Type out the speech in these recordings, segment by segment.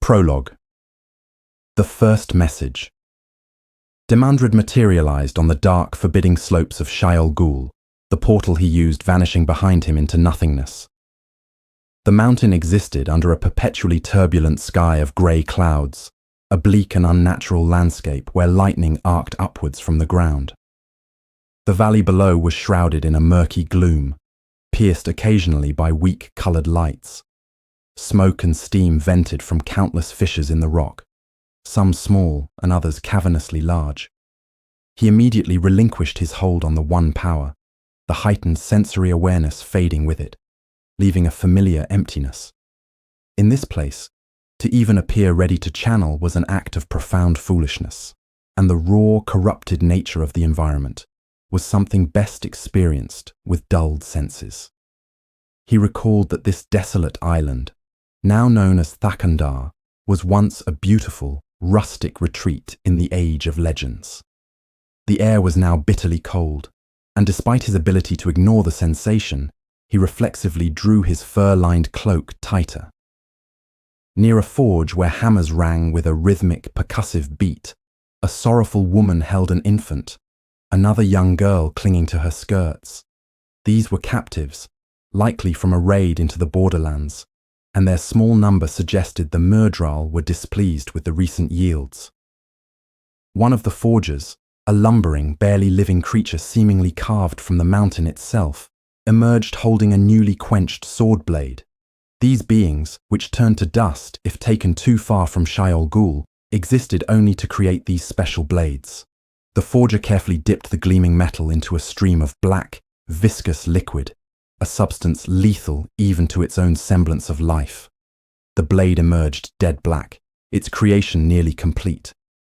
Prologue. The first message. Demandred materialized on the dark, forbidding slopes of Shayol Ghul, the portal he used vanishing behind him into nothingness. The mountain existed under a perpetually turbulent sky of grey clouds, a bleak and unnatural landscape where lightning arced upwards from the ground. The valley below was shrouded in a murky gloom, pierced occasionally by weak-coloured lights. Smoke and steam vented from countless fissures in the rock, some small and others cavernously large. He immediately relinquished his hold on the one power, the heightened sensory awareness fading with it, leaving a familiar emptiness. In this place, to even appear ready to channel was an act of profound foolishness, and the raw, corrupted nature of the environment was something best experienced with dulled senses. He recalled that this desolate island, now known as Thakandar, was once a beautiful, rustic retreat in the age of legends. The air was now bitterly cold, and despite his ability to ignore the sensation, he reflexively drew his fur-lined cloak tighter. Near a forge where hammers rang with a rhythmic, percussive beat, a sorrowful woman held an infant, another young girl clinging to her skirts. These were captives, likely from a raid into the borderlands, and their small number suggested the Myrdral were displeased with the recent yields. One of the forgers, a lumbering, barely living creature seemingly carved from the mountain itself, emerged holding a newly quenched sword blade. These beings, which turned to dust if taken too far from Shayol Ghul, existed only to create these special blades. The forger carefully dipped the gleaming metal into a stream of black, viscous liquid, a substance lethal even to its own semblance of life. The blade emerged dead black, its creation nearly complete.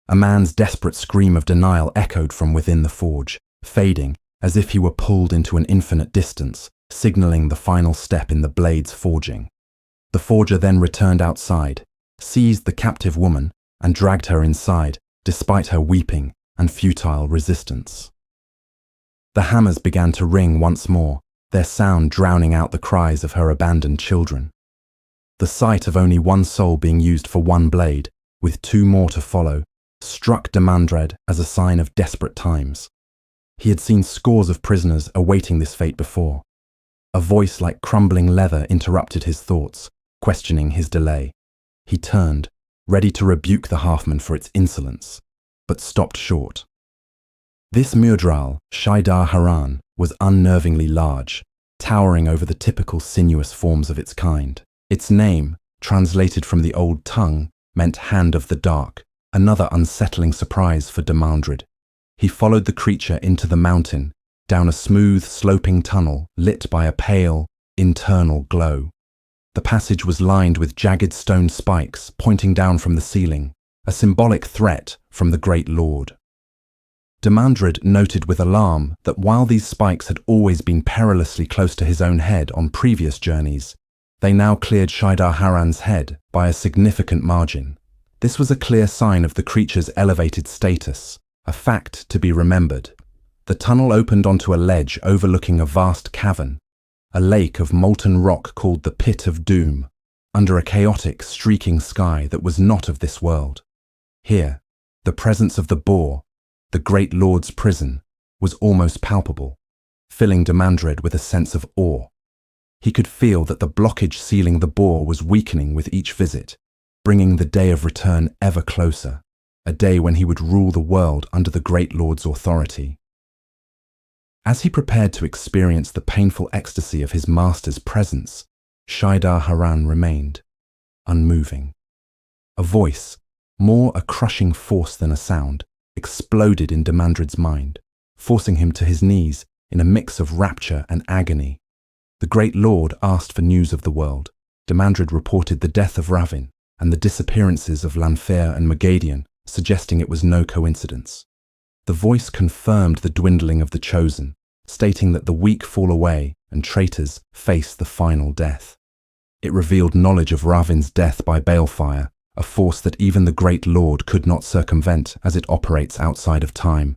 A man's desperate scream of denial echoed from within the forge, fading as if he were pulled into an infinite distance, signaling the final step in the blade's forging. The forger then returned outside, seized the captive woman, and dragged her inside, despite her weeping and futile resistance. The hammers began to ring once more, their sound drowning out the cries of her abandoned children. The sight of only one soul being used for one blade, with two more to follow, struck Demandred as a sign of desperate times. He had seen scores of prisoners awaiting this fate before. A voice like crumbling leather interrupted his thoughts, questioning his delay. He turned, ready to rebuke the halfman for its insolence, but stopped short. This Myrdral, Shaidar Haran, was unnervingly large, towering over the typical sinuous forms of its kind. Its name, translated from the old tongue, meant Hand of the Dark, another unsettling surprise for Demandred. He followed the creature into the mountain, down a smooth, sloping tunnel lit by a pale, internal glow. The passage was lined with jagged stone spikes pointing down from the ceiling, a symbolic threat from the Great Lord. Demandred noted with alarm that while these spikes had always been perilously close to his own head on previous journeys, they now cleared Shaidar Haran's head by a significant margin. This was a clear sign of the creature's elevated status, a fact to be remembered. The tunnel opened onto a ledge overlooking a vast cavern, a lake of molten rock called the Pit of Doom, under a chaotic, streaking sky that was not of this world. Here, the presence of the boar, the Great Lord's prison, was almost palpable, filling Demandred with a sense of awe. He could feel that the blockage sealing the boar was weakening with each visit, bringing the day of return ever closer, a day when he would rule the world under the Great Lord's authority. As he prepared to experience the painful ecstasy of his master's presence, Shaidar Haran remained, unmoving. A voice, more a crushing force than a sound, exploded in Demandred's mind, forcing him to his knees in a mix of rapture and agony. The Great Lord asked for news of the world. Demandred reported the death of Ravin and the disappearances of Lanfair and Magadian, suggesting it was no coincidence. The voice confirmed the dwindling of the chosen, stating that the weak fall away and traitors face the final death. It revealed knowledge of Ravin's death by balefire, a force that even the Great Lord could not circumvent as it operates outside of time.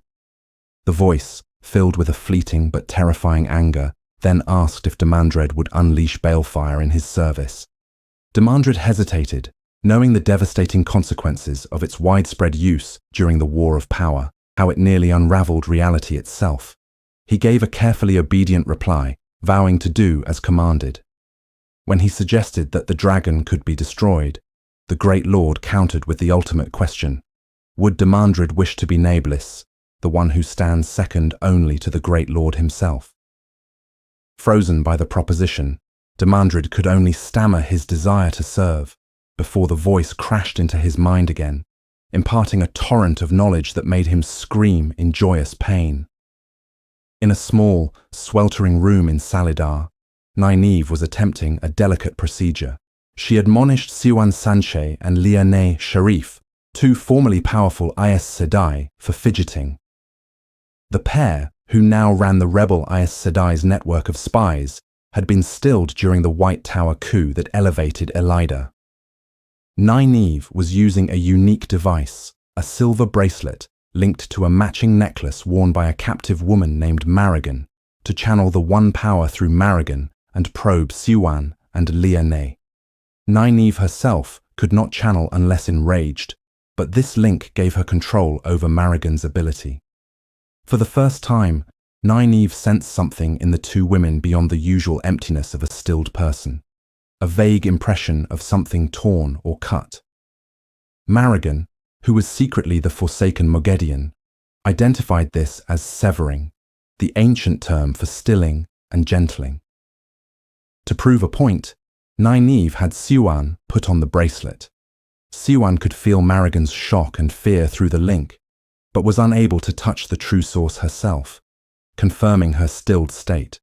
The voice, filled with a fleeting but terrifying anger, then asked if Demandred would unleash balefire in his service. Demandred hesitated, Knowing the devastating consequences of its widespread use during the War of Power, how it nearly unraveled reality itself, he gave a carefully obedient reply, vowing to do as commanded. When he suggested that the dragon could be destroyed, the great lord countered with the ultimate question: would Demandred wish to be Nablus, the one who stands second only to the great lord himself? Frozen by the proposition, Demandred could only stammer his desire to serve, before the voice crashed into his mind again, imparting a torrent of knowledge that made him scream in joyous pain. In a small, sweltering room in Salidar, Nynaeve was attempting a delicate procedure. She admonished Siwan Sanche and Liane Sharif, two formerly powerful Aes Sedai, for fidgeting. The pair, who now ran the rebel Aes Sedai's network of spies, had been stilled during the White Tower coup that elevated Elida. Nynaeve was using a unique device, a silver bracelet linked to a matching necklace worn by a captive woman named Marigan, to channel the one power through Marigan and probe Siwan and Liane. Nynaeve herself could not channel unless enraged, but this link gave her control over Marigan's ability. For the first time, Nynaeve sensed something in the two women beyond the usual emptiness of a stilled person, a vague impression of something torn or cut. Marigan, who was secretly the Forsaken Mogedion, identified this as severing, the ancient term for stilling and gentling. To prove a point, Nynaeve had Siwan put on the bracelet. Siwan could feel Marigan's shock and fear through the link, but was unable to touch the true source herself, confirming her stilled state.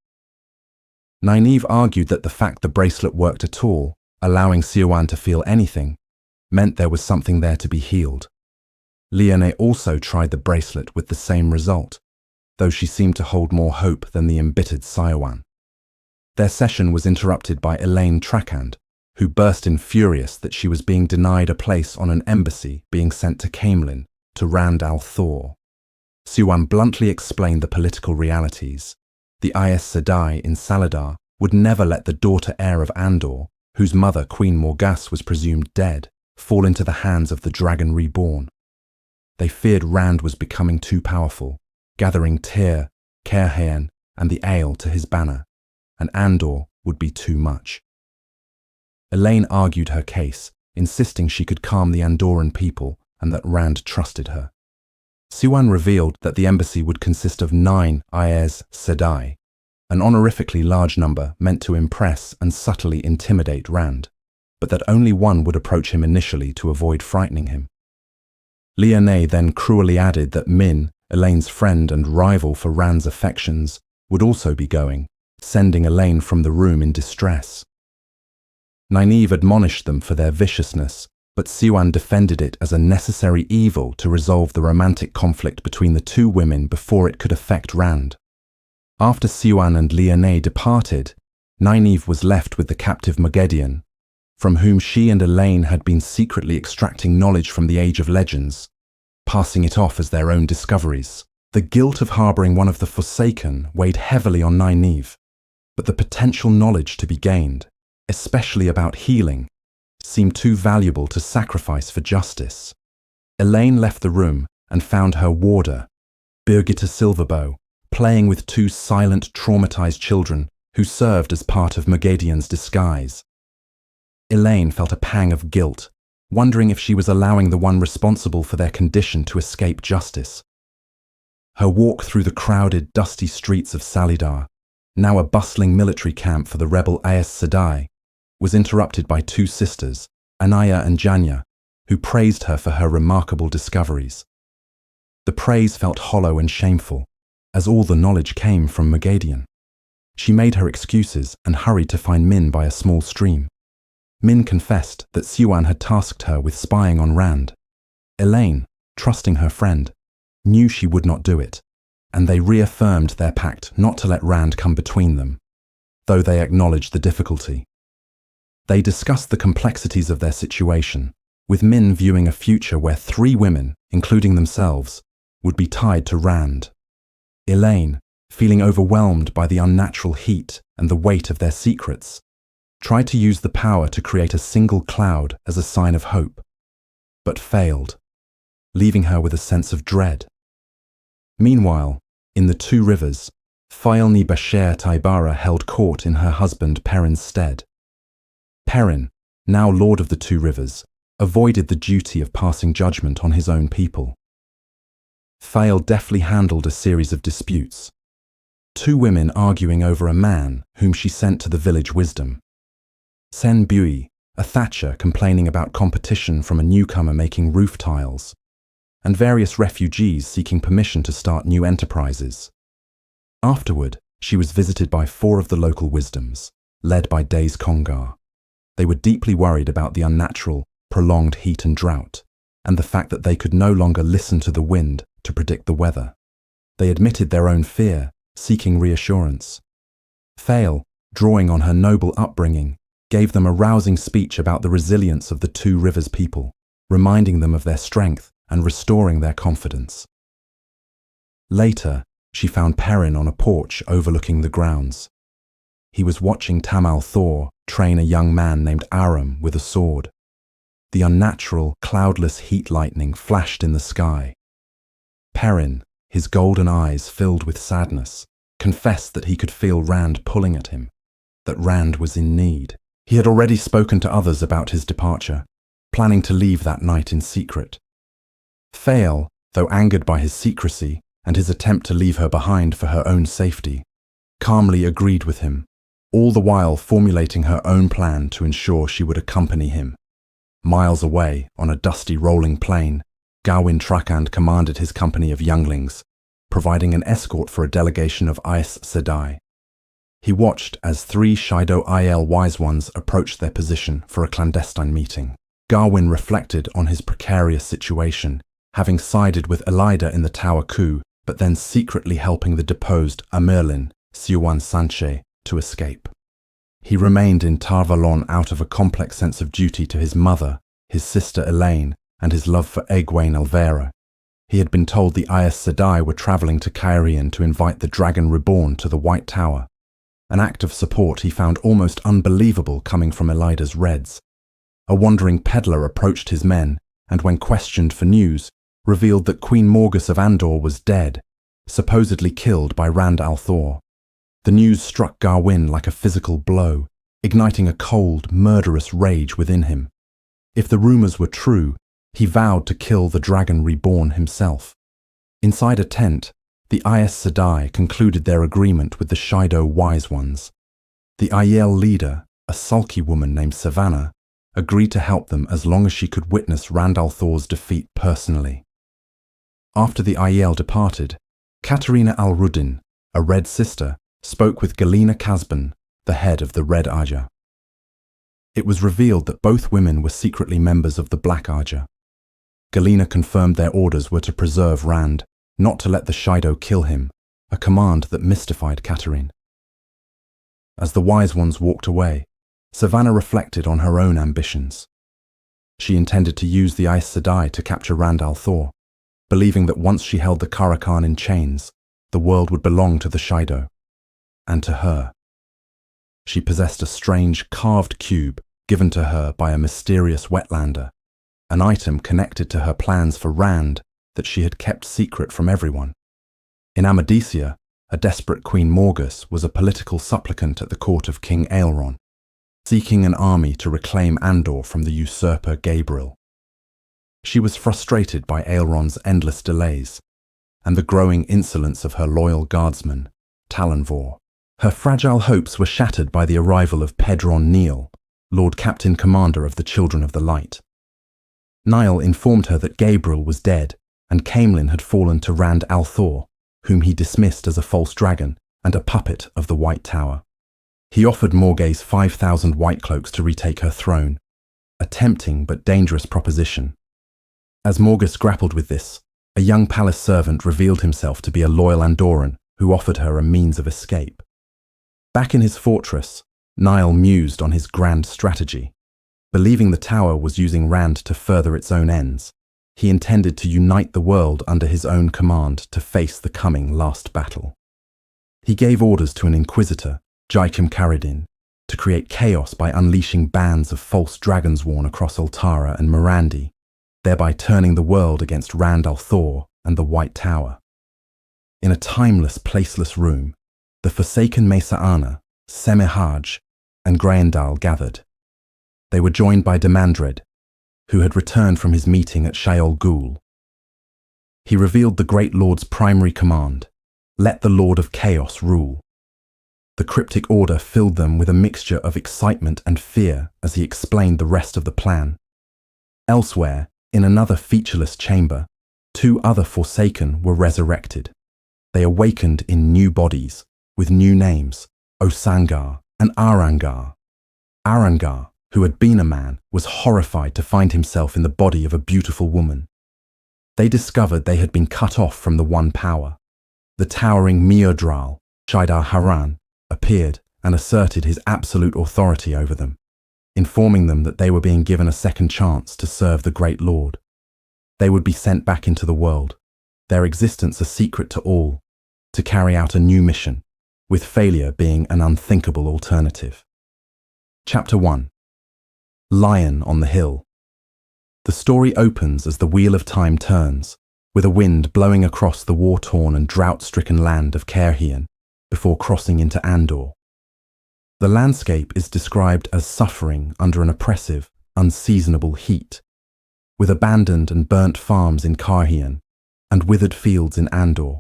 Nynaeve argued that the fact the bracelet worked at all, allowing Siwan to feel anything, meant there was something there to be healed. Liane also tried the bracelet with the same result, though she seemed to hold more hope than the embittered Siwan. Their session was interrupted by Elaine Trakand, who burst in furious that she was being denied a place on an embassy being sent to Camelin to Rand al-Thor. Siwan bluntly explained the political realities. The Aes Sedai in Salidar would never let the daughter heir of Andor, whose mother Queen Morgas was presumed dead, fall into the hands of the Dragon Reborn. They feared Rand was becoming too powerful, gathering Tyr, Caerhaen, and the Ale to his banner, and Andor would be too much. Elaine argued her case, insisting she could calm the Andoran people and that Rand trusted her. Siwan revealed that the embassy would consist of 9 Aes Sedai, an honorifically large number meant to impress and subtly intimidate Rand, but that only one would approach him initially to avoid frightening him. Liane then cruelly added that Min, Elaine's friend and rival for Rand's affections, would also be going, sending Elaine from the room in distress. Nynaeve admonished them for their viciousness, but Siwan defended it as a necessary evil to resolve the romantic conflict between the two women before it could affect Rand. After Siwan and Liane departed, Nynaeve was left with the captive Mogedion, from whom she and Elaine had been secretly extracting knowledge from the Age of Legends, passing it off as their own discoveries. The guilt of harboring one of the Forsaken weighed heavily on Nynaeve, but the potential knowledge to be gained, especially about healing, seemed too valuable to sacrifice for justice. Elaine left the room and found her warder, Birgitta Silverbow, playing with 2 silent, traumatized children who served as part of Mogedion's disguise. Elaine felt a pang of guilt, wondering if she was allowing the one responsible for their condition to escape justice. Her walk through the crowded, dusty streets of Salidar, now a bustling military camp for the rebel Aes Sedai, was interrupted by 2 sisters, Anaya and Janya, who praised her for her remarkable discoveries. The praise felt hollow and shameful, as all the knowledge came from Mogedion. She made her excuses and hurried to find Min by a small stream. Min confessed that Siwan had tasked her with spying on Rand. Elaine, trusting her friend, knew she would not do it, and they reaffirmed their pact not to let Rand come between them, though they acknowledged the difficulty. They discussed the complexities of their situation, with Min viewing a future where 3 women, including themselves, would be tied to Rand. Elaine, feeling overwhelmed by the unnatural heat and the weight of their secrets, tried to use the power to create a single cloud as a sign of hope, but failed, leaving her with a sense of dread. Meanwhile, in the Two Rivers, Failni Basher Taibara held court in her husband Perrin's stead. Perrin, now Lord of the Two Rivers, avoided the duty of passing judgment on his own people. Fail deftly handled a series of disputes, two women arguing over a man whom she sent to the village wisdom. Sen Bui, a thatcher complaining about competition from a newcomer making roof tiles, and various refugees seeking permission to start new enterprises. Afterward, she was visited by 4 of the local wisdoms, led by Days Kongar. They were deeply worried about the unnatural, prolonged heat and drought, and the fact that they could no longer listen to the wind to predict the weather. They admitted their own fear, seeking reassurance. Fail, drawing on her noble upbringing, gave them a rousing speech about the resilience of the Two Rivers people, reminding them of their strength and restoring their confidence. Later, she found Perrin on a porch overlooking the grounds. He was watching Tamal Thor train a young man named Aram with a sword. The unnatural, cloudless heat lightning flashed in the sky. Perrin, his golden eyes filled with sadness, confessed that he could feel Rand pulling at him, that Rand was in need. He had already spoken to others about his departure, planning to leave that night in secret. Fail, though angered by his secrecy and his attempt to leave her behind for her own safety, calmly agreed with him, all the while formulating her own plan to ensure she would accompany him. Miles away, on a dusty rolling plain, Gawyn Trakand commanded his company of younglings, providing an escort for a delegation of Aes Sedai. He watched as 3 Shido Aiel Wise Ones approached their position for a clandestine meeting. Gawyn reflected on his precarious situation, having sided with Elida in the Tower coup, but then secretly helping the deposed Amerlin, Siouan Sanche, to escape. He remained in Tarvalon out of a complex sense of duty to his mother, his sister Elaine, and his love for Egwene Alvera. He had been told the Aes Sedai were travelling to Cairhien to invite the Dragon Reborn to the White Tower, an act of support he found almost unbelievable coming from Elida's Reds. A wandering peddler approached his men, and when questioned for news, revealed that Queen Morgus of Andor was dead, supposedly killed by Rand al'Thor. The news struck Gawyn like a physical blow, igniting a cold, murderous rage within him. If the rumours were true, he vowed to kill the Dragon Reborn himself. Inside a tent, the Aes Sedai concluded their agreement with the Shido Wise Ones. The Aiel leader, a sulky woman named Savannah, agreed to help them as long as she could witness Rand al'Thor's defeat personally. After the Aiel departed, Katarina al-Ruddin, a Red sister, spoke with Galena Casban, the head of the Red Aja. It was revealed that both women were secretly members of the Black Aja. Galena confirmed their orders were to preserve Rand, not to let the Shido kill him, a command that mystified Katarine. As the Wise Ones walked away, Savannah reflected on her own ambitions. She intended to use the Aes Sedai to capture Rand al'Thor, believing that once she held the Karakan in chains, the world would belong to the Shido, and to her. She possessed a strange carved cube given to her by a mysterious wetlander, an item connected to her plans for Rand that she had kept secret from everyone. In Amadisia, a desperate Queen Morgus was a political supplicant at the court of King Aelron, seeking an army to reclaim Andor from the usurper Gabriel. She was frustrated by Aelron's endless delays and the growing insolence of her loyal guardsman, Talonvor. Her fragile hopes were shattered by the arrival of Pedron Neal, Lord Captain Commander of the Children of the Light. Niall informed her that Gabriel was dead and Caemlyn had fallen to Rand al'Thor, whom he dismissed as a false dragon and a puppet of the White Tower. He offered Morgase 5,000 White Cloaks to retake her throne, a tempting but dangerous proposition. As Morgus grappled with this, a young palace servant revealed himself to be a loyal Andoran who offered her a means of escape. Back in his fortress, Niall mused on his grand strategy. Believing the tower was using Rand to further its own ends, he intended to unite the world under his own command to face the coming last battle. He gave orders to an inquisitor, Jaikim Caridin, to create chaos by unleashing bands of false dragonsworn across Altara and Mirandi, thereby turning the world against Rand al'Thor and the White Tower. In a timeless, placeless room, the forsaken Mesa'ana, Semihaj, and Grayendal gathered. They were joined by Demandred, who had returned from his meeting at Shaol Ghul. He revealed the Great Lord's primary command: let the Lord of Chaos rule. The cryptic order filled them with a mixture of excitement and fear as he explained the rest of the plan. Elsewhere, in another featureless chamber, 2 other Forsaken were resurrected. They awakened in new bodies, with new names, Osangar and Arangar. Arangar, who had been a man, was horrified to find himself in the body of a beautiful woman. They discovered they had been cut off from the one power. The towering Miodral, Shaidar Haran, appeared and asserted his absolute authority over them, informing them that they were being given a second chance to serve the Great Lord. They would be sent back into the world, their existence a secret to all, to carry out a new mission, with failure being an unthinkable alternative. Chapter 1. Lion on the Hill. The story opens as the wheel of time turns, with a wind blowing across the war-torn and drought-stricken land of Caerhien before crossing into Andor. The landscape is described as suffering under an oppressive, unseasonable heat, with abandoned and burnt farms in Caerhien and withered fields in Andor,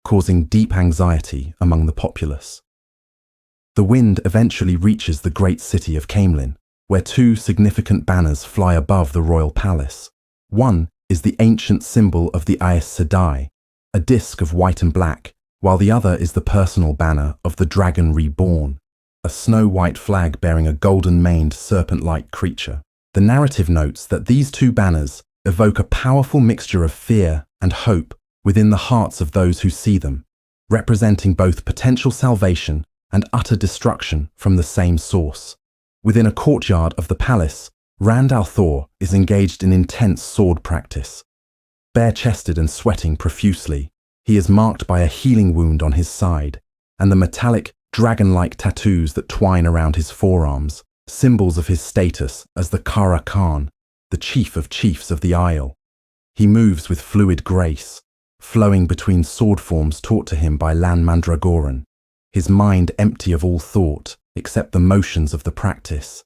causing deep anxiety among the populace. The wind eventually reaches the great city of Caemlyn, where 2 significant banners fly above the royal palace. One is the ancient symbol of the Aes Sedai, a disc of white and black, while the other is the personal banner of the Dragon Reborn, a snow-white flag bearing a golden-maned serpent-like creature. The narrative notes that these 2 banners evoke a powerful mixture of fear and hope within the hearts of those who see them, representing both potential salvation and utter destruction from the same source. Within a courtyard of the palace, Rand al'Thor is engaged in intense sword practice. Bare-chested and sweating profusely, he is marked by a healing wound on his side, and the metallic, dragon-like tattoos that twine around his forearms, symbols of his status as the Kara Khan, the chief of chiefs of the Isle. He moves with fluid grace, flowing between sword forms taught to him by Lan Mandragoran, his mind empty of all thought except the motions of the practice.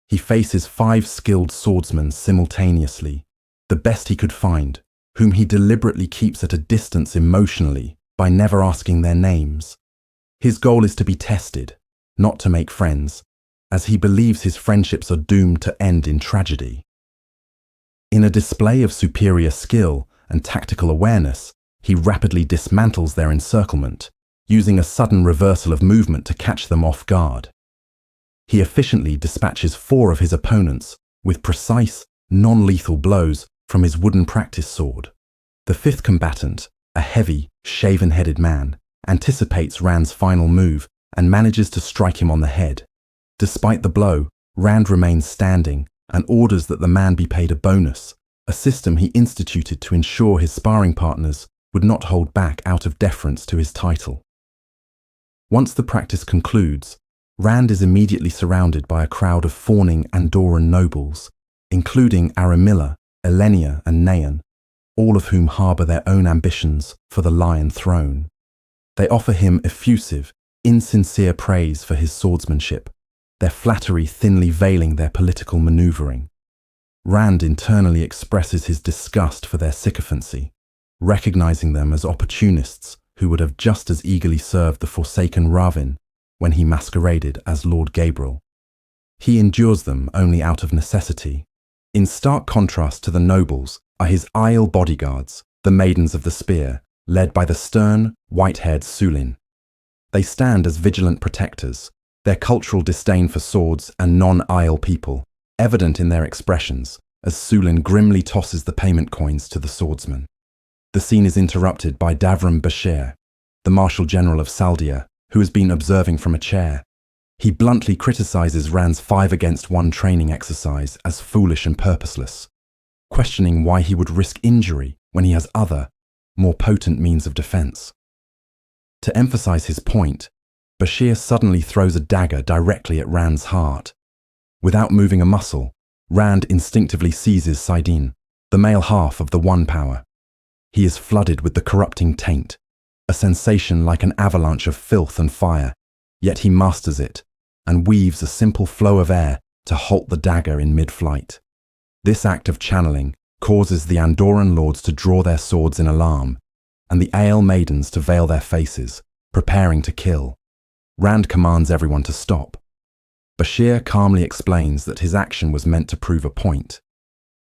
He faces 5 skilled swordsmen simultaneously, the best he could find, whom he deliberately keeps at a distance emotionally by never asking their names. His goal is to be tested, not to make friends, as he believes his friendships are doomed to end in tragedy. In a display of superior skill and tactical awareness, he rapidly dismantles their encirclement, using a sudden reversal of movement to catch them off guard. He efficiently dispatches 4 of his opponents with precise, non-lethal blows from his wooden practice sword. The 5th combatant, a heavy, shaven-headed man, anticipates Rand's final move and manages to strike him on the head. Despite the blow, Rand remains standing and orders that the man be paid a bonus, a system he instituted to ensure his sparring partners would not hold back out of deference to his title. Once the practice concludes, Rand is immediately surrounded by a crowd of fawning Andoran nobles, including Aramilla, Elenia and Nayan, all of whom harbour their own ambitions for the Lion Throne. They offer him effusive, insincere praise for his swordsmanship, their flattery thinly veiling their political manoeuvring. Rand internally expresses his disgust for their sycophancy, recognizing them as opportunists who would have just as eagerly served the Forsaken Ravin when he masqueraded as Lord Gabriel. He endures them only out of necessity. In stark contrast to the nobles are his Isle bodyguards, the Maidens of the Spear, led by the stern, white-haired Sulin. They stand as vigilant protectors, their cultural disdain for swords and non-Isle people evident in their expressions as Sulin grimly tosses the payment coins to the swordsman. The scene is interrupted by Davram Bashir, the Marshal General of Saldia, who has been observing from a chair. He bluntly criticizes Rand's 5-against-1 training exercise as foolish and purposeless, questioning why he would risk injury when he has other, more potent means of defense. To emphasize his point, Bashir suddenly throws a dagger directly at Rand's heart. Without moving a muscle, Rand instinctively seizes Saidin, the male half of the One Power. He is flooded with the corrupting taint, a sensation like an avalanche of filth and fire, yet he masters it and weaves a simple flow of air to halt the dagger in mid-flight. This act of channeling causes the Andorran lords to draw their swords in alarm, and the Ael maidens to veil their faces, preparing to kill. Rand commands everyone to stop. Bashir calmly explains that his action was meant to prove a point.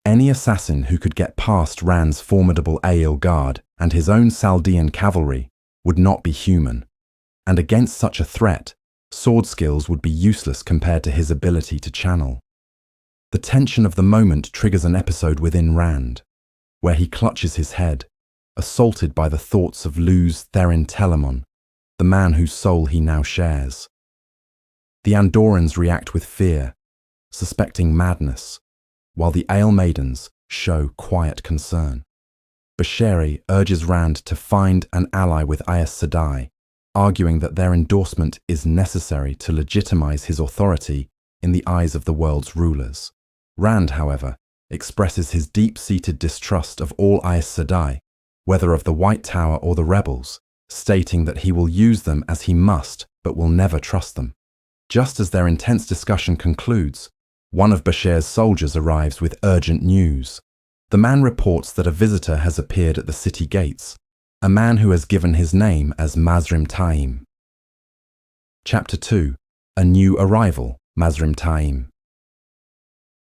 Any assassin who could get past Rand's formidable Ael guard and his own Saldean cavalry would not be human, and against such a threat, sword skills would be useless compared to his ability to channel. The tension of the moment triggers an episode within Rand, where he clutches his head, assaulted by the thoughts of Luz Therin Telemon, the man whose soul he now shares. The Andorrans react with fear, suspecting madness, while the Ael maidens show quiet concern. Bashiri urges Rand to find an ally with Aes Sedai, arguing that their endorsement is necessary to legitimize his authority in the eyes of the world's rulers. Rand, however, expresses his deep-seated distrust of all Aes Sedai, whether of the White Tower or the rebels, stating that he will use them as he must but will never trust them. Just as their intense discussion concludes, one of Bashir's soldiers arrives with urgent news. The man reports that a visitor has appeared at the city gates, a man who has given his name as Mazrim Taim. Chapter 2. A New Arrival, Mazrim Taim.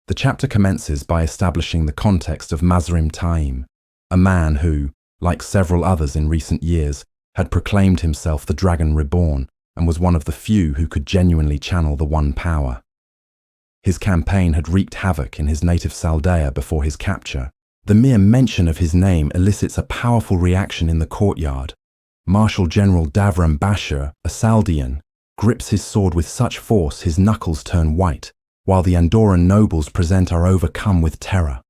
The chapter commences by establishing the context of Mazrim Taim, a man who, like several others in recent years, had proclaimed himself the Dragon Reborn and was one of the few who could genuinely channel the One Power. His campaign had wreaked havoc in his native Saldaea before his capture. The mere mention of his name elicits a powerful reaction in the courtyard. Marshal General Davram Bashir, a Saldean, grips his sword with such force his knuckles turn white, while the Andorran nobles present are overcome with terror.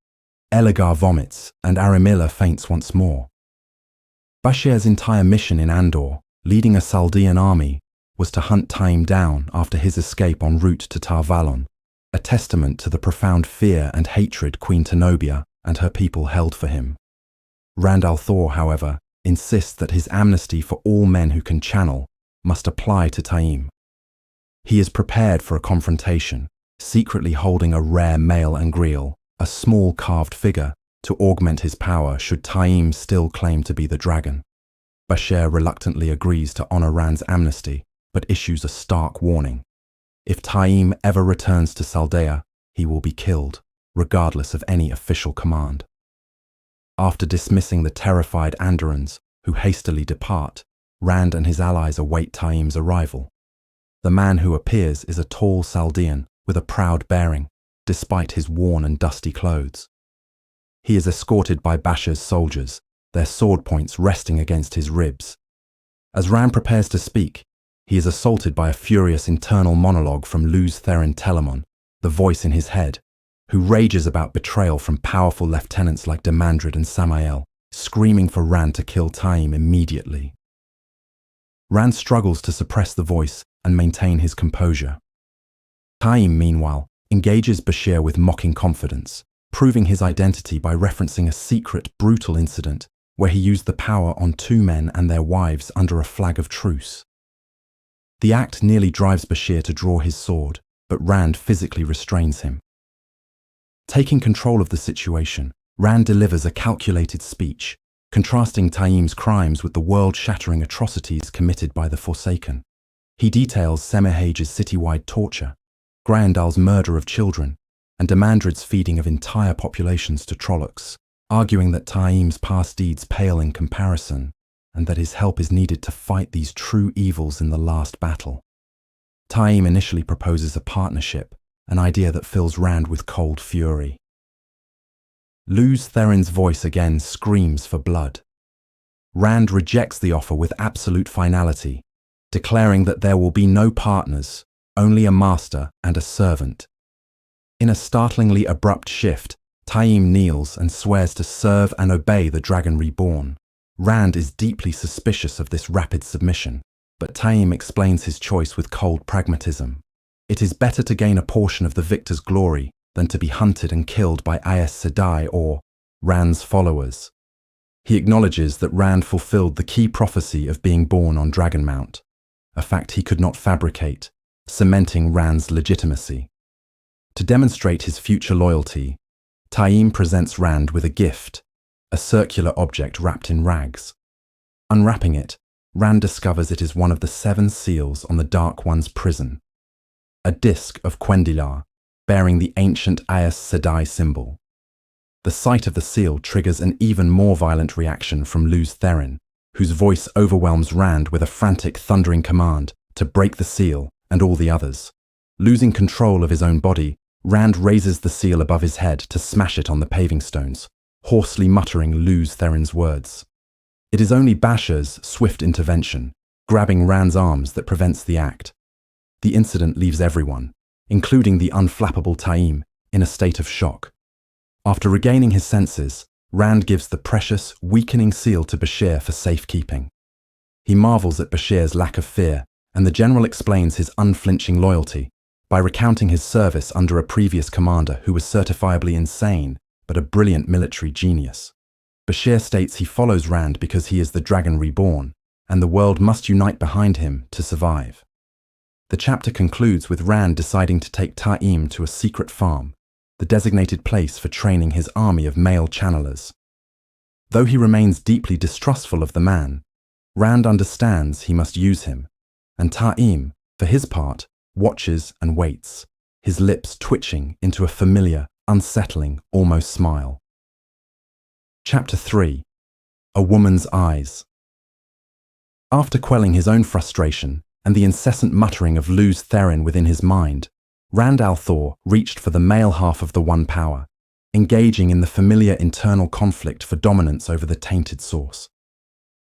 Elegar vomits, and Aramilla faints once more. Bashir's entire mission in Andor, leading a Saldean army, was to hunt Taim down after his escape en route to Tar Valon, a testament to the profound fear and hatred Queen Tenobia and her people held for him. Rand al'Thor, however, insists that his amnesty for all men who can channel must apply to Taim. He is prepared for a confrontation, secretly holding a rare male Angreal, a small carved figure, to augment his power should Taim still claim to be the dragon. Bashir reluctantly agrees to honor Rand's amnesty, but issues a stark warning. If Taim ever returns to Saldaea, he will be killed, regardless of any official command. After dismissing the terrified Andorrans, who hastily depart, Rand and his allies await Taim's arrival. The man who appears is a tall Saldean with a proud bearing, despite his worn and dusty clothes. He is escorted by Bashir's soldiers, their sword points resting against his ribs. As Rand prepares to speak, he is assaulted by a furious internal monologue from Luz Therin Telemon, the voice in his head, who rages about betrayal from powerful lieutenants like Demandred and Samael, screaming for Rand to kill Taim immediately. Rand struggles to suppress the voice and maintain his composure. Taim, meanwhile, engages Bashir with mocking confidence, proving his identity by referencing a secret, brutal incident where he used the power on two men and their wives under a flag of truce. The act nearly drives Bashir to draw his sword, but Rand physically restrains him. Taking control of the situation, Rand delivers a calculated speech, contrasting Taim's crimes with the world-shattering atrocities committed by the Forsaken. He details Semehage's citywide torture, Grandal's murder of children, and Demandred's feeding of entire populations to Trollocs, arguing that Taim's past deeds pale in comparison, and that his help is needed to fight these true evils in the last battle. Taim initially proposes a partnership, an idea that fills Rand with cold fury. Luz Therin's voice again screams for blood. Rand rejects the offer with absolute finality, declaring that there will be no partners, only a master and a servant. In a startlingly abrupt shift, Taim kneels and swears to serve and obey the Dragon Reborn. Rand is deeply suspicious of this rapid submission, but Taim explains his choice with cold pragmatism. It is better to gain a portion of the victor's glory than to be hunted and killed by Aes Sedai or Rand's followers. He acknowledges that Rand fulfilled the key prophecy of being born on Dragonmount, a fact he could not fabricate, cementing Rand's legitimacy. To demonstrate his future loyalty, Taim presents Rand with a gift, a circular object wrapped in rags. Unwrapping it, Rand discovers it is one of the 7 seals on the Dark One's prison, a disc of Quendilar bearing the ancient Aes Sedai symbol. The sight of the seal triggers an even more violent reaction from Lews Therin, whose voice overwhelms Rand with a frantic, thundering command to break the seal and all the others. Losing control of his own body, Rand raises the seal above his head to smash it on the paving stones, hoarsely muttering Lews Therin's words. It is only Bashar's swift intervention, grabbing Rand's arms, that prevents the act. The incident leaves everyone, including the unflappable Taim, in a state of shock. After regaining his senses, Rand gives the precious, weakening seal to Bashir for safekeeping. He marvels at Bashir's lack of fear, and the general explains his unflinching loyalty by recounting his service under a previous commander who was certifiably insane but a brilliant military genius. Bashir states he follows Rand because he is the Dragon Reborn, and the world must unite behind him to survive. The chapter concludes with Rand deciding to take Taim to a secret farm, the designated place for training his army of male channelers. Though he remains deeply distrustful of the man, Rand understands he must use him, and Taim, for his part, watches and waits, his lips twitching into a familiar, unsettling, almost smile. Chapter 3. A Woman's Eyes. After quelling his own frustration and the incessant muttering of Lews Therin within his mind, Rand al'Thor reached for the male half of the One Power, engaging in the familiar internal conflict for dominance over the tainted source.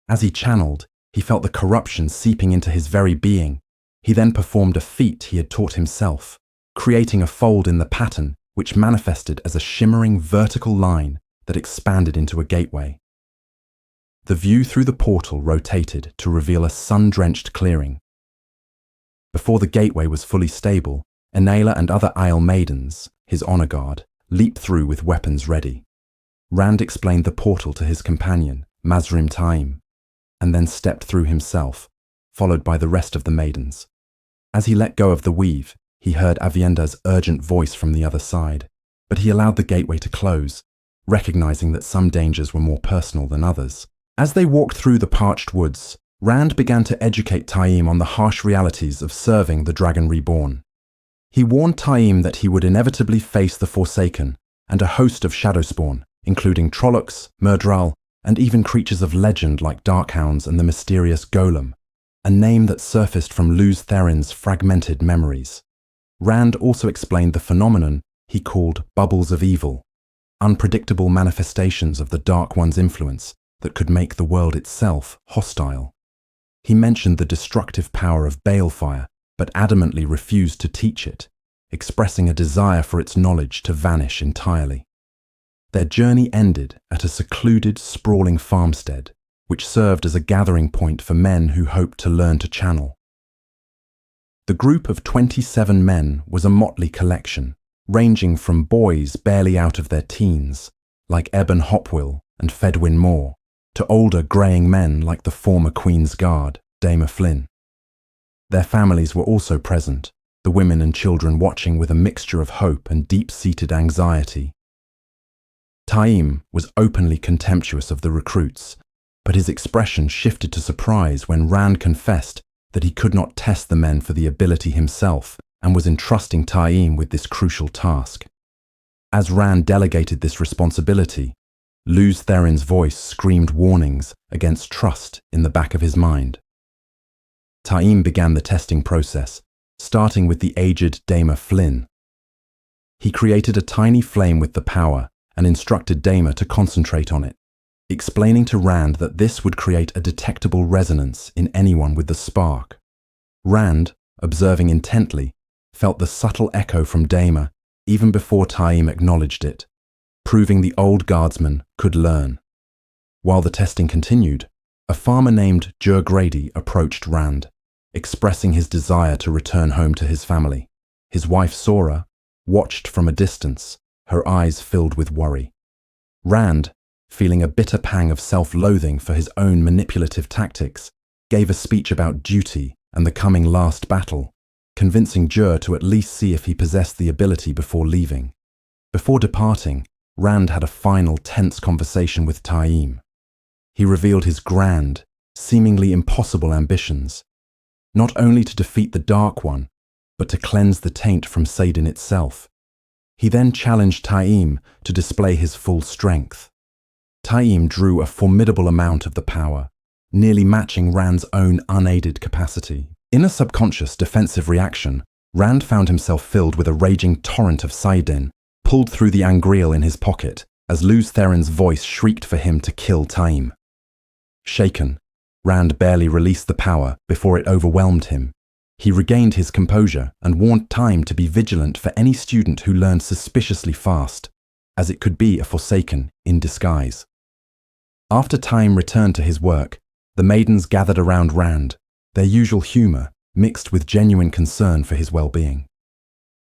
As he channeled, he felt the corruption seeping into his very being. He then performed a feat he had taught himself, creating a fold in the pattern which manifested as a shimmering vertical line that expanded into a gateway. The view through the portal rotated to reveal a sun-drenched clearing. Before the gateway was fully stable, Enela and other Isle maidens, his honor guard, leaped through with weapons ready. Rand explained the portal to his companion, Mazrim Taim, and then stepped through himself, followed by the rest of the maidens. As he let go of the weave, he heard Avienda's urgent voice from the other side, but he allowed the gateway to close, recognizing that some dangers were more personal than others. As they walked through the parched woods, Rand began to educate Taim on the harsh realities of serving the Dragon Reborn. He warned Taim that he would inevitably face the Forsaken and a host of Shadowspawn, including Trollocs, Myrddraal, and even creatures of legend like Darkhounds and the mysterious Golem, a name that surfaced from Lews Therin's fragmented memories. Rand also explained the phenomenon he called bubbles of evil, unpredictable manifestations of the Dark One's influence that could make the world itself hostile. He mentioned the destructive power of balefire, but adamantly refused to teach it, expressing a desire for its knowledge to vanish entirely. Their journey ended at a secluded, sprawling farmstead, which served as a gathering point for men who hoped to learn to channel. The group of 27 men was a motley collection, ranging from boys barely out of their teens, like Eben Hopwill and Fedwin Moore, to older greying men like the former Queen's Guard, Dama Flynn. Their families were also present, the women and children watching with a mixture of hope and deep-seated anxiety. Taim was openly contemptuous of the recruits, but his expression shifted to surprise when Rand confessed that he could not test the men for the ability himself and was entrusting Taim with this crucial task. As Rand delegated this responsibility, Lews Therin's voice screamed warnings against trust in the back of his mind. Taim began the testing process, starting with the aged Dama Flynn. He created a tiny flame with the power and instructed Dama to concentrate on it, explaining to Rand that this would create a detectable resonance in anyone with the spark. Rand, observing intently, felt the subtle echo from Dama even before Taim acknowledged it, proving the old guardsman could learn. While the testing continued, a farmer named Jur Grady approached Rand. expressing his desire to return home to his family. His wife Sora watched from a distance, her eyes filled with worry. Rand, feeling a bitter pang of self-loathing for his own manipulative tactics, gave a speech about duty and the coming last battle, convincing Jur to at least see if he possessed the ability before leaving. Before departing, Rand had a final tense conversation with Taim. He revealed his grand, seemingly impossible ambitions, not only to defeat the Dark One, but to cleanse the taint from Saidin itself. He then challenged Taim to display his full strength. Taim drew a formidable amount of the power, nearly matching Rand's own unaided capacity. In a subconscious defensive reaction, Rand found himself filled with a raging torrent of Saidin, pulled through the angreal in his pocket as Luz Theron's voice shrieked for him to kill Taim. Shaken, Rand barely released the power before it overwhelmed him. He regained his composure and warned Taim to be vigilant for any student who learned suspiciously fast, as it could be a Forsaken in disguise. After Taim returned to his work, the maidens gathered around Rand, their usual humor mixed with genuine concern for his well-being.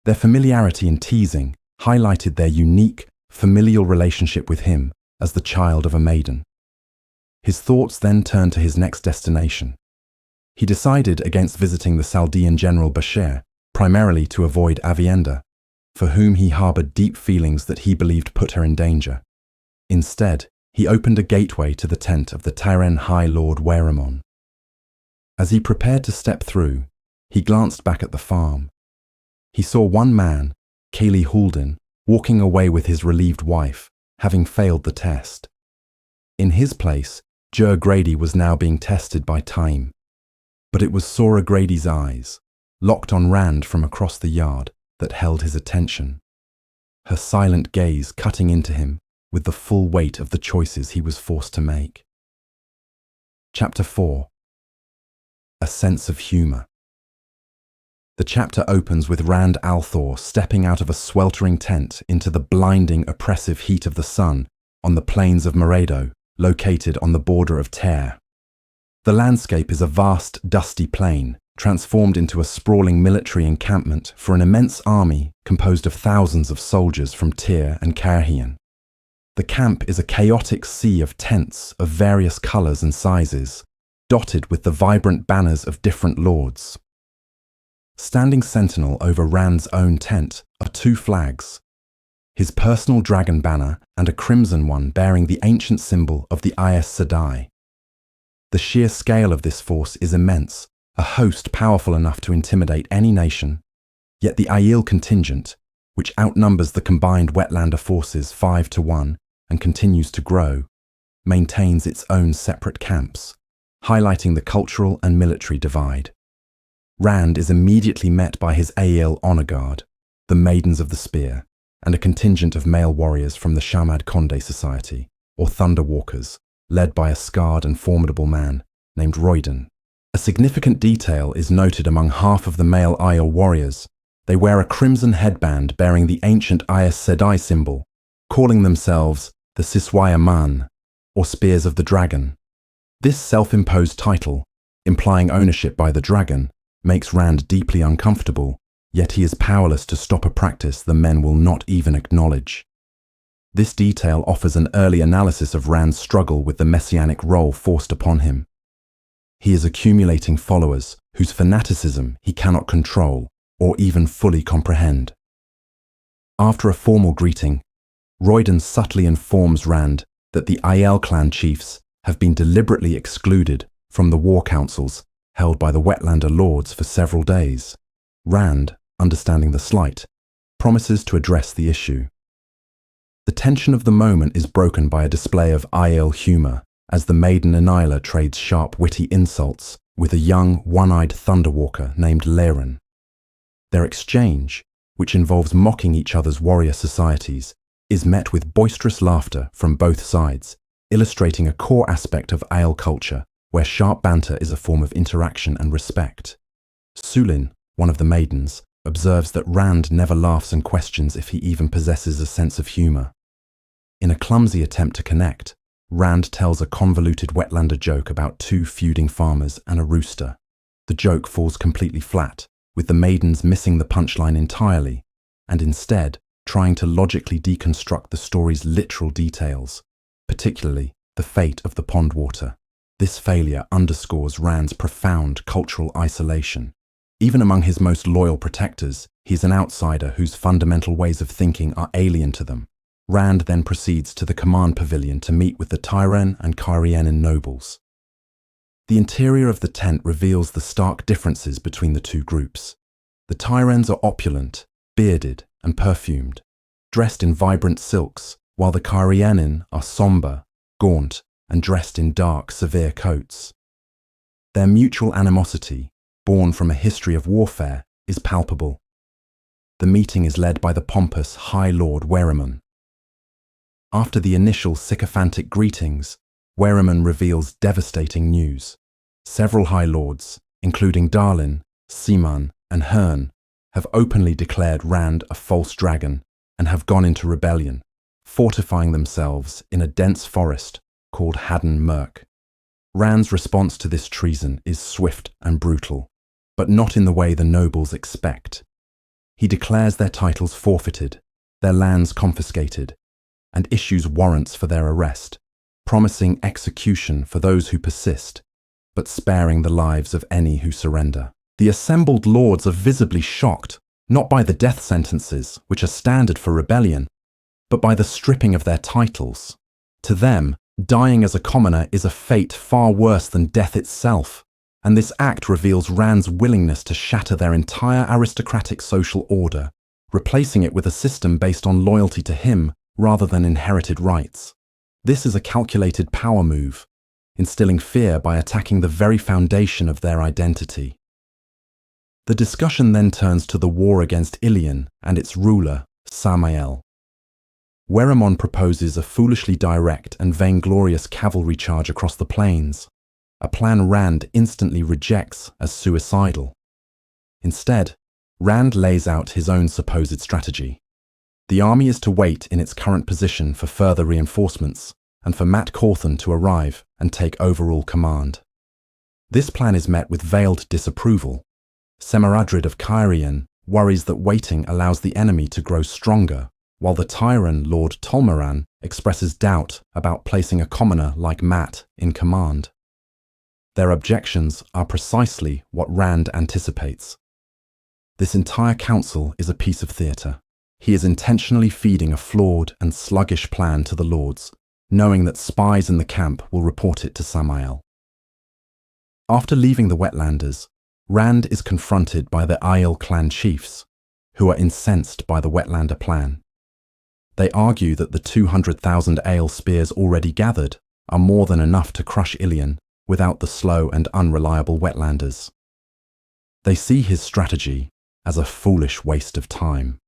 Their familiarity in teasing highlighted their unique, familial relationship with him as the child of a maiden. His thoughts then turned to his next destination. He decided against visiting the Saldean general Bashir, primarily to avoid Avienda, for whom he harbored deep feelings that he believed put her in danger. Instead, he opened a gateway to the tent of the Tyren High Lord Waramon. As he prepared to step through, he glanced back at the farm. He saw one man, Kaylee Haldin, walking away with his relieved wife, having failed the test. In his place, Jur Grady was now being tested by Taim. But it was Sora Grady's eyes, locked on Rand from across the yard, that held his attention. Her silent gaze cutting into him with the full weight of the choices he was forced to make. Chapter 4. A Sense of Humor. The chapter opens with Rand al'Thor stepping out of a sweltering tent into the blinding, oppressive heat of the sun on the plains of Moredo, located on the border of Tear. The landscape is a vast, dusty plain, transformed into a sprawling military encampment for an immense army composed of thousands of soldiers from Tyr and Carhian. The camp is a chaotic sea of tents of various colors and sizes, dotted with the vibrant banners of different lords. Standing sentinel over Rand's own tent are two flags, his personal dragon banner and a crimson one bearing the ancient symbol of the Aes Sedai. The sheer scale of this force is immense, a host powerful enough to intimidate any nation, yet the Aiel contingent, which outnumbers the combined Wetlander forces 5-1 and continues to grow, maintains its own separate camps, highlighting the cultural and military divide. Rand is immediately met by his Aiel honor guard, the Maidens of the Spear, and a contingent of male warriors from the Shamad Conde Society, or Thunderwalkers, led by a scarred and formidable man named Royden. A significant detail is noted among half of the male Aiel warriors. They wear a crimson headband bearing the ancient Aes Sedai symbol, calling themselves the Siswaya Man, or Spears of the Dragon. This self-imposed title, implying ownership by the dragon, makes Rand deeply uncomfortable, yet he is powerless to stop a practice the men will not even acknowledge. This detail offers an early analysis of Rand's struggle with the messianic role forced upon him. He is accumulating followers whose fanaticism he cannot control or even fully comprehend. After a formal greeting, Royden subtly informs Rand that the Aiel clan chiefs have been deliberately excluded from the war councils held by the Wetlander lords for several days. Rand, understanding the slight, promises to address the issue. The tension of the moment is broken by a display of Aiel humor as the maiden Anila trades sharp, witty insults with a young, one-eyed Thunderwalker named Laren. Their exchange, which involves mocking each other's warrior societies, is met with boisterous laughter from both sides, illustrating a core aspect of Aiel culture where sharp banter is a form of interaction and respect. Sulin, one of the maidens, observes that Rand never laughs and questions if he even possesses a sense of humor. In a clumsy attempt to connect, Rand tells a convoluted Wetlander joke about two feuding farmers and a rooster. The joke falls completely flat, with the maidens missing the punchline entirely, and instead trying to logically deconstruct the story's literal details, particularly the fate of the pond water. This failure underscores Rand's profound cultural isolation. Even among his most loyal protectors, he's an outsider whose fundamental ways of thinking are alien to them. Rand then proceeds to the command pavilion to meet with the Tyren and Cairhienin nobles. The interior of the tent reveals the stark differences between the two groups. The Tyrens are opulent, bearded, and perfumed, dressed in vibrant silks, while the Cairhienin are somber, gaunt, and dressed in dark, severe coats. Their mutual animosity, born from a history of warfare, is palpable. The meeting is led by the pompous High Lord Weramon. After the initial sycophantic greetings, Weramon reveals devastating news. Several High Lords, including Darlin, Seaman, and Hearn, have openly declared Rand a false dragon and have gone into rebellion, fortifying themselves in a dense forest called Haddon Merk. Rand's response to this treason is swift and brutal, but not in the way the nobles expect. He declares their titles forfeited, their lands confiscated, and issues warrants for their arrest, promising execution for those who persist, but sparing the lives of any who surrender. The assembled lords are visibly shocked, not by the death sentences, which are standard for rebellion, but by the stripping of their titles. To them, dying as a commoner is a fate far worse than death itself, and this act reveals Rand's willingness to shatter their entire aristocratic social order, replacing it with a system based on loyalty to him rather than inherited rights. This is a calculated power move, instilling fear by attacking the very foundation of their identity. The discussion then turns to the war against Ilion and its ruler, Samael. Weramon proposes a foolishly direct and vainglorious cavalry charge across the plains, a plan Rand instantly rejects as suicidal. Instead, Rand lays out his own supposed strategy. The army is to wait in its current position for further reinforcements and for Mat Cauthon to arrive and take overall command. This plan is met with veiled disapproval. Semaradrid of Cairhien worries that waiting allows the enemy to grow stronger, while the Tyren Lord Tolmeran expresses doubt about placing a commoner like Mat in command. Their objections are precisely what Rand anticipates. This entire council is a piece of theatre. He is intentionally feeding a flawed and sluggish plan to the lords, knowing that spies in the camp will report it to Samael. After leaving the Wetlanders, Rand is confronted by the Aiel clan chiefs, who are incensed by the Wetlander plan. They argue that the 200,000 Aiel spears already gathered are more than enough to crush Ilion without the slow and unreliable Wetlanders. They see his strategy as a foolish waste of time.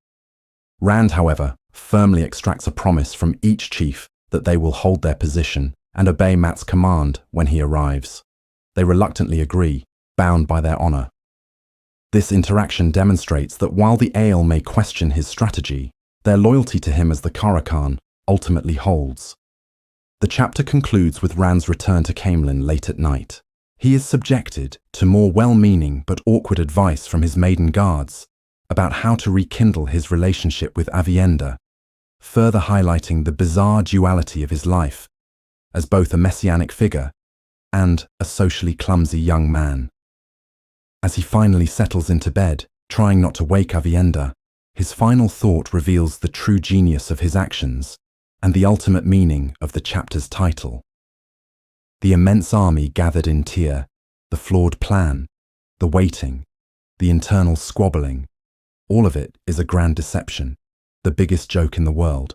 Rand, however, firmly extracts a promise from each chief that they will hold their position and obey Mat's command when he arrives. They reluctantly agree, bound by their honor. This interaction demonstrates that while the Aiel may question his strategy, their loyalty to him as the Caracan ultimately holds. The chapter concludes with Rand's return to Caemlyn late at night. He is subjected to more well-meaning but awkward advice from his maiden guards about how to rekindle his relationship with Aviendha, further highlighting the bizarre duality of his life as both a messianic figure and a socially clumsy young man. As he finally settles into bed, trying not to wake Aviendha, his final thought reveals the true genius of his actions and the ultimate meaning of the chapter's title. The immense army gathered in Tyr, the flawed plan, the waiting, the internal squabbling, all of it is a grand deception, the biggest joke in the world.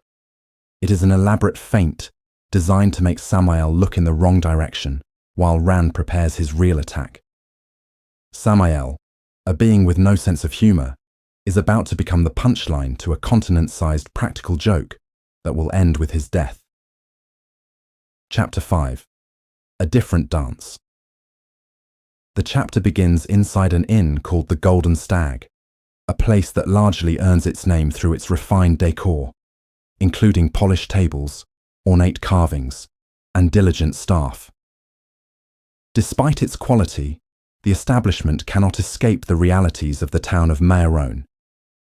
It is an elaborate feint designed to make Samael look in the wrong direction while Rand prepares his real attack. Samael, a being with no sense of humor, is about to become the punchline to a continent-sized practical joke that will end with his death. Chapter 5. A Different Dance. The chapter begins inside an inn called the Golden Stag, a place that largely earns its name through its refined decor, including polished tables, ornate carvings, and diligent staff. Despite its quality, the establishment cannot escape the realities of the town of Meirone,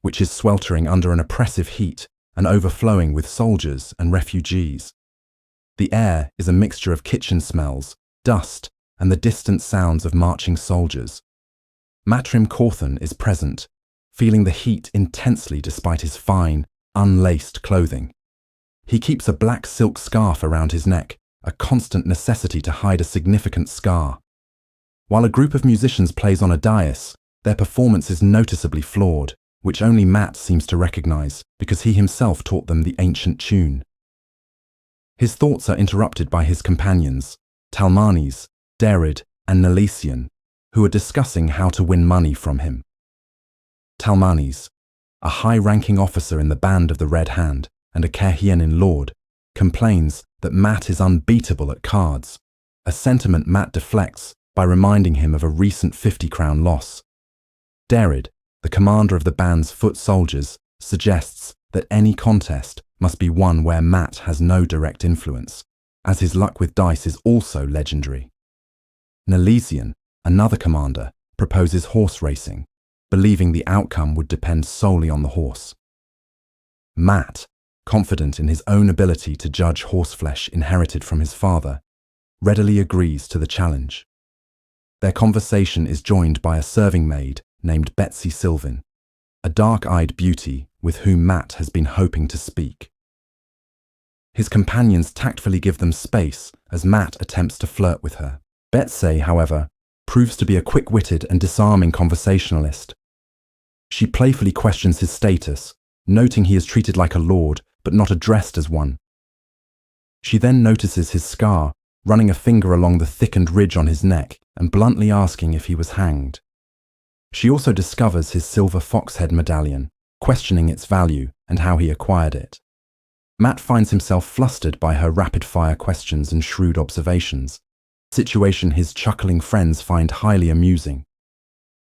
which is sweltering under an oppressive heat and overflowing with soldiers and refugees. The air is a mixture of kitchen smells, dust, and the distant sounds of marching soldiers. Matrim Cawthon is present, feeling the heat intensely despite his fine, unlaced clothing. He keeps a black silk scarf around his neck, a constant necessity to hide a significant scar. While a group of musicians plays on a dais, their performance is noticeably flawed, which only Matt seems to recognize because he himself taught them the ancient tune. His thoughts are interrupted by his companions, Talmanes, Derid, and Nelesian, who are discussing how to win money from him. Talmanes, a high-ranking officer in the band of the Red Hand and a Kerhienin lord, complains that Matt is unbeatable at cards, a sentiment Matt deflects by reminding him of a recent 50-crown loss. Derid, the commander of the band's foot soldiers, suggests that any contest must be one where Matt has no direct influence, as his luck with dice is also legendary. Nelesian, another commander, proposes horse racing, believing the outcome would depend solely on the horse. Matt, confident in his own ability to judge horseflesh inherited from his father, readily agrees to the challenge. Their conversation is joined by a serving maid named Betsy Sylvan, a dark-eyed beauty with whom Matt has been hoping to speak. His companions tactfully give them space as Matt attempts to flirt with her. Betsy, however, proves to be a quick-witted and disarming conversationalist. She playfully questions his status, noting he is treated like a lord but not addressed as one. She then notices his scar, running a finger along the thickened ridge on his neck and bluntly asking if he was hanged. She also discovers his silver fox head medallion, questioning its value and how he acquired it. Matt finds himself flustered by her rapid-fire questions and shrewd observations, a situation his chuckling friends find highly amusing.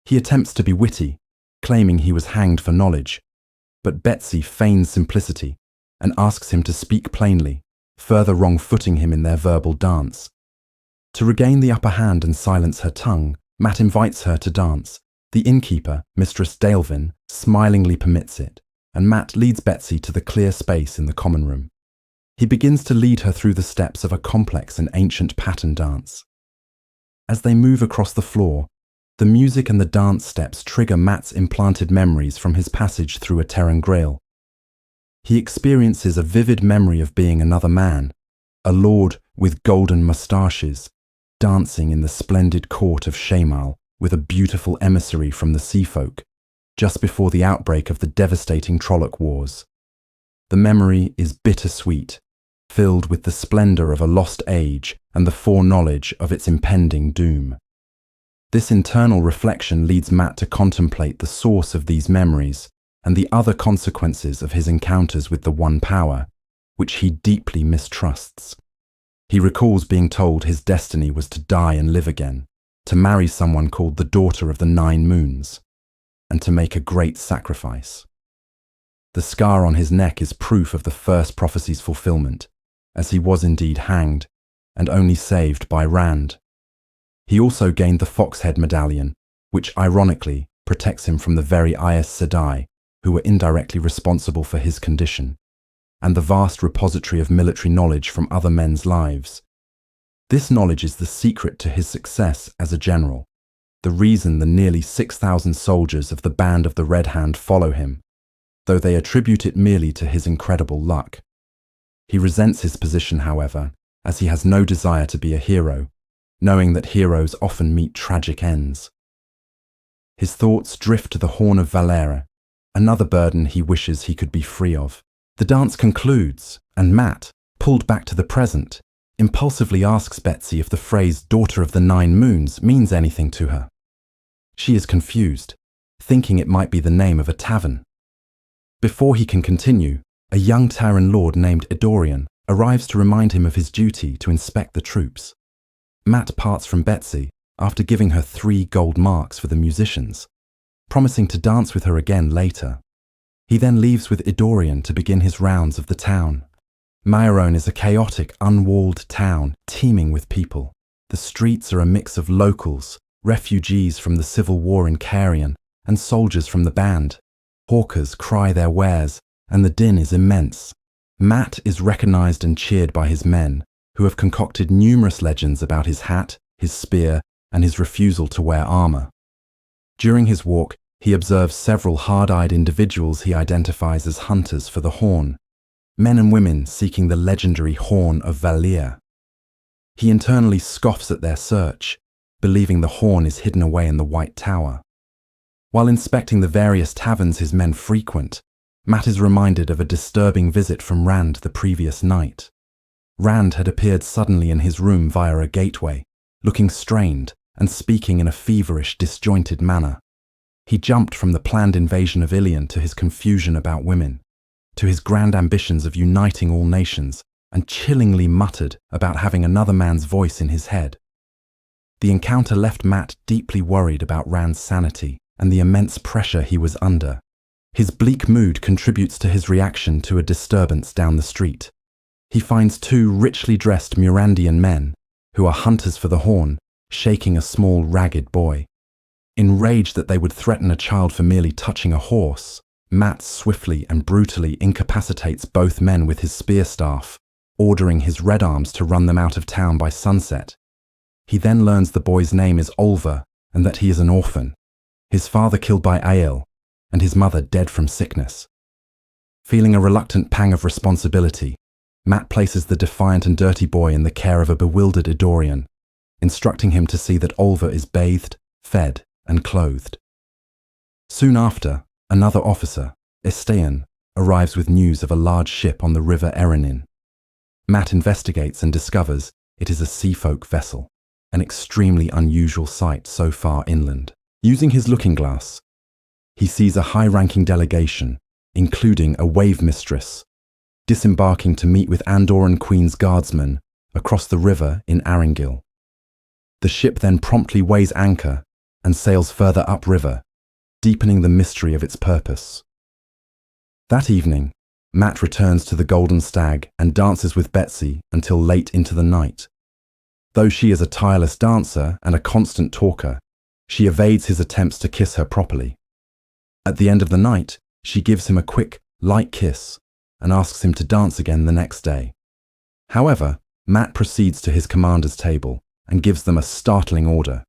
He attempts to be witty, claiming he was hanged for knowledge, but Betsy feigns simplicity and asks him to speak plainly, further wrong-footing him in their verbal dance. To regain the upper hand and silence her tongue, Matt invites her to dance. The innkeeper, Mistress Dalevin, smilingly permits it, and Matt leads Betsy to the clear space in the common room. He begins to lead her through the steps of a complex and ancient pattern dance. As they move across the floor, the music and the dance steps trigger Matt's implanted memories from his passage through a Terran Grail. He experiences a vivid memory of being another man, a lord with golden moustaches, dancing in the splendid court of Shamal with a beautiful emissary from the sea folk, just before the outbreak of the devastating Trolloc Wars. The memory is bittersweet, filled with the splendor of a lost age and the foreknowledge of its impending doom. This internal reflection leads Matt to contemplate the source of these memories and the other consequences of his encounters with the One Power, which he deeply mistrusts. He recalls being told his destiny was to die and live again, to marry someone called the Daughter of the Nine Moons, and to make a great sacrifice. The scar on his neck is proof of the first prophecy's fulfillment, as he was indeed hanged, and only saved by Rand. He also gained the Foxhead Medallion, which ironically protects him from the very Aes Sedai, who were indirectly responsible for his condition, and the vast repository of military knowledge from other men's lives. This knowledge is the secret to his success as a general, the reason the nearly 6,000 soldiers of the Band of the Red Hand follow him, though they attribute it merely to his incredible luck. He resents his position, however, as he has no desire to be a hero, knowing that heroes often meet tragic ends. His thoughts drift to the Horn of Valera, another burden he wishes he could be free of. The dance concludes, and Matt, pulled back to the present, impulsively asks Betsy if the phrase Daughter of the Nine Moons means anything to her. She is confused, thinking it might be the name of a tavern. Before he can continue, a young Terran lord named Idorian arrives to remind him of his duty to inspect the troops. Matt parts from Betsy after giving her 3 gold marks for the musicians, promising to dance with her again later. He then leaves with Idorian to begin his rounds of the town. Meirone is a chaotic, unwalled town teeming with people. The streets are a mix of locals, refugees from the civil war in Carrion, and soldiers from the band. Hawkers cry their wares, and the din is immense. Matt is recognized and cheered by his men, who have concocted numerous legends about his hat, his spear, and his refusal to wear armor. During his walk, he observes several hard-eyed individuals he identifies as hunters for the horn, men and women seeking the legendary Horn of Valir. He internally scoffs at their search, believing the horn is hidden away in the White Tower. While inspecting the various taverns his men frequent, Matt is reminded of a disturbing visit from Rand the previous night. Rand had appeared suddenly in his room via a gateway, looking strained and speaking in a feverish, disjointed manner. He jumped from the planned invasion of Ilion to his confusion about women, to his grand ambitions of uniting all nations, and chillingly muttered about having another man's voice in his head. The encounter left Matt deeply worried about Rand's sanity and the immense pressure he was under. His bleak mood contributes to his reaction to a disturbance down the street. He finds two richly dressed Murandian men, who are hunters for the horn, shaking a small, ragged boy. Enraged that they would threaten a child for merely touching a horse, Matt swiftly and brutally incapacitates both men with his spear staff, ordering his red arms to run them out of town by sunset. He then learns the boy's name is Olver and that he is an orphan, his father killed by Ael, and his mother dead from sickness. Feeling a reluctant pang of responsibility, Matt places the defiant and dirty boy in the care of a bewildered Eddorian, instructing him to see that Olver is bathed, fed, and clothed. Soon after, another officer, Estean, arrives with news of a large ship on the river Erenin. Matt investigates and discovers it is a seafolk vessel, an extremely unusual sight so far inland. Using his looking glass, he sees a high-ranking delegation, including a wave mistress, disembarking to meet with Andoran Queen's guardsmen across the river in Aringil. The ship then promptly weighs anchor and sails further upriver, deepening the mystery of its purpose. That evening, Matt returns to the Golden Stag and dances with Betsy until late into the night. Though she is a tireless dancer and a constant talker, she evades his attempts to kiss her properly. At the end of the night, she gives him a quick, light kiss and asks him to dance again the next day. However, Matt proceeds to his commander's table and gives them a startling order.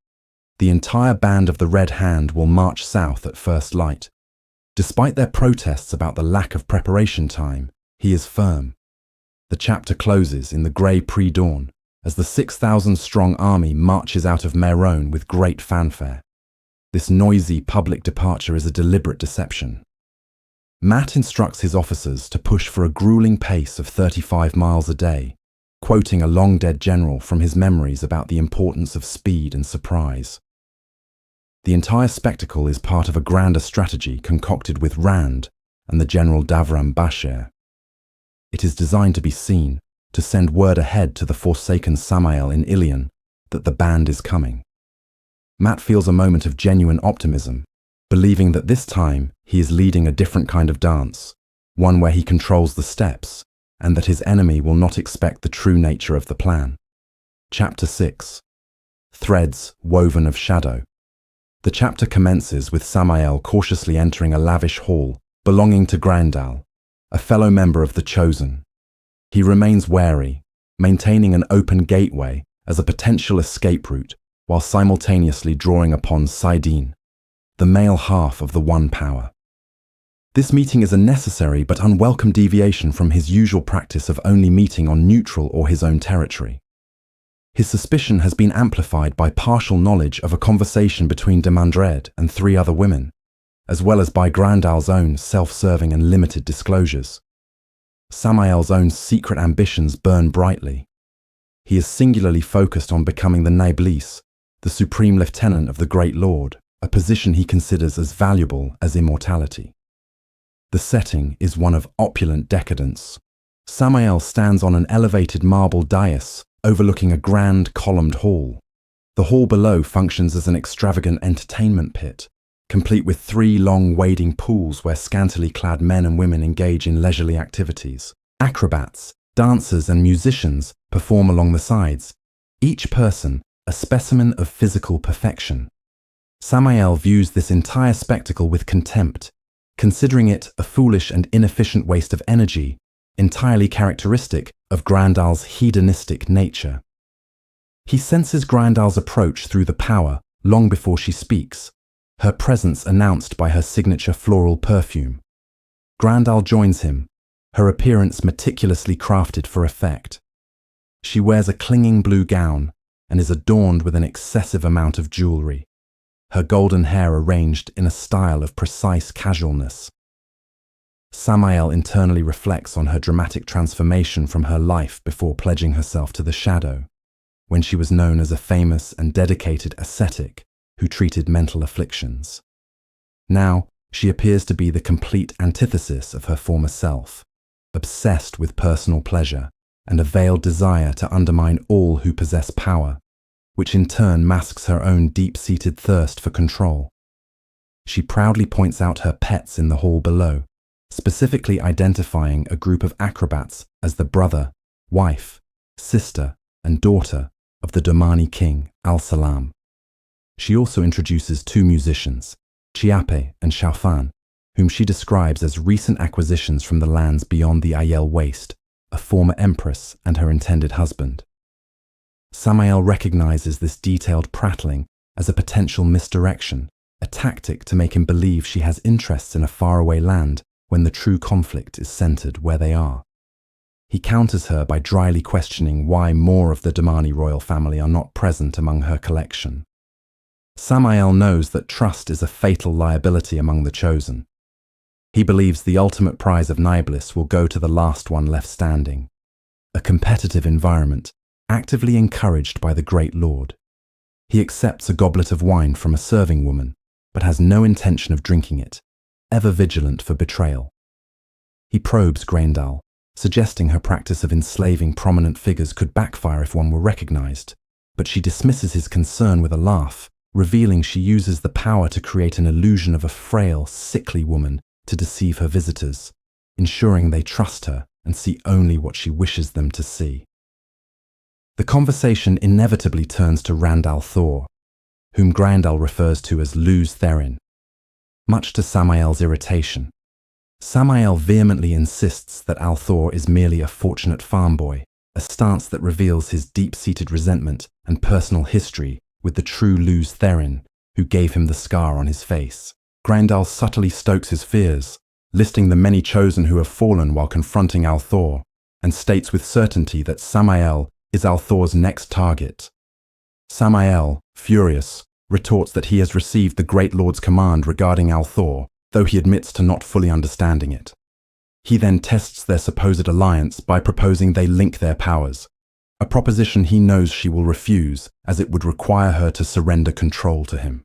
The entire band of the Red Hand will march south at first light. Despite their protests about the lack of preparation time, he is firm. The chapter closes in the grey pre-dawn as the 6,000-strong army marches out of Meron with great fanfare. This noisy public departure is a deliberate deception. Matt instructs his officers to push for a grueling pace of 35 miles a day, quoting a long-dead general from his memories about the importance of speed and surprise. The entire spectacle is part of a grander strategy concocted with Rand and the General Davram Bashir. It is designed to be seen, to send word ahead to the forsaken Samael in Ilion that the band is coming. Matt feels a moment of genuine optimism, believing that this time he is leading a different kind of dance, one where he controls the steps, and that his enemy will not expect the true nature of the plan. Chapter 6. Threads Woven of Shadow. The chapter commences with Samael cautiously entering a lavish hall belonging to Grandal, a fellow member of the Chosen. He remains wary, maintaining an open gateway as a potential escape route while simultaneously drawing upon Saidin, the male half of the One Power. This meeting is a necessary but unwelcome deviation from his usual practice of only meeting on neutral or his own territory. His suspicion has been amplified by partial knowledge of a conversation between Demandred and 3 other women, as well as by Grandal's own self-serving and limited disclosures. Samael's own secret ambitions burn brightly. He is singularly focused on becoming the Naiblis, the Supreme Lieutenant of the Great Lord, a position he considers as valuable as immortality. The setting is one of opulent decadence. Samael stands on an elevated marble dais overlooking a grand columned hall. The hall below functions as an extravagant entertainment pit, complete with 3 long wading pools where scantily clad men and women engage in leisurely activities. Acrobats, dancers and musicians perform along the sides, each person a specimen of physical perfection. Samael views this entire spectacle with contempt, considering it a foolish and inefficient waste of energy, entirely characteristic of Grandal's hedonistic nature. He senses Grandal's approach through the power long before she speaks, her presence announced by her signature floral perfume. Grandal joins him, her appearance meticulously crafted for effect. She wears a clinging blue gown and is adorned with an excessive amount of jewelry, her golden hair arranged in a style of precise casualness. Samael internally reflects on her dramatic transformation from her life before pledging herself to the shadow, when she was known as a famous and dedicated ascetic who treated mental afflictions. Now, she appears to be the complete antithesis of her former self, obsessed with personal pleasure and a veiled desire to undermine all who possess power, which in turn masks her own deep-seated thirst for control. She proudly points out her pets in the hall below, specifically identifying a group of acrobats as the brother, wife, sister, and daughter of the Domani king, Al-Salam. She also introduces two musicians, Chiappe and Shaufan, whom she describes as recent acquisitions from the lands beyond the Ayel Waste, a former empress and her intended husband. Samael recognizes this detailed prattling as a potential misdirection, a tactic to make him believe she has interests in a faraway land when the true conflict is centered where they are. He counters her by dryly questioning why more of the Domani royal family are not present among her collection. Samael knows that trust is a fatal liability among the chosen. He believes the ultimate prize of Niblis will go to the last one left standing, a competitive environment actively encouraged by the Great Lord. He accepts a goblet of wine from a serving woman, but has no intention of drinking it, ever vigilant for betrayal. He probes Grendal, suggesting her practice of enslaving prominent figures could backfire if one were recognized, but she dismisses his concern with a laugh, revealing she uses the power to create an illusion of a frail, sickly woman to deceive her visitors, ensuring they trust her and see only what she wishes them to see. The conversation inevitably turns to Randall Thor, whom Grandal refers to as Luz Therin. Much to Samael's irritation, Samael vehemently insists that Althor is merely a fortunate farm boy, a stance that reveals his deep-seated resentment and personal history with the true Luz Therin, who gave him the scar on his face. Grandal subtly stokes his fears, listing the many chosen who have fallen while confronting Althor, and states with certainty that Samael is Althor's next target. Samael, furious, retorts that he has received the Great Lord's command regarding Althor, though he admits to not fully understanding it. He then tests their supposed alliance by proposing they link their powers, a proposition he knows she will refuse as it would require her to surrender control to him.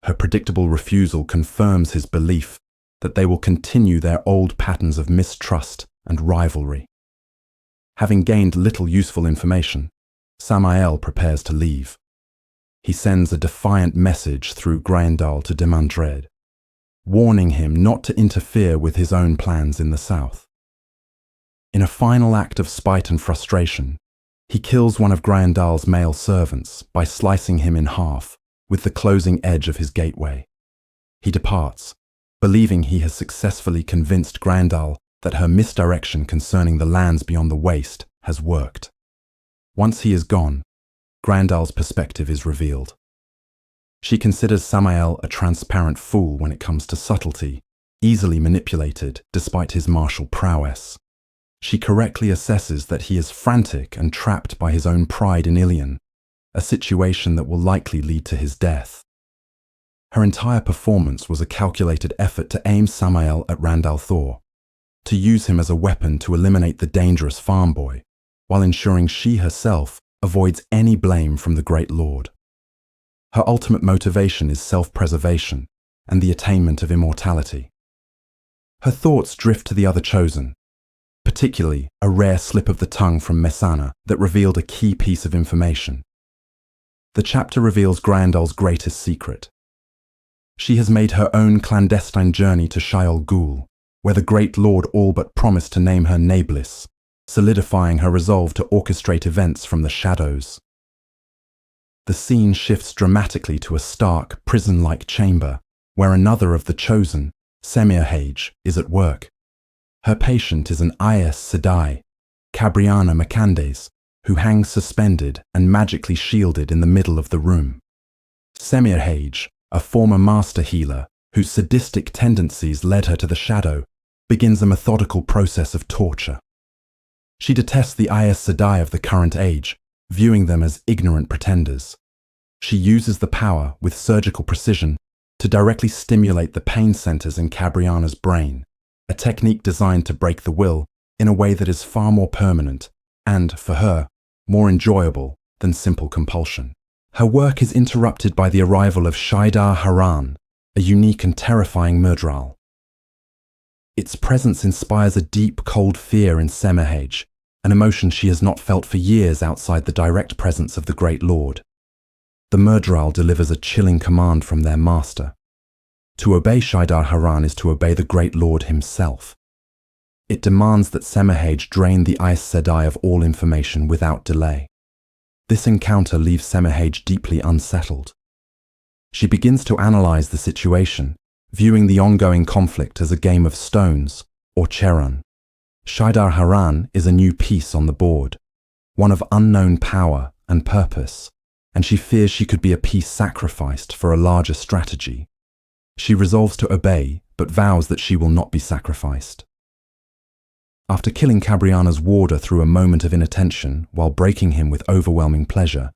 Her predictable refusal confirms his belief that they will continue their old patterns of mistrust and rivalry. Having gained little useful information, Samael prepares to leave. He sends a defiant message through Grendal to Demandred, warning him not to interfere with his own plans in the south. In a final act of spite and frustration, he kills one of Grendal's male servants by slicing him in half with the closing edge of his gateway. He departs, believing he has successfully convinced Grendal that her misdirection concerning the lands beyond the waste has worked. Once he is gone, Grendal's perspective is revealed. She considers Samael a transparent fool when it comes to subtlety, easily manipulated despite his martial prowess. She correctly assesses that he is frantic and trapped by his own pride in Ilion, a situation that will likely lead to his death. Her entire performance was a calculated effort to aim Samael at Randall Thor, to use him as a weapon to eliminate the dangerous farm boy, while ensuring she herself avoids any blame from the Great Lord. Her ultimate motivation is self-preservation and the attainment of immortality. Her thoughts drift to the other chosen, particularly a rare slip of the tongue from Messana that revealed a key piece of information. The chapter reveals Grandal's greatest secret. She has made her own clandestine journey to Shayol Ghul, where the Great Lord all but promised to name her Nablis, solidifying her resolve to orchestrate events from the shadows. The scene shifts dramatically to a stark, prison-like chamber, where another of the chosen, Semirhage, is at work. Her patient is an Aes Sedai, Cabriana Macandes, who hangs suspended and magically shielded in the middle of the room. Semirhage, a former master healer, whose sadistic tendencies led her to the shadow, begins a methodical process of torture. She detests the Aes Sedai of the current age, viewing them as ignorant pretenders. She uses the power, with surgical precision, to directly stimulate the pain centers in Cabriana's brain, a technique designed to break the will in a way that is far more permanent and, for her, more enjoyable than simple compulsion. Her work is interrupted by the arrival of Shaidar Haran, a unique and terrifying Murdral. Its presence inspires a deep, cold fear in Semirhage, an emotion she has not felt for years outside the direct presence of the Great Lord. The Murdral delivers a chilling command from their master. To obey Shaidar Haran is to obey the Great Lord himself. It demands that Semirhage drain the Aes Sedai of all information without delay. This encounter leaves Semirhage deeply unsettled. She begins to analyze the situation, viewing the ongoing conflict as a game of stones, or Cherun. Shaidar Haran is a new piece on the board, one of unknown power and purpose, and she fears she could be a piece sacrificed for a larger strategy. She resolves to obey, but vows that she will not be sacrificed. After killing Cabriana's warder through a moment of inattention while breaking him with overwhelming pleasure,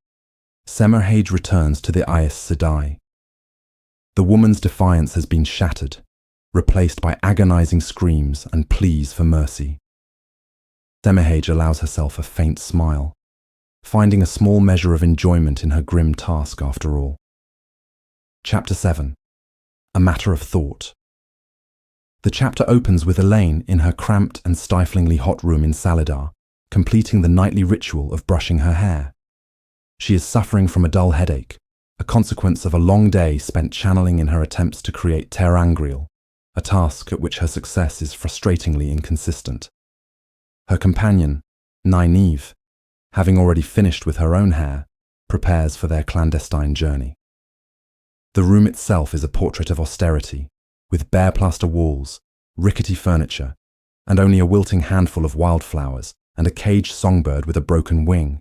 Semirhage returns to the Aes Sedai. The woman's defiance has been shattered, replaced by agonizing screams and pleas for mercy. Semirhage allows herself a faint smile, finding a small measure of enjoyment in her grim task after all. Chapter 7. A Matter of Thought. The chapter opens with Elaine in her cramped and stiflingly hot room in Saladar, completing the nightly ritual of brushing her hair. She is suffering from a dull headache, a consequence of a long day spent channeling in her attempts to create terangrial, a task at which her success is frustratingly inconsistent. Her companion, Nynaeve, having already finished with her own hair, prepares for their clandestine journey. The room itself is a portrait of austerity, with bare plaster walls, rickety furniture, and only a wilting handful of wildflowers and a caged songbird with a broken wing,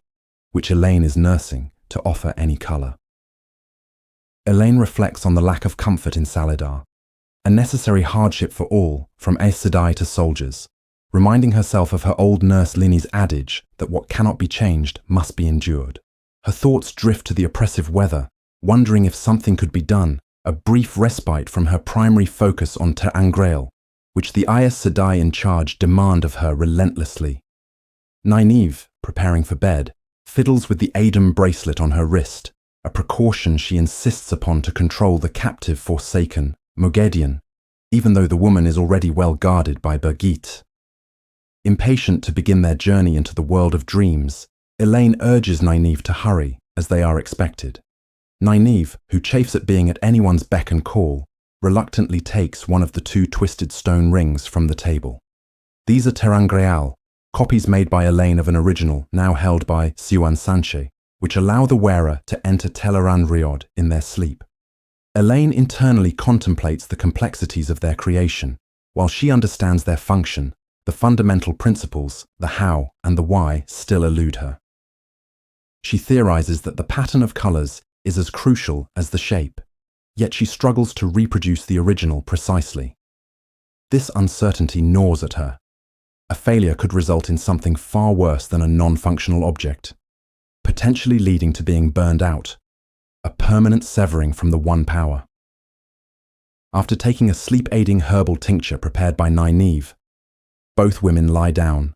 which Elaine is nursing to offer any colour. Elaine reflects on the lack of comfort in Saladar, a necessary hardship for all, from Aes Sedai to soldiers, reminding herself of her old nurse Linny's adage that what cannot be changed must be endured. Her thoughts drift to the oppressive weather, wondering if something could be done, a brief respite from her primary focus on terangrial, which the Aes Sedai in charge demand of her relentlessly. Nynaeve, preparing for bed, fiddles with the Adem bracelet on her wrist, a precaution she insists upon to control the captive Forsaken, Mogedion, even though the woman is already well guarded by Birgitte. Impatient to begin their journey into the world of dreams, Elaine urges Nynaeve to hurry, as they are expected. Nynaeve, who chafes at being at anyone's beck and call, reluctantly takes one of the two twisted stone rings from the table. These are terangrial, copies made by Elaine of an original now held by Siwan Sanche, which allow the wearer to enter Teleran Riod in their sleep. Elaine internally contemplates the complexities of their creation. While she understands their function, the fundamental principles, the how and the why, still elude her. She theorizes that the pattern of colors is as crucial as the shape, yet she struggles to reproduce the original precisely. This uncertainty gnaws at her. A failure could result in something far worse than a non-functional object, potentially leading to being burned out, a permanent severing from the one power. After taking a sleep-aiding herbal tincture prepared by Nynaeve, both women lie down,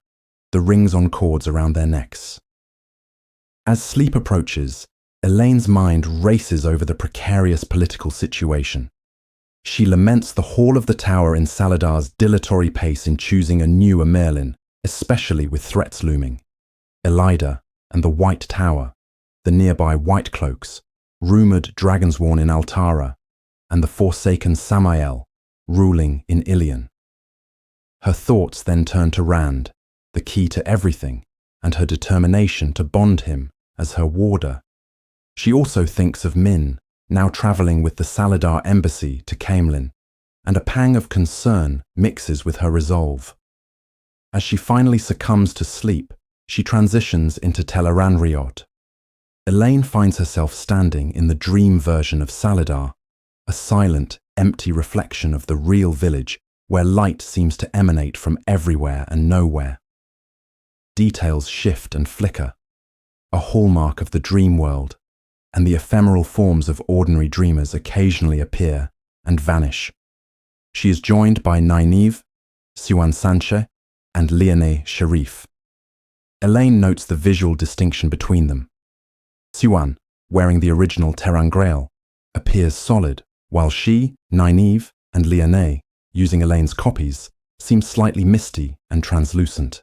the rings on cords around their necks. As sleep approaches, Elaine's mind races over the precarious political situation. She laments the hall of the tower in Saladar's dilatory pace in choosing a new Merlin, especially with threats looming. Elida and the White Tower, the nearby White Cloaks, rumoured Dragonsworn in Altara, and the Forsaken Samael, ruling in Ilion. Her thoughts then turn to Rand, the key to everything, and her determination to bond him as her warder. She also thinks of Min, now traveling with the Saladar embassy to Camelin, and a pang of concern mixes with her resolve. As she finally succumbs to sleep, she transitions into Tel'aran'rhiod. Elaine finds herself standing in the dream version of Saladar, a silent, empty reflection of the real village where light seems to emanate from everywhere and nowhere. Details shift and flicker, a hallmark of the dream world, and the ephemeral forms of ordinary dreamers occasionally appear and vanish. She is joined by Nynaeve, Siwan Sanche, and Liane Sharif. Elaine notes the visual distinction between them. Siwan, wearing the original Ter'angreal, appears solid, while she, Nynaeve, and Liane, using Elaine's copies, seem slightly misty and translucent.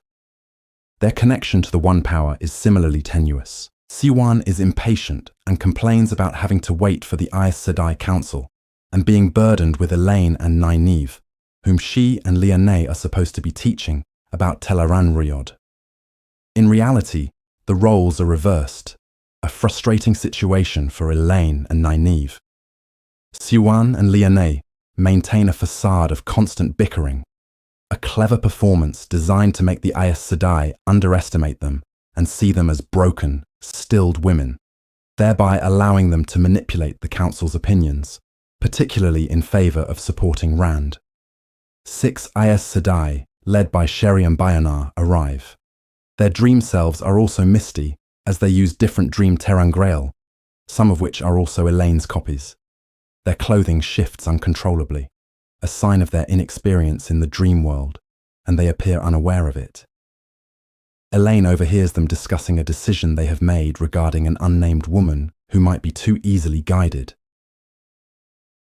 Their connection to the One Power is similarly tenuous. Siwan is impatient and complains about having to wait for the Aes Sedai Council and being burdened with Elaine and Nynaeve, whom she and Liane are supposed to be teaching about Tel'aran'rhiod. In reality, the roles are reversed, a frustrating situation for Elaine and Nynaeve. Siwan and Liane maintain a facade of constant bickering, a clever performance designed to make the Aes Sedai underestimate them and see them as broken, stilled women, thereby allowing them to manipulate the Council's opinions, particularly in favor of supporting Rand. 6 Aes Sedai, led by Sherry and Bayonar, arrive. Their dream selves are also misty, as they use different dream Ter'angreal, some of which are also Elaine's copies. Their clothing shifts uncontrollably, a sign of their inexperience in the dream world, and they appear unaware of it. Elaine overhears them discussing a decision they have made regarding an unnamed woman who might be too easily guided.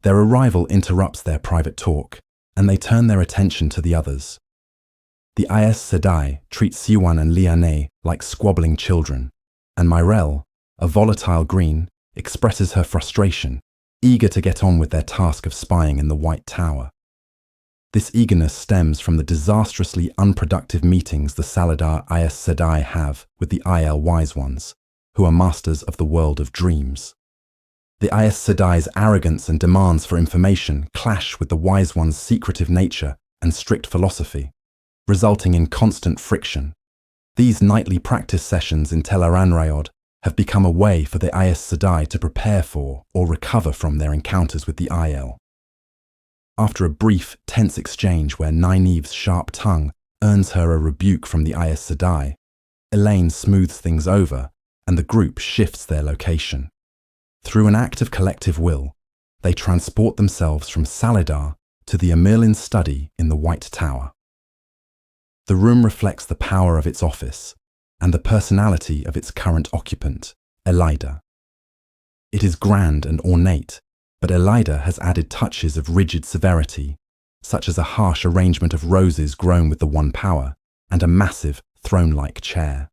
Their arrival interrupts their private talk, and they turn their attention to the others. The Aes Sedai treat Siwan and Liane like squabbling children, and Myrelle, a volatile green, expresses her frustration, eager to get on with their task of spying in the White Tower. This eagerness stems from the disastrously unproductive meetings the Saladar Aes Sedai have with the Aiel Wise Ones, who are masters of the world of dreams. The Aes Sedai's arrogance and demands for information clash with the Wise Ones' secretive nature and strict philosophy, resulting in constant friction. These nightly practice sessions in Tel'aran'rhiod have become a way for the Aes Sedai to prepare for or recover from their encounters with the Aiel. After a brief, tense exchange where Nynaeve's sharp tongue earns her a rebuke from the Aes Sedai, Elaine smooths things over and the group shifts their location. Through an act of collective will, they transport themselves from Saladar to the Amirlin's study in the White Tower. The room reflects the power of its office and the personality of its current occupant, Elida. It is grand and ornate, but Elida has added touches of rigid severity, such as a harsh arrangement of roses grown with the One Power and a massive, throne-like chair.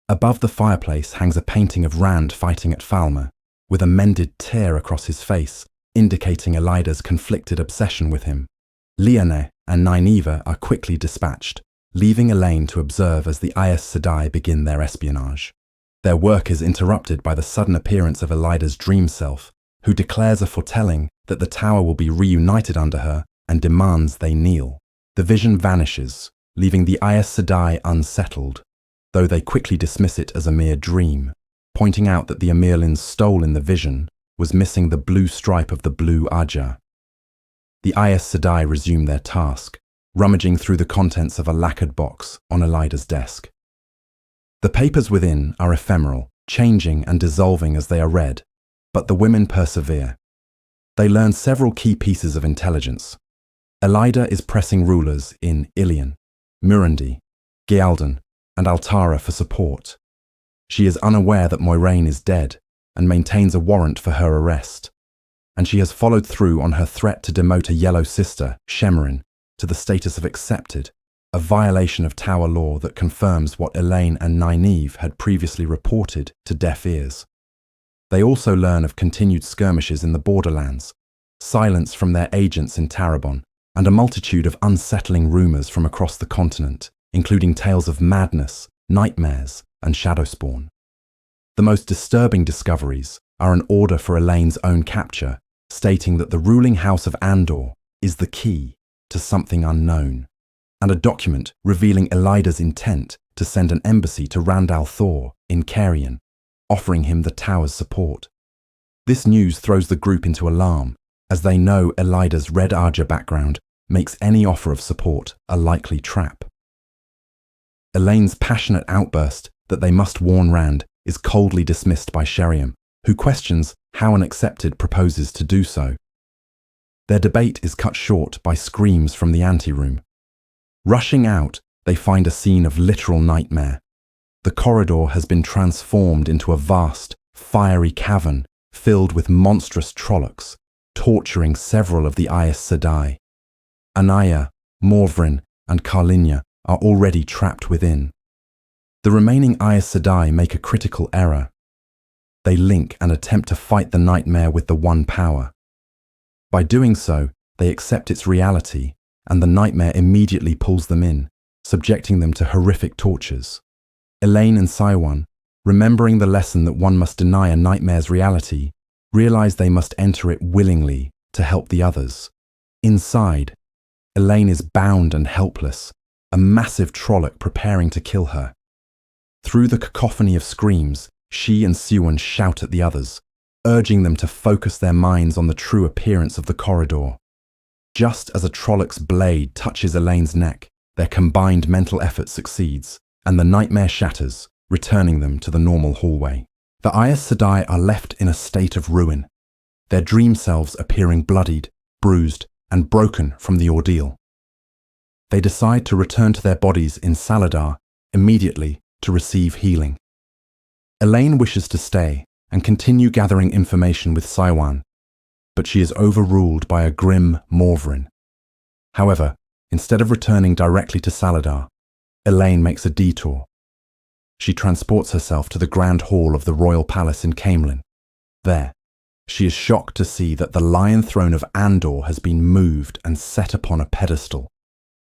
Above the fireplace hangs a painting of Rand fighting at Falmer, with a mended tear across his face, indicating Elida's conflicted obsession with him. Liane and Nynaeve are quickly dispatched, leaving Elaine to observe as the Aes Sedai begin their espionage. Their work is interrupted by the sudden appearance of Elida's dream self, who declares a foretelling that the tower will be reunited under her and demands they kneel. The vision vanishes, leaving the Aes Sedai unsettled, though they quickly dismiss it as a mere dream, pointing out that the Amirlins stole in the vision was missing the blue stripe of the blue Aja. The Aes Sedai resume their task, rummaging through the contents of a lacquered box on Elida's desk. The papers within are ephemeral, changing and dissolving as they are read, but the women persevere. They learn several key pieces of intelligence. Elida is pressing rulers in Ilion, Murundi, Gialdan, and Altara for support. She is unaware that Moiraine is dead and maintains a warrant for her arrest, and she has followed through on her threat to demote a yellow sister, Shemarin, to the status of accepted, a violation of Tower law that confirms what Elaine and Nynaeve had previously reported to deaf ears. They also learn of continued skirmishes in the borderlands, silence from their agents in Tarabon, and a multitude of unsettling rumours from across the continent, including tales of madness, nightmares, and shadowspawn. The most disturbing discoveries are an order for Elaine's own capture, stating that the ruling house of Andor is the key to something unknown, and a document revealing Elida's intent to send an embassy to Rand al'Thor in Carrion, offering him the tower's support. This news throws the group into alarm, as they know Elida's Red Arja background makes any offer of support a likely trap. Elaine's passionate outburst that they must warn Rand is coldly dismissed by Sheriam, who questions how an accepted proposes to do so. Their debate is cut short by screams from the anteroom. Rushing out, they find a scene of literal nightmare. The corridor has been transformed into a vast, fiery cavern filled with monstrous Trollocs, torturing several of the Aes Sedai. Anaya, Morvrin, and Carlinia are already trapped within. The remaining Aes Sedai make a critical error. They link and attempt to fight the nightmare with the One Power. By doing so, they accept its reality, and the nightmare immediately pulls them in, subjecting them to horrific tortures. Elaine and Saiwan, remembering the lesson that one must deny a nightmare's reality, realize they must enter it willingly to help the others. Inside, Elaine is bound and helpless, a massive Trolloc preparing to kill her. Through the cacophony of screams, she and Siwan shout at the others, urging them to focus their minds on the true appearance of the corridor. Just as a Trolloc's blade touches Elaine's neck, their combined mental effort succeeds, and the nightmare shatters, returning them to the normal hallway. The Aes Sedai are left in a state of ruin, their dream selves appearing bloodied, bruised, and broken from the ordeal. They decide to return to their bodies in Saladar immediately to receive healing. Elaine wishes to stay and continue gathering information with Saiwan, but she is overruled by a grim Morvrin. However, instead of returning directly to Saladar, Elaine makes a detour. She transports herself to the Grand Hall of the Royal Palace in Caemlyn. There, she is shocked to see that the Lion Throne of Andor has been moved and set upon a pedestal,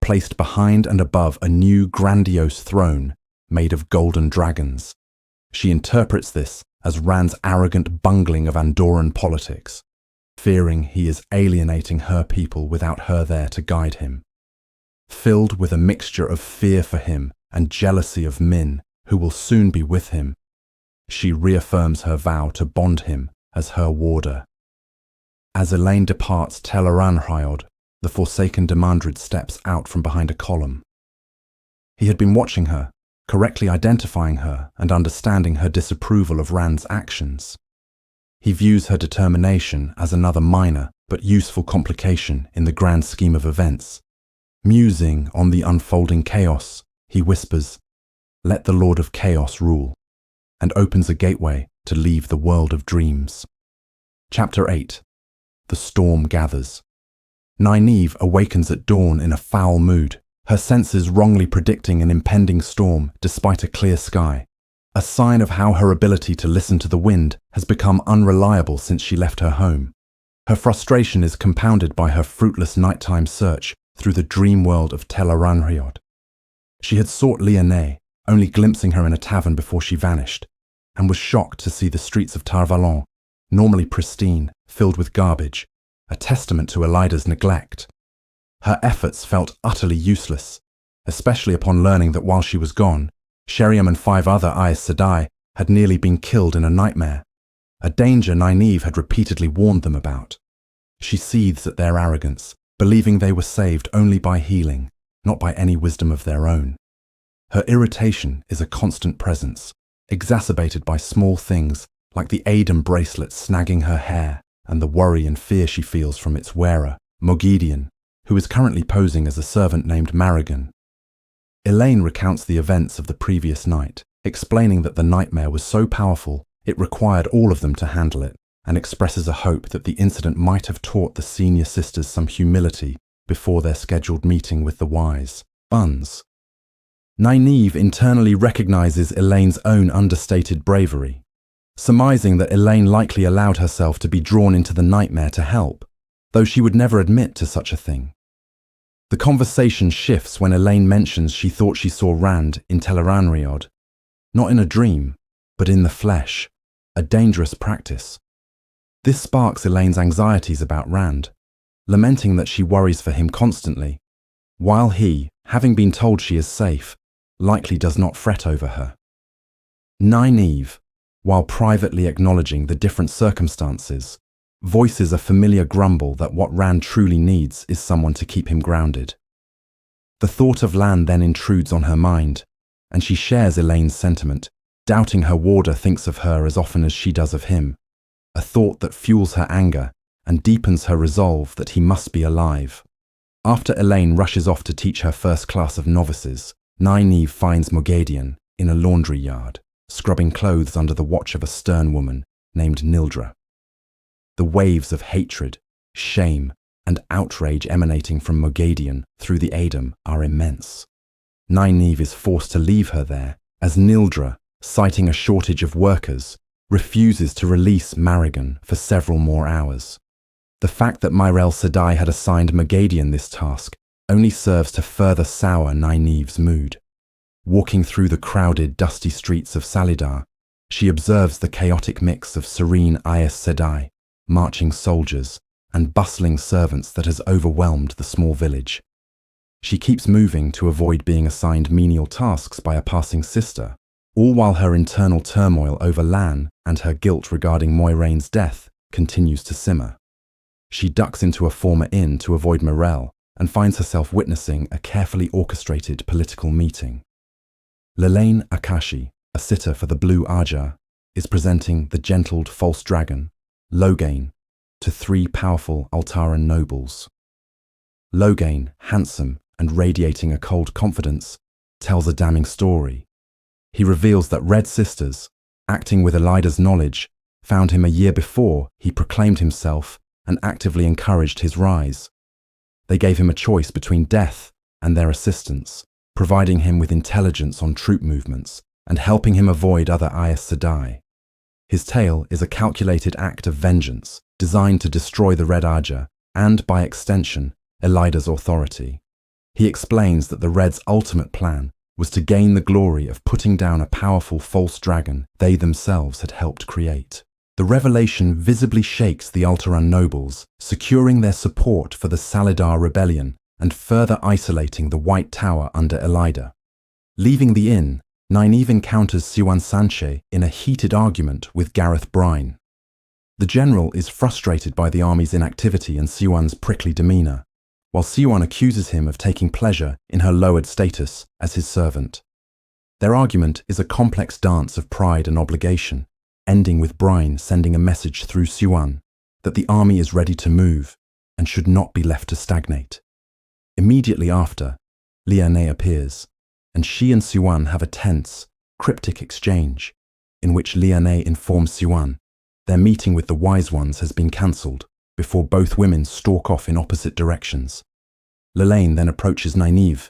placed behind and above a new grandiose throne made of golden dragons. She interprets this as Rand's arrogant bungling of Andoran politics, fearing he is alienating her people without her there to guide him. Filled with a mixture of fear for him and jealousy of Min, who will soon be with him, she reaffirms her vow to bond him as her warder. As Elaine departs Tel Aranrhiod, the Forsaken Demandred steps out from behind a column. He had been watching her, correctly identifying her and understanding her disapproval of Rand's actions. He views her determination as another minor but useful complication in the grand scheme of events. Musing on the unfolding chaos, he whispers, "Let the Lord of Chaos rule," and opens a gateway to leave the world of dreams. Chapter 8. The storm gathers. Nynaeve awakens at dawn in a foul mood, her senses wrongly predicting an impending storm despite a clear sky, a sign of how her ability to listen to the wind has become unreliable since she left her home. Her frustration is compounded by her fruitless nighttime search through the dream world of Tel Aranrhiod. She had sought Lyonnaise, only glimpsing her in a tavern before she vanished, and was shocked to see the streets of Tar Valon, normally pristine, filled with garbage, a testament to Elida's neglect. Her efforts felt utterly useless, especially upon learning that while she was gone, Sheriam and 5 other Aes Sedai had nearly been killed in a nightmare, a danger Nynaeve had repeatedly warned them about. She seethes at their arrogance, believing they were saved only by healing, not by any wisdom of their own. Her irritation is a constant presence, exacerbated by small things like the Aiden bracelet snagging her hair and the worry and fear she feels from its wearer, Moghedian, who is currently posing as a servant named Marrigan. Elaine recounts the events of the previous night, explaining that the nightmare was so powerful it required all of them to handle it, and expresses a hope that the incident might have taught the senior sisters some humility before their scheduled meeting with the wise Buns. Nynaeve internally recognizes Elaine's own understated bravery, surmising that Elaine likely allowed herself to be drawn into the nightmare to help, though she would never admit to such a thing. The conversation shifts when Elaine mentions she thought she saw Rand in Tel Aranrhiod, not in a dream, but in the flesh, a dangerous practice. This sparks Elaine's anxieties about Rand, lamenting that she worries for him constantly, while he, having been told she is safe, likely does not fret over her. Nynaeve, while privately acknowledging the different circumstances, voices a familiar grumble that what Rand truly needs is someone to keep him grounded. The thought of Lan then intrudes on her mind, and she shares Elaine's sentiment, doubting her warder thinks of her as often as she does of him, a thought that fuels her anger and deepens her resolve that he must be alive. After Elaine rushes off to teach her first class of novices, Nynaeve finds Moghedien in a laundry yard, scrubbing clothes under the watch of a stern woman named Nildra. The waves of hatred, shame, and outrage emanating from Moghedien through the Adem are immense. Nynaeve is forced to leave her there, as Nildra, citing a shortage of workers, refuses to release Marigan for several more hours. The fact that Myrel Sedai had assigned Moghedien this task only serves to further sour Nynaeve's mood. Walking through the crowded, dusty streets of Salidar, she observes the chaotic mix of serene Aes Sedai, marching soldiers, and bustling servants that has overwhelmed the small village. She keeps moving to avoid being assigned menial tasks by a passing sister, all while her internal turmoil over Lan and her guilt regarding Moiraine's death continues to simmer. She ducks into a former inn to avoid Myrel and finds herself witnessing a carefully orchestrated political meeting. Lelaine Akashi, a sitter for the Blue Aja, is presenting the gentled false dragon, Loghain, to 3 powerful Altaran nobles. Loghain, handsome and radiating a cold confidence, tells a damning story. He reveals that Red Sisters, acting with Elida's knowledge, found him a year before he proclaimed himself and actively encouraged his rise. They gave him a choice between death and their assistance, providing him with intelligence on troop movements and helping him avoid other Aes Sedai. His tale is a calculated act of vengeance designed to destroy the Red Aja and, by extension, Elida's authority. He explains that the Red's ultimate plan was to gain the glory of putting down a powerful false dragon they themselves had helped create. The revelation visibly shakes the Altaran nobles, securing their support for the Salidar rebellion and further isolating the White Tower under Elida. Leaving the inn, Nynaeve encounters Siwan Sanche in a heated argument with Gareth Brine. The general is frustrated by the army's inactivity and Siwan's prickly demeanor, while Siwan accuses him of taking pleasure in her lowered status as his servant. Their argument is a complex dance of pride and obligation, ending with Brine sending a message through Siwan that the army is ready to move and should not be left to stagnate. Immediately after, Liane appears, and she and Siwan have a tense, cryptic exchange, in which Liane informs Siwan their meeting with the Wise Ones has been cancelled, before both women stalk off in opposite directions. Lelaine then approaches Nynaeve,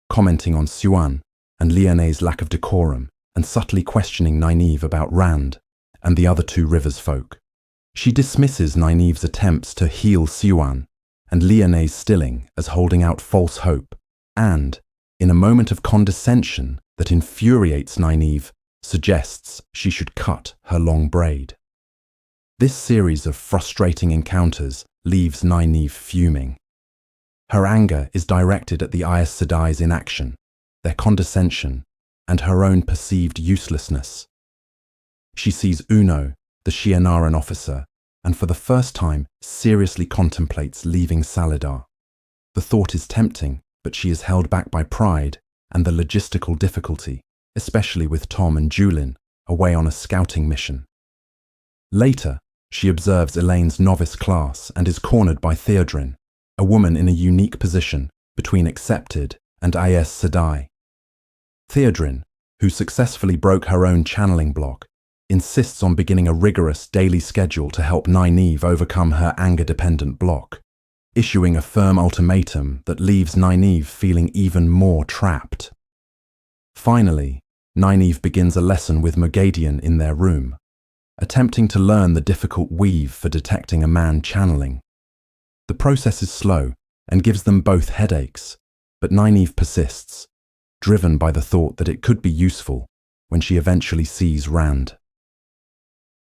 commenting on Siwan and Liane's lack of decorum and subtly questioning Nynaeve about Rand and the other 2 Rivers folk. She dismisses Nynaeve's attempts to heal Siwan and Liane's stilling as holding out false hope and, in a moment of condescension that infuriates Nynaeve, suggests she should cut her long braid. This series of frustrating encounters leaves Nynaeve fuming. Her anger is directed at the Aes Sedai's inaction, their condescension, and her own perceived uselessness. She sees Uno, the Shianaran officer, and for the first time seriously contemplates leaving Salidar. The thought is tempting, but she is held back by pride and the logistical difficulty, especially with Tom and Julin away on a scouting mission. Later, she observes Elaine's novice class and is cornered by Theodrin, a woman in a unique position between Accepted and Aes Sedai. Theodrin, who successfully broke her own channeling block, insists on beginning a rigorous daily schedule to help Nynaeve overcome her anger-dependent block, issuing a firm ultimatum that leaves Nynaeve feeling even more trapped. Finally, Nynaeve begins a lesson with Moghedien in their room, attempting to learn the difficult weave for detecting a man channeling. The process is slow and gives them both headaches, but Nynaeve persists, driven by the thought that it could be useful, when she eventually sees Rand.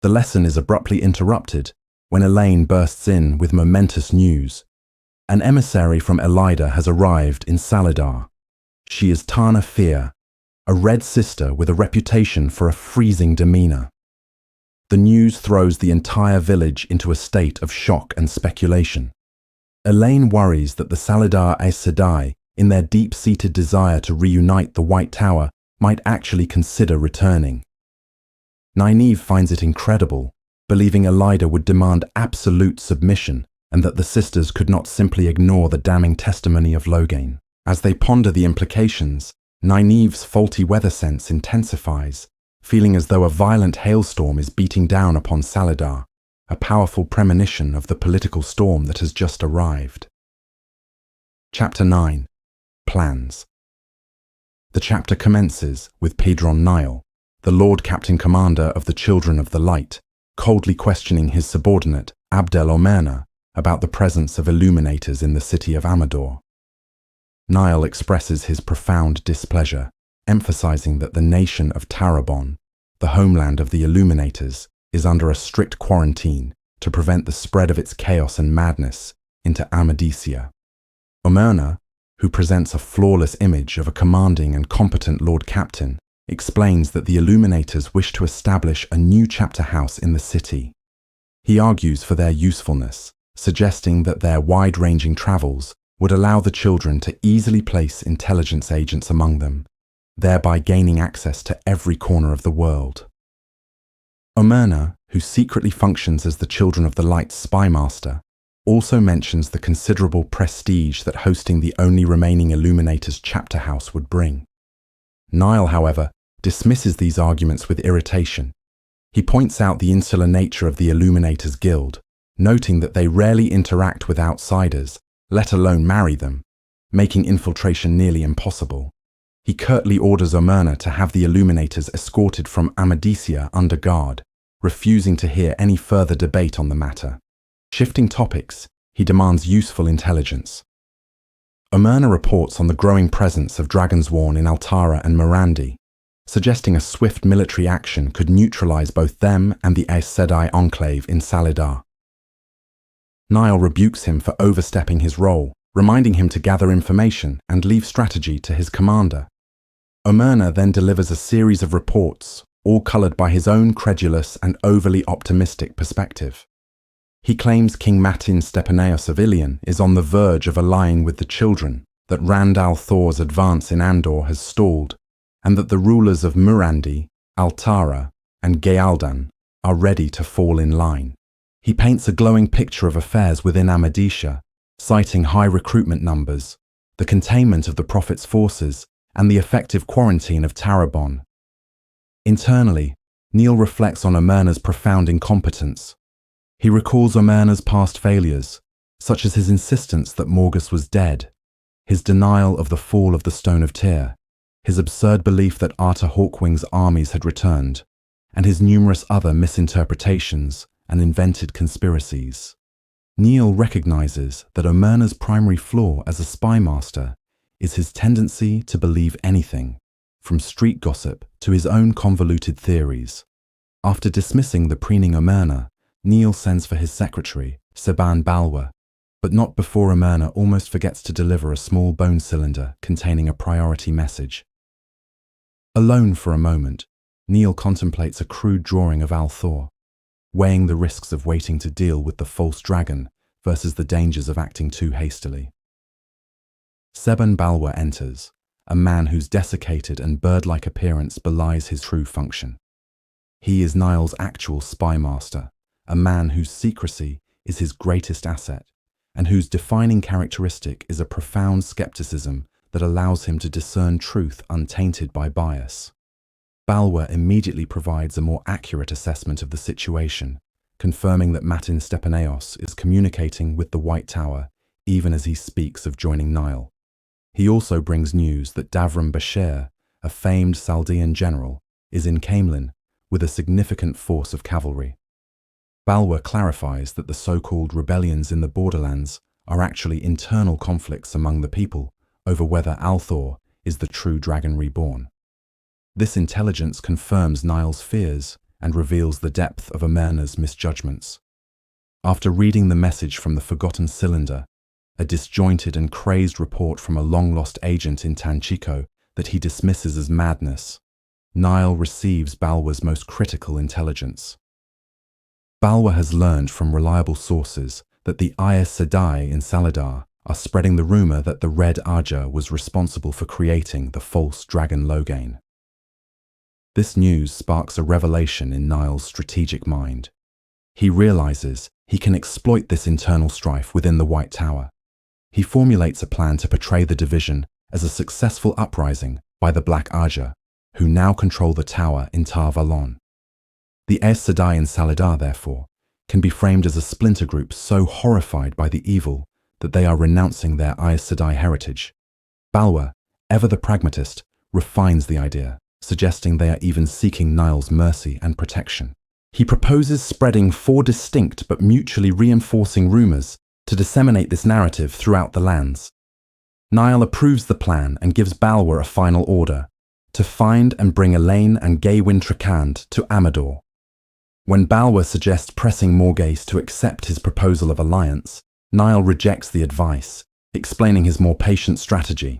The lesson is abruptly interrupted when Elaine bursts in with momentous news. An emissary from Elida has arrived in Saladar. She is Tana Fear, a Red Sister with a reputation for a freezing demeanor. The news throws the entire village into a state of shock and speculation. Elaine worries that the Saladar Aes Sedai, in their deep-seated desire to reunite the White Tower, might actually consider returning. Nynaeve finds it incredible, believing Elida would demand absolute submission and that the sisters could not simply ignore the damning testimony of Loghain. As they ponder the implications, Nynaeve's faulty weather sense intensifies, feeling as though a violent hailstorm is beating down upon Saladar, a powerful premonition of the political storm that has just arrived. Chapter 9. Plans. The chapter commences with Pedron Niall, the Lord Captain Commander of the Children of the Light, coldly questioning his subordinate, Abdel Omerna, about the presence of illuminators in the city of Amador. Niall expresses his profound displeasure, emphasizing that the nation of Tarabon, the homeland of the illuminators, is under a strict quarantine to prevent the spread of its chaos and madness into Amadisia. Omerna, who presents a flawless image of a commanding and competent Lord Captain, explains that the illuminators wish to establish a new chapter house in the city. He argues for their usefulness, suggesting that their wide-ranging travels would allow the children to easily place intelligence agents among them, thereby gaining access to every corner of the world. Omerna, who secretly functions as the Children of the Light's spy master, also mentions the considerable prestige that hosting the only remaining Illuminators chapter house would bring. Niall, however, dismisses these arguments with irritation. He points out the insular nature of the Illuminators Guild, noting that they rarely interact with outsiders, let alone marry them, making infiltration nearly impossible. He curtly orders Omerna to have the Illuminators escorted from Amadisia under guard, refusing to hear any further debate on the matter. Shifting topics, he demands useful intelligence. Omerna reports on the growing presence of Dragonsworn in Altara and Mirandi, suggesting a swift military action could neutralize both them and the Aes Sedai enclave in Saladar. Niall rebukes him for overstepping his role, reminding him to gather information and leave strategy to his commander. Omerna then delivers a series of reports, all colored by his own credulous and overly optimistic perspective. He claims King Matin Stepaneos of Ilion is on the verge of allying with the children, that Rand al'Thor's advance in Andor has stalled, and that the rulers of Mirandi, Altara, and Gealdan are ready to fall in line. He paints a glowing picture of affairs within Amadisia, citing high recruitment numbers, the containment of the Prophet's forces, and the effective quarantine of Tarabon. Internally, Neil reflects on Omerna's profound incompetence. He recalls Omerna's past failures, such as his insistence that Morgus was dead, his denial of the fall of the Stone of Tyr, his absurd belief that Arta Hawkwing's armies had returned, and his numerous other misinterpretations and invented conspiracies. Neil recognizes that Omerna's primary flaw as a spy master is his tendency to believe anything, from street gossip to his own convoluted theories. After dismissing the preening Omerna, Neil sends for his secretary, Seban Balwa, but not before Omerna almost forgets to deliver a small bone cylinder containing a priority message. Alone for a moment, Neil contemplates a crude drawing of al'Thor, weighing the risks of waiting to deal with the false dragon versus the dangers of acting too hastily. Seban Balwa enters, a man whose desiccated and bird-like appearance belies his true function. He is Niall's actual spy master, a man whose secrecy is his greatest asset, and whose defining characteristic is a profound skepticism that allows him to discern truth untainted by bias. Balwa immediately provides a more accurate assessment of the situation, confirming that Matin Stepaneos is communicating with the White Tower even as he speaks of joining Niall. He also brings news that Davram Bashir, a famed Saldean general, is in Caemlyn with a significant force of cavalry. Balwa clarifies that the so-called rebellions in the borderlands are actually internal conflicts among the people over whether al'Thor is the true dragon reborn. This intelligence confirms Niall's fears and reveals the depth of Amerna's misjudgments. After reading the message from the forgotten cylinder, a disjointed and crazed report from a long-lost agent in Tanchico that he dismisses as madness, Niall receives Balwa's most critical intelligence. Balwa has learned from reliable sources that the Aes Sedai in Saladar are spreading the rumor that the Red Aja was responsible for creating the false dragon Loghain. This news sparks a revelation in Niall's strategic mind. He realizes he can exploit this internal strife within the White Tower. He formulates a plan to portray the division as a successful uprising by the Black Aja, who now control the tower in Tar Valon. The Aes Sedai in Saladar, therefore, can be framed as a splinter group so horrified by the evil that they are renouncing their Aes Sedai heritage. Balwa, ever the pragmatist, refines the idea, suggesting they are even seeking Niall's mercy and protection. He proposes spreading 4 distinct but mutually reinforcing rumors to disseminate this narrative throughout the lands. Niall approves the plan and gives Balwa a final order: to find and bring Elaine and Gawain Trakand to Amador. When Balwa suggests pressing Morghese to accept his proposal of alliance, Niall rejects the advice, explaining his more patient strategy.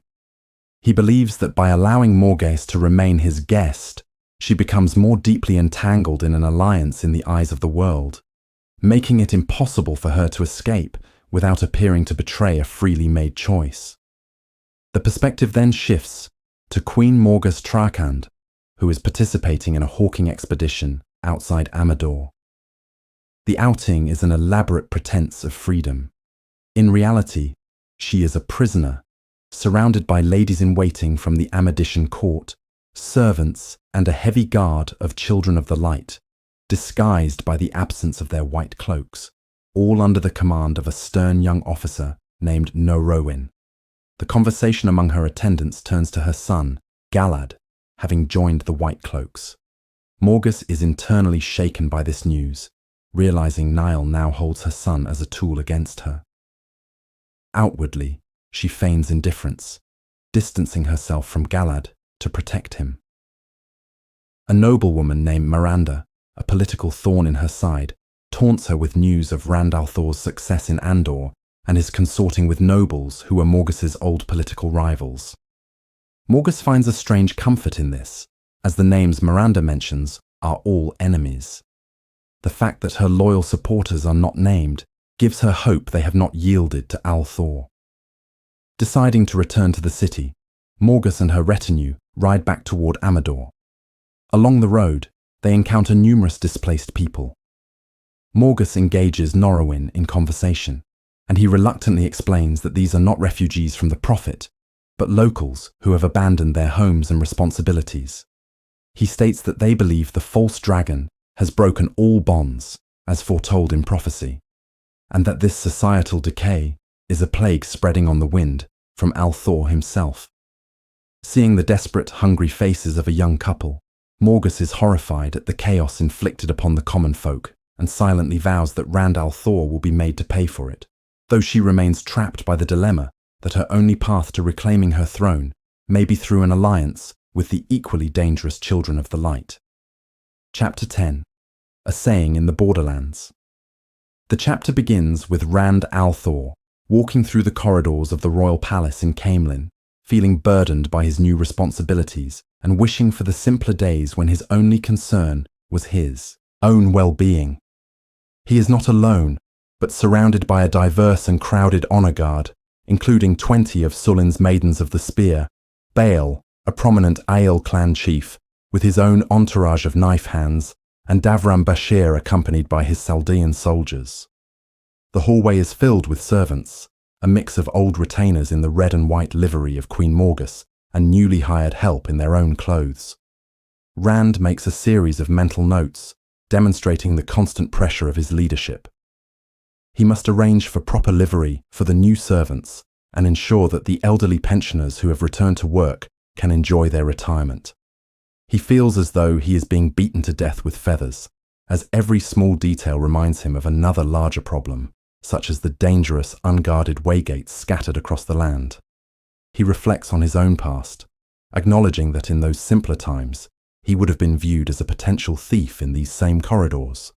He believes that by allowing Morghese to remain his guest, she becomes more deeply entangled in an alliance in the eyes of the world, making it impossible for her to escape without appearing to betray a freely made choice. The perspective then shifts to Queen Morghese Trakand, who is participating in a hawking expedition outside Amador. The outing is an elaborate pretense of freedom. In reality, she is a prisoner, surrounded by ladies-in-waiting from the Amadician court, servants, and a heavy guard of Children of the Light, disguised by the absence of their white cloaks, all under the command of a stern young officer named Norowin. The conversation among her attendants turns to her son, Galad, having joined the White Cloaks. Morghese is internally shaken by this news, realizing Niall now holds her son as a tool against her. Outwardly, she feigns indifference, distancing herself from Galad to protect him. A noblewoman named Miranda, a political thorn in her side, taunts her with news of Rand al'Thor's success in Andor and his consorting with nobles who were Morghese's old political rivals. Morghese finds a strange comfort in this, as the names Miranda mentions are all enemies. The fact that her loyal supporters are not named gives her hope they have not yielded to al'Thor. Deciding to return to the city, Morghese and her retinue ride back toward Amador. Along the road, they encounter numerous displaced people. Morghese engages Norowin in conversation, and he reluctantly explains that these are not refugees from the Prophet, but locals who have abandoned their homes and responsibilities. He states that they believe the false dragon has broken all bonds, as foretold in prophecy, and that this societal decay is a plague spreading on the wind from al'Thor himself. Seeing the desperate, hungry faces of a young couple, Morghese is horrified at the chaos inflicted upon the common folk and silently vows that Rand al'Thor will be made to pay for it, though she remains trapped by the dilemma that her only path to reclaiming her throne may be through an alliance with the equally dangerous Children of the Light. Chapter 10. A Saying in the Borderlands. The chapter begins with Rand al'Thor walking through the corridors of the royal palace in Caemlyn, feeling burdened by his new responsibilities and wishing for the simpler days when his only concern was his own well-being. He is not alone, but surrounded by a diverse and crowded honor guard, including 20 of Sulin's Maidens of the Spear, Baal, a prominent Aiel clan chief, with his own entourage of knife hands, and Davram Bashir accompanied by his Saldean soldiers. The hallway is filled with servants, a mix of old retainers in the red and white livery of Queen Morghese and newly hired help in their own clothes. Rand makes a series of mental notes, demonstrating the constant pressure of his leadership. He must arrange for proper livery for the new servants and ensure that the elderly pensioners who have returned to work can enjoy their retirement. He feels as though he is being beaten to death with feathers, as every small detail reminds him of another larger problem, such as the dangerous, unguarded waygates scattered across the land. He reflects on his own past, acknowledging that in those simpler times, he would have been viewed as a potential thief in these same corridors.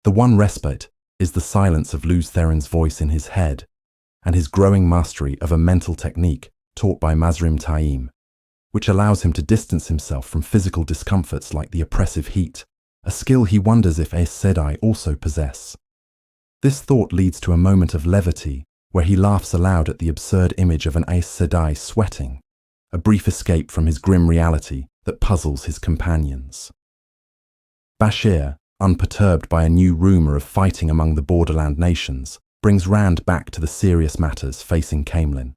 The one respite is the silence of Luz Theron's voice in his head, and his growing mastery of a mental technique taught by Mazrim Taim, which allows him to distance himself from physical discomforts like the oppressive heat, a skill he wonders if Aes Sedai also possess. This thought leads to a moment of levity where he laughs aloud at the absurd image of an Aes Sedai sweating, a brief escape from his grim reality that puzzles his companions. Bashir, unperturbed by a new rumor of fighting among the borderland nations, brings Rand back to the serious matters facing Caemlyn.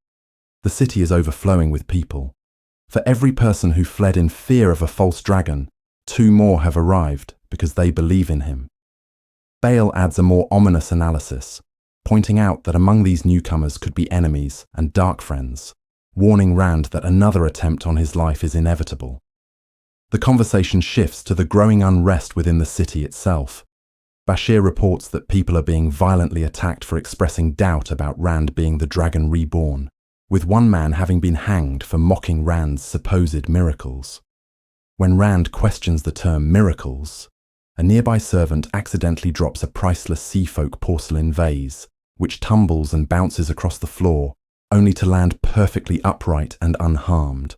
The city is overflowing with people. For every person who fled in fear of a false dragon, 2 more have arrived because they believe in him. Bale adds a more ominous analysis, pointing out that among these newcomers could be enemies and dark friends, warning Rand that another attempt on his life is inevitable. The conversation shifts to the growing unrest within the city itself. Bashir reports that people are being violently attacked for expressing doubt about Rand being the dragon reborn, with one man having been hanged for mocking Rand's supposed miracles. When Rand questions the term miracles, a nearby servant accidentally drops a priceless seafolk porcelain vase, which tumbles and bounces across the floor, only to land perfectly upright and unharmed.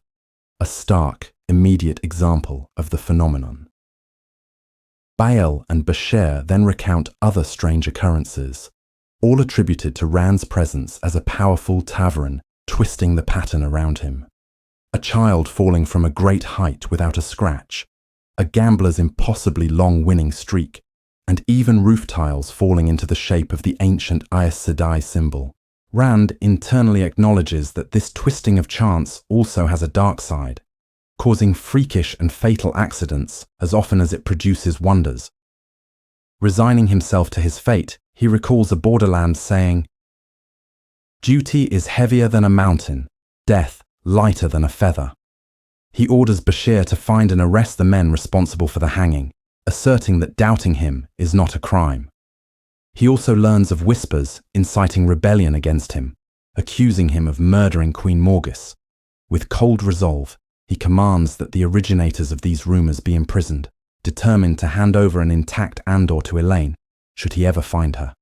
A stark, immediate example of the phenomenon. Bael and Bashir then recount other strange occurrences, all attributed to Rand's presence as a powerful tavern twisting the pattern around him. A child falling from a great height without a scratch, a gambler's impossibly long winning streak, and even roof tiles falling into the shape of the ancient Aes Sedai symbol. Rand internally acknowledges that this twisting of chance also has a dark side, causing freakish and fatal accidents as often as it produces wonders. Resigning himself to his fate, he recalls a borderland saying, "Duty is heavier than a mountain, death lighter than a feather." He orders Bashir to find and arrest the men responsible for the hanging, asserting that doubting him is not a crime. He also learns of whispers inciting rebellion against him, accusing him of murdering Queen Morgus. With cold resolve, he commands that the originators of these rumors be imprisoned, determined to hand over an intact Andor to Elaine, should he ever find her.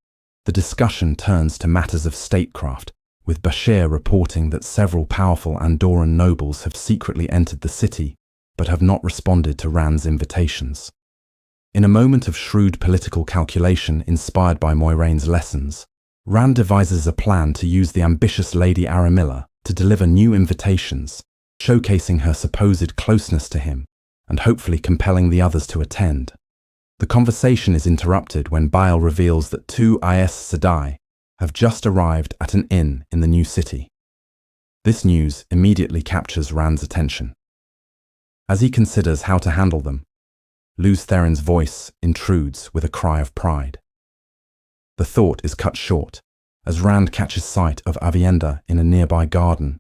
The discussion turns to matters of statecraft, with Bashir reporting that several powerful Andoran nobles have secretly entered the city, but have not responded to Rand's invitations. In a moment of shrewd political calculation inspired by Moiraine's lessons, Rand devises a plan to use the ambitious Lady Aramilla to deliver new invitations, showcasing her supposed closeness to him and hopefully compelling the others to attend. The conversation is interrupted when Bael reveals that 2 Aes Sedai have just arrived at an inn in the new city. This news immediately captures Rand's attention. As he considers how to handle them, Luz Theron's voice intrudes with a cry of pride. The thought is cut short as Rand catches sight of Avienda in a nearby garden.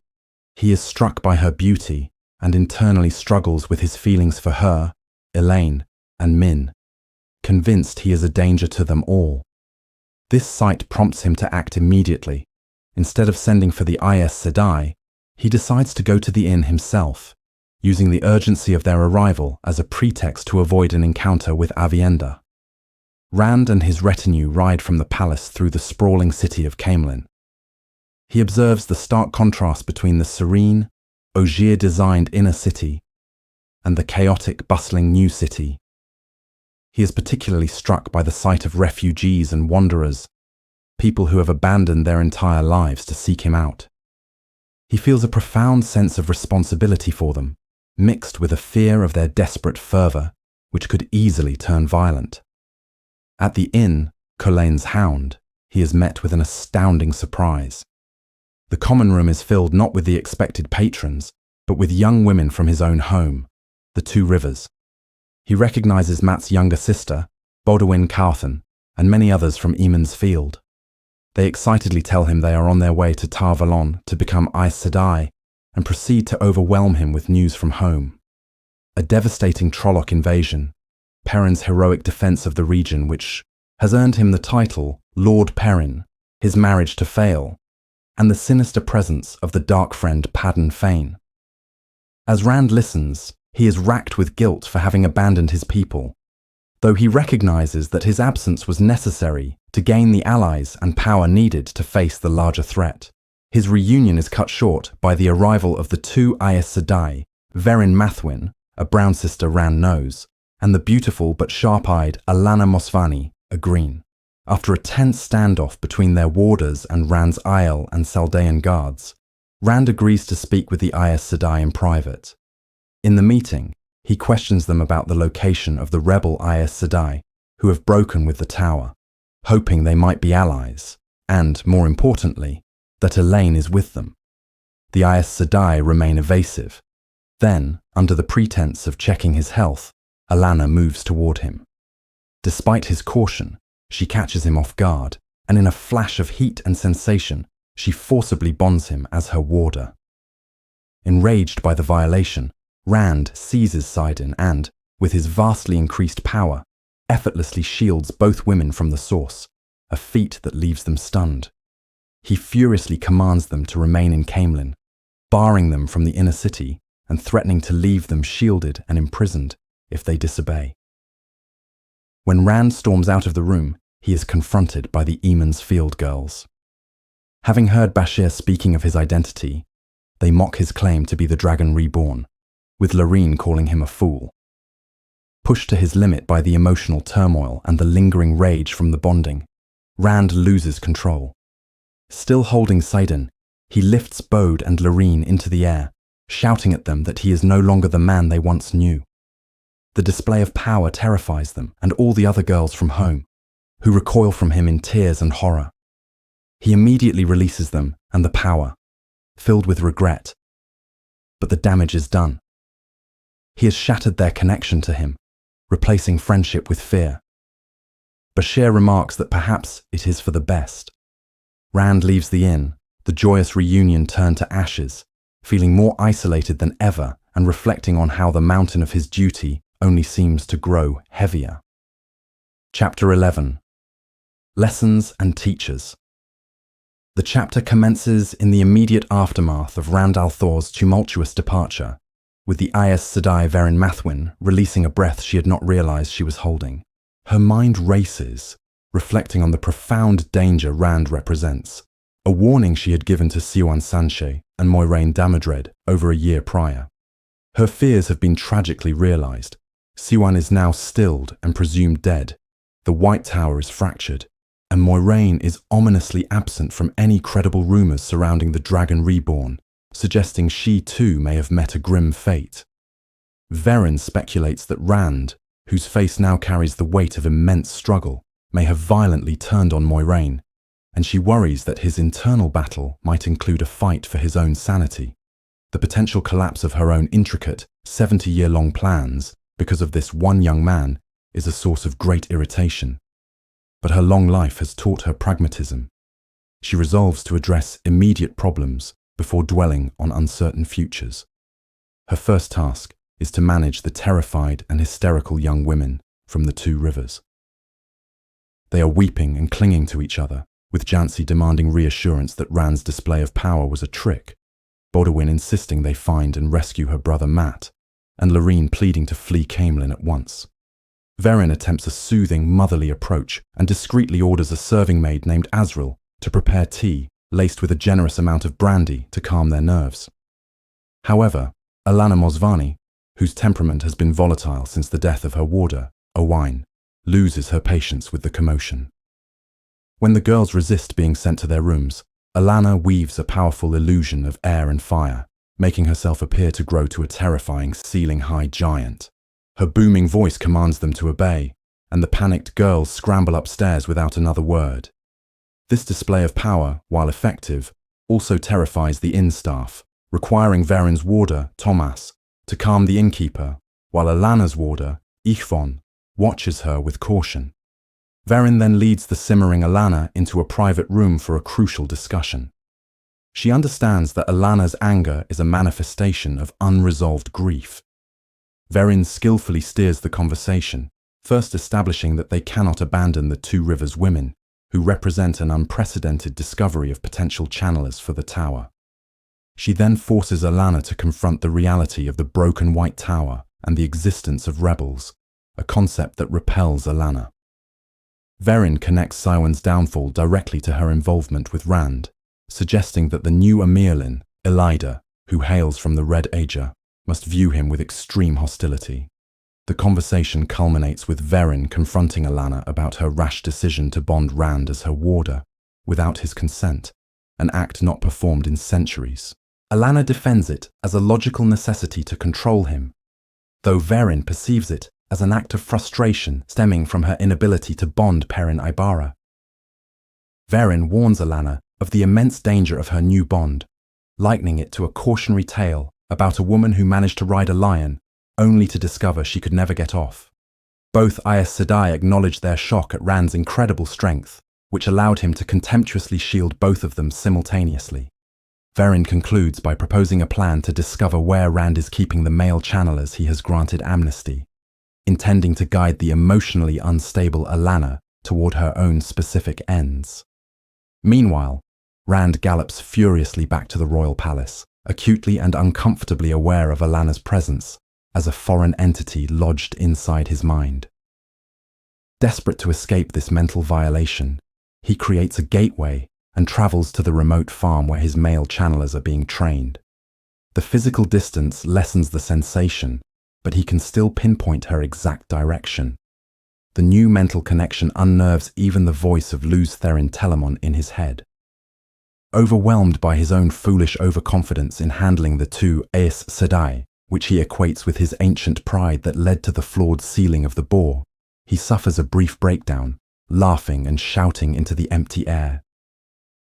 He is struck by her beauty and internally struggles with his feelings for her, Elaine, and Min, convinced he is a danger to them all. This sight prompts him to act immediately. Instead of sending for the Aes Sedai, he decides to go to the inn himself, using the urgency of their arrival as a pretext to avoid an encounter with Avienda. Rand and his retinue ride from the palace through the sprawling city of Caemlyn. He observes the stark contrast between the serene, Ogier-designed inner city and the chaotic, bustling new city. He is particularly struck by the sight of refugees and wanderers, people who have abandoned their entire lives to seek him out. He feels a profound sense of responsibility for them, mixed with a fear of their desperate fervour, which could easily turn violent. At the inn, Collain's Hound, he is met with an astounding surprise. The common room is filled not with the expected patrons, but with young women from his own home, the Two Rivers. He recognizes Mat's younger sister, Bodwin Carthan, and many others from Eamon's Field. They excitedly tell him they are on their way to Tar Valon to become Aes Sedai and proceed to overwhelm him with news from home. A devastating Trolloc invasion, Perrin's heroic defense of the region which has earned him the title Lord Perrin, his marriage to Fael, and the sinister presence of the dark friend Padden Fane. As Rand listens, he is racked with guilt for having abandoned his people, though he recognizes that his absence was necessary to gain the allies and power needed to face the larger threat. His reunion is cut short by the arrival of the two Aes Sedai, Verin Mathwin, a brown sister Rand knows, and the beautiful but sharp-eyed Alanna Mosvani, a green. After a tense standoff between their warders and Rand's Aiel and Saldean guards, Rand agrees to speak with the Aes Sedai in private. In the meeting, he questions them about the location of the rebel Aes Sedai, who have broken with the tower, hoping they might be allies, and, more importantly, that Elaine is with them. The Aes Sedai remain evasive. Then, under the pretense of checking his health, Alanna moves toward him. Despite his caution, she catches him off guard, and in a flash of heat and sensation, she forcibly bonds him as her warder. Enraged by the violation, Rand seizes Sidon and, with his vastly increased power, effortlessly shields both women from the source, a feat that leaves them stunned. He furiously commands them to remain in Caemlyn, barring them from the inner city and threatening to leave them shielded and imprisoned if they disobey. When Rand storms out of the room, he is confronted by the Eamon's field girls. Having heard Bashir speaking of his identity, they mock his claim to be the Dragon Reborn, with Lorene calling him a fool. Pushed to his limit by the emotional turmoil and the lingering rage from the bonding, Rand loses control. Still holding Sidon, he lifts Bode and Lorene into the air, shouting at them that he is no longer the man they once knew. The display of power terrifies them and all the other girls from home, who recoil from him in tears and horror. He immediately releases them and the power, filled with regret. But the damage is done. He has shattered their connection to him, replacing friendship with fear. Bashir remarks that perhaps it is for the best. Rand leaves the inn, the joyous reunion turned to ashes, feeling more isolated than ever and reflecting on how the mountain of his duty only seems to grow heavier. Chapter 11. Lessons and Teachers. The chapter commences in the immediate aftermath of Rand al'Thor's tumultuous departure, with the Aes Sedai Verin Mathwin releasing a breath she had not realized she was holding. Her mind races, reflecting on the profound danger Rand represents, a warning she had given to Siwan Sanche and Moiraine Damodred over a year prior. Her fears have been tragically realized. Siwan is now stilled and presumed dead. The White Tower is fractured, and Moiraine is ominously absent from any credible rumors surrounding the Dragon Reborn, suggesting she too may have met a grim fate. Verin speculates that Rand, whose face now carries the weight of immense struggle, may have violently turned on Moiraine, and she worries that his internal battle might include a fight for his own sanity. The potential collapse of her own intricate, 70-year-long plans because of this one young man is a source of great irritation. But her long life has taught her pragmatism. She resolves to address immediate problems before dwelling on uncertain futures. Her first task is to manage the terrified and hysterical young women from the Two Rivers. They are weeping and clinging to each other, with Jancy demanding reassurance that Rand's display of power was a trick, Bodawin insisting they find and rescue her brother Matt, and Lorene pleading to flee Caemlyn at once. Verin attempts a soothing, motherly approach and discreetly orders a serving maid named Azriel to prepare tea laced with a generous amount of brandy to calm their nerves. However, Alanna Mosvani, whose temperament has been volatile since the death of her warder, Owain, loses her patience with the commotion. When the girls resist being sent to their rooms, Alanna weaves a powerful illusion of air and fire, making herself appear to grow to a terrifying ceiling-high giant. Her booming voice commands them to obey, and the panicked girls scramble upstairs without another word. This display of power, while effective, also terrifies the inn staff, requiring Verin's warder, Thomas, to calm the innkeeper, while Alanna's warder, Ichvon, watches her with caution. Verin then leads the simmering Alanna into a private room for a crucial discussion. She understands that Alanna's anger is a manifestation of unresolved grief. Verin skillfully steers the conversation, first establishing that they cannot abandon the Two Rivers women, who represent an unprecedented discovery of potential channelers for the tower. She then forces Alana to confront the reality of the broken White Tower and the existence of rebels, a concept that repels Alana. Verin connects Siwen's downfall directly to her involvement with Rand, suggesting that the new Amirlin, Elida, who hails from the Red Ager, must view him with extreme hostility. The conversation culminates with Verin confronting Alana about her rash decision to bond Rand as her warder, without his consent, an act not performed in centuries. Alana defends it as a logical necessity to control him, though Verin perceives it as an act of frustration stemming from her inability to bond Perrin Ibarra. Verin warns Alana of the immense danger of her new bond, likening it to a cautionary tale about a woman who managed to ride a lion only to discover she could never get off. Both Aes Sedai acknowledge their shock at Rand's incredible strength, which allowed him to contemptuously shield both of them simultaneously. Verin concludes by proposing a plan to discover where Rand is keeping the male channelers he has granted amnesty, intending to guide the emotionally unstable Alana toward her own specific ends. Meanwhile, Rand gallops furiously back to the royal palace, acutely and uncomfortably aware of Alana's presence as a foreign entity lodged inside his mind. Desperate to escape this mental violation, he creates a gateway and travels to the remote farm where his male channelers are being trained. The physical distance lessens the sensation, but he can still pinpoint her exact direction. The new mental connection unnerves even the voice of Luz Therin Telamon in his head. Overwhelmed by his own foolish overconfidence in handling the two Aes Sedai, which he equates with his ancient pride that led to the flawed sealing of the boar, he suffers a brief breakdown, laughing and shouting into the empty air.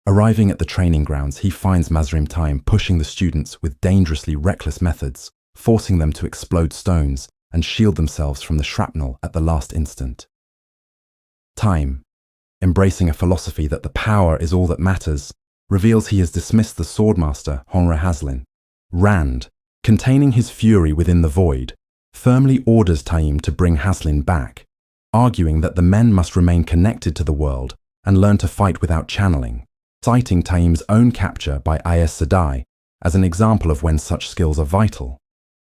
Arriving at the training grounds, he finds Mazrim Taim pushing the students with dangerously reckless methods, forcing them to explode stones and shield themselves from the shrapnel at the last instant. Taim, embracing a philosophy that the power is all that matters, reveals he has dismissed the swordmaster Honra Haslin. Rand, containing his fury within the void, firmly orders Taim to bring Haslin back, arguing that the men must remain connected to the world and learn to fight without channeling, citing Taim's own capture by Aes Sedai as an example of when such skills are vital.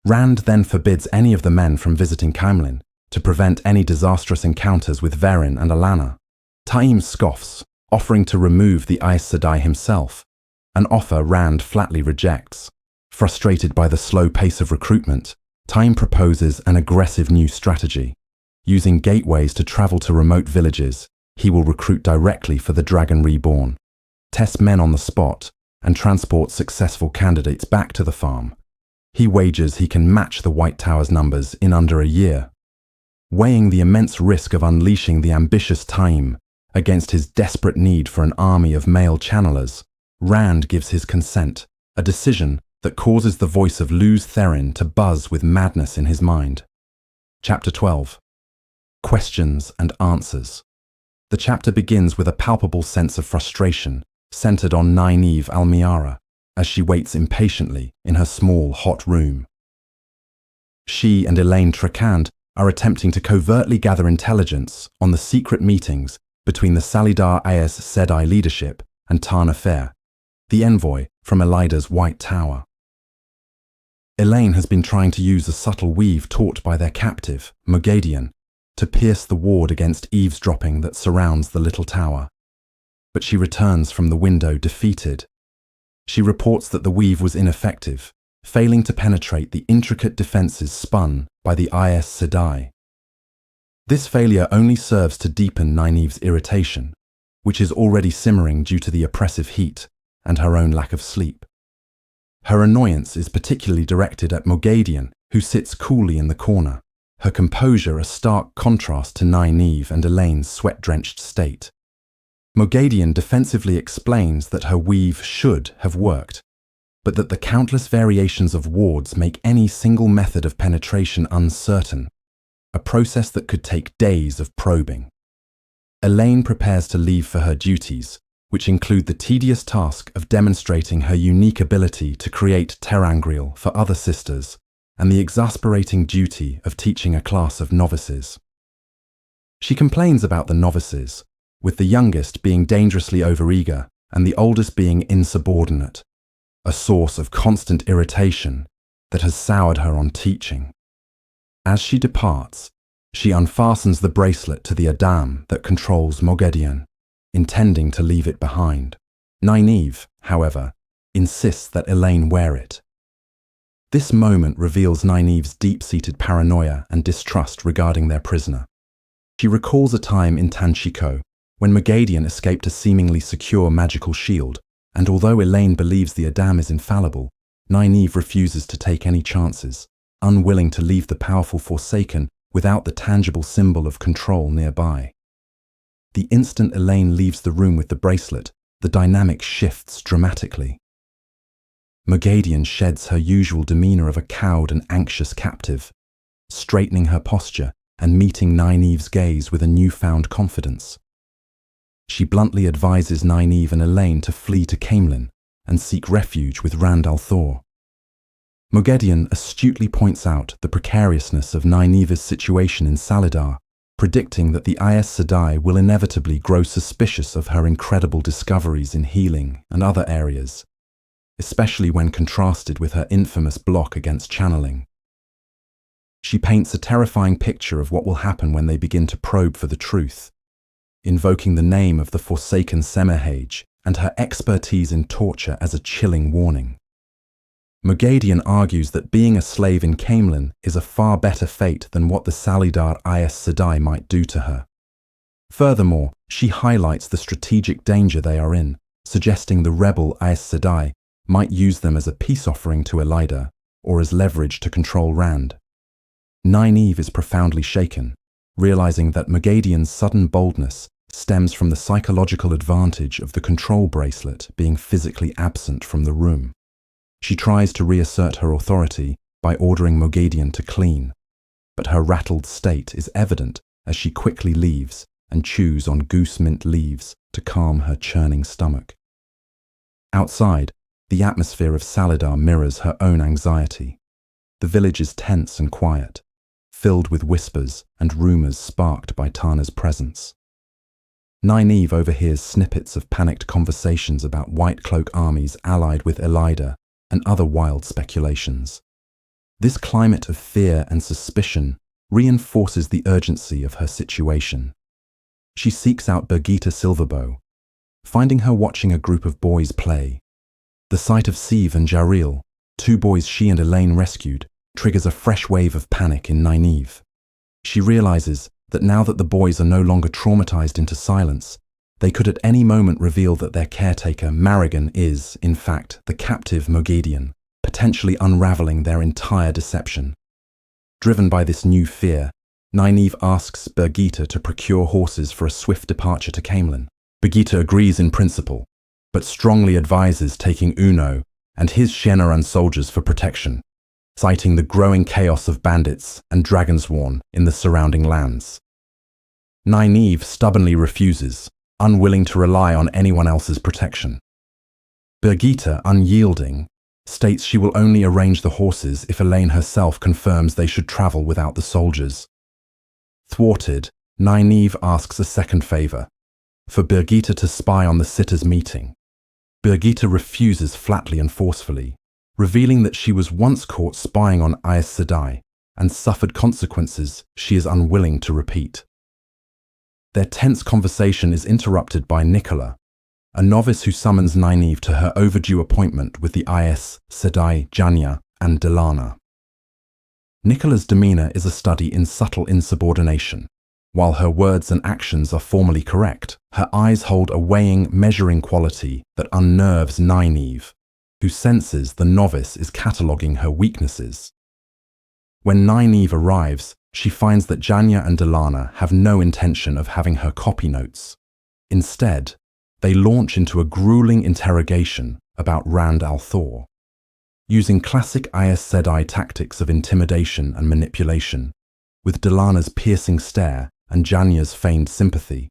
Rand then forbids any of the men from visiting Caemlyn to prevent any disastrous encounters with Verin and Alana. Taim scoffs, offering to remove the Aes Sedai himself, an offer Rand flatly rejects. Frustrated by the slow pace of recruitment, Taim proposes an aggressive new strategy. Using gateways to travel to remote villages, he will recruit directly for the Dragon Reborn, test men on the spot, and transport successful candidates back to the farm. He wagers he can match the White Tower's numbers in under a year. Weighing the immense risk of unleashing the ambitious Taim against his desperate need for an army of male channelers, Rand gives his consent, a decision that causes the voice of Luz Therin to buzz with madness in his mind. Chapter 12. Questions and Answers. The chapter begins with a palpable sense of frustration, centered on Nynaeve Almiara, as she waits impatiently in her small, hot room. She and Elaine Trakand are attempting to covertly gather intelligence on the secret meetings between the Salidar Aes Sedai leadership and Tana Fair, the envoy from Elida's White Tower. Elaine has been trying to use the subtle weave taught by their captive, Mogadian, to pierce the ward against eavesdropping that surrounds the little tower. But she returns from the window defeated. She reports that the weave was ineffective, failing to penetrate the intricate defenses spun by the Aes Sedai. This failure only serves to deepen Nynaeve's irritation, which is already simmering due to the oppressive heat and her own lack of sleep. Her annoyance is particularly directed at Mogadian, who sits coolly in the corner, her composure a stark contrast to Nynaeve and Elaine's sweat-drenched state. Mogadian defensively explains that her weave should have worked, but that the countless variations of wards make any single method of penetration uncertain, a process that could take days of probing. Elaine prepares to leave for her duties, which include the tedious task of demonstrating her unique ability to create terangrial for other sisters and the exasperating duty of teaching a class of novices. She complains about the novices, with the youngest being dangerously overeager and the oldest being insubordinate. a source of constant irritation that has soured her on teaching. As she departs, she unfastens the bracelet to the Adam that controls Moghedien, intending to leave it behind. Nynaeve, however, insists that Elaine wear it. This moment reveals Nynaeve's deep-seated paranoia and distrust regarding their prisoner. She recalls a time in Tanchico when Moghedien escaped a seemingly secure magical shield, and although Elaine believes the Adam is infallible, Nynaeve refuses to take any chances, unwilling to leave the powerful Forsaken without the tangible symbol of control nearby. The instant Elaine leaves the room with the bracelet, the dynamic shifts dramatically. Moghedien sheds her usual demeanor of a cowed and anxious captive, straightening her posture and meeting Nynaeve's gaze with a newfound confidence. She bluntly advises Nynaeve and Elaine to flee to Caemlyn and seek refuge with Rand al'Thor. Moghedien astutely points out the precariousness of Nynaeve's situation in Salidar, predicting that the Aes Sedai will inevitably grow suspicious of her incredible discoveries in healing and other areas, especially when contrasted with her infamous block against channeling. She paints a terrifying picture of what will happen when they begin to probe for the truth, invoking the name of the Forsaken Semihage and her expertise in torture as a chilling warning. Moghedien argues that being a slave in Caemlyn is a far better fate than what the Salidar Aes Sedai might do to her. Furthermore, she highlights the strategic danger they are in, suggesting the rebel Aes Sedai might use them as a peace offering to Elida or as leverage to control Rand. Nynaeve is profoundly shaken, realizing that Moghedien's sudden boldness stems from the psychological advantage of the control bracelet being physically absent from the room. She tries to reassert her authority by ordering Moghedien to clean, but her rattled state is evident as she quickly leaves and chews on goose mint leaves to calm her churning stomach. Outside, the atmosphere of Salidar mirrors her own anxiety. The village is tense and quiet, filled with whispers and rumors sparked by Tana's presence. Nynaeve overhears snippets of panicked conversations about White Cloak armies allied with Elida and other wild speculations. This climate of fear and suspicion reinforces the urgency of her situation. She seeks out Birgitta Silverbow, finding her watching a group of boys play. The sight of Sieve and Jaril, two boys she and Elaine rescued, triggers a fresh wave of panic in Nynaeve. She realizes that now that the boys are no longer traumatized into silence, they could at any moment reveal that their caretaker, Marigan, is, in fact, the captive Moghedien, potentially unraveling their entire deception. Driven by this new fear, Nynaeve asks Birgitta to procure horses for a swift departure to Caemlyn. Birgitta agrees in principle, but strongly advises taking Uno and his Shennaran soldiers for protection, citing the growing chaos of bandits and dragonsworn in the surrounding lands. Nynaeve stubbornly refuses, unwilling to rely on anyone else's protection. Birgitta, unyielding, states she will only arrange the horses if Elaine herself confirms they should travel without the soldiers. Thwarted, Nynaeve asks a second favor, for Birgitta to spy on the sitters' meeting. Birgitta refuses flatly and forcefully, revealing that she was once caught spying on Aes Sedai and suffered consequences she is unwilling to repeat. Their tense conversation is interrupted by Nicola, a novice who summons Nynaeve to her overdue appointment with the Aes Sedai Janya and Delana. Nicola's demeanor is a study in subtle insubordination. While her words and actions are formally correct, her eyes hold a weighing, measuring quality that unnerves Nynaeve, who senses the novice is cataloguing her weaknesses. When Nynaeve arrives, she finds that Janya and Delana have no intention of having her copy notes. Instead, they launch into a grueling interrogation about Rand al'Thor. Using classic Aes Sedai tactics of intimidation and manipulation, with Delana's piercing stare and Janya's feigned sympathy,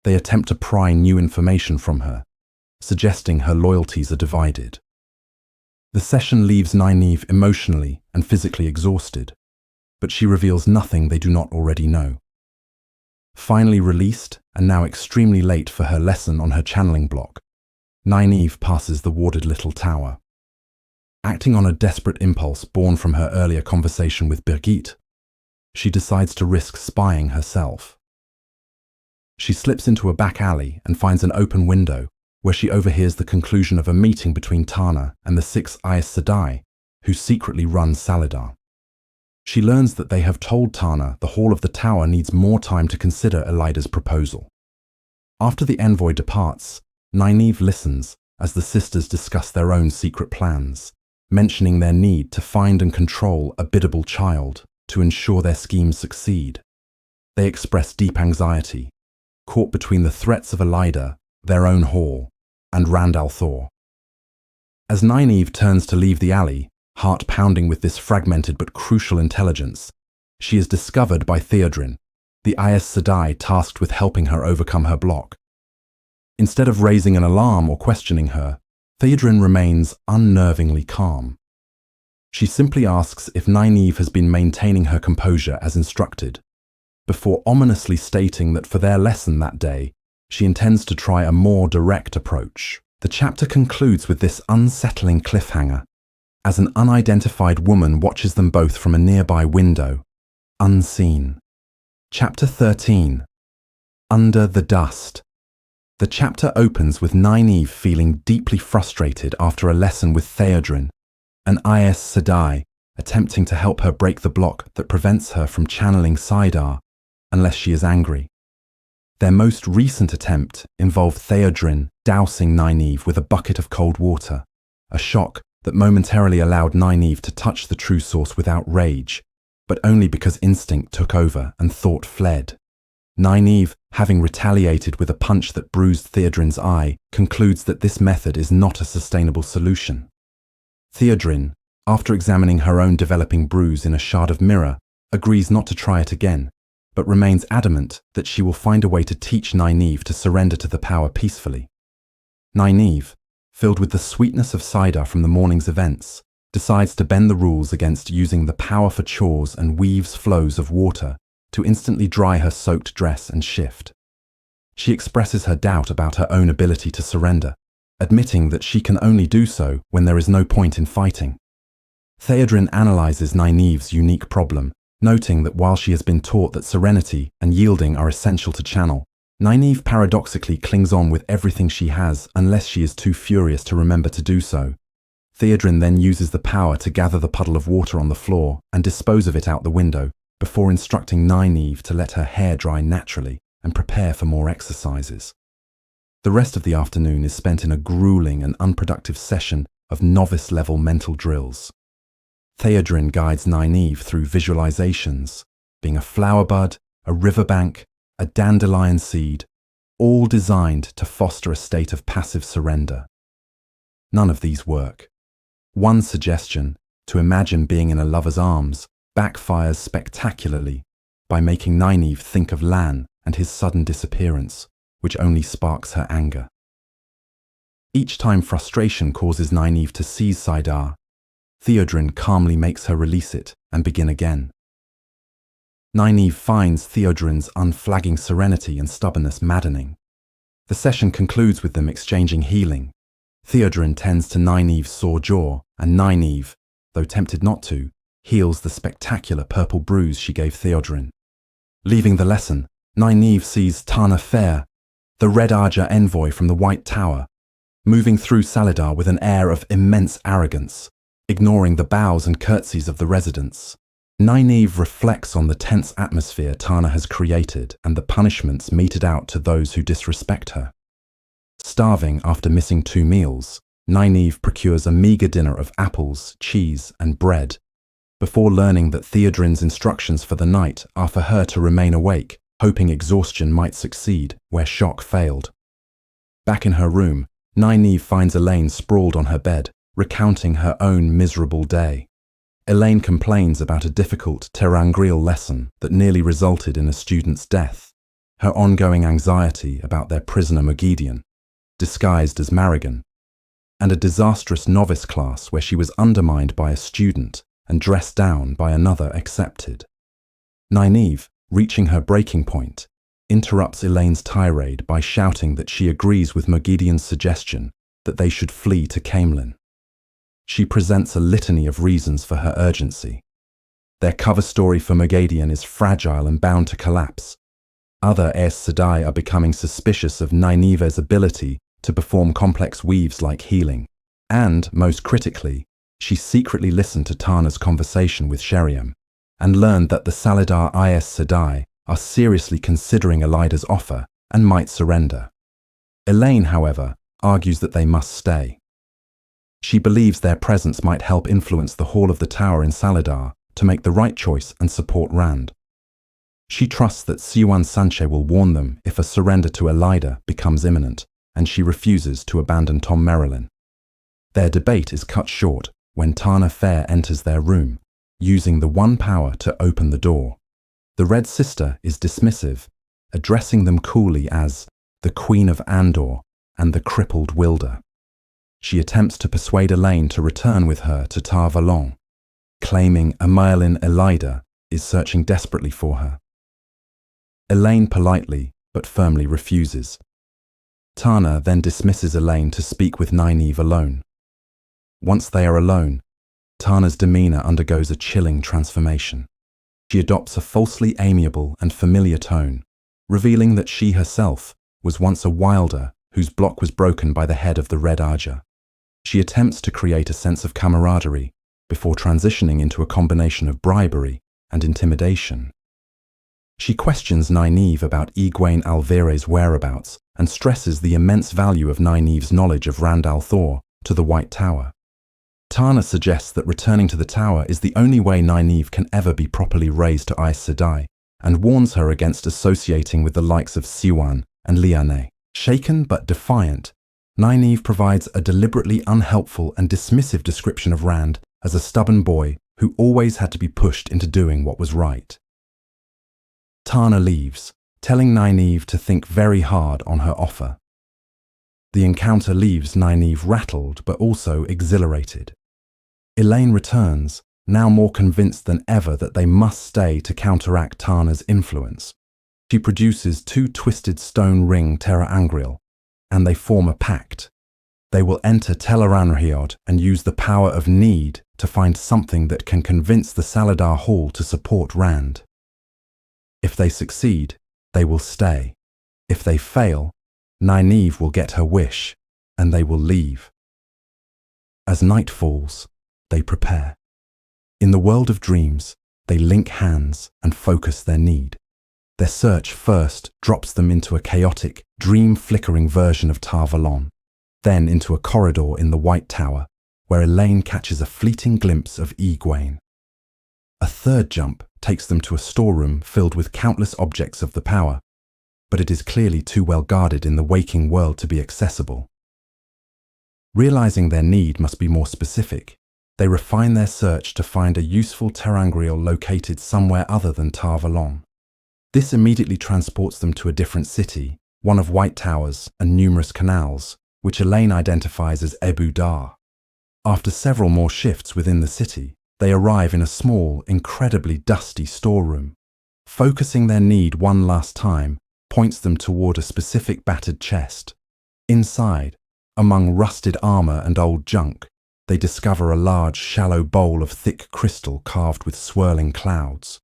they attempt to pry new information from her, suggesting her loyalties are divided. The session leaves Nynaeve emotionally and physically exhausted, but she reveals nothing they do not already know. Finally released, and now extremely late for her lesson on her channeling block, Nynaeve passes the warded little tower. Acting on a desperate impulse born from her earlier conversation with Birgit, she decides to risk spying herself. She slips into a back alley and finds an open window where she overhears the conclusion of a meeting between Tana and the 6 Aes Sedai, who secretly run Saladar. She learns that they have told Tana the Hall of the Tower needs more time to consider Elida's proposal. After the envoy departs, Nynaeve listens as the sisters discuss their own secret plans, mentioning their need to find and control a biddable child to ensure their schemes succeed. They express deep anxiety, caught between the threats of Elida, their own hall, and Rand al'Thor. As Nynaeve turns to leave the alley, heart pounding with this fragmented but crucial intelligence, she is discovered by Theodrin, the Aes Sedai tasked with helping her overcome her block. Instead of raising an alarm or questioning her, Theodrin remains unnervingly calm. She simply asks if Nynaeve has been maintaining her composure as instructed, before ominously stating that for their lesson that day, she intends to try a more direct approach. The chapter concludes with this unsettling cliffhanger, as an unidentified woman watches them both from a nearby window, unseen. Chapter 13. Under the Dust. The chapter opens with Nynaeve feeling deeply frustrated after a lesson with Theodrin, an Aes Sedai attempting to help her break the block that prevents her from channeling Saidar unless she is angry. Their most recent attempt involved Theodrin dousing Nynaeve with a bucket of cold water, a shock that momentarily allowed Nynaeve to touch the true source without rage, but only because instinct took over and thought fled. Nynaeve, having retaliated with a punch that bruised Theodrin's eye, concludes that this method is not a sustainable solution. Theodrin, after examining her own developing bruise in a shard of mirror, agrees not to try it again, but remains adamant that she will find a way to teach Nynaeve to surrender to the power peacefully. Nynaeve, filled with the sweetness of Saidar from the morning's events, decides to bend the rules against using the power for chores and weaves flows of water to instantly dry her soaked dress and shift. She expresses her doubt about her own ability to surrender, admitting that she can only do so when there is no point in fighting. Theodrin analyzes Nynaeve's unique problem, noting that while she has been taught that serenity and yielding are essential to channel, Nynaeve paradoxically clings on with everything she has unless she is too furious to remember to do so. Theodrin then uses the power to gather the puddle of water on the floor and dispose of it out the window, before instructing Nynaeve to let her hair dry naturally and prepare for more exercises. The rest of the afternoon is spent in a grueling and unproductive session of novice-level mental drills. Theodrin guides Nynaeve through visualizations, being a flower bud, a riverbank, a dandelion seed, all designed to foster a state of passive surrender. None of these work. One suggestion, to imagine being in a lover's arms, backfires spectacularly by making Nynaeve think of Lan and his sudden disappearance, which only sparks her anger. Each time frustration causes Nynaeve to seize Saidar, Theodrin calmly makes her release it and begin again. Nynaeve finds Theodrin's unflagging serenity and stubbornness maddening. The session concludes with them exchanging healing. Theodrin tends to Nynaeve's sore jaw, and Nynaeve, though tempted not to, heals the spectacular purple bruise she gave Theodrin. Leaving the lesson, Nynaeve sees Tana Fair, the Red Arja envoy from the White Tower, moving through Saladar with an air of immense arrogance, ignoring the bows and curtsies of the residents. Nynaeve reflects on the tense atmosphere Tana has created and the punishments meted out to those who disrespect her. Starving after missing 2 meals, Nynaeve procures a meager dinner of apples, cheese, and bread, before learning that Theodrin's instructions for the night are for her to remain awake, hoping exhaustion might succeed where shock failed. Back in her room, Nynaeve finds Elaine sprawled on her bed, recounting her own miserable day. Elaine complains about a difficult ter'angreal lesson that nearly resulted in a student's death, her ongoing anxiety about their prisoner Moghedian, disguised as Marigan, and a disastrous novice class where she was undermined by a student and dressed down by another accepted. Nynaeve, reaching her breaking point, interrupts Elaine's tirade by shouting that she agrees with Moghedian's suggestion that they should flee to Caemlyn. She presents a litany of reasons for her urgency. Their cover story for Moghedian is fragile and bound to collapse. Other Aes Sedai are becoming suspicious of Nynaeve's ability to perform complex weaves like healing. And, most critically, she secretly listened to Tana's conversation with Sheriam and learned that the Salidar Aes Sedai are seriously considering Elida's offer and might surrender. Elaine, however, argues that they must stay. She believes their presence might help influence the Hall of the Tower in Salidar to make the right choice and support Rand. She trusts that Siwan Sanche will warn them if a surrender to Elida becomes imminent, and she refuses to abandon Tom Merrilin. Their debate is cut short when Tana Fair enters their room, using the one power to open the door. The Red Sister is dismissive, addressing them coolly as the Queen of Andor and the crippled Wilder. She attempts to persuade Elaine to return with her to Tar Valon, claiming Amaelin Elida is searching desperately for her. Elaine politely but firmly refuses. Tana then dismisses Elaine to speak with Nynaeve alone. Once they are alone, Tana's demeanor undergoes a chilling transformation. She adopts a falsely amiable and familiar tone, revealing that she herself was once a Wilder whose block was broken by the head of the Red Arja. She attempts to create a sense of camaraderie before transitioning into a combination of bribery and intimidation. She questions Nynaeve about Egwene Alvere's whereabouts and stresses the immense value of Nynaeve's knowledge of Rand al'Thor to the White Tower. Tana suggests that returning to the tower is the only way Nynaeve can ever be properly raised to Aes Sedai, and warns her against associating with the likes of Siwan and Liane. Shaken but defiant, Nynaeve provides a deliberately unhelpful and dismissive description of Rand as a stubborn boy who always had to be pushed into doing what was right. Tana leaves, telling Nynaeve to think very hard on her offer. The encounter leaves Nynaeve rattled but also exhilarated. Elaine returns, now more convinced than ever that they must stay to counteract Tana's influence. She produces 2 twisted stone ring Terra Angriel, and they form a pact. They will enter Tel'aran'rhiod and use the power of need to find something that can convince the Salidar Hall to support Rand. If they succeed, they will stay. If they fail, Nynaeve will get her wish, and they will leave. As night falls, they prepare. In the world of dreams, they link hands and focus their need. Their search first drops them into a chaotic, dream-flickering version of Tar Valon, then into a corridor in the White Tower, where Elaine catches a fleeting glimpse of Egwene. A third jump takes them to a storeroom filled with countless objects of the power, but it is clearly too well guarded in the waking world to be accessible. Realizing their need must be more specific, they refine their search to find a useful ter'angriel located somewhere other than Tar Valon. This immediately transports them to a different city, one of white towers and numerous canals, which Elaine identifies as Ebu Dar. After several more shifts within the city, they arrive in a small, incredibly dusty storeroom. Focusing their need one last time points them toward a specific battered chest. Inside, among rusted armor and old junk, they discover a large, shallow bowl of thick crystal carved with swirling clouds.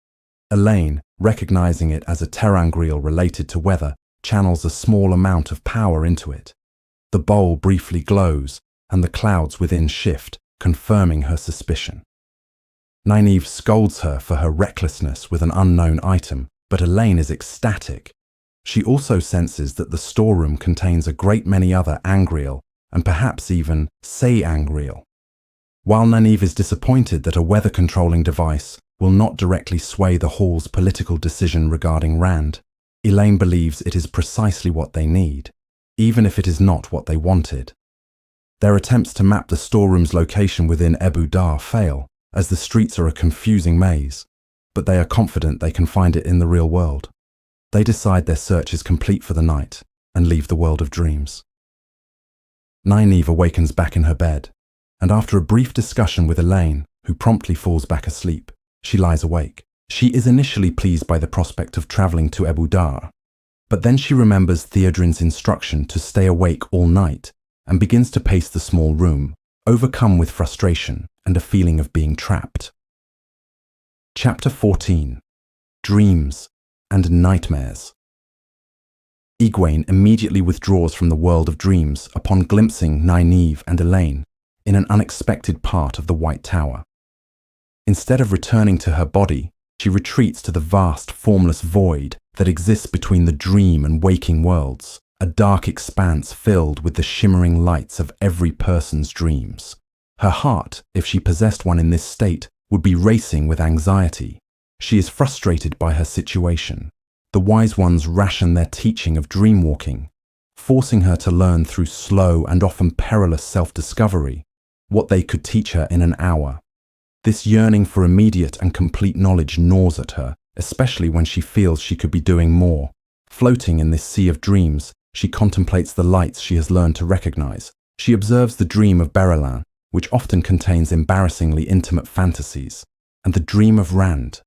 Elaine, recognizing it as a ter'angriel related to weather, channels a small amount of power into it. The bowl briefly glows, and the clouds within shift, confirming her suspicion. Nynaeve scolds her for her recklessness with an unknown item, but Elaine is ecstatic. She also senses that the storeroom contains a great many other angriel, and perhaps even say-angriel. While Nynaeve is disappointed that a weather-controlling device will not directly sway the Hall's political decision regarding Rand, Elaine believes it is precisely what they need, even if it is not what they wanted. Their attempts to map the storeroom's location within Ebu Dar fail, as the streets are a confusing maze, but they are confident they can find it in the real world. They decide their search is complete for the night and leave the world of dreams. Nynaeve awakens back in her bed, and after a brief discussion with Elaine, who promptly falls back asleep, she lies awake. She is initially pleased by the prospect of traveling to Ebu Dar, but then she remembers Theodrin's instruction to stay awake all night and begins to pace the small room, overcome with frustration and a feeling of being trapped. Chapter 14. Dreams and Nightmares. Egwene immediately withdraws from the world of dreams upon glimpsing Nynaeve and Elaine in an unexpected part of the White Tower. Instead of returning to her body, she retreats to the vast, formless void that exists between the dream and waking worlds, a dark expanse filled with the shimmering lights of every person's dreams. Her heart, if she possessed one in this state, would be racing with anxiety. She is frustrated by her situation. The wise ones ration their teaching of dreamwalking, forcing her to learn through slow and often perilous self-discovery what they could teach her in an hour. This yearning for immediate and complete knowledge gnaws at her, especially when she feels she could be doing more. Floating in this sea of dreams, she contemplates the lights she has learned to recognize. She observes the dream of Berylin, which often contains embarrassingly intimate fantasies, and the dream of Rand,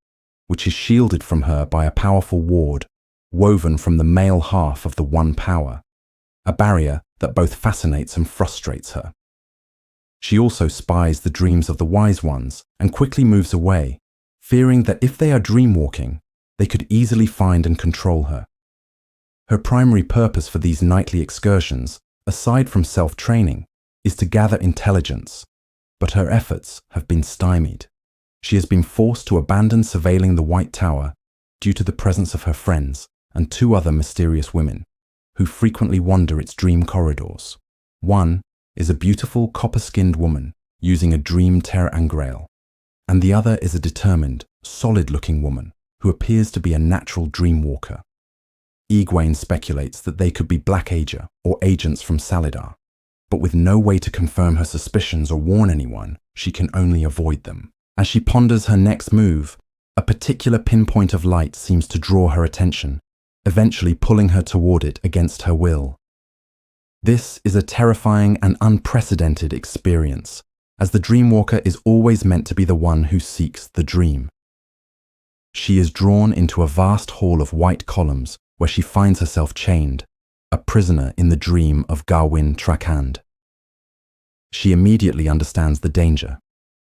which is shielded from her by a powerful ward, woven from the male half of the One Power, a barrier that both fascinates and frustrates her. She also spies the dreams of the Wise Ones and quickly moves away, fearing that if they are dreamwalking, they could easily find and control her. Her primary purpose for these nightly excursions, aside from self-training, is to gather intelligence, but her efforts have been stymied. She has been forced to abandon surveilling the White Tower due to the presence of her friends and two other mysterious women, who frequently wander its dream corridors. One is a beautiful copper-skinned woman using a dream terre engrail, and the other is a determined, solid-looking woman who appears to be a natural dreamwalker. Egwene speculates that they could be Black Ager or agents from Salidar, but with no way to confirm her suspicions or warn anyone, she can only avoid them. As she ponders her next move, a particular pinpoint of light seems to draw her attention, eventually pulling her toward it against her will. This is a terrifying and unprecedented experience, as the dreamwalker is always meant to be the one who seeks the dream. She is drawn into a vast hall of white columns where she finds herself chained, a prisoner in the dream of Garwin Trakand. She immediately understands the danger.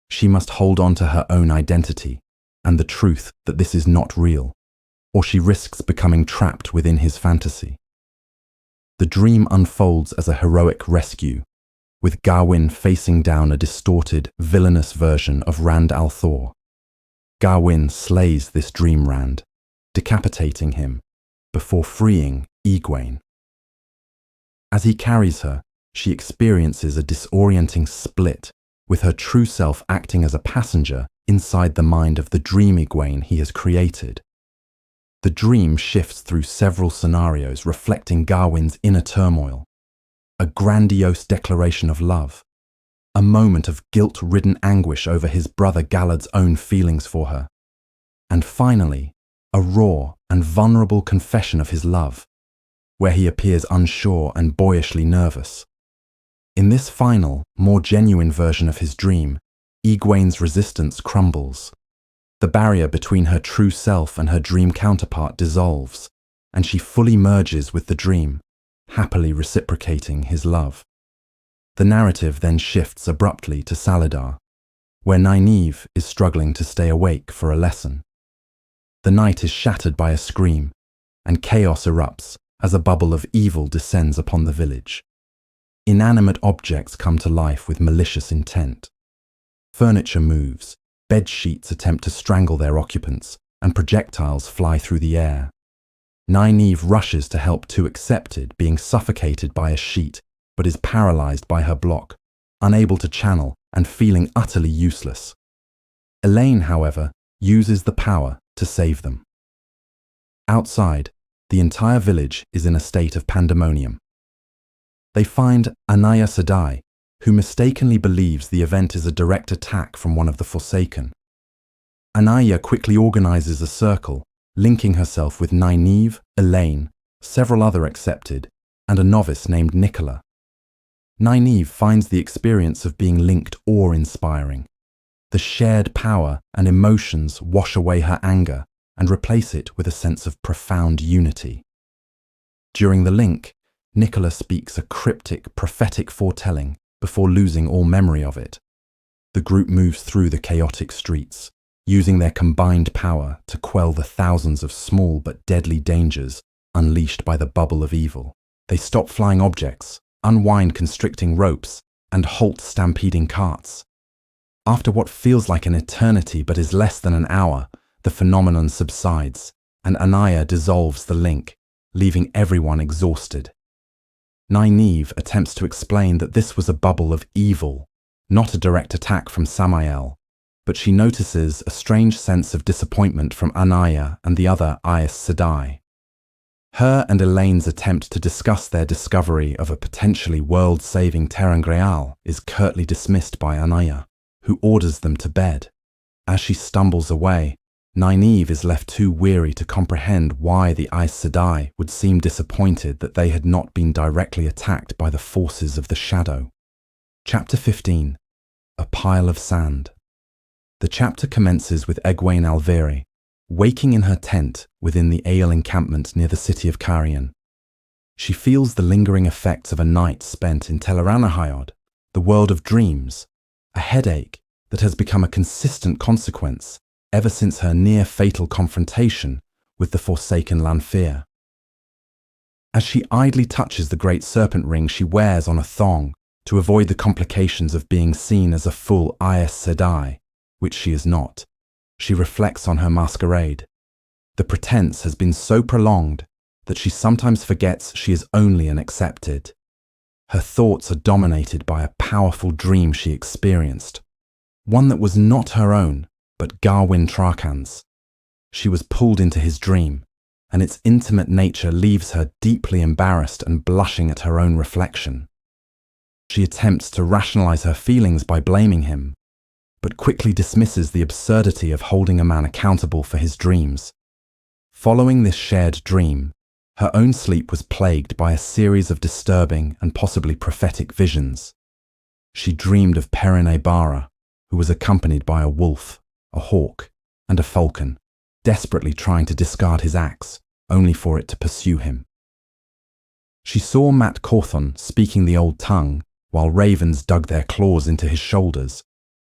She must hold on to her own identity and the truth that this is not real, or she risks becoming trapped within his fantasy. The dream unfolds as a heroic rescue, with Garwin facing down a distorted, villainous version of Rand al'Thor. Garwin slays this dream Rand, decapitating him before freeing Egwene. As he carries her, she experiences a disorienting split, with her true self acting as a passenger inside the mind of the dream Egwene he has created. The dream shifts through several scenarios reflecting Garwin's inner turmoil, a grandiose declaration of love, a moment of guilt-ridden anguish over his brother Gallad's own feelings for her, and finally, a raw and vulnerable confession of his love, where he appears unsure and boyishly nervous. In this final, more genuine version of his dream, Egwene's resistance crumbles. The barrier between her true self and her dream counterpart dissolves, and she fully merges with the dream, happily reciprocating his love. The narrative then shifts abruptly to Salidar, where Nynaeve is struggling to stay awake for a lesson. The night is shattered by a scream, and chaos erupts as a bubble of evil descends upon the village. Inanimate objects come to life with malicious intent. Furniture moves, bed sheets attempt to strangle their occupants, and projectiles fly through the air. Nynaeve rushes to help Two Accepted, being suffocated by a sheet, but is paralyzed by her block, unable to channel and feeling utterly useless. Elaine, however, uses the power to save them. Outside, the entire village is in a state of pandemonium. They find Anaya Sedai, who mistakenly believes the event is a direct attack from one of the Forsaken. Anaya quickly organizes a circle, linking herself with Nynaeve, Elaine, several other Accepted, and a novice named Nicola. Nynaeve finds the experience of being linked awe-inspiring. The shared power and emotions wash away her anger and replace it with a sense of profound unity. During the link, Nicola speaks a cryptic, prophetic foretelling before losing all memory of it. The group moves through the chaotic streets, using their combined power to quell the thousands of small but deadly dangers unleashed by the bubble of evil. They stop flying objects, unwind constricting ropes, and halt stampeding carts. After what feels like an eternity but is less than an hour, the phenomenon subsides, and Anaya dissolves the link, leaving everyone exhausted. Nynaeve attempts to explain that this was a bubble of evil, not a direct attack from Samael, but she notices a strange sense of disappointment from Anaya and the other Aes Sedai. Her and Elaine's attempt to discuss their discovery of a potentially world-saving ter'angreal is curtly dismissed by Anaya, who orders them to bed. As she stumbles away, Nynaeve is left too weary to comprehend why the Aes Sedai would seem disappointed that they had not been directly attacked by the forces of the Shadow. Chapter 15. A Pile of Sand. The chapter commences with Egwene Alviri, waking in her tent within the Ale encampment near the city of Cairhien. She feels the lingering effects of a night spent in Tel'aranahayod, the world of dreams, a headache that has become a consistent consequence ever since her near-fatal confrontation with the Forsaken Lanfear. As she idly touches the great serpent ring she wears on a thong to avoid the complications of being seen as a full Aes Sedai, which she is not, she reflects on her masquerade. The pretense has been so prolonged that she sometimes forgets she is only an accepted. Her thoughts are dominated by a powerful dream she experienced, one that was not her own, but Garwin Trakan's. She was pulled into his dream, and its intimate nature leaves her deeply embarrassed and blushing at her own reflection. She attempts to rationalize her feelings by blaming him, but quickly dismisses the absurdity of holding a man accountable for his dreams. Following this shared dream, her own sleep was plagued by a series of disturbing and possibly prophetic visions. She dreamed of Perrin Bara, who was accompanied by a wolf, a hawk, and a falcon, desperately trying to discard his axe, only for it to pursue him. She saw Mat Cauthon speaking the old tongue, while ravens dug their claws into his shoulders,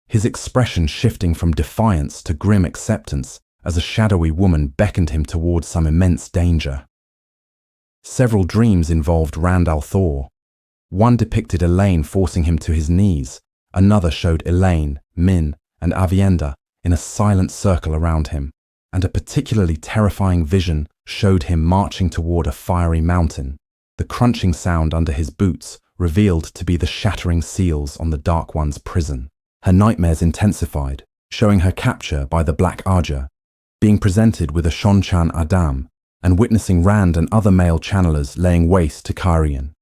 his expression shifting from defiance to grim acceptance as a shadowy woman beckoned him toward some immense danger. Several dreams involved Rand al'Thor. One depicted Elaine forcing him to his knees, another showed Elaine, Min, and Avienda in a silent circle around him, and a particularly terrifying vision showed him marching toward a fiery mountain. The crunching sound under his boots revealed to be the shattering seals on the Dark One's prison. Her nightmares intensified, showing her capture by the Black Arja, being presented with a Shonchan Adam, and witnessing Rand and other male channelers laying waste to Cairhien.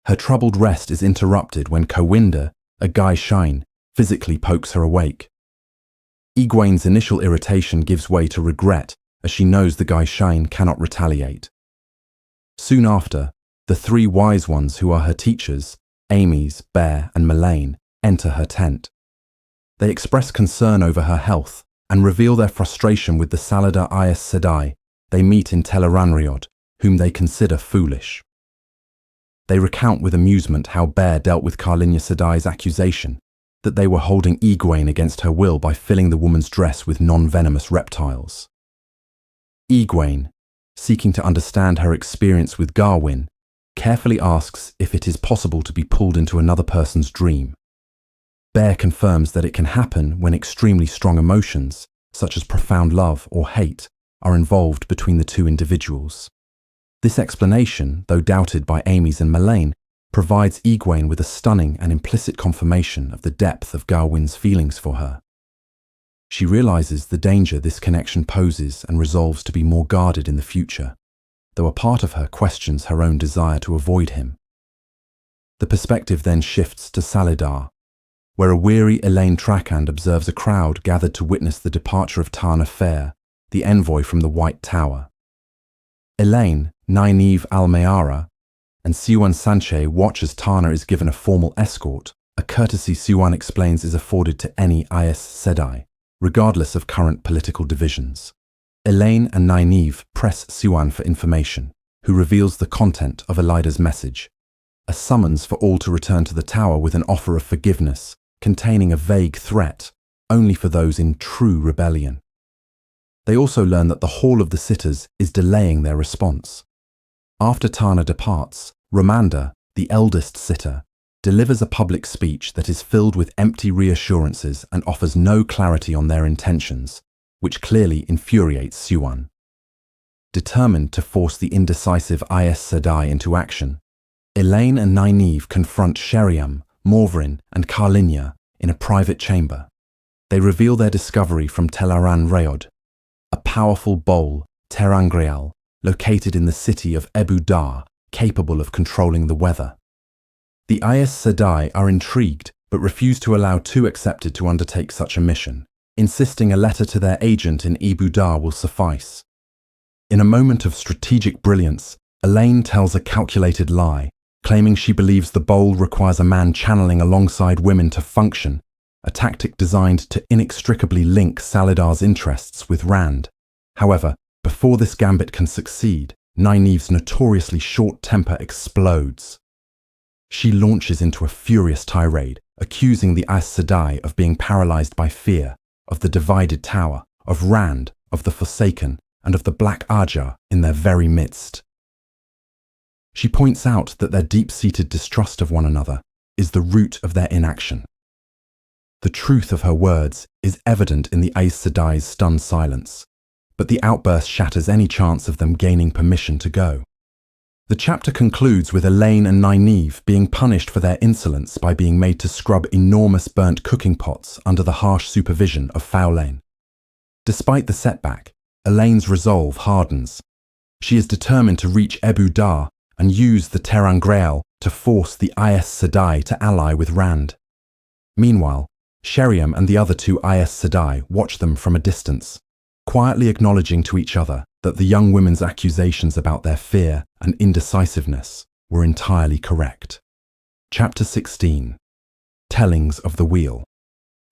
Her troubled rest is interrupted when Cowinda, a Guy Shine, physically pokes her awake. Egwene's initial irritation gives way to regret as she knows the Guy Shine cannot retaliate. Soon after, the three wise ones who are her teachers, Amys, Bear, and Melaine, enter her tent. They express concern over her health and reveal their frustration with the Salada Aes Sedai they meet in Tel'aranahayod, whom they consider foolish. They recount with amusement how Bear dealt with Karlinya Sedai's accusation that they were holding Egwene against her will by filling the woman's dress with non-venomous reptiles. Egwene, seeking to understand her experience with Garwin, carefully asks if it is possible to be pulled into another person's dream. Bear confirms that it can happen when extremely strong emotions, such as profound love or hate, are involved between the two individuals. This explanation, though doubted by Amys and Melaine, provides Egwene with a stunning and implicit confirmation of the depth of Garwin's feelings for her. She realizes the danger this connection poses and resolves to be more guarded in the future, though a part of her questions her own desire to avoid him. The perspective then shifts to Salidar, where a weary Elaine Trakand observes a crowd gathered to witness the departure of Tana Fair, the envoy from the White Tower. Elaine, Nynaeve Almeara, and Siwan Sanche watch as Tana is given a formal escort, a courtesy Siwan explains is afforded to any Aes Sedai, regardless of current political divisions. Elaine and Nynaeve press Siwan for information, who reveals the content of Elida's message. a summons for all to return to the tower with an offer of forgiveness, containing a vague threat, only for those in true rebellion. They also learn that the Hall of the Sitters is delaying their response. After Tana departs, Ramanda, the eldest sitter, delivers a public speech that is filled with empty reassurances and offers no clarity on their intentions, which clearly infuriates Siwan. Determined to force the indecisive Aes Sedai into action, Elaine and Nynaeve confront Sheriam, Morvrin, and Carlinia in a private chamber. They reveal their discovery from Telaran Rayod, a powerful bowl, Terangreal, located in the city of Ebu Dar, capable of controlling the weather. The Aes Sedai are intrigued but refuse to allow two accepted to undertake such a mission, insisting a letter to their agent in Ebu Dar will suffice. In a moment of strategic brilliance, Elaine tells a calculated lie, claiming she believes the bowl requires a man channeling alongside women to function, a tactic designed to inextricably link Salidar's interests with Rand. However, before this gambit can succeed, Nynaeve's notoriously short temper explodes. She launches into a furious tirade, accusing the Aes Sedai of being paralyzed by fear, of the divided tower, of Rand, of the Forsaken, and of the Black Ajar in their very midst. She points out that their deep-seated distrust of one another is the root of their inaction. The truth of her words is evident in the Aes Sedai's stunned silence, but the outburst shatters any chance of them gaining permission to go. The chapter concludes with Elaine and Nynaeve being punished for their insolence by being made to scrub enormous burnt cooking pots under the harsh supervision of Faolain. Despite the setback, Elaine's resolve hardens. She is determined to reach Ebu Dar and use the Terangreal to force the Aes Sedai to ally with Rand. Meanwhile, Sheriam and the other two Aes Sedai watch them from a distance, quietly acknowledging to each other that the young women's accusations about their fear and indecisiveness were entirely correct. Chapter 16. Tellings of the Wheel.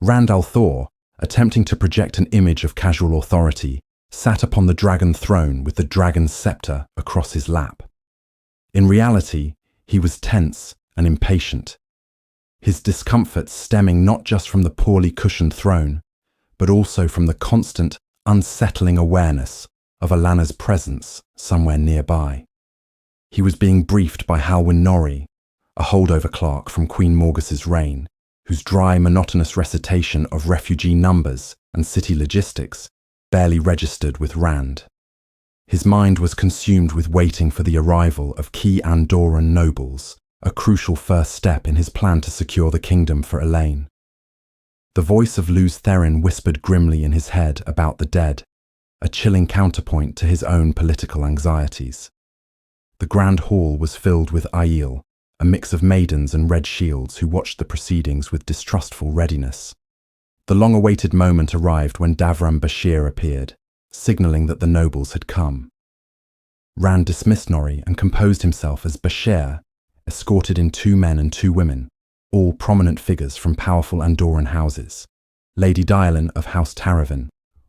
Rand al'Thor, attempting to project an image of casual authority, sat upon the dragon throne with the dragon's scepter across his lap. In reality, he was tense and impatient, his discomfort stemming not just from the poorly cushioned throne, but also from the constant, unsettling awareness of Alana's presence somewhere nearby. He was being briefed by Halwyn Norrie, a holdover clerk from Queen Morgus's reign, whose dry, monotonous recitation of refugee numbers and city logistics barely registered with Rand. His mind was consumed with waiting for the arrival of key Andoran nobles, a crucial first step in his plan to secure the kingdom for Elaine. The voice of Luz Therin whispered grimly in his head about the dead, a chilling counterpoint to his own political anxieties. The grand hall was filled with Aiel, a mix of maidens and red shields who watched the proceedings with distrustful readiness. The long-awaited moment arrived when Davram Bashir appeared, signalling that the nobles had come. Rand dismissed Norrie and composed himself as Bashir, escorted in 2 men and 2 women, all prominent figures from powerful Andoran houses: Lady Dialin of House Taravan,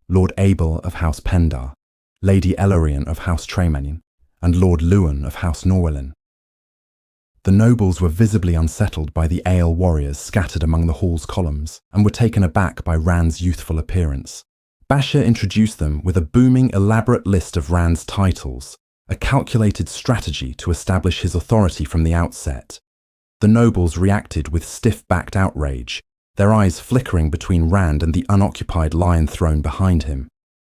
Lord Abel of House Pendar, Lady Elorian of House Tremanin, and Lord Luan of House Norwellin. The nobles were visibly unsettled by the Ale warriors scattered among the hall's columns and were taken aback by Rand's youthful appearance. Bashir introduced them with a booming, elaborate list of Rand's titles, a calculated strategy to establish his authority from the outset. The nobles reacted with stiff-backed outrage, their eyes flickering between Rand and the unoccupied lion throne behind him.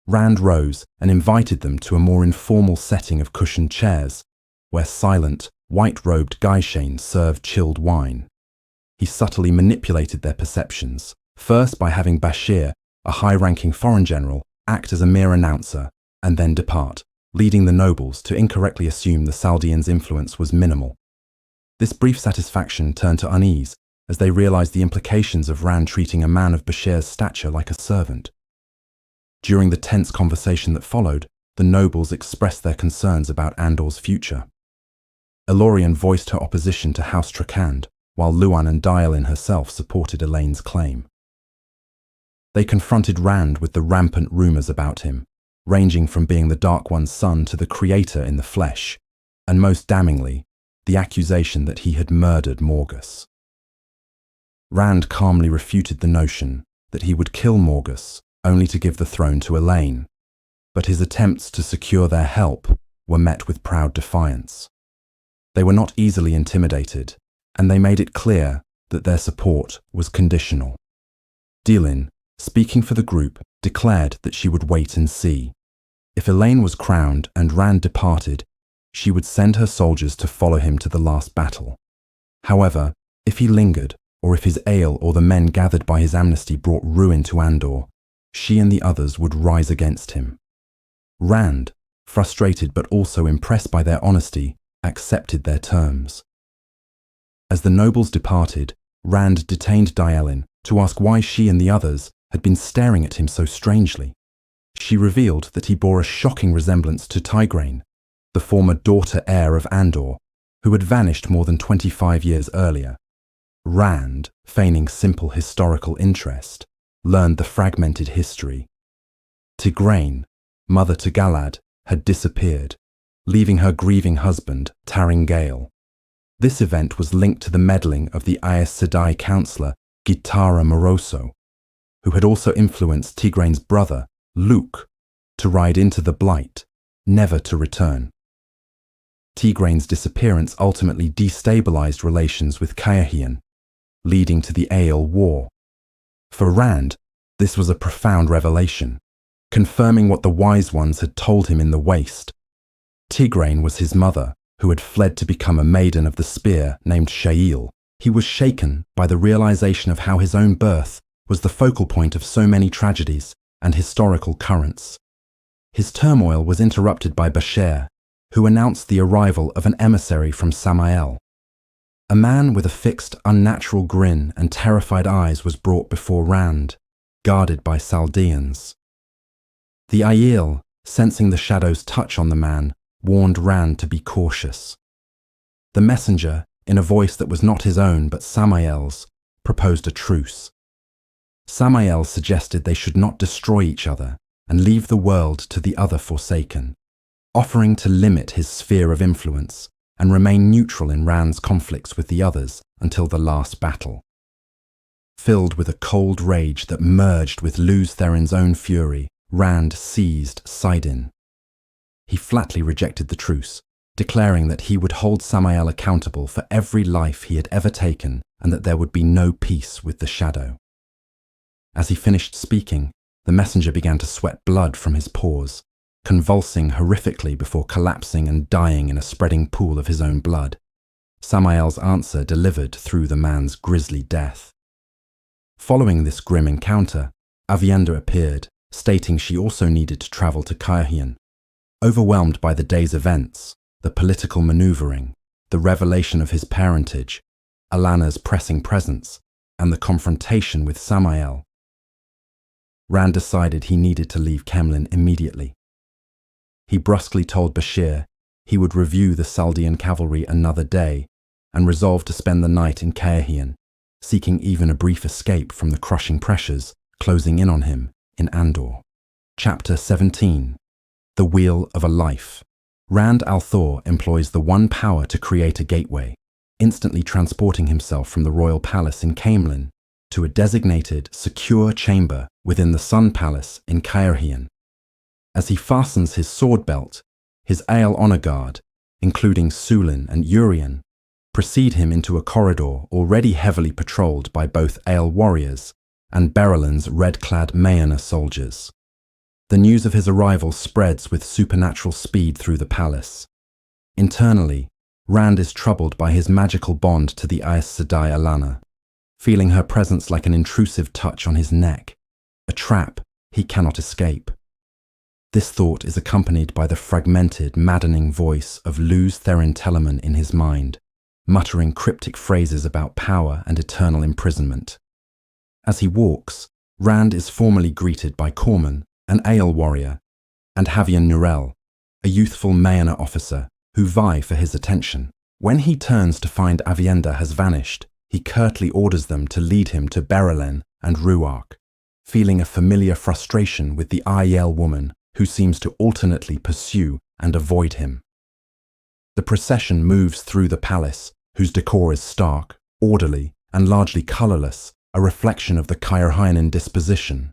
Rand rose and invited them to a more informal setting of cushioned chairs, where silent, white-robed Gaishain served chilled wine. He subtly manipulated their perceptions, first by having Bashir, a high-ranking foreign general, act as a mere announcer, and then depart, leading the nobles to incorrectly assume the Saldeans' influence was minimal. This brief satisfaction turned to unease as they realized the implications of Rand treating a man of Bashir's stature like a servant. During the tense conversation that followed, the nobles expressed their concerns about Andor's future. Elorian voiced her opposition to House Trakand, while Luan and Dialin herself supported Elaine's claim. They confronted Rand with the rampant rumors about him, ranging from being the Dark One's son to the Creator in the flesh, and most damningly, the accusation that he had murdered Morgus. Rand calmly refuted the notion that he would kill Morgus only to give the throne to Elaine, but his attempts to secure their help were met with proud defiance. They were not easily intimidated, and they made it clear that their support was conditional. Delin, speaking for the group, declared that she would wait and see. If Elaine was crowned and Rand departed, she would send her soldiers to follow him to the last battle. However, if he lingered, or if his ale or the men gathered by his amnesty brought ruin to Andor, she and the others would rise against him. Rand, frustrated but also impressed by their honesty, accepted their terms. As the nobles departed, Rand detained Dyelin to ask why she and the others had been staring at him so strangely. She revealed that he bore a shocking resemblance to Tigraine, the former daughter heir of Andor, who had vanished more than 25 years earlier. Rand, feigning simple historical interest, learned the fragmented history. Tigraine, mother to Galad, had disappeared, leaving her grieving husband, Taringale. This event was linked to the meddling of the Aes Sedai councillor, Gitara Moroso, who had also influenced Tigraine's brother, Luke, to ride into the Blight, never to return. Tigraine's disappearance ultimately destabilized relations with Caerhien, leading to the Aeol War. For Rand, this was a profound revelation, confirming what the Wise Ones had told him in the Waste. Tigraine was his mother, who had fled to become a maiden of the spear named Shael. He was shaken by the realization of how his own birth was the focal point of so many tragedies and historical currents. His turmoil was interrupted by Basher, who announced the arrival of an emissary from Samael. A man with a fixed, unnatural grin and terrified eyes was brought before Rand, guarded by Saldeans. The Aiel, sensing the shadow's touch on the man, warned Rand to be cautious. The messenger, in a voice that was not his own but Samael's, proposed a truce. Samael suggested they should not destroy each other and leave the world to the other Forsaken, offering to limit his sphere of influence and remain neutral in Rand's conflicts with the others until the last battle. Filled with a cold rage that merged with Lews Therin's own fury, Rand seized Sidin. He flatly rejected the truce, declaring that he would hold Samael accountable for every life he had ever taken and that there would be no peace with the shadow. As he finished speaking, the messenger began to sweat blood from his pores, convulsing horrifically before collapsing and dying in a spreading pool of his own blood. Samael's answer delivered through the man's grisly death. Following this grim encounter, Avienda appeared, stating she also needed to travel to Caerhien. Overwhelmed by the day's events, the political maneuvering, the revelation of his parentage, Alana's pressing presence, and the confrontation with Samael, Rand decided he needed to leave Kemlin immediately. He brusquely told Bashir he would review the Saldean cavalry another day and resolved to spend the night in Caerhien, seeking even a brief escape from the crushing pressures closing in on him in Andor. Chapter 17. The Wheel of a Life. Rand al'Thor employs the one power to create a gateway, instantly transporting himself from the royal palace in Caemlin to a designated, secure chamber within the Sun Palace in Caerhien. As he fastens his sword belt, his Ael honor guard, including Sulin and Urien, precede him into a corridor already heavily patrolled by both Ael warriors and Beryllin's red-clad Mayana soldiers. The news of his arrival spreads with supernatural speed through the palace. Internally, Rand is troubled by his magical bond to the Aes Sedai Alana, feeling her presence like an intrusive touch on his neck, a trap he cannot escape. This thought is accompanied by the fragmented, maddening voice of Lews Therin Telemann in his mind, muttering cryptic phrases about power and eternal imprisonment. As he walks, Rand is formally greeted by Corman, an Ael warrior, and Havian Nurel, a youthful Mayana officer who vie for his attention. When he turns to find Avienda has vanished, he curtly orders them to lead him to Berylin and Ruark, feeling a familiar frustration with the Aiel woman who seems to alternately pursue and avoid him. The procession moves through the palace, whose decor is stark, orderly, and largely colorless, a reflection of the Caerhyanan disposition.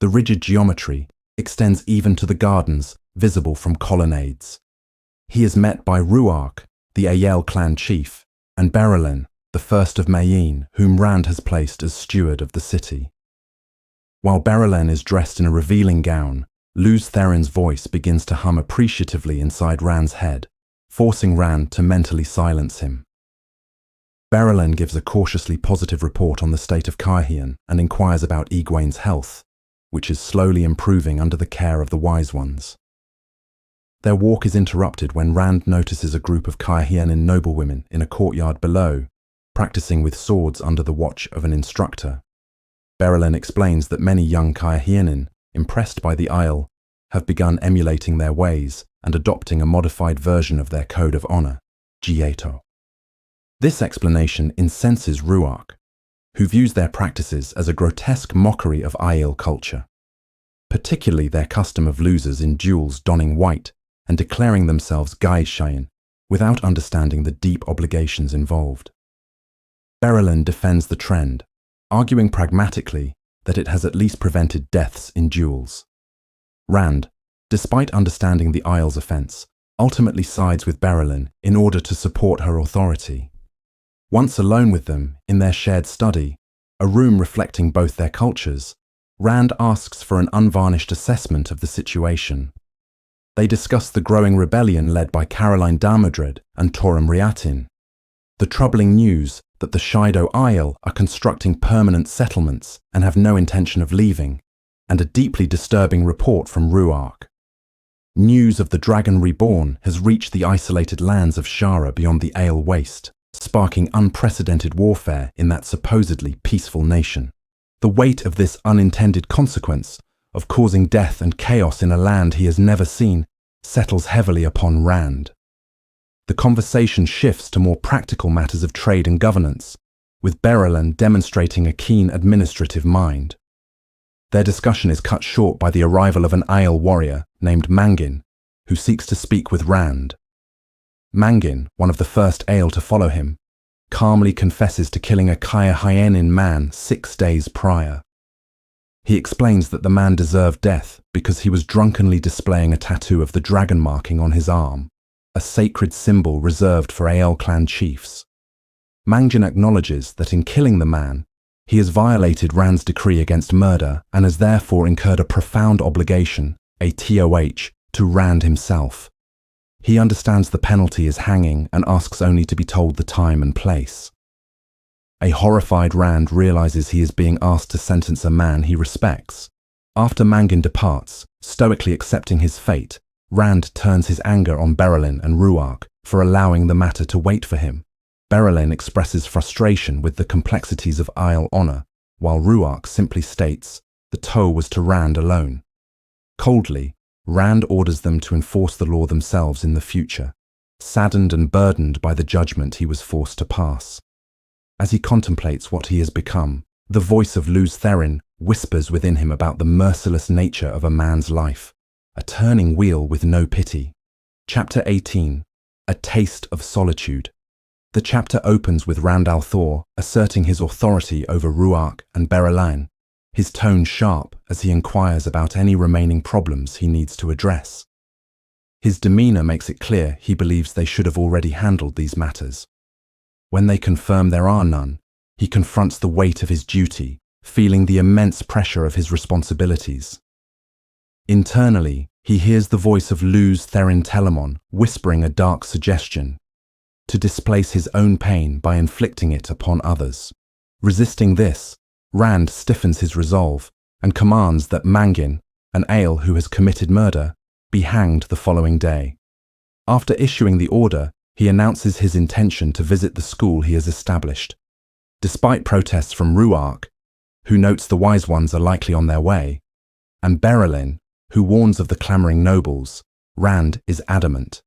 The rigid geometry extends even to the gardens, visible from colonnades. He is met by Ruark, the Aiel clan chief, and Berylin, the first of Mayene, whom Rand has placed as steward of the city. While Berylin is dressed in a revealing gown, Luz Therin's voice begins to hum appreciatively inside Rand's head, forcing Rand to mentally silence him. Berylin gives a cautiously positive report on the state of Caerhyan and inquires about Egwene's health, which is slowly improving under the care of the Wise Ones. Their walk is interrupted when Rand notices a group of Caerhyanan noblewomen in a courtyard below, practicing with swords under the watch of an instructor. Berylin explains that many young Caerhyanan, impressed by the Isle, have begun emulating their ways and adopting a modified version of their code of honor, Gieto. This explanation incenses Ruark, who views their practices as a grotesque mockery of Aiel culture, particularly their custom of losers in duels donning white and declaring themselves Gaishayan without understanding the deep obligations involved. Berylin defends the trend, arguing pragmatically that it has at least prevented deaths in duels. Rand, despite understanding the Isle's offense, ultimately sides with Berylin in order to support her authority. Once alone with them, in their shared study, a room reflecting both their cultures, Rand asks for an unvarnished assessment of the situation. They discuss the growing rebellion led by Caroline Damadred and Torum Riatin, the troubling news that the Shido Isle are constructing permanent settlements and have no intention of leaving, and a deeply disturbing report from Ruark. News of the Dragon Reborn has reached the isolated lands of Shara beyond the Ale Waste, sparking unprecedented warfare in that supposedly peaceful nation. The weight of this unintended consequence of causing death and chaos in a land he has never seen settles heavily upon Rand. The conversation shifts to more practical matters of trade and governance, with Berylin demonstrating a keen administrative mind. Their discussion is cut short by the arrival of an Aiel warrior named Mangin, who seeks to speak with Rand. Mangin, one of the first Aiel to follow him, calmly confesses to killing a Caerhyanan man 6 days prior. He explains that the man deserved death because he was drunkenly displaying a tattoo of the dragon marking on his arm, a sacred symbol reserved for Aiel clan chiefs. Mangin acknowledges that in killing the man, he has violated Rand's decree against murder and has therefore incurred a profound obligation, a TOH, to Rand himself. He understands the penalty is hanging and asks only to be told the time and place. A horrified Rand realizes he is being asked to sentence a man he respects. After Mangin departs, stoically accepting his fate, Rand turns his anger on Berylin and Ruark for allowing the matter to wait for him. Berylin expresses frustration with the complexities of Aiel honor, while Ruark simply states the toll was to Rand alone. Coldly, Rand orders them to enforce the law themselves in the future, saddened and burdened by the judgment he was forced to pass. As he contemplates what he has become, the voice of Luz Therin whispers within him about the merciless nature of a man's life, a turning wheel with no pity. Chapter 18. A Taste of Solitude. The chapter opens with Rand al'Thor asserting his authority over Ruark and Berylin, his tone sharp as he inquires about any remaining problems he needs to address. His demeanor makes it clear he believes they should have already handled these matters. When they confirm there are none, he confronts the weight of his duty, feeling the immense pressure of his responsibilities. Internally, he hears the voice of Luz Therin Telamon whispering a dark suggestion: to displace his own pain by inflicting it upon others. Resisting this, Rand stiffens his resolve and commands that Mangin, an Aiel who has committed murder, be hanged the following day. After issuing the order, he announces his intention to visit the school he has established. Despite protests from Ruark, who notes the Wise Ones are likely on their way, and Berylin, who warns of the clamoring nobles, Rand is adamant.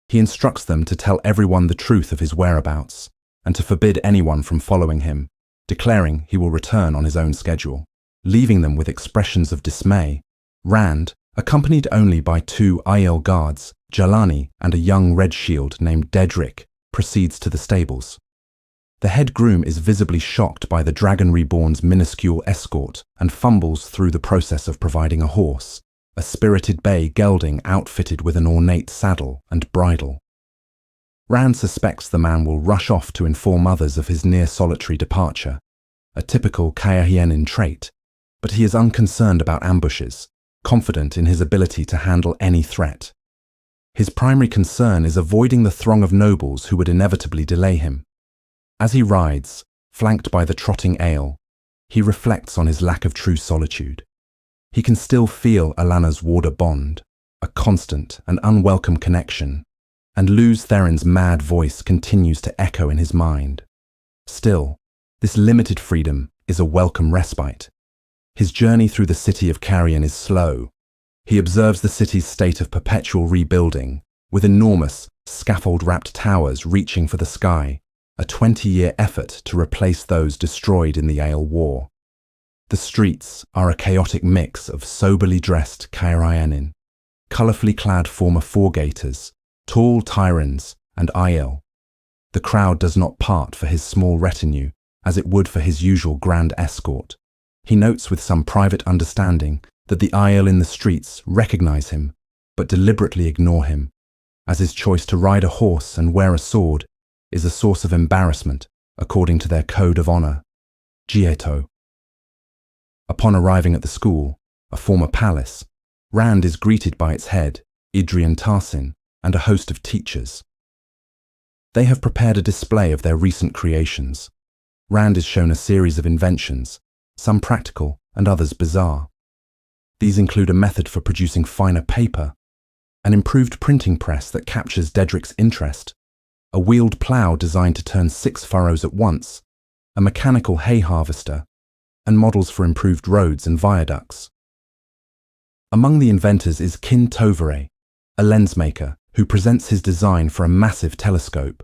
He instructs them to tell everyone the truth of his whereabouts, and to forbid anyone from following him, declaring he will return on his own schedule. Leaving them with expressions of dismay, Rand, Accompanied only by 2 Aiel guards, Jelani and a young Red Shield named Dedrick, proceeds to the stables. The head groom is visibly shocked by the Dragon Reborn's minuscule escort and fumbles through the process of providing a horse, a spirited bay gelding outfitted with an ornate saddle and bridle. Rand suspects the man will rush off to inform others of his near-solitary departure, a typical Kayahianin trait, but he is unconcerned about ambushes, confident in his ability to handle any threat. His primary concern is avoiding the throng of nobles who would inevitably delay him. As he rides, flanked by the trotting Aiel, he reflects on his lack of true solitude. He can still feel Alana's warder bond, a constant and unwelcome connection, and Luz Therin's mad voice continues to echo in his mind. Still, this limited freedom is a welcome respite. His journey through the city of Carrion is slow. He observes the city's state of perpetual rebuilding, with enormous, scaffold-wrapped towers reaching for the sky, a 20-year effort to replace those destroyed in the Aiel War. The streets are a chaotic mix of soberly dressed Kairianin, colourfully clad former Fourgaters, tall Tyrans, and Aiel. The crowd does not part for his small retinue, as it would for his usual grand escort. He notes with some private understanding that the Aiel in the streets recognise him, but deliberately ignore him, as his choice to ride a horse and wear a sword is a source of embarrassment according to their code of honour, Gieto. Upon arriving at the school, a former palace, Rand is greeted by its head, Idrian Tarsin, and a host of teachers. They have prepared a display of their recent creations. Rand is shown a series of inventions, some practical and others bizarre. These include a method for producing finer paper, an improved printing press that captures Dedrick's interest, a wheeled plough designed to turn 6 furrows at once, a mechanical hay harvester, and models for improved roads and viaducts. Among the inventors is Kin Tovere, a lensmaker who presents his design for a massive telescope.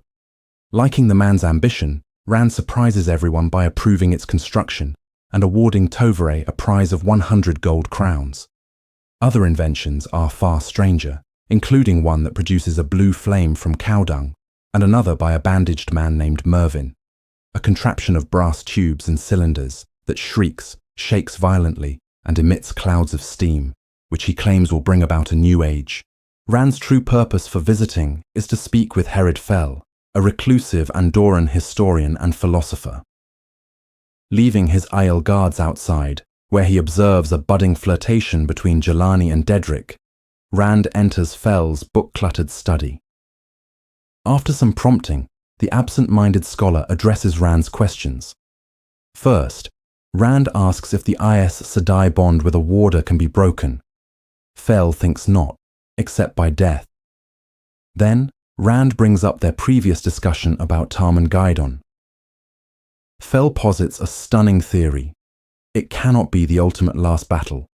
Liking the man's ambition, Rand surprises everyone by approving its construction and awarding Tovere a prize of 100 gold crowns. Other inventions are far stranger, including one that produces a blue flame from cow dung, and another by a bandaged man named Mervyn, a contraption of brass tubes and cylinders that shrieks, shakes violently, and emits clouds of steam, which he claims will bring about a new age. Rand's true purpose for visiting is to speak with Herod Fell, a reclusive Andorran historian and philosopher. Leaving his Aiel guards outside, where he observes a budding flirtation between Jelani and Dedrick, Rand enters Fell's book-cluttered study. After some prompting, the absent-minded scholar addresses Rand's questions. First, Rand asks if the Aes Sedai bond with a warder can be broken. Fell thinks not, except by death. Then, Rand brings up their previous discussion about Tarman Gaidon. Fell posits a stunning theory. It cannot be the ultimate last battle.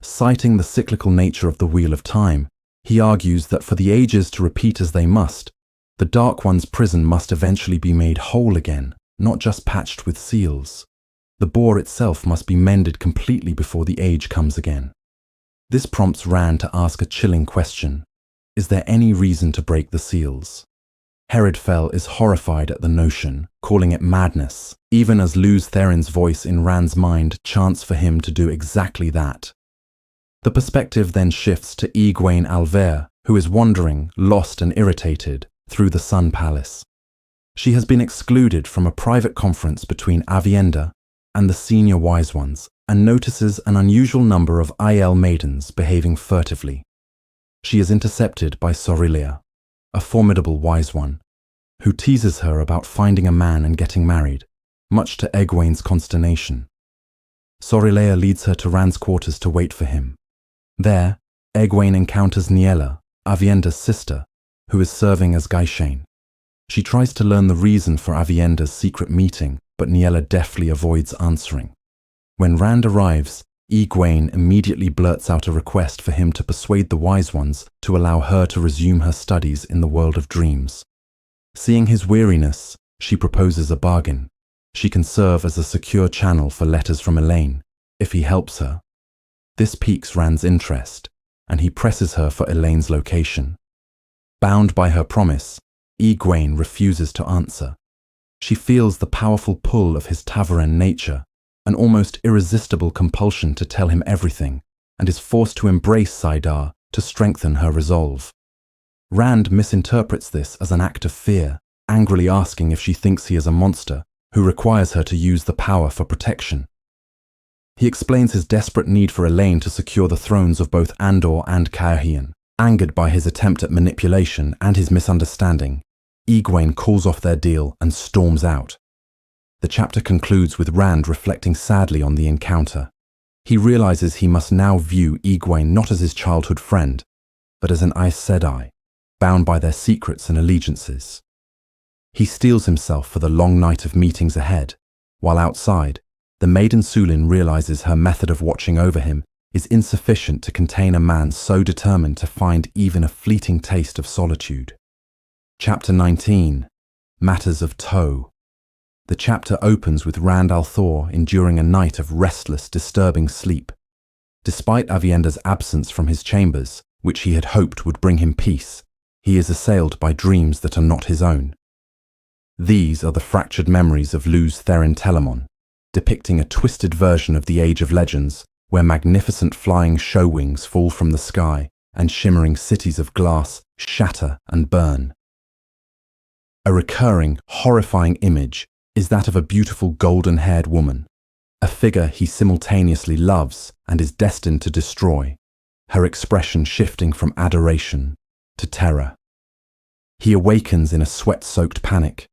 Citing the cyclical nature of the Wheel of Time, he argues that for the ages to repeat as they must, the Dark One's prison must eventually be made whole again, not just patched with seals. The bore itself must be mended completely before the age comes again. This prompts Rand to ask a chilling question. Is there any reason to break the seals? Herod Fell is horrified at the notion, calling it madness, even as Luz Therin's voice in Rand's mind chants for him to do exactly that. The perspective then shifts to Egwene Alver, who is wandering, lost and irritated, through the Sun Palace. She has been excluded from a private conference between Avienda and the senior Wise Ones, and notices an unusual number of Aiel maidens behaving furtively. She is intercepted by Sorilea, a formidable Wise One, who teases her about finding a man and getting married, much to Egwene's consternation. Sorilea leads her to Rand's quarters to wait for him. There, Egwene encounters Niella, Avienda's sister, who is serving as Gaishane. She tries to learn the reason for Avienda's secret meeting, but Niella deftly avoids answering. When Rand arrives, Egwene immediately blurts out a request for him to persuade the Wise Ones to allow her to resume her studies in the world of dreams. Seeing his weariness, she proposes a bargain. She can serve as a secure channel for letters from Elaine, if he helps her. This piques Rand's interest, and he presses her for Elaine's location. Bound by her promise, Egwene refuses to answer. She feels the powerful pull of his Tavaren nature, an almost irresistible compulsion to tell him everything, and is forced to embrace Saidar to strengthen her resolve. Rand misinterprets this as an act of fear, angrily asking if she thinks he is a monster who requires her to use the power for protection. He explains his desperate need for Elaine to secure the thrones of both Andor and Caerhien. Angered by his attempt at manipulation and his misunderstanding, Egwene calls off their deal and storms out. The chapter concludes with Rand reflecting sadly on the encounter. He realizes he must now view Egwene not as his childhood friend, but as an Aes Sedai, bound by their secrets and allegiances. He steels himself for the long night of meetings ahead, while outside, the maiden Sulin realizes her method of watching over him is insufficient to contain a man so determined to find even a fleeting taste of solitude. Chapter 19. Matters of Toe. The chapter opens with Rand al'Thor enduring a night of restless, disturbing sleep. Despite Avienda's absence from his chambers, which he had hoped would bring him peace, he is assailed by dreams that are not his own. These are the fractured memories of Luz Therin Telamon, depicting a twisted version of the Age of Legends, where magnificent flying show wings fall from the sky and shimmering cities of glass shatter and burn. A recurring, horrifying image is that of a beautiful golden-haired woman, a figure he simultaneously loves and is destined to destroy, her expression shifting from adoration to terror. He awakens in a sweat-soaked panic,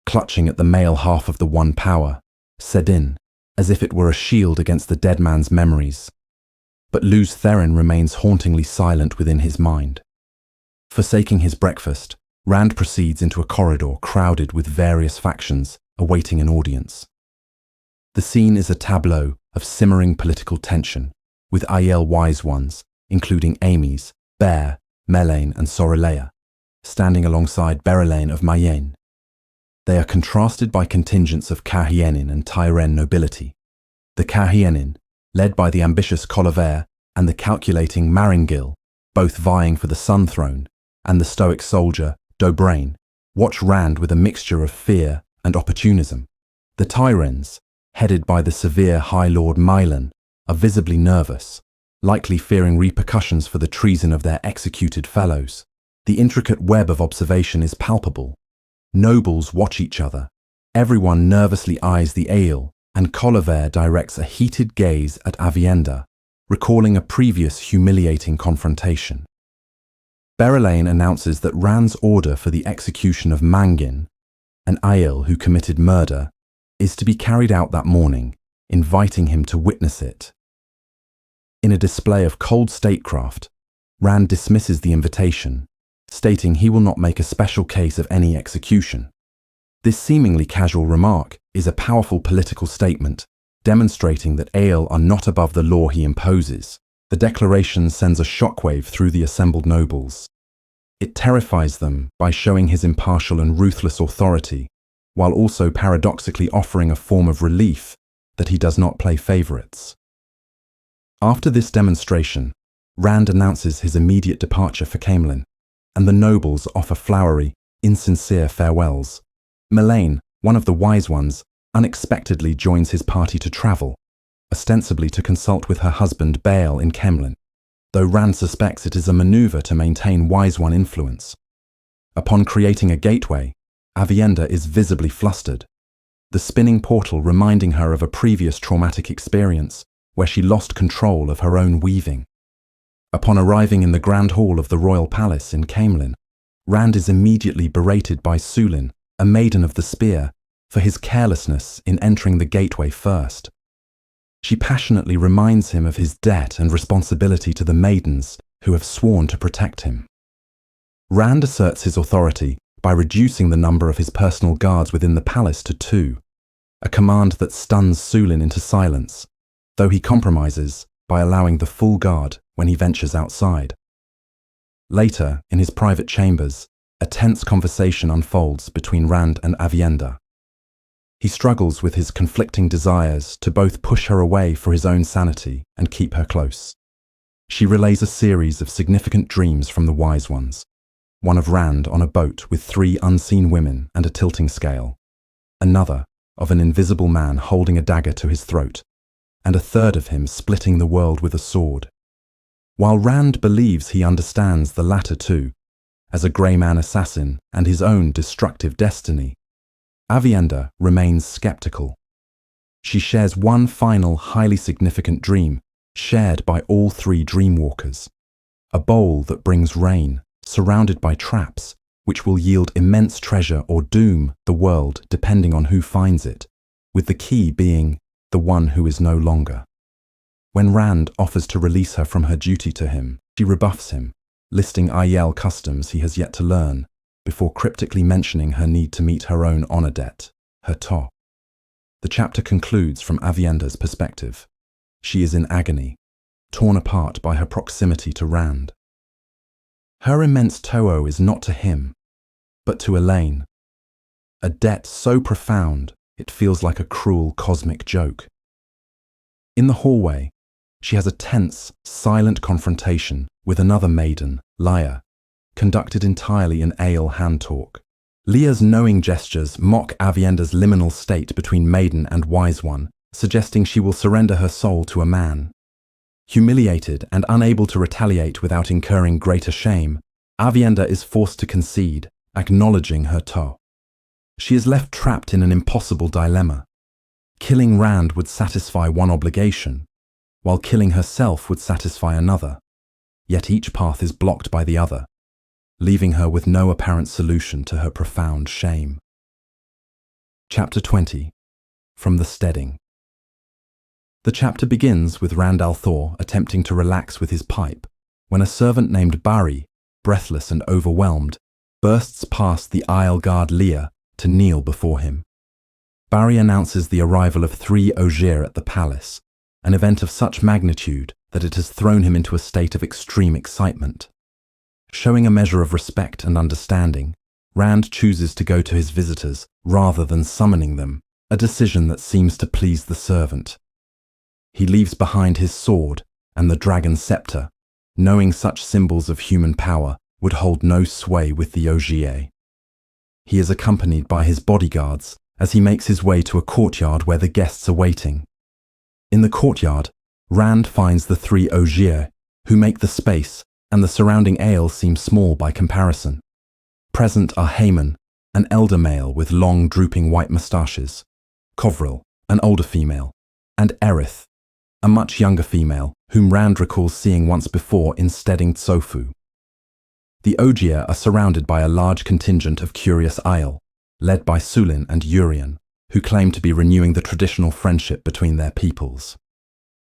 clutching at the male half of the One Power, Sedin, as if it were a shield against the dead man's memories. But Luz Therin remains hauntingly silent within his mind. Forsaking his breakfast, Rand proceeds into a corridor crowded with various factions, awaiting an audience. The scene is a tableau of simmering political tension, with Aiel Wise Ones, including Amys, Bear, Melaine and Sorelea, standing alongside Berelain of Mayenne. They are contrasted by contingents of Caerhienin and Tyrene nobility. The Caerhienin, led by the ambitious Colliver and the calculating Maringil, both vying for the Sun Throne, and the stoic soldier, Dobrain, watch Rand with a mixture of fear and opportunism. The Tyrens, headed by the severe High Lord Mylan, are visibly nervous, likely fearing repercussions for the treason of their executed fellows. The intricate web of observation is palpable. Nobles watch each other. Everyone nervously eyes the Aiel, and Colliver directs a heated gaze at Avienda, recalling a previous humiliating confrontation. Berelain announces that Rand's order for the execution of Mangin, an Aiel who committed murder, is to be carried out that morning, inviting him to witness it. In a display of cold statecraft, Rand dismisses the invitation, stating he will not make a special case of any execution. This seemingly casual remark is a powerful political statement, demonstrating that Aiel are not above the law he imposes. The declaration sends a shockwave through the assembled nobles. It terrifies them by showing his impartial and ruthless authority, while also paradoxically offering a form of relief that he does not play favorites. After this demonstration, Rand announces his immediate departure for Caemlyn, and the nobles offer flowery, insincere farewells. Melaine, one of the Wise Ones, unexpectedly joins his party to travel, ostensibly to consult with her husband Bael in Caemlyn, though Rand suspects it is a maneuver to maintain Wise One influence. Upon creating a gateway, Avienda is visibly flustered, the spinning portal reminding her of a previous traumatic experience where she lost control of her own weaving. Upon arriving in the Grand Hall of the Royal Palace in Caemlyn, Rand is immediately berated by Sulin, a maiden of the Spear, for his carelessness in entering the gateway first. She passionately reminds him of his debt and responsibility to the maidens who have sworn to protect him. Rand asserts his authority by reducing the number of his personal guards within the palace to 2, a command that stuns Sulin into silence, though he compromises by allowing the full guard when he ventures outside. Later, in his private chambers, a tense conversation unfolds between Rand and Avienda. He struggles with his conflicting desires to both push her away for his own sanity and keep her close. She relays a series of significant dreams from the wise ones. One of Rand on a boat with 3 unseen women and a tilting scale. Another of an invisible man holding a dagger to his throat. And a third of him splitting the world with a sword. While Rand believes he understands the latter too, as a grey man assassin and his own destructive destiny, Aviendha remains skeptical. She shares one final highly significant dream, shared by all 3 dreamwalkers. A bowl that brings rain, surrounded by traps, which will yield immense treasure or doom the world depending on who finds it, with the key being the one who is no longer. When Rand offers to release her from her duty to him, she rebuffs him, listing Aiel customs he has yet to learn, before cryptically mentioning her need to meet her own honor debt, her to. The chapter concludes from Aviendha's perspective. She is in agony, torn apart by her proximity to Rand. Her immense to'o is not to him, but to Elaine. A debt so profound, it feels like a cruel cosmic joke. In the hallway, she has a tense, silent confrontation with another maiden, Leia, conducted entirely in ale hand talk. Leah's knowing gestures mock Aviendha's liminal state between maiden and wise one, suggesting she will surrender her soul to a man. Humiliated and unable to retaliate without incurring greater shame, Aviendha is forced to concede, acknowledging her to. She is left trapped in an impossible dilemma. Killing Rand would satisfy one obligation, while killing herself would satisfy another. Yet each path is blocked by the other, leaving her with no apparent solution to her profound shame. Chapter 20. From the Steading. The chapter begins with Rand al'Thor attempting to relax with his pipe, when a servant named Barry, breathless and overwhelmed, bursts past the Isle guard Leah to kneel before him. Barry announces the arrival of 3 Ogier at the palace, an event of such magnitude that it has thrown him into a state of extreme excitement. Showing a measure of respect and understanding, Rand chooses to go to his visitors rather than summoning them, a decision that seems to please the servant. He leaves behind his sword and the dragon scepter, knowing such symbols of human power would hold no sway with the Ogier. He is accompanied by his bodyguards as he makes his way to a courtyard where the guests are waiting. In the courtyard, Rand finds the 3 Ogier, who make the space and the surrounding ale seem small by comparison. Present are Haman, an elder male with long drooping white moustaches, Kovril, an older female, and Aerith, a much younger female whom Rand recalls seeing once before in Steading Tsofu. The Ogier are surrounded by a large contingent of curious Aiel, led by Sulin and Urien, who claim to be renewing the traditional friendship between their peoples.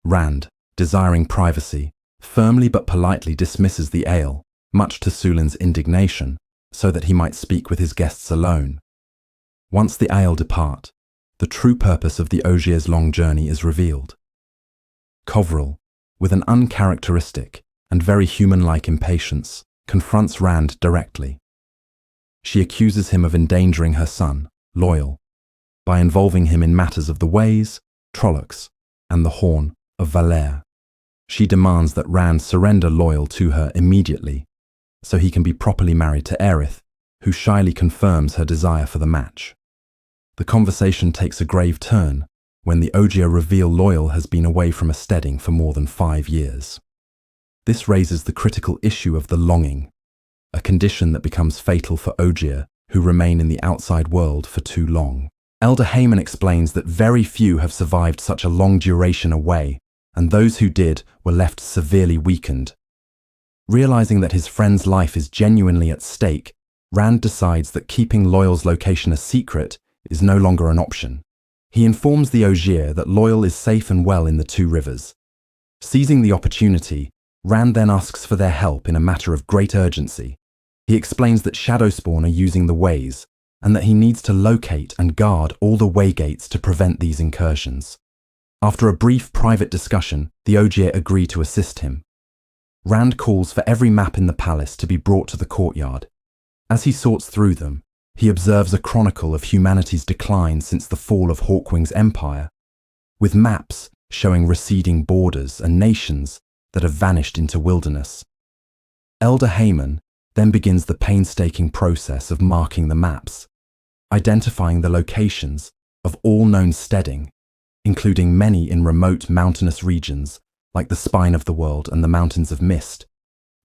Rand, desiring privacy, firmly but politely dismisses the ale, much to Sulin's indignation, so that he might speak with his guests alone. Once the ale depart, the true purpose of the Ogier's long journey is revealed. Kovril, with an uncharacteristic and very human-like impatience, confronts Rand directly. She accuses him of endangering her son, Loyal, by involving him in matters of the Ways, Trollocs, and the Horn of Valere. She demands that Rand surrender Loyal to her immediately, so he can be properly married to Aerith, who shyly confirms her desire for the match. The conversation takes a grave turn when the Ogier reveal Loyal has been away from a steading for more than 5 years. This raises the critical issue of the longing, a condition that becomes fatal for Ogier who remain in the outside world for too long. Elder Haman explains that very few have survived such a long duration away, and those who did were left severely weakened. Realizing that his friend's life is genuinely at stake, Rand decides that keeping Loyal's location a secret is no longer an option. He informs the Ogier that Loyal is safe and well in the 2 rivers. Seizing the opportunity, Rand then asks for their help in a matter of great urgency. He explains that Shadowspawn are using the Ways, and that he needs to locate and guard all the way gates to prevent these incursions. After a brief private discussion, the Ogier agree to assist him. Rand calls for every map in the palace to be brought to the courtyard. As he sorts through them, he observes a chronicle of humanity's decline since the fall of Hawkwing's empire. With maps showing receding borders and nations, that have vanished into wilderness. Elder Haman then begins the painstaking process of marking the maps, identifying the locations of all known steading, including many in remote mountainous regions like the Spine of the World and the Mountains of Mist,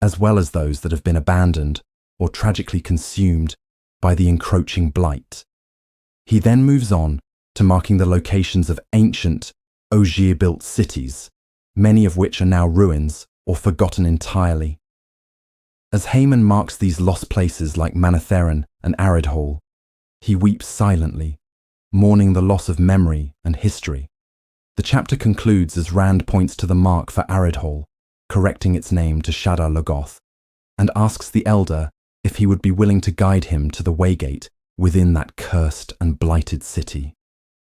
as well as those that have been abandoned or tragically consumed by the encroaching blight. He then moves on to marking the locations of ancient, Ogier-built cities, many of which are now ruins or forgotten entirely. As Haman marks these lost places like Manatherin and Aridhall, he weeps silently, mourning the loss of memory and history. The chapter concludes as Rand points to the mark for Aridhall, correcting its name to Shadar Logoth, and asks the elder if he would be willing to guide him to the waygate within that cursed and blighted city.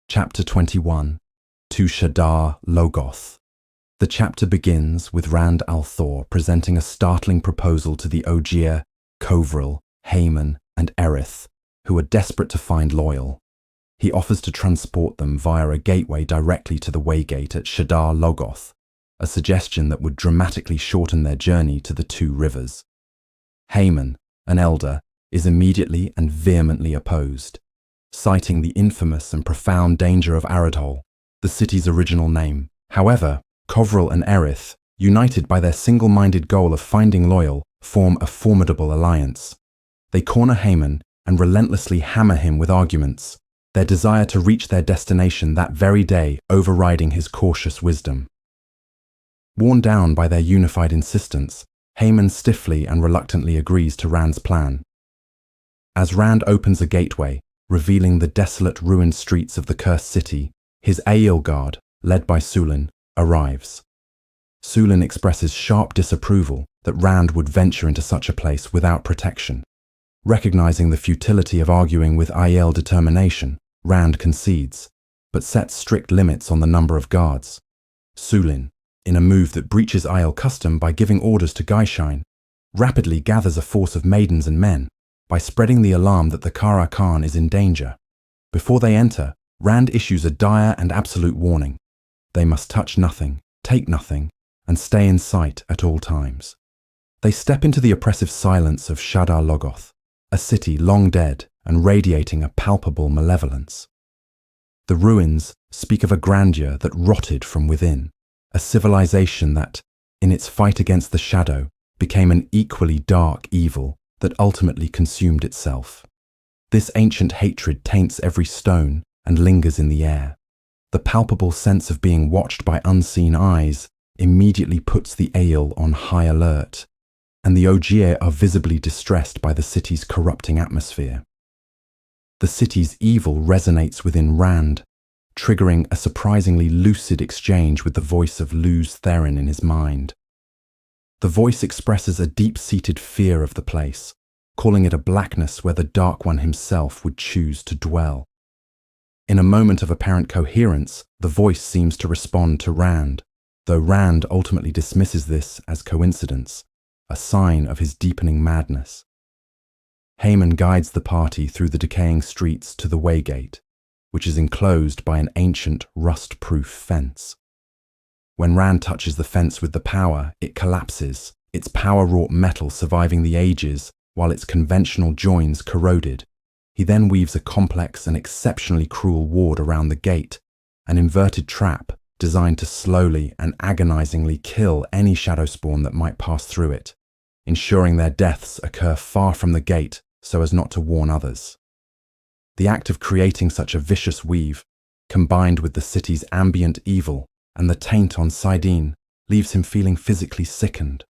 Chapter 21, To Shadar Logoth. The chapter begins with Rand al'Thor presenting a startling proposal to the Ogier, Covril, Haman, and Erith, who are desperate to find Loyal. He offers to transport them via a gateway directly to the waygate at Shadar Logoth, a suggestion that would dramatically shorten their journey to the two rivers. Haman, an elder, is immediately and vehemently opposed, citing the infamous and profound danger of Aridhall, the city's original name. However, Covril and Erith, united by their single-minded goal of finding Loyal, form a formidable alliance. They corner Haman and relentlessly hammer him with arguments, their desire to reach their destination that very day overriding his cautious wisdom. Worn down by their unified insistence, Haman stiffly and reluctantly agrees to Rand's plan. As Rand opens a gateway, revealing the desolate ruined streets of the cursed city, his Ail guard, led by Sulin, arrives. Sulin expresses sharp disapproval that Rand would venture into such a place without protection. Recognizing the futility of arguing with Aiel determination, Rand concedes, but sets strict limits on the number of guards. Sulin, in a move that breaches Aiel custom by giving orders to Gaishine, rapidly gathers a force of maidens and men by spreading the alarm that the Kara Khan is in danger. Before they enter, Rand issues a dire and absolute warning. They must touch nothing, take nothing, and stay in sight at all times. They step into the oppressive silence of Shadar Logoth, a city long dead and radiating a palpable malevolence. The ruins speak of a grandeur that rotted from within, a civilization that, in its fight against the shadow, became an equally dark evil that ultimately consumed itself. This ancient hatred taints every stone and lingers in the air. The palpable sense of being watched by unseen eyes immediately puts the Ail on high alert, and the Ogier are visibly distressed by the city's corrupting atmosphere. The city's evil resonates within Rand, triggering a surprisingly lucid exchange with the voice of Luz Therin in his mind. The voice expresses a deep-seated fear of the place, calling it a blackness where the Dark One himself would choose to dwell. In a moment of apparent coherence, the voice seems to respond to Rand, though Rand ultimately dismisses this as coincidence, a sign of his deepening madness. Haman guides the party through the decaying streets to the waygate, which is enclosed by an ancient, rust-proof fence. When Rand touches the fence with the power, it collapses, its power-wrought metal surviving the ages while its conventional joins corroded. He then weaves a complex and exceptionally cruel ward around the gate, an inverted trap designed to slowly and agonizingly kill any shadow spawn that might pass through it, ensuring their deaths occur far from the gate so as not to warn others. The act of creating such a vicious weave, combined with the city's ambient evil and the taint on Sidene, leaves him feeling physically sickened.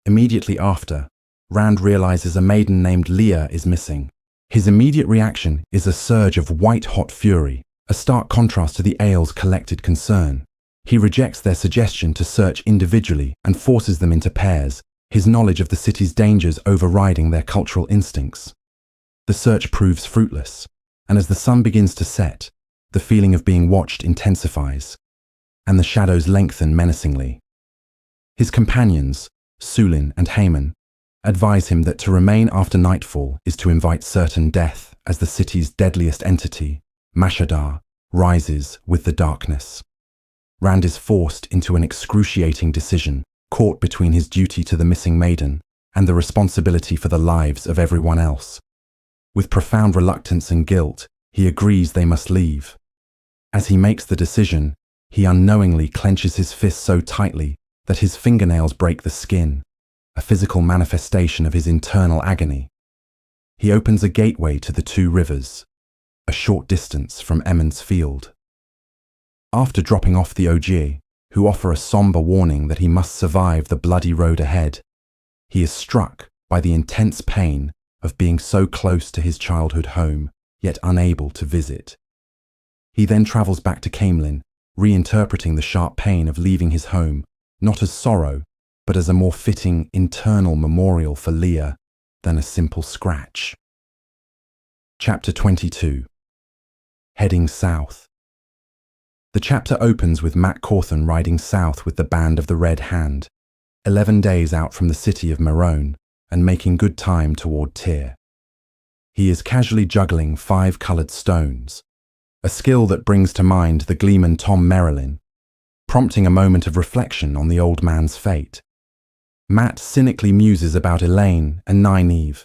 Immediately after, Rand realizes a maiden named Leah is missing. His immediate reaction is a surge of white-hot fury, a stark contrast to the Ail's collected concern. He rejects their suggestion to search individually and forces them into pairs, his knowledge of the city's dangers overriding their cultural instincts. The search proves fruitless, and as the sun begins to set, the feeling of being watched intensifies, and the shadows lengthen menacingly. His companions, Sulin and Haman, advise him that to remain after nightfall is to invite certain death as the city's deadliest entity, Mashadar, rises with the darkness. Rand is forced into an excruciating decision, caught between his duty to the missing maiden and the responsibility for the lives of everyone else. With profound reluctance and guilt, he agrees they must leave. As he makes the decision, he unknowingly clenches his fist so tightly that his fingernails break the skin, a physical manifestation of his internal agony. He opens a gateway to the two rivers, a short distance from Emmons Field. After dropping off the OG, who offer a somber warning that he must survive the bloody road ahead, he is struck by the intense pain of being so close to his childhood home, yet unable to visit. He then travels back to Camelin, reinterpreting the sharp pain of leaving his home, not as sorrow, but as a more fitting internal memorial for Leah than a simple scratch. Chapter 22. Heading South. The chapter opens with Matt Cawthon riding south with the Band of the Red Hand, 11 days out from the city of Marone, and making good time toward Tyr. He is casually juggling 5 coloured stones, a skill that brings to mind the gleeman Tom Merrilin, prompting a moment of reflection on the old man's fate. Matt cynically muses about Elaine and Nynaeve,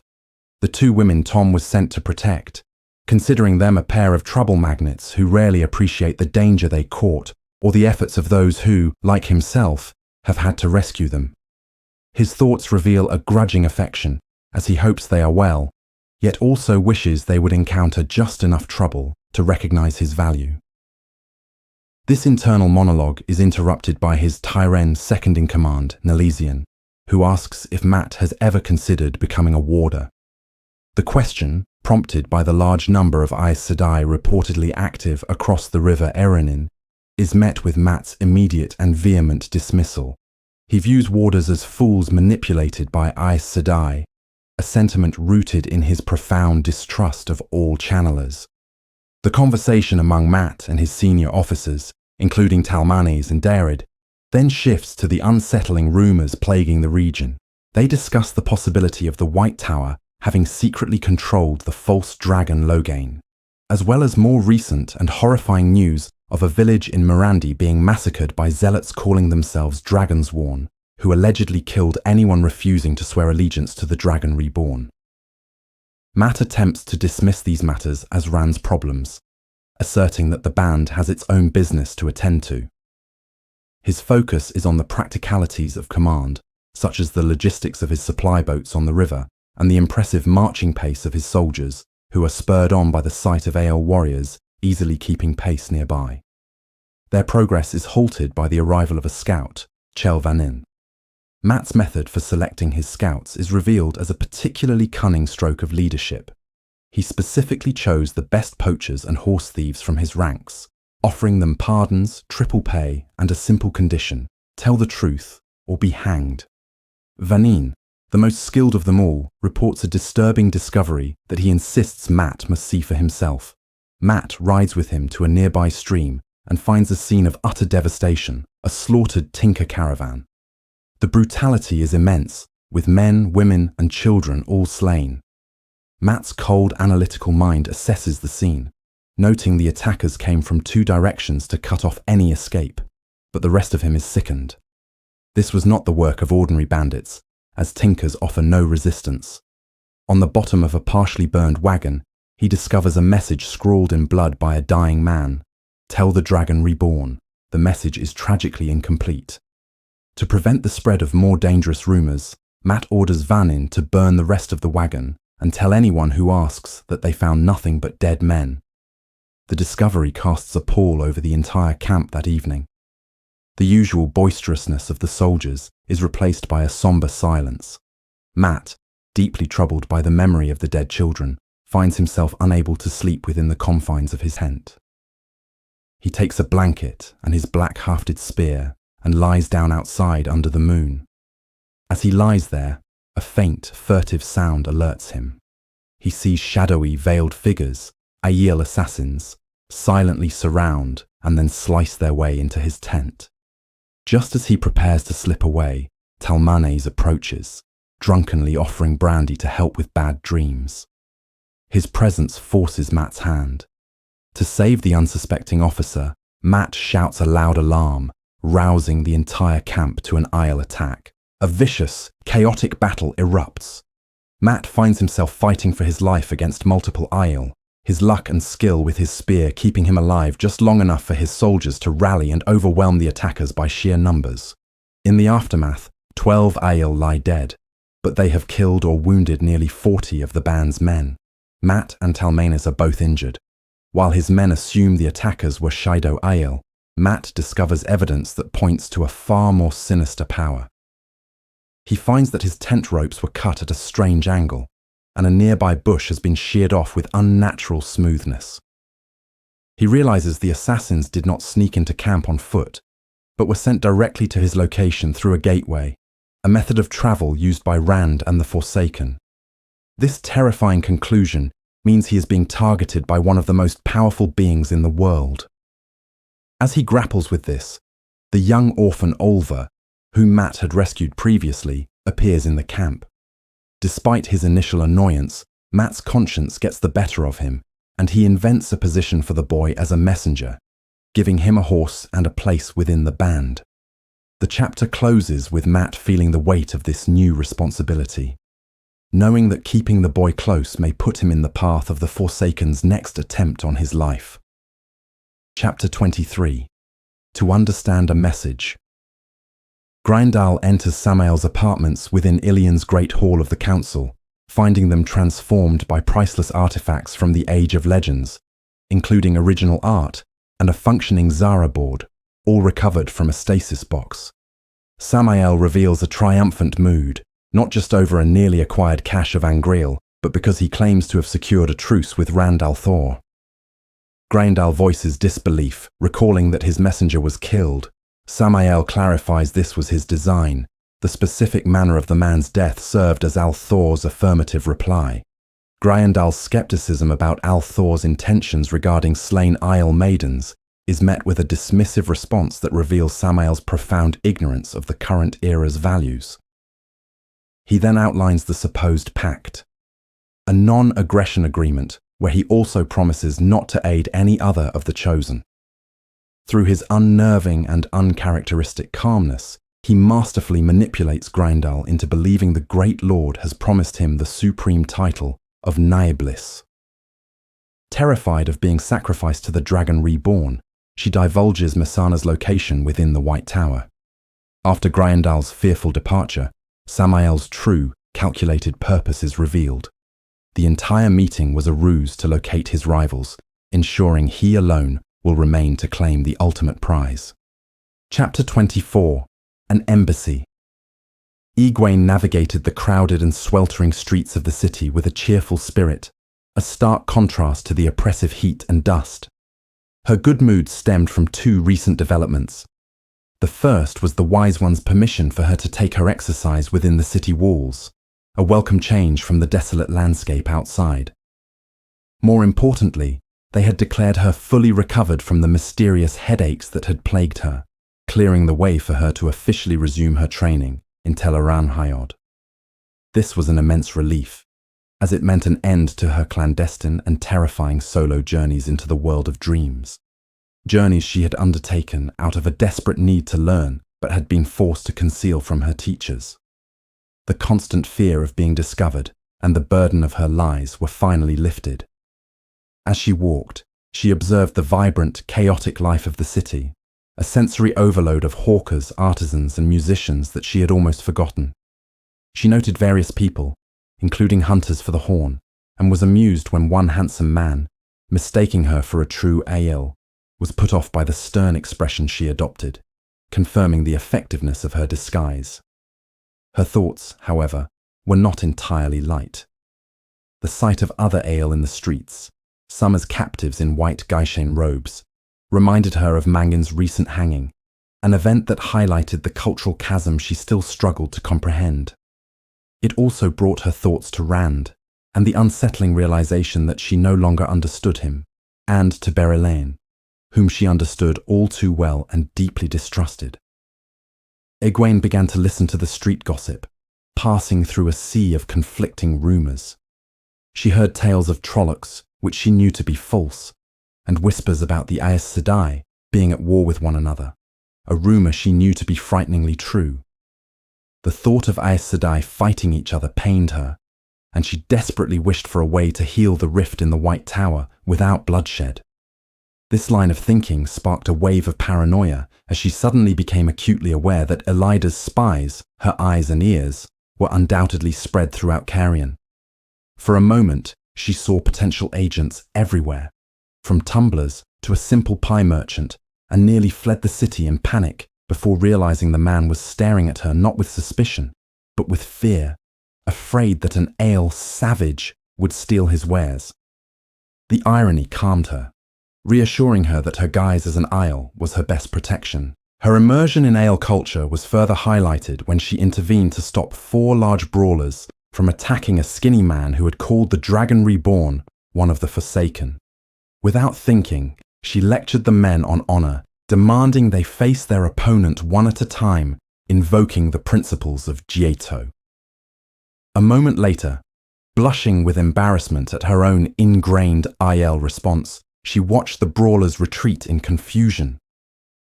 the 2 women Tom was sent to protect, considering them a pair of trouble magnets who rarely appreciate the danger they court or the efforts of those who, like himself, have had to rescue them. His thoughts reveal a grudging affection, as he hopes they are well, yet also wishes they would encounter just enough trouble to recognize his value. This internal monologue is interrupted by his Tyrene second-in-command, Nelesian, who asks if Matt has ever considered becoming a warder. The question, prompted by the large number of Aes Sedai reportedly active across the river Erenin, is met with Matt's immediate and vehement dismissal. He views warders as fools manipulated by Aes Sedai, a sentiment rooted in his profound distrust of all channelers. The conversation among Matt and his senior officers, including Talmanes and Dared, then shifts to the unsettling rumours plaguing the region. They discuss the possibility of the White Tower having secretly controlled the false dragon Loghain, as well as more recent and horrifying news of a village in Mirandi being massacred by zealots calling themselves Dragonsworn, who allegedly killed anyone refusing to swear allegiance to the Dragon Reborn. Matt attempts to dismiss these matters as Rand's problems, asserting that the band has its own business to attend to. His focus is on the practicalities of command, such as the logistics of his supply boats on the river and the impressive marching pace of his soldiers, who are spurred on by the sight of Ael warriors easily keeping pace nearby. Their progress is halted by the arrival of a scout, Chel Vanin. Matt's method for selecting his scouts is revealed as a particularly cunning stroke of leadership. He specifically chose the best poachers and horse thieves from his ranks, offering them pardons, triple pay, and a simple condition: tell the truth or be hanged. Vanin, the most skilled of them all, reports a disturbing discovery that he insists Matt must see for himself. Matt rides with him to a nearby stream and finds a scene of utter devastation, a slaughtered tinker caravan. The brutality is immense, with men, women, and children all slain. Matt's cold, analytical mind assesses the scene, noting the attackers came from 2 directions to cut off any escape, but the rest of him is sickened. This was not the work of ordinary bandits, as tinkers offer no resistance. On the bottom of a partially burned wagon, he discovers a message scrawled in blood by a dying man. Tell the Dragon Reborn. The message is tragically incomplete. To prevent the spread of more dangerous rumours, Matt orders Vanin to burn the rest of the wagon and tell anyone who asks that they found nothing but dead men. The discovery casts a pall over the entire camp that evening. The usual boisterousness of the soldiers is replaced by a sombre silence. Matt, deeply troubled by the memory of the dead children, finds himself unable to sleep within the confines of his tent. He takes a blanket and his black-hafted spear and lies down outside under the moon. As he lies there, a faint, furtive sound alerts him. He sees shadowy, veiled figures, Aiel assassins, silently surround and then slice their way into his tent. Just as he prepares to slip away, Talmanes approaches, drunkenly offering brandy to help with bad dreams. His presence forces Matt's hand. To save the unsuspecting officer, Matt shouts a loud alarm, rousing the entire camp to an Isle attack. A vicious, chaotic battle erupts. Matt finds himself fighting for his life against multiple Isle, his luck and skill with his spear keeping him alive just long enough for his soldiers to rally and overwhelm the attackers by sheer numbers. In the aftermath, 12 Isle lie dead, but they have killed or wounded nearly 40 of the band's men. Matt and Talmanes are both injured. While his men assume the attackers were Shido Isle, Matt discovers evidence that points to a far more sinister power. He finds that his tent ropes were cut at a strange angle, and a nearby bush has been sheared off with unnatural smoothness. He realizes the assassins did not sneak into camp on foot, but were sent directly to his location through a gateway, a method of travel used by Rand and the Forsaken. This terrifying conclusion means he is being targeted by one of the most powerful beings in the world. As he grapples with this, the young orphan Olva, whom Matt had rescued previously, appears in the camp. Despite his initial annoyance, Matt's conscience gets the better of him, and he invents a position for the boy as a messenger, giving him a horse and a place within the band. The chapter closes with Matt feeling the weight of this new responsibility, knowing that keeping the boy close may put him in the path of the Forsaken's next attempt on his life. Chapter 23. To understand a message. Grindal enters Samael's apartments within Ilian's Great Hall of the Council, finding them transformed by priceless artifacts from the Age of Legends, including original art and a functioning Zara board, all recovered from a stasis box. Samael reveals a triumphant mood, not just over a nearly acquired cache of Angreal, but because he claims to have secured a truce with Rand al'Thor. Grindal voices disbelief, recalling that his messenger was killed. Samael clarifies this was his design. The specific manner of the man's death served as al'Thor's affirmative reply. Grindal's skepticism about al'Thor's intentions regarding slain Isle maidens is met with a dismissive response that reveals Samael's profound ignorance of the current era's values. He then outlines the supposed pact, a non-aggression agreement where he also promises not to aid any other of the chosen. Through his unnerving and uncharacteristic calmness, he masterfully manipulates Grindal into believing the Great Lord has promised him the supreme title of Naiblis. Terrified of being sacrificed to the Dragon Reborn, she divulges Messana's location within the White Tower. After Grindal's fearful departure, Samael's true, calculated purpose is revealed. The entire meeting was a ruse to locate his rivals, ensuring he alone will remain to claim the ultimate prize. Chapter 24. An Embassy. Egwene navigated the crowded and sweltering streets of the city with a cheerful spirit, a stark contrast to the oppressive heat and dust. Her good mood stemmed from two recent developments. The first was the Wise One's permission for her to take her exercise within the city walls, a welcome change from the desolate landscape outside. More importantly, they had declared her fully recovered from the mysterious headaches that had plagued her, clearing the way for her to officially resume her training in Teleranhyod. This was an immense relief, as it meant an end to her clandestine and terrifying solo journeys into the world of dreams. Journeys she had undertaken out of a desperate need to learn, but had been forced to conceal from her teachers. The constant fear of being discovered and the burden of her lies were finally lifted. As she walked, she observed the vibrant, chaotic life of the city, a sensory overload of hawkers, artisans, and musicians that she had almost forgotten. She noted various people, including hunters for the horn, and was amused when one handsome man, mistaking her for a true Aiel, was put off by the stern expression she adopted, confirming the effectiveness of her disguise. Her thoughts, however, were not entirely light. The sight of other Aiel in the streets, some as captives in white Gaishen robes, reminded her of Mangin's recent hanging, an event that highlighted the cultural chasm she still struggled to comprehend. It also brought her thoughts to Rand, and the unsettling realization that she no longer understood him, and to Berelain, whom she understood all too well and deeply distrusted. Egwene began to listen to the street gossip, passing through a sea of conflicting rumors. She heard tales of Trollocs, which she knew to be false, and whispers about the Aes Sedai being at war with one another, a rumor she knew to be frighteningly true. The thought of Aes Sedai fighting each other pained her, and she desperately wished for a way to heal the rift in the White Tower without bloodshed. This line of thinking sparked a wave of paranoia as she suddenly became acutely aware that Elida's spies, her eyes and ears, were undoubtedly spread throughout Carrion. For a moment, she saw potential agents everywhere, from tumblers to a simple pie merchant, and nearly fled the city in panic before realizing the man was staring at her not with suspicion, but with fear, afraid that an Ale savage would steal his wares. The irony calmed her, reassuring her that her guise as an Aiel was her best protection. Her immersion in Ale culture was further highlighted when she intervened to stop 4 large brawlers from attacking a skinny man who had called the Dragon Reborn one of the Forsaken. Without thinking, she lectured the men on honor, demanding they face their opponent one at a time, invoking the principles of Jieto. A moment later, blushing with embarrassment at her own ingrained Aiel response, she watched the brawlers retreat in confusion.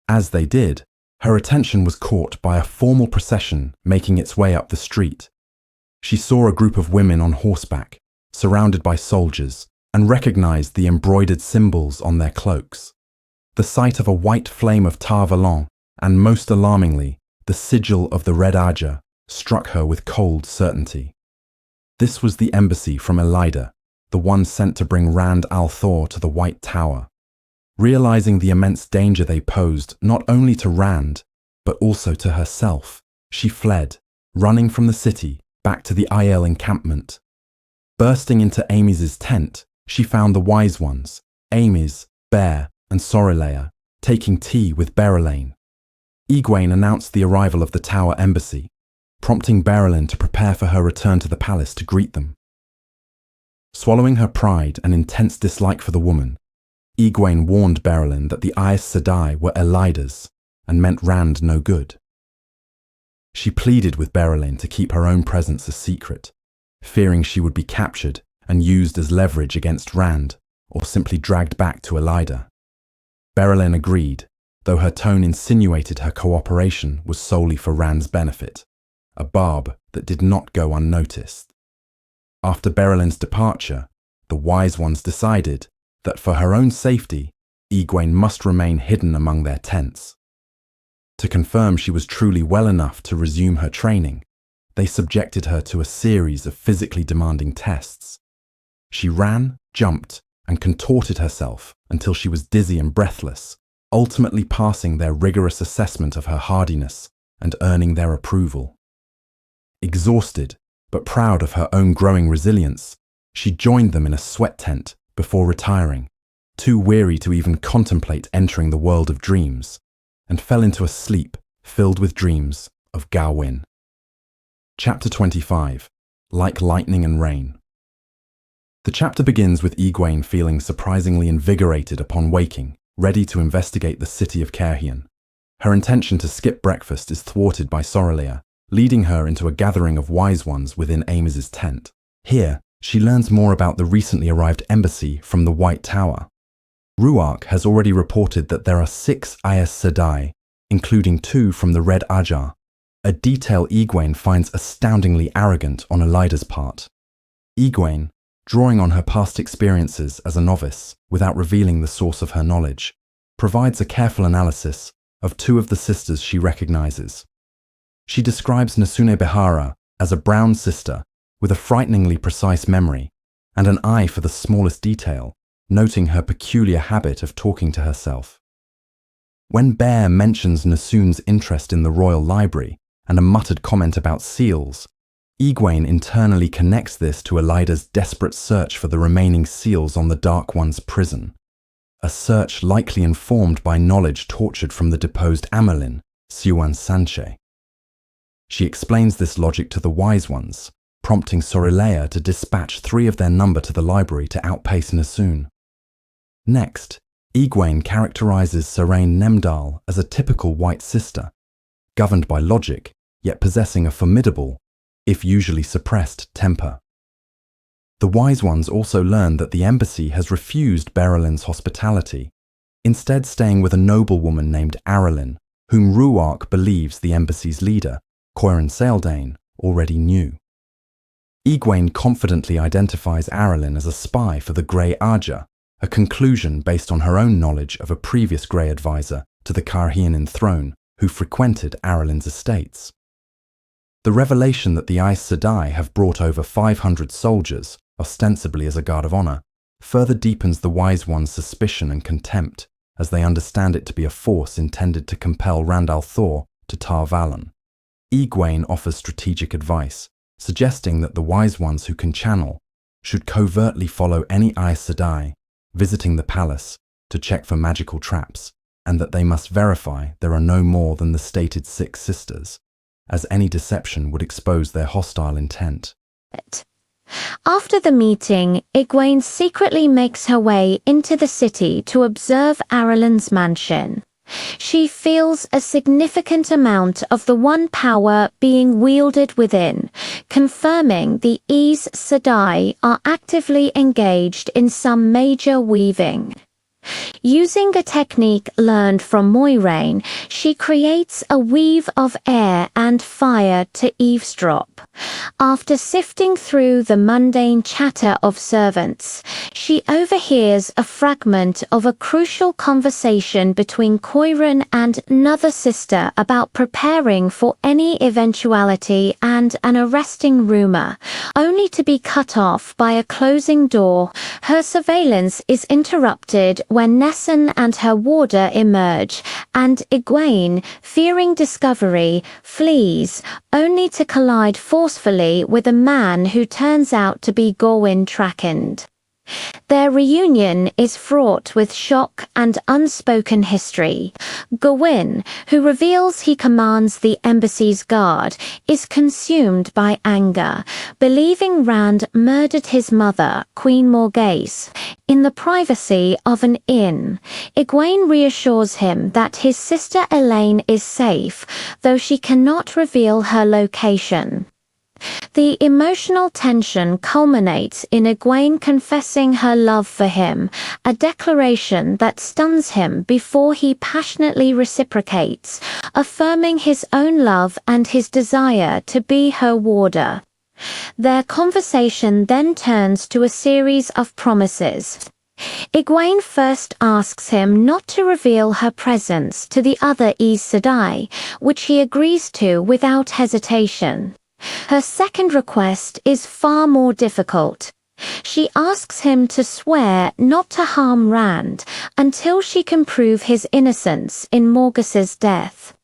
As they did, her attention was caught by a formal procession making its way up the street. She saw a group of women on horseback, surrounded by soldiers, and recognized the embroidered symbols on their cloaks. The sight of a white flame of Tar Valon, and most alarmingly, the sigil of the Red Aja, struck her with cold certainty. This was the embassy from Elida, the one sent to bring Rand al'Thor to the White Tower. Realizing the immense danger they posed not only to Rand, but also to herself, she fled, running from the city back to the Aiel encampment. Bursting into Amys's tent, she found the Wise Ones, Amys, Bear, and Sorelea, taking tea with Berelain. Egwene announced the arrival of the Tower embassy, prompting Berelain to prepare for her return to the palace to greet them. Swallowing her pride and intense dislike for the woman, Egwene warned Berelain that the Aes Sedai were Elida's and meant Rand no good. She pleaded with Berelain to keep her own presence a secret, fearing she would be captured and used as leverage against Rand or simply dragged back to Elida. Berelain agreed, though her tone insinuated her cooperation was solely for Rand's benefit, a barb that did not go unnoticed. After Berelain's departure, the Wise Ones decided that for her own safety, Egwene must remain hidden among their tents. To confirm she was truly well enough to resume her training, they subjected her to a series of physically demanding tests. She ran, jumped, and contorted herself until she was dizzy and breathless, ultimately passing their rigorous assessment of her hardiness and earning their approval. Exhausted, but proud of her own growing resilience, she joined them in a sweat tent before retiring, too weary to even contemplate entering the world of dreams, and fell into a sleep filled with dreams of Gawain. Chapter 25. Like Lightning and Rain. The chapter begins with Egwene feeling surprisingly invigorated upon waking, ready to investigate the city of Caerhien. Her intention to skip breakfast is thwarted by Sorelea, leading her into a gathering of Wise Ones within Amys's tent. Here, she learns more about the recently arrived embassy from the White Tower. Ruark has already reported that there are 6 Aes Sedai, including 2 from the Red Ajar, a detail Egwene finds astoundingly arrogant on Elida's part. Egwene, drawing on her past experiences as a novice without revealing the source of her knowledge, provides a careful analysis of 2 of the sisters she recognizes. She describes Nasune Behara as a brown sister with a frighteningly precise memory and an eye for the smallest detail, noting her peculiar habit of talking to herself. When Bear mentions Nasune's interest in the royal library and a muttered comment about seals, Egwene internally connects this to Elida's desperate search for the remaining seals on the Dark One's prison, a search likely informed by knowledge tortured from the deposed Amelin, Siuan Sanche. She explains this logic to the Wise Ones, prompting Sorelea to dispatch 3 of their number to the library to outpace Nasune. Next, Egwene characterizes Serain Nemdal as a typical white sister, governed by logic, yet possessing a formidable, if usually suppressed, temper. The Wise Ones also learn that the embassy has refused Berelain's hospitality, instead staying with a noblewoman named Arelyn, whom Ruark believes the embassy's leader, Coiran Sealdane, already knew. Egwene confidently identifies Arelyn as a spy for the Grey Aja, a conclusion based on her own knowledge of a previous Grey advisor to the Carhianin throne who frequented Arelyn's estates. The revelation that the Aes Sedai have brought over 500 soldiers, ostensibly as a guard of honor, further deepens the Wise One's suspicion and contempt, as they understand it to be a force intended to compel Rand al'Thor to Tar Valon. Egwene offers strategic advice, suggesting that the Wise Ones who can channel should covertly follow any Aes Sedai, visiting the palace to check for magical traps, and that they must verify there are no more than the stated 6 sisters, as any deception would expose their hostile intent. After the meeting, Egwene secretly makes her way into the city to observe Arelyn's mansion. She feels a significant amount of the One power being wielded within, confirming the Aes Sedai are actively engaged in some major weaving. Using a technique learned from Moiraine, she creates a weave of air and fire to eavesdrop. After sifting through the mundane chatter of servants, she overhears a fragment of a crucial conversation between Coiran and another sister about preparing for any eventuality and an arresting rumor, only to be cut off by a closing door. Her surveillance is interrupted when Nessun and her warder emerge, and Egwene, fearing discovery, flees, only to collide forcefully with a man who turns out to be Gorwyn Trackend. Their reunion is fraught with shock and unspoken history. Gorwyn, who reveals he commands the embassy's guard, is consumed by anger, believing Rand murdered his mother, Queen Morghese, in the privacy of an inn. Egwene reassures him that his sister Elaine is safe, though she cannot reveal her location. The emotional tension culminates in Egwene confessing her love for him, a declaration that stuns him before he passionately reciprocates, affirming his own love and his desire to be her warder. Their conversation then turns to a series of promises. Egwene first asks him not to reveal her presence to the other Aes Sedai, which he agrees to without hesitation. Her second request is far more difficult. She asks him to swear not to harm Rand until she can prove his innocence in Morghuse's death.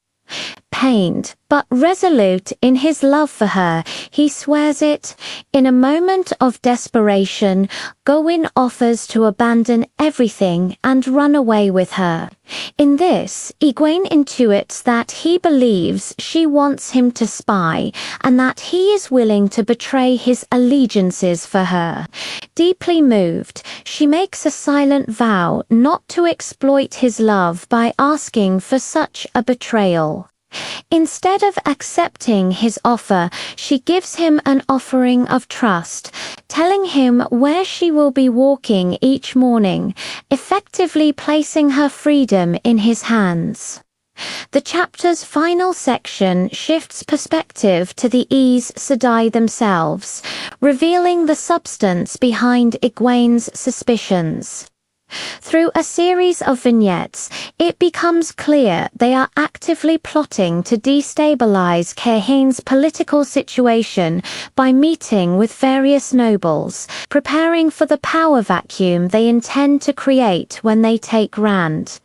Pained, but resolute in his love for her, he swears it. In a moment of desperation, Gorwyn offers to abandon everything and run away with her. In this, Egwene intuits that he believes she wants him to spy, and that he is willing to betray his allegiances for her. Deeply moved, she makes a silent vow not to exploit his love by asking for such a betrayal. Instead of accepting his offer, she gives him an offering of trust, telling him where she will be walking each morning, effectively placing her freedom in his hands. The chapter's final section shifts perspective to the Aes Sedai themselves, revealing the substance behind Egwene's suspicions. Through a series of vignettes, it becomes clear they are actively plotting to destabilize Carhian's political situation by meeting with various nobles, preparing for the power vacuum they intend to create when they take Rand.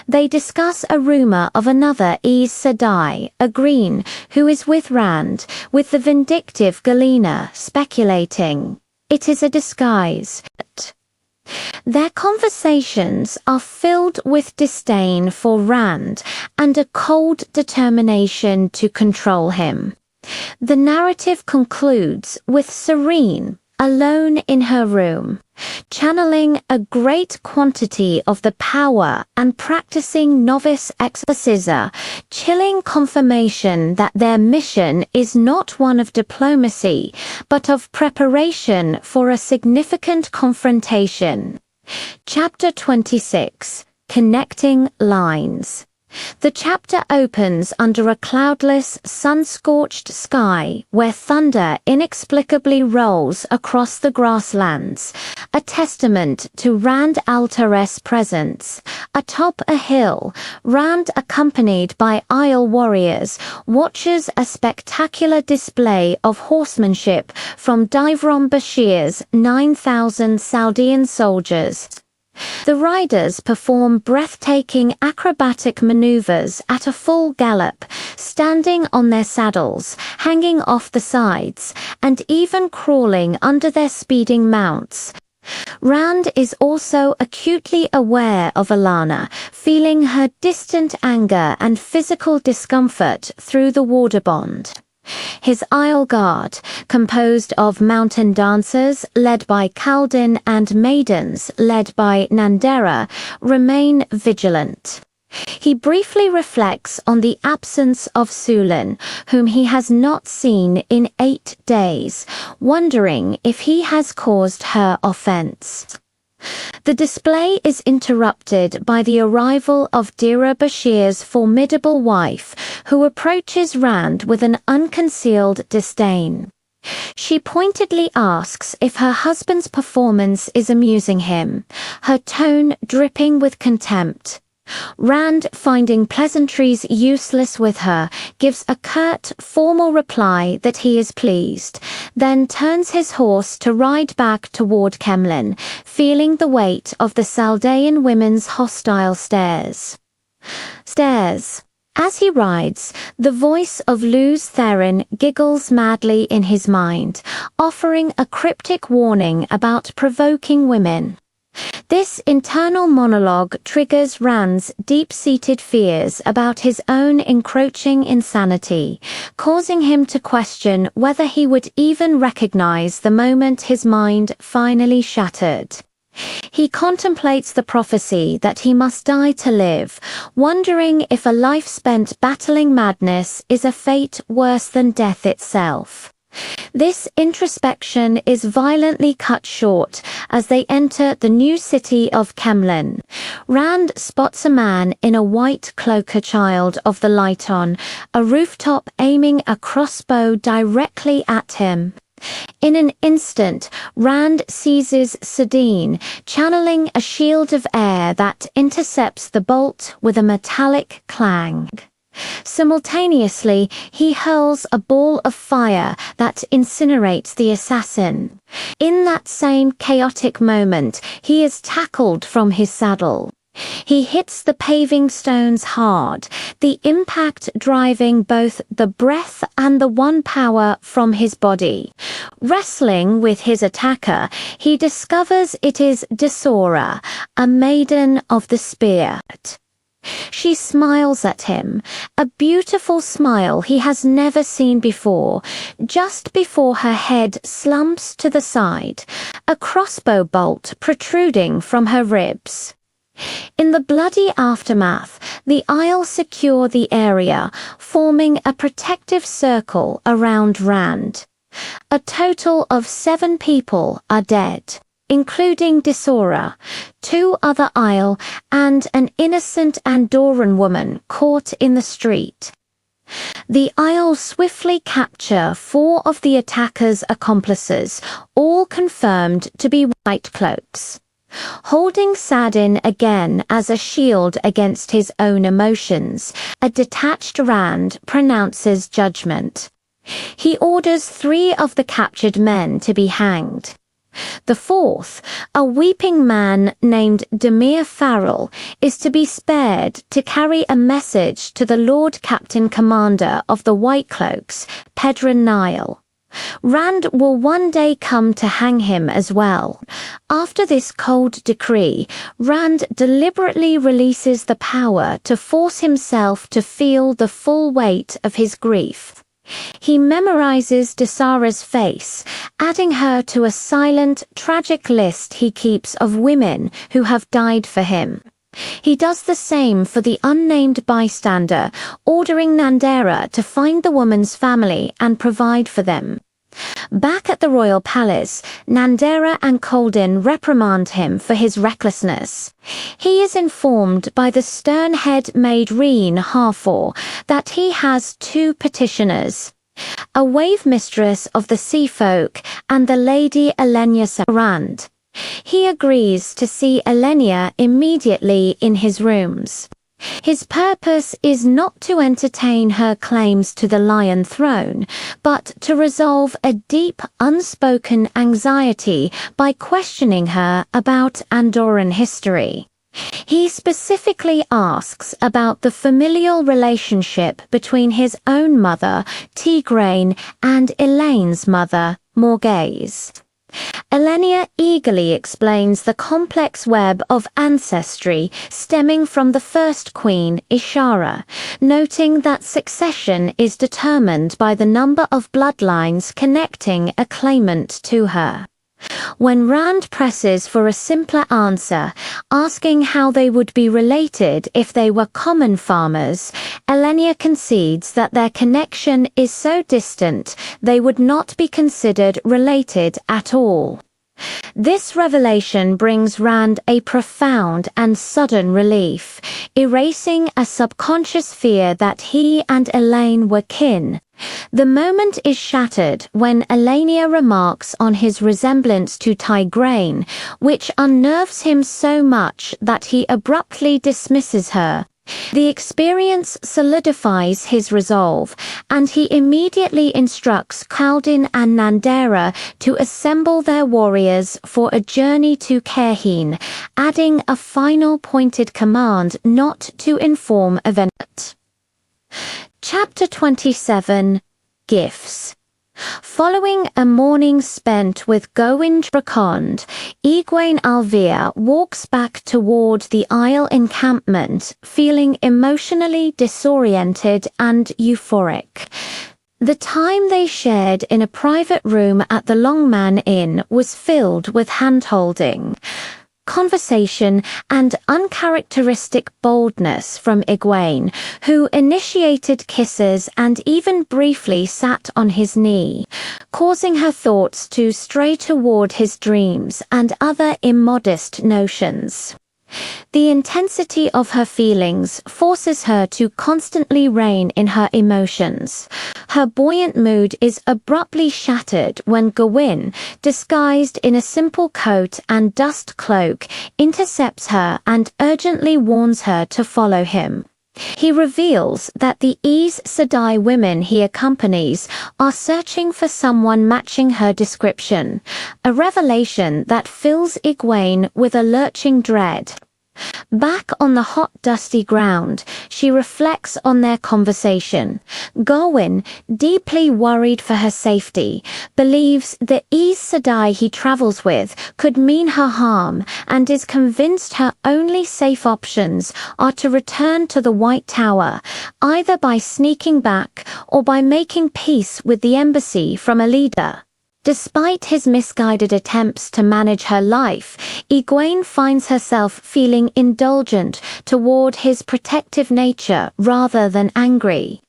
They discuss a rumor of another Aes Sedai, a Green, who is with Rand, with the vindictive Galena speculating it is a disguise. Their conversations are filled with disdain for Rand and a cold determination to control him. The narrative concludes with Serene, alone in her room, channeling a great quantity of the power and practicing novice exorcism, chilling confirmation that their mission is not one of diplomacy, but of preparation for a significant confrontation. Chapter 26: Connecting Lines. The chapter opens under a cloudless, sun-scorched sky where thunder inexplicably rolls across the grasslands, a testament to Rand al'Tareth's presence. Atop a hill, Rand, accompanied by Isle warriors, watches a spectacular display of horsemanship from Divrom Bashir's 9,000 Saldean soldiers. The riders perform breathtaking acrobatic maneuvers at a full gallop, standing on their saddles, hanging off the sides, and even crawling under their speeding mounts. Rand is also acutely aware of Alanna, feeling her distant anger and physical discomfort through the Warder Bond. His Isle Guard, composed of mountain dancers led by Kaldin and maidens led by Nandera, remain vigilant. He briefly reflects on the absence of Sulin, whom he has not seen in 8 days, wondering if he has caused her offense. The display is interrupted by the arrival of Dira Bashir's formidable wife, who approaches Rand with an unconcealed disdain. She pointedly asks if her husband's performance is amusing him, her tone dripping with contempt. Rand, finding pleasantries useless with her, gives a curt, formal reply that he is pleased, then turns his horse to ride back toward Kemlin, feeling the weight of the Saldean women's hostile stares. As he rides, the voice of Luz Theron giggles madly in his mind, offering a cryptic warning about provoking women. This internal monologue triggers Rand's deep-seated fears about his own encroaching insanity, causing him to question whether he would even recognize the moment his mind finally shattered. He contemplates the prophecy that he must die to live, wondering if a life spent battling madness is a fate worse than death itself. This introspection is violently cut short as they enter the new city of Kemlin. Rand spots a man in a white cloak, a child of the light on a rooftop, aiming a crossbow directly at him. In an instant, Rand seizes Sadine, channeling a shield of air that intercepts the bolt with a metallic clang. Simultaneously, he hurls a ball of fire that incinerates the assassin. In that same chaotic moment, he is tackled from his saddle. He hits the paving stones hard, the impact driving both the breath and the one power from his body. Wrestling with his attacker, he discovers it is Desora, a maiden of the spear. She smiles at him, a beautiful smile he has never seen before, just before her head slumps to the side, a crossbow bolt protruding from her ribs. In the bloody aftermath, the Isle secure the area, forming a protective circle around Rand. A total of 7 people are dead, including Desora, 2 other Isle, and an innocent Andorran woman caught in the street. The Isle swiftly capture 4 of the attacker's accomplices, all confirmed to be white cloaks. Holding Sadin again as a shield against his own emotions, a detached Rand pronounces judgment. He orders 3 of the captured men to be hanged. The 4th, a weeping man named Demir Farrell, is to be spared to carry a message to the Lord Captain Commander of the White Cloaks, Pedron Nile. Rand will one day come to hang him as well. After this cold decree, Rand deliberately releases the power to force himself to feel the full weight of his grief. He memorizes Desara's face, adding her to a silent, tragic list he keeps of women who have died for him. He does the same for the unnamed bystander, ordering Nandera to find the woman's family and provide for them. Back at the royal palace, Nandera and Koldin reprimand him for his recklessness. He is informed by the stern-head maid Reen Harfor that he has two petitioners, a wave mistress of the sea folk and the lady Elenia Sarand. He agrees to see Elenia immediately in his rooms. His purpose is not to entertain her claims to the Lion Throne, but to resolve a deep, unspoken anxiety by questioning her about Andorran history. He specifically asks about the familial relationship between his own mother, Tigraine, and Elaine's mother, Morghese. Elenia eagerly explains the complex web of ancestry stemming from the first queen, Ishara, noting that succession is determined by the number of bloodlines connecting a claimant to her. When Rand presses for a simpler answer, asking how they would be related if they were common farmers, Elenia concedes that their connection is so distant they would not be considered related at all. This revelation brings Rand a profound and sudden relief, erasing a subconscious fear that he and Elaine were kin. The moment is shattered when Elenia remarks on his resemblance to Tigraine, which unnerves him so much that he abruptly dismisses her. The experience solidifies his resolve, and he immediately instructs Kaldin and Nandera to assemble their warriors for a journey to Kerheen, adding a final pointed command not to inform events. Chapter 27 Gifts. Following a morning spent with Gowind Drakond, Egwene Alvia walks back toward the Isle encampment, feeling emotionally disoriented and euphoric. The time they shared in a private room at the Longman Inn was filled with hand-holding, conversation, and uncharacteristic boldness from Egwene, who initiated kisses and even briefly sat on his knee, causing her thoughts to stray toward his dreams and other immodest notions. The intensity of her feelings forces her to constantly rein in her emotions. Her buoyant mood is abruptly shattered when Gawain, disguised in a simple coat and dust cloak, intercepts her and urgently warns her to follow him. He reveals that the Aes Sedai women he accompanies are searching for someone matching her description, a revelation that fills Egwene with a lurching dread. Back on the hot, dusty ground, she reflects on their conversation. Gawain, deeply worried for her safety, believes the Aes Sedai he travels with could mean her harm and is convinced her only safe options are to return to the White Tower, either by sneaking back or by making peace with the embassy from a leader. Despite his misguided attempts to manage her life, Egwene finds herself feeling indulgent toward his protective nature rather than angry.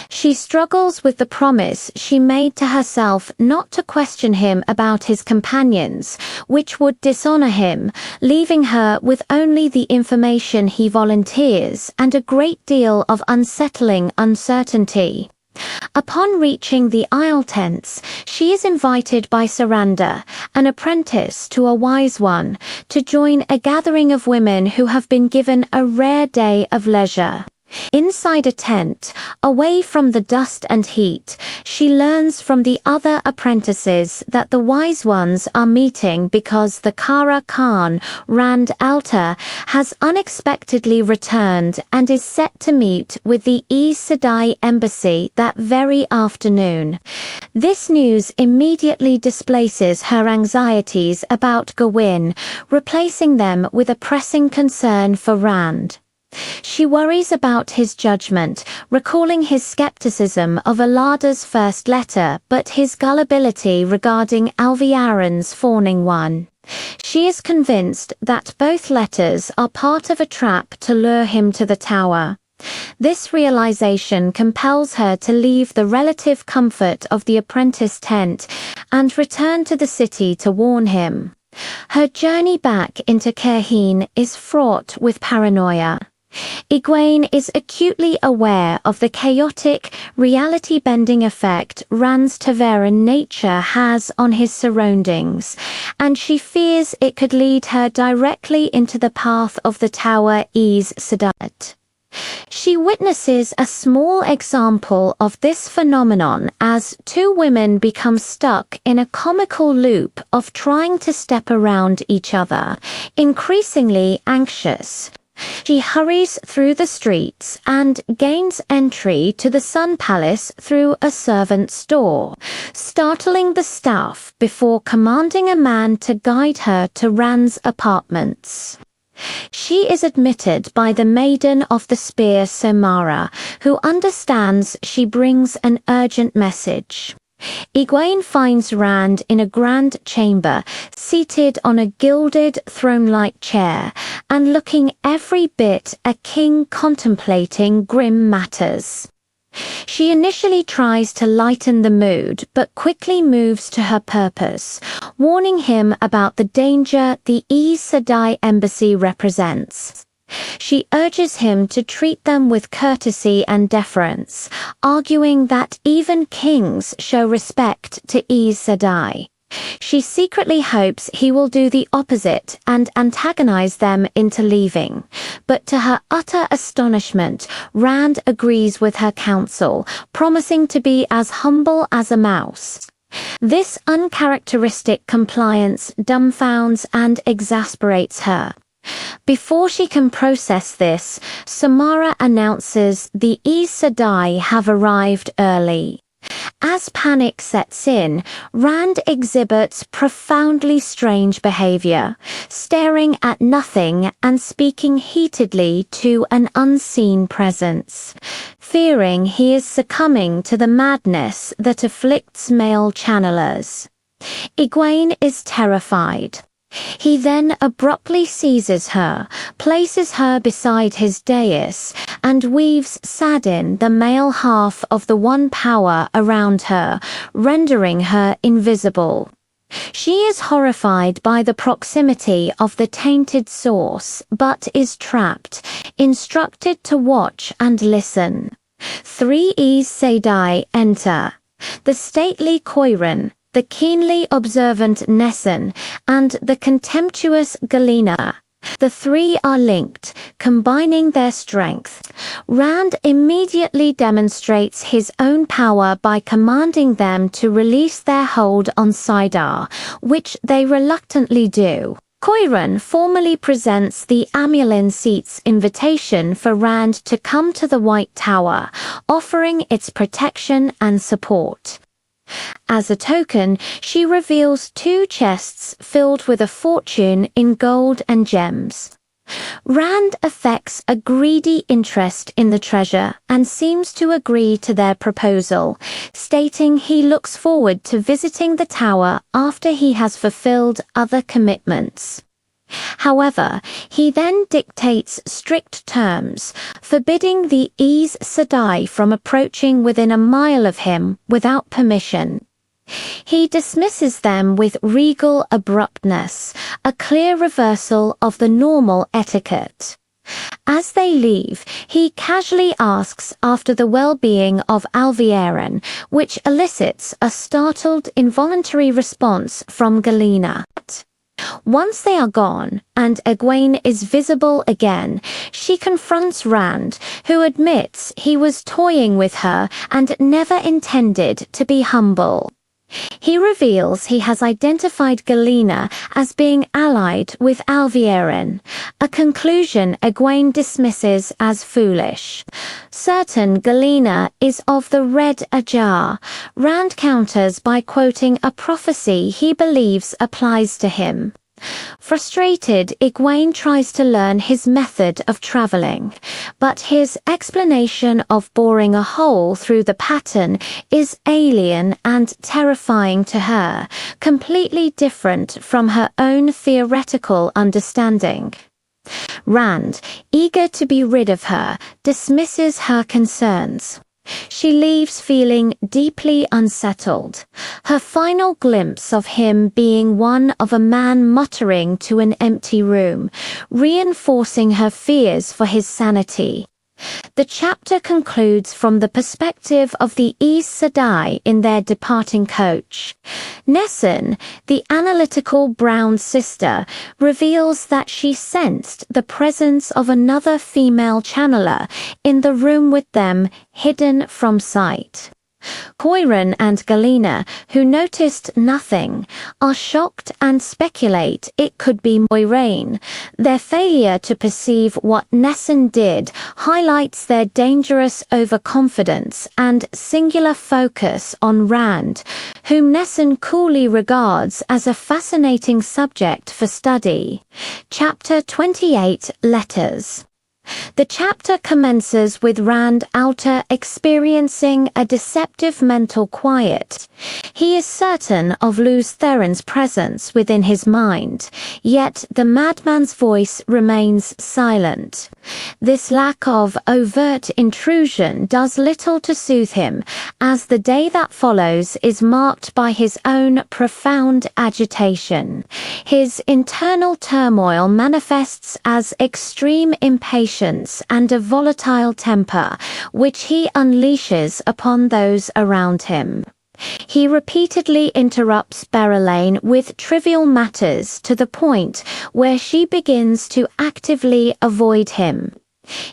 She struggles with the promise she made to herself not to question him about his companions, which would dishonor him, leaving her with only the information he volunteers and a great deal of unsettling uncertainty. Upon reaching the Isle tents, she is invited by Saranda, an apprentice to a wise one, to join a gathering of women who have been given a rare day of leisure. Inside a tent, away from the dust and heat, she learns from the other apprentices that the wise ones are meeting because the Kara Khan, Rand Alta, has unexpectedly returned and is set to meet with the Aes Sedai embassy that very afternoon. This news immediately displaces her anxieties about Gawain, replacing them with a pressing concern for Rand. She worries about his judgment, recalling his skepticism of Alada's first letter but his gullibility regarding Alviaran's fawning one. She is convinced that both letters are part of a trap to lure him to the tower. This realization compels her to leave the relative comfort of the apprentice tent and return to the city to warn him. Her journey back into Caerhun is fraught with paranoia. Egwene is acutely aware of the chaotic, reality-bending effect Rand's Ta'veren nature has on his surroundings, and she fears it could lead her directly into the path of the Tower Aes Sedai. She witnesses a small example of this phenomenon as two women become stuck in a comical loop of trying to step around each other, increasingly anxious. She hurries through the streets and gains entry to the Sun Palace through a servant's door, startling the staff before commanding a man to guide her to Rand's apartments. She is admitted by the Maiden of the Spear Samara, who understands she brings an urgent message. Egwene finds Rand in a grand chamber, seated on a gilded throne-like chair, and looking every bit a king contemplating grim matters. She initially tries to lighten the mood, but quickly moves to her purpose, warning him about the danger the Aes Sedai embassy represents. She urges him to treat them with courtesy and deference, arguing that even kings show respect to Aes Sedai. She secretly hopes he will do the opposite and antagonize them into leaving, but to her utter astonishment, Rand agrees with her counsel, promising to be as humble as a mouse. This uncharacteristic compliance dumbfounds and exasperates her. Before she can process this, Samara announces the Aes Sedai have arrived early. As panic sets in, Rand exhibits profoundly strange behavior, staring at nothing and speaking heatedly to an unseen presence, fearing he is succumbing to the madness that afflicts male channelers. Egwene is terrified. He then abruptly seizes her, places her beside his dais, and weaves Sadin, the male half of the One Power, around her, rendering her invisible. She is horrified by the proximity of the tainted source, but is trapped, instructed to watch and listen. 3 Aes Sedai enter. The stately Coiron, the keenly observant Nessun, and the contemptuous Galena. The three are linked, combining their strength. Rand immediately demonstrates his own power by commanding them to release their hold on Saidar, which they reluctantly do. Coiron formally presents the Amulin Seat's invitation for Rand to come to the White Tower, offering its protection and support. As a token, she reveals 2 chests filled with a fortune in gold and gems. Rand affects a greedy interest in the treasure and seems to agree to their proposal, stating he looks forward to visiting the tower after he has fulfilled other commitments. However, he then dictates strict terms, forbidding the Aes Sedai from approaching within a mile of him without permission. He dismisses them with regal abruptness, a clear reversal of the normal etiquette. As they leave, he casually asks after the well-being of Alviarin, which elicits a startled, involuntary response from Galena. Once they are gone, and Egwene is visible again, she confronts Rand, who admits he was toying with her and never intended to be humble. He reveals he has identified Galena as being allied with Alviarin, a conclusion Egwene dismisses as foolish. Certain Galena is of the Red Ajar, Rand counters by quoting a prophecy he believes applies to him. Frustrated, Egwene tries to learn his method of traveling, but his explanation of boring a hole through the pattern is alien and terrifying to her, completely different from her own theoretical understanding. Rand, eager to be rid of her, dismisses her concerns. She leaves feeling deeply unsettled, her final glimpse of him being one of a man muttering to an empty room, reinforcing her fears for his sanity. The chapter concludes from the perspective of the Aes Sedai in their departing coach. Nessun, the analytical brown sister, reveals that she sensed the presence of another female channeler in the room with them, hidden from sight. Coiron and Galena, who noticed nothing, are shocked and speculate it could be Moiraine. Their failure to perceive what Nessun did highlights their dangerous overconfidence and singular focus on Rand, whom Nessun coolly regards as a fascinating subject for study. Chapter 28, Letters. The chapter commences with Rand Alter experiencing a deceptive mental quiet. He is certain of Lews Theron's presence within his mind, yet the madman's voice remains silent. This lack of overt intrusion does little to soothe him, as the day that follows is marked by his own profound agitation. His internal turmoil manifests as extreme impatience and a volatile temper, which he unleashes upon those around him. He repeatedly interrupts Berelain with trivial matters to the point where she begins to actively avoid him.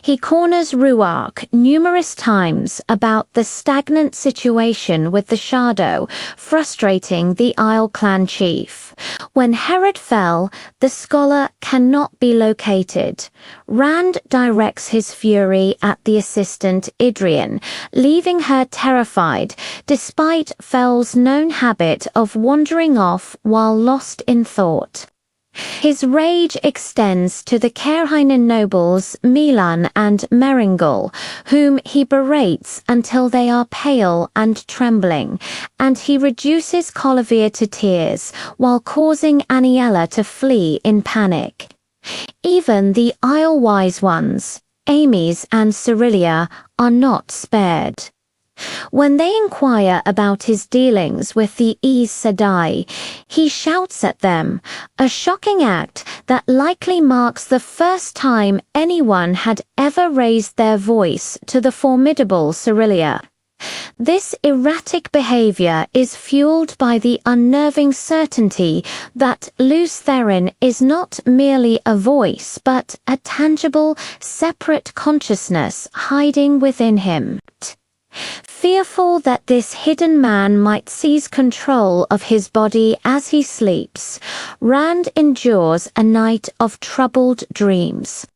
He corners Ruark numerous times about the stagnant situation with the Shadow, frustrating the Isle clan chief. When Herod fell, the scholar cannot be located. Rand directs his fury at the assistant Idrian, leaving her terrified, despite Fell's known habit of wandering off while lost in thought. His rage extends to the Cairhienin nobles Milan and Meringal, whom he berates until they are pale and trembling, and he reduces Colivir to tears while causing Aniella to flee in panic. Even the Isle-wise ones, Amys and Cerilia, are not spared. When they inquire about his dealings with the Aes Sedai, he shouts at them, a shocking act that likely marks the first time anyone had ever raised their voice to the formidable Cerilia. This erratic behavior is fueled by the unnerving certainty that Lews Theron is not merely a voice but a tangible, separate consciousness hiding within him. Fearful that this hidden man might seize control of his body as he sleeps, Rand endures a night of troubled dreams.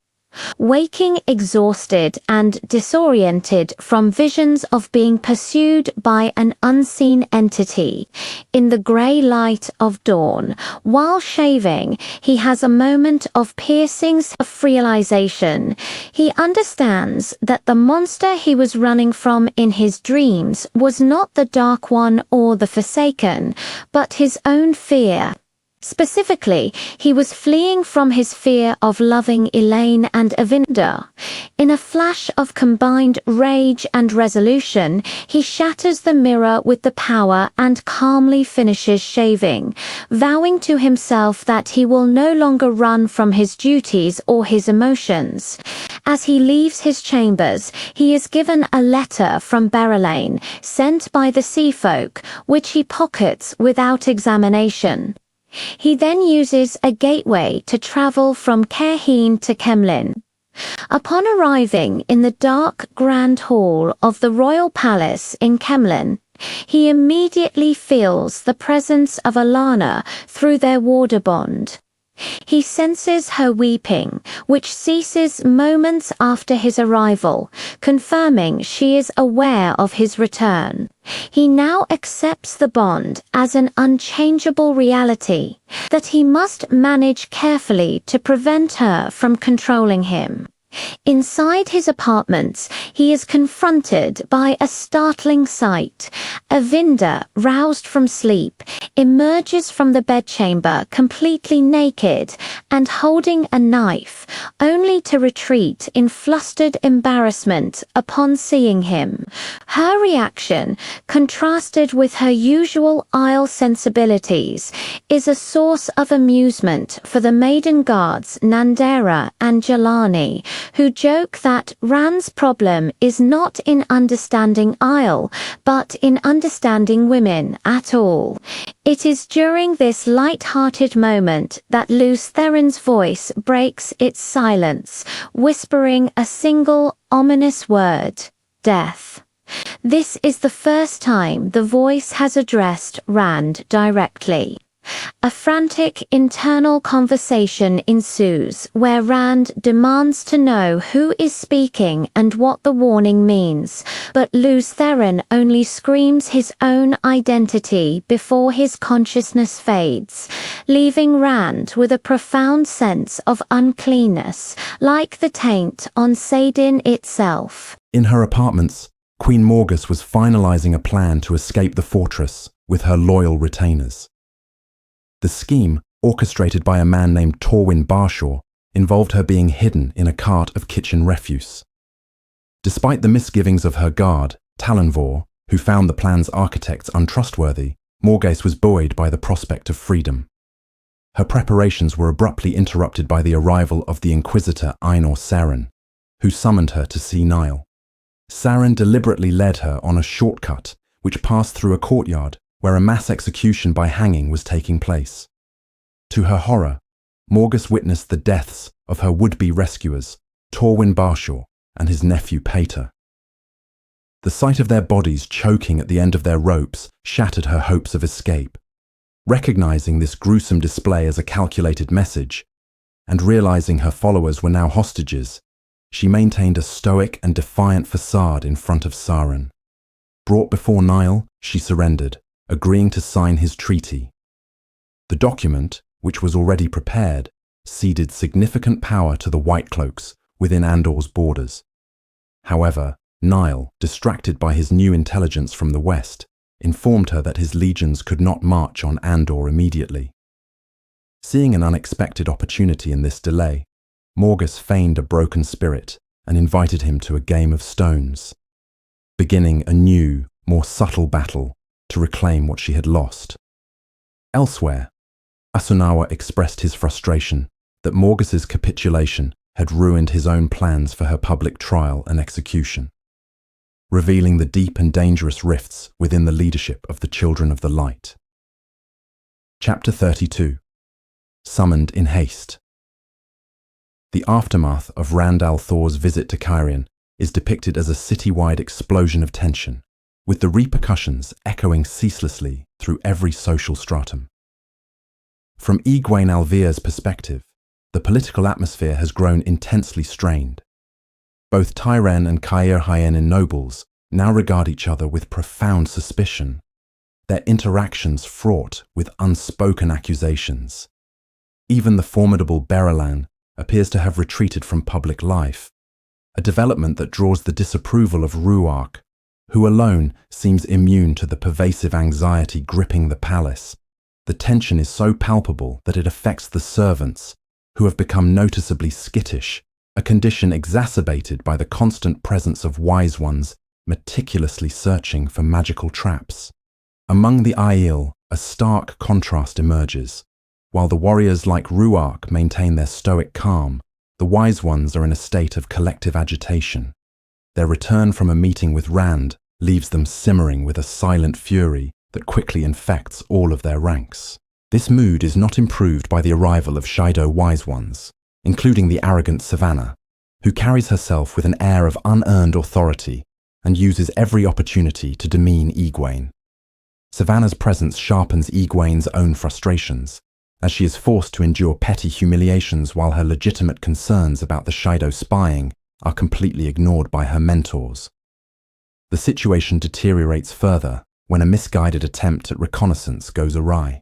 Waking exhausted and disoriented from visions of being pursued by an unseen entity, in the grey light of dawn, while shaving, he has a moment of piercing self-realization. He understands that the monster he was running from in his dreams was not the Dark One or the Forsaken, but his own fear. Specifically, he was fleeing from his fear of loving Elaine and Avinda. In a flash of combined rage and resolution, he shatters the mirror with the power and calmly finishes shaving, vowing to himself that he will no longer run from his duties or his emotions. As he leaves his chambers, he is given a letter from Berelain, sent by the Sea Folk, which he pockets without examination. He then uses a gateway to travel from Cairhien to Kemlyn. Upon arriving in the dark grand hall of the royal palace in Kemlyn, he immediately feels the presence of Alana through their warder bond. He senses her weeping, which ceases moments after his arrival, confirming she is aware of his return. He now accepts the bond as an unchangeable reality, that he must manage carefully to prevent her from controlling him. Inside his apartments, he is confronted by a startling sight. Avinda, roused from sleep, emerges from the bedchamber completely naked and holding a knife, only to retreat in flustered embarrassment upon seeing him. Her reaction, contrasted with her usual Isle sensibilities, is a source of amusement for the maiden guards Nandera and Jelani, who joke that Rand's problem is not in understanding Isle, but in understanding women at all. It is during this light-hearted moment that Luce Theron's voice breaks its silence, whispering a single ominous word: death. This is the first time the voice has addressed Rand directly. A frantic internal conversation ensues where Rand demands to know who is speaking and what the warning means, but Luce Theron only screams his own identity before his consciousness fades, leaving Rand with a profound sense of uncleanness, like the taint on Saidin itself. In her apartments, Queen Morgus was finalizing a plan to escape the fortress with her loyal retainers. The scheme, orchestrated by a man named Torwin Barshaw, involved her being hidden in a cart of kitchen refuse. Despite the misgivings of her guard, Talonvor, who found the plan's architects untrustworthy, Morgase was buoyed by the prospect of freedom. Her preparations were abruptly interrupted by the arrival of the Inquisitor Ainur Saren, who summoned her to see Nile. Saren deliberately led her on a shortcut which passed through a courtyard where a mass execution by hanging was taking place. To her horror, Morgus witnessed the deaths of her would-be rescuers, Torwin Barshaw and his nephew Pater. The sight of their bodies choking at the end of their ropes shattered her hopes of escape. Recognizing this gruesome display as a calculated message, and realizing her followers were now hostages, she maintained a stoic and defiant facade in front of Saren. Brought before Nile, she surrendered, agreeing to sign his treaty. The document, which was already prepared, ceded significant power to the White Cloaks within Andor's borders. However, Nile, distracted by his new intelligence from the west, informed her that his legions could not march on Andor immediately. Seeing an unexpected opportunity in this delay, Morgus feigned a broken spirit and invited him to a game of stones, beginning a new, more subtle battle to reclaim what she had lost. Elsewhere, Asunawa expressed his frustration that Morgus's capitulation had ruined his own plans for her public trial and execution, revealing the deep and dangerous rifts within the leadership of the Children of the Light. Chapter 32. Summoned in Haste. The aftermath of Rand al'Thor's visit to Cairhien is depicted as a city-wide explosion of tension, with the repercussions echoing ceaselessly through every social stratum. From Egwene Alvear's perspective, the political atmosphere has grown intensely strained. Both Tyren and Caer Hienin nobles now regard each other with profound suspicion, their interactions fraught with unspoken accusations. Even the formidable Beralan appears to have retreated from public life, a development that draws the disapproval of Ruark, who alone seems immune to the pervasive anxiety gripping the palace. The tension is so palpable that it affects the servants, who have become noticeably skittish, a condition exacerbated by the constant presence of wise ones meticulously searching for magical traps. Among the Aiel, a stark contrast emerges. While the warriors like Ruark maintain their stoic calm, the wise ones are in a state of collective agitation. Their return from a meeting with Rand leaves them simmering with a silent fury that quickly infects all of their ranks. This mood is not improved by the arrival of Shaido wise ones, including the arrogant Savannah, who carries herself with an air of unearned authority and uses every opportunity to demean Egwene. Savannah's presence sharpens Egwene's own frustrations, as she is forced to endure petty humiliations while her legitimate concerns about the Shaido spying are completely ignored by her mentors. The situation deteriorates further when a misguided attempt at reconnaissance goes awry.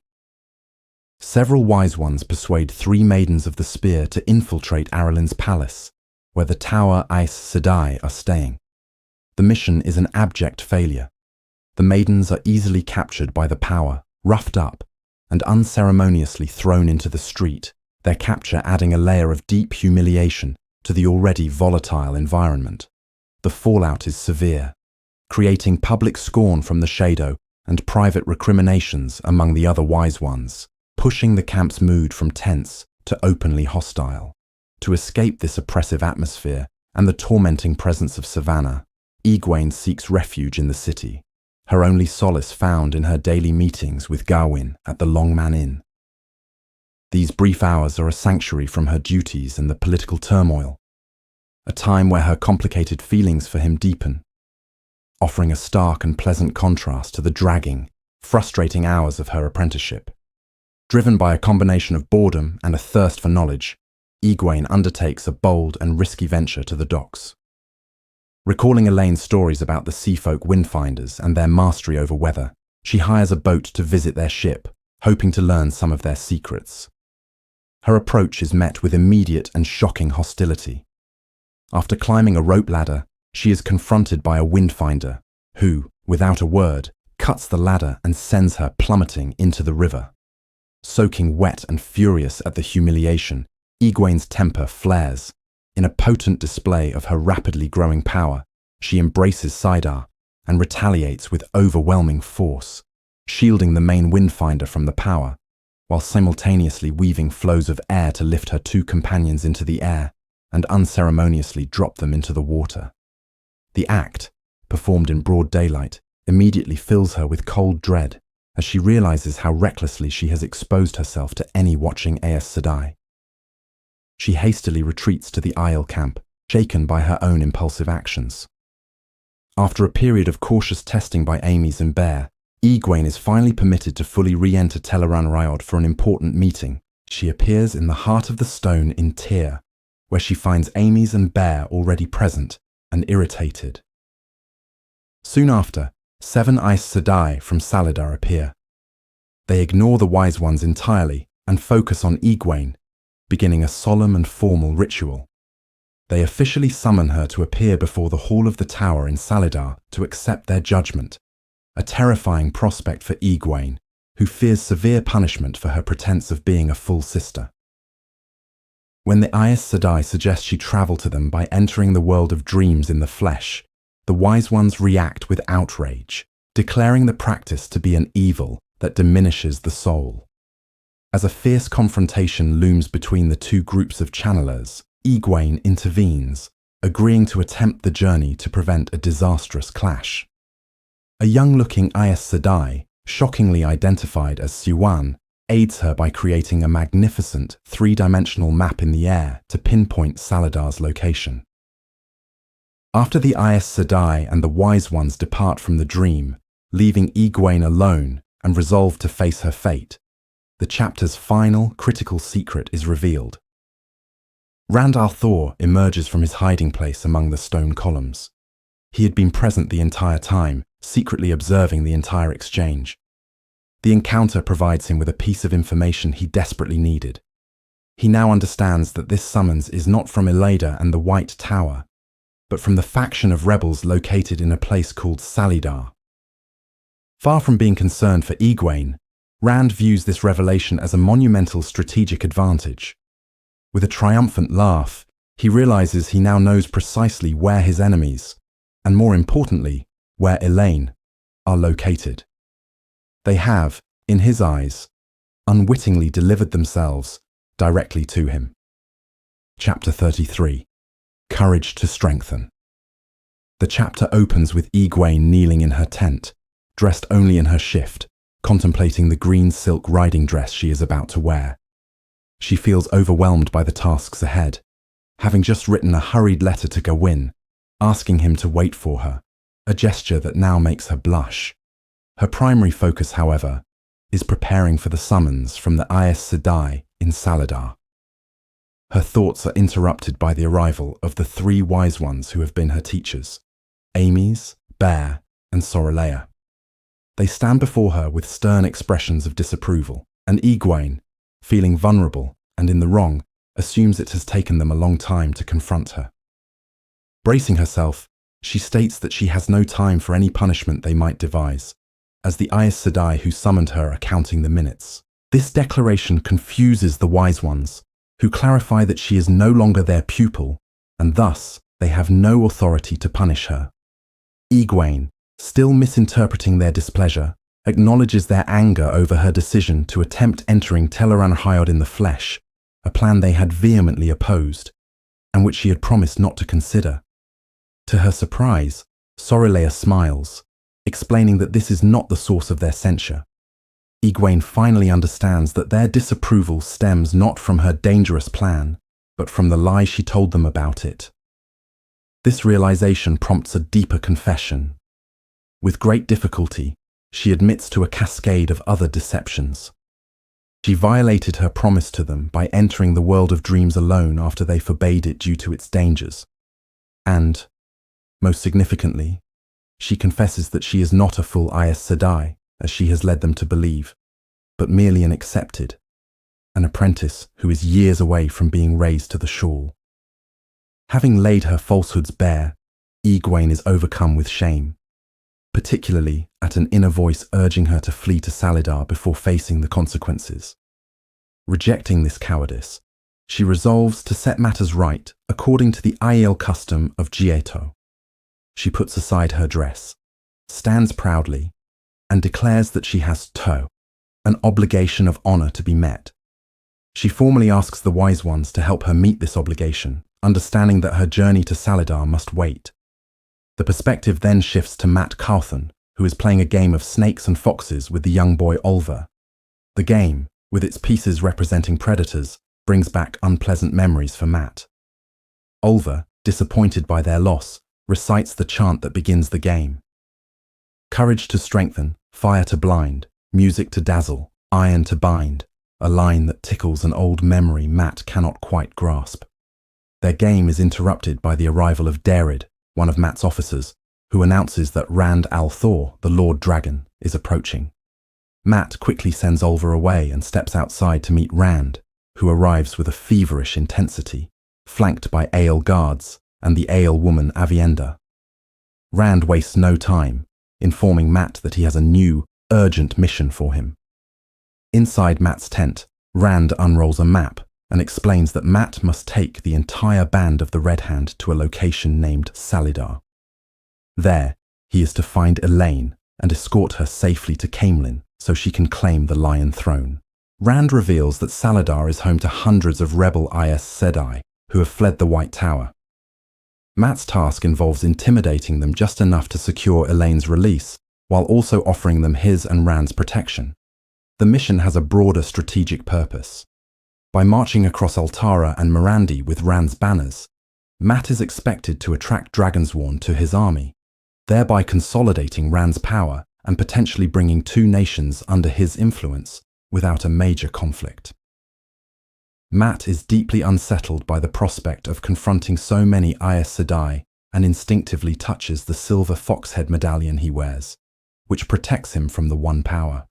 Several wise ones persuade 3 Maidens of the Spear to infiltrate Aralin's palace, where the Tower Aes Sedai are staying. The mission is an abject failure. The maidens are easily captured by the power, roughed up, and unceremoniously thrown into the street, their capture adding a layer of deep humiliation to the already volatile environment. The fallout is severe, creating public scorn from the Shadow and private recriminations among the other Wise Ones, pushing the camp's mood from tense to openly hostile. To escape this oppressive atmosphere and the tormenting presence of Savannah, Egwene seeks refuge in the city, her only solace found in her daily meetings with Gawain at the Longman Inn. These brief hours are a sanctuary from her duties and the political turmoil, a time where her complicated feelings for him deepen, offering a stark and pleasant contrast to the dragging, frustrating hours of her apprenticeship. Driven by a combination of boredom and a thirst for knowledge, Egwene undertakes a bold and risky venture to the docks. Recalling Elaine's stories about the seafolk windfinders and their mastery over weather, she hires a boat to visit their ship, hoping to learn some of their secrets. Her approach is met with immediate and shocking hostility. After climbing a rope ladder, she is confronted by a windfinder who, without a word, cuts the ladder and sends her plummeting into the river. Soaking wet and furious at the humiliation, Egwene's temper flares. In a potent display of her rapidly growing power, she embraces Saidar and retaliates with overwhelming force, shielding the main windfinder from the power, while simultaneously weaving flows of air to lift her two companions into the air and unceremoniously drop them into the water. The act, performed in broad daylight, immediately fills her with cold dread as she realizes how recklessly she has exposed herself to any watching Aes Sedai. She hastily retreats to the Isle camp, shaken by her own impulsive actions. After a period of cautious testing by Aemys and Bear, Egwene is finally permitted to fully re-enter Teleran Rayod for an important meeting. She appears in the heart of the stone in Tyr, where she finds Aemys and Bear already present and irritated. Soon after, 7 Aes Sedai from Salidar appear. They ignore the Wise Ones entirely and focus on Egwene, beginning a solemn and formal ritual. They officially summon her to appear before the Hall of the Tower in Salidar to accept their judgment, a terrifying prospect for Egwene, who fears severe punishment for her pretense of being a full sister. When the Aes Sedai suggest she travel to them by entering the world of dreams in the flesh, the Wise Ones react with outrage, declaring the practice to be an evil that diminishes the soul. As a fierce confrontation looms between the two groups of channelers, Egwene intervenes, agreeing to attempt the journey to prevent a disastrous clash. A young-looking Aes Sedai, shockingly identified as Siwan, aids her by creating a magnificent three-dimensional map in the air to pinpoint Salidar's location. After the Aes Sedai and the Wise Ones depart from the dream, leaving Egwene alone and resolved to face her fate, the chapter's final, critical secret is revealed. Rand al'Thor emerges from his hiding place among the stone columns. He had been present the entire time, secretly observing the entire exchange. The encounter provides him with a piece of information he desperately needed. He now understands that this summons is not from Elada and the White Tower, but from the faction of rebels located in a place called Salidar. Far from being concerned for Egwene, Rand views this revelation as a monumental strategic advantage. With a triumphant laugh, he realizes he now knows precisely where his enemies, and more importantly, where Elaine, are located. They have, in his eyes, unwittingly delivered themselves directly to him. Chapter 33. Courage to Strengthen. The chapter opens with Egwene kneeling in her tent, dressed only in her shift, contemplating the green silk riding dress she is about to wear. She feels overwhelmed by the tasks ahead, having just written a hurried letter to Gawain, asking him to wait for her, a gesture that now makes her blush. Her primary focus, however, is preparing for the summons from the Aes Sedai in Salidar. Her thoughts are interrupted by the arrival of the 3 Wise Ones who have been her teachers, Aemys, Bear, and Sorelea. They stand before her with stern expressions of disapproval, and Egwene, feeling vulnerable and in the wrong, assumes it has taken them a long time to confront her. Bracing herself, she states that she has no time for any punishment they might devise, as the Aes Sedai who summoned her are counting the minutes. This declaration confuses the wise ones, who clarify that she is no longer their pupil, and thus they have no authority to punish her. Egwene, still misinterpreting their displeasure, acknowledges their anger over her decision to attempt entering Teleran Hyod in the flesh, a plan they had vehemently opposed, and which she had promised not to consider. To her surprise, Sorelea smiles, explaining that this is not the source of their censure. Egwene finally understands that their disapproval stems not from her dangerous plan, but from the lie she told them about it. This realization prompts a deeper confession. With great difficulty, she admits to a cascade of other deceptions. She violated her promise to them by entering the world of dreams alone after they forbade it due to its dangers. And, most significantly, she confesses that she is not a full Aes Sedai, as she has led them to believe, but merely an apprentice who is years away from being raised to the shawl. Having laid her falsehoods bare, Egwene is overcome with shame, particularly at an inner voice urging her to flee to Salidar before facing the consequences. Rejecting this cowardice, she resolves to set matters right according to the Aiel custom of Jieto. She puts aside her dress, stands proudly, and declares that she has to, an obligation of honor to be met. She formally asks the wise ones to help her meet this obligation, understanding that her journey to Salidar must wait. The perspective then shifts to Mat Cauthon, who is playing a game of snakes and foxes with the young boy Olver. The game, with its pieces representing predators, brings back unpleasant memories for Mat. Olver, disappointed by their loss, recites the chant that begins the game. Courage to strengthen, fire to blind, music to dazzle, iron to bind, a line that tickles an old memory Mat cannot quite grasp. Their game is interrupted by the arrival of Dared, one of Mat's officers, who announces that Rand al'Thor, the Lord Dragon, is approaching. Mat quickly sends Olver away and steps outside to meet Rand, who arrives with a feverish intensity, flanked by Ael guards and the Ael woman Avienda. Rand wastes no time, informing Mat that he has a new, urgent mission for him. Inside Mat's tent, Rand unrolls a map and explains that Mat must take the entire band of the Red Hand to a location named Salidar. There, he is to find Elaine and escort her safely to Caemlyn so she can claim the Lion Throne. Rand reveals that Salidar is home to hundreds of rebel Aes Sedai who have fled the White Tower. Mat's task involves intimidating them just enough to secure Elaine's release, while also offering them his and Rand's protection. The mission has a broader strategic purpose. By marching across Altara and Mirandi with Rand's banners, Mat is expected to attract Dragonsworn to his army, thereby consolidating Rand's power and potentially bringing two nations under his influence without a major conflict. Mat is deeply unsettled by the prospect of confronting so many Aes Sedai and instinctively touches the silver foxhead medallion he wears, which protects him from the One Power.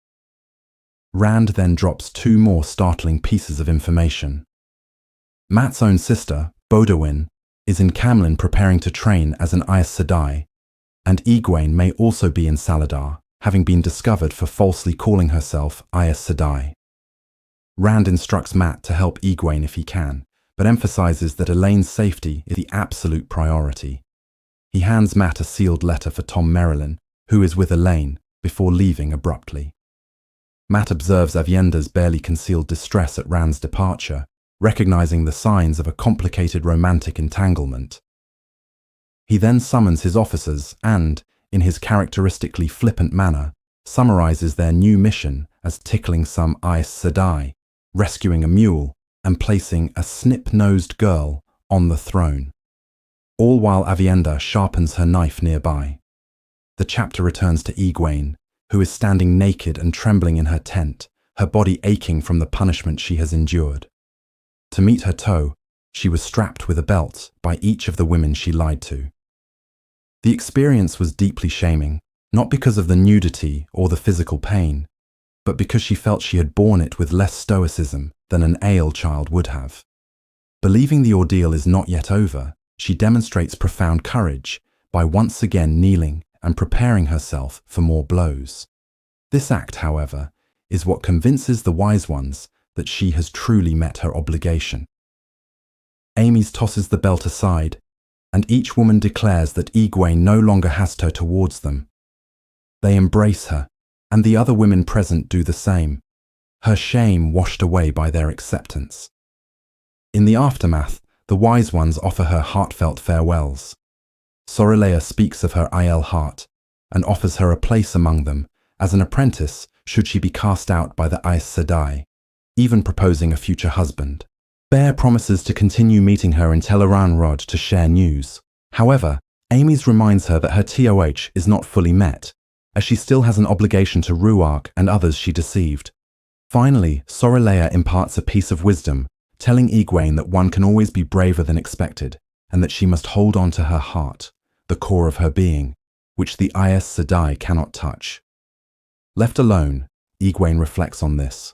Rand then drops two more startling pieces of information. Mat's own sister, Bodawin, is in Caemlyn preparing to train as an Aes Sedai, and Egwene may also be in Salidar, having been discovered for falsely calling herself Aes Sedai. Rand instructs Mat to help Egwene if he can, but emphasizes that Elaine's safety is the absolute priority. He hands Mat a sealed letter for Tom Merrilin, who is with Elaine, before leaving abruptly. Mat observes Avienda's barely concealed distress at Rand's departure, recognizing the signs of a complicated romantic entanglement. He then summons his officers and, in his characteristically flippant manner, summarizes their new mission as tickling some Aes Sedai, rescuing a mule, and placing a snip-nosed girl on the throne, all while Avienda sharpens her knife nearby. The chapter returns to Egwene, who is standing naked and trembling in her tent, her body aching from the punishment she has endured. To meet her toe, she was strapped with a belt by each of the women she lied to. The experience was deeply shaming, not because of the nudity or the physical pain, but because she felt she had borne it with less stoicism than an Ael child would have. Believing the ordeal is not yet over, she demonstrates profound courage by once again kneeling and preparing herself for more blows. This act, however, is what convinces the wise ones that she has truly met her obligation. Ames tosses the belt aside, and each woman declares that Egwene no longer has her towards them. They embrace her, and the other women present do the same, her shame washed away by their acceptance. In the aftermath, the wise ones offer her heartfelt farewells. Sorelea speaks of her Aiel heart and offers her a place among them as an apprentice should she be cast out by the Aes Sedai, even proposing a future husband. Bear promises to continue meeting her in Teleran-Rod to share news. However, Ames reminds her that her TOH is not fully met, as she still has an obligation to Ruark and others she deceived. Finally, Sorelea imparts a piece of wisdom, telling Egwene that one can always be braver than expected, and that she must hold on to her heart, the core of her being, which the Aes Sedai cannot touch. Left alone, Egwene reflects on this,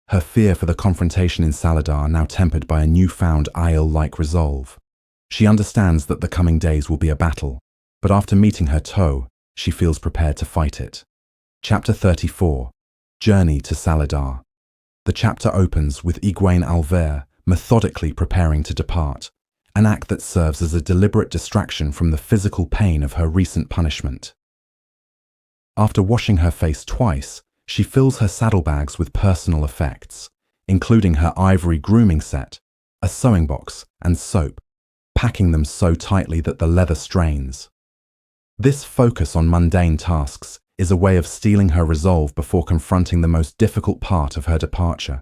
her fear for the confrontation in Saladar now tempered by a newfound Aiel-like resolve. She understands that the coming days will be a battle, but after meeting her Toe, she feels prepared to fight it. Chapter 34. Journey to Saladar. The chapter opens with Egwene Alver methodically preparing to depart, an act that serves as a deliberate distraction from the physical pain of her recent punishment. After washing her face twice, she fills her saddlebags with personal effects, including her ivory grooming set, a sewing box, and soap, packing them so tightly that the leather strains. This focus on mundane tasks is a way of steeling her resolve before confronting the most difficult part of her departure.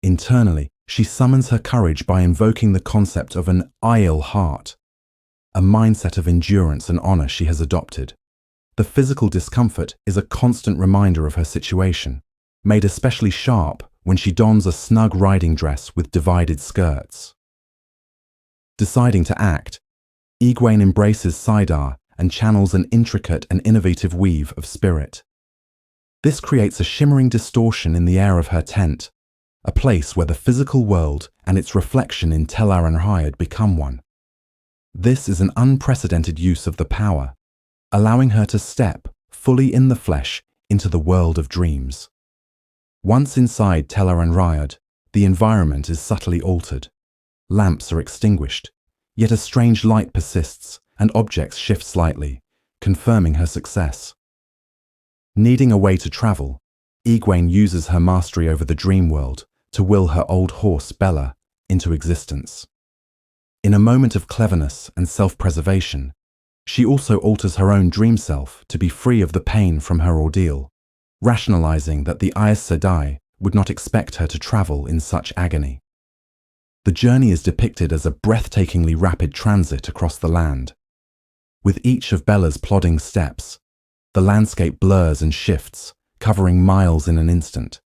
Internally, she summons her courage by invoking the concept of an Aiel heart, a mindset of endurance and honor she has adopted. The physical discomfort is a constant reminder of her situation, made especially sharp when she dons a snug riding dress with divided skirts. Deciding to act, Egwene embraces Saidar and channels an intricate and innovative weave of spirit. This creates a shimmering distortion in the air of her tent, a place where the physical world and its reflection in Tel Arenhayed become one. This is an unprecedented use of the power, allowing her to step, fully in the flesh, into the world of dreams. Once inside Tel Arenhayed, the environment is subtly altered. Lamps are extinguished, yet a strange light persists, and objects shift slightly, confirming her success. Needing a way to travel, Egwene uses her mastery over the dream world to will her old horse Bella into existence. In a moment of cleverness and self-preservation, she also alters her own dream self to be free of the pain from her ordeal, rationalizing that the Aes Sedai would not expect her to travel in such agony. The journey is depicted as a breathtakingly rapid transit across the land. With each of Bella's plodding steps, the landscape blurs and shifts, covering miles in an instant.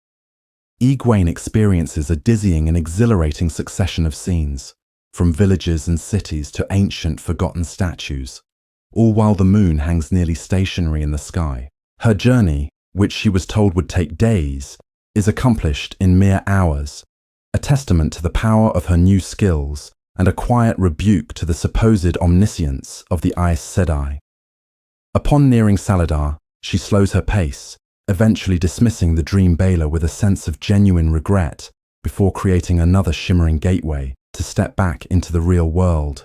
Egwene experiences a dizzying and exhilarating succession of scenes, from villages and cities to ancient, forgotten statues, all while the moon hangs nearly stationary in the sky. Her journey, which she was told would take days, is accomplished in mere hours, a testament to the power of her new skills and a quiet rebuke to the supposed omniscience of the Aes Sedai. Upon nearing Saladar, she slows her pace, eventually dismissing the dream Bela with a sense of genuine regret before creating another shimmering gateway to step back into the real world.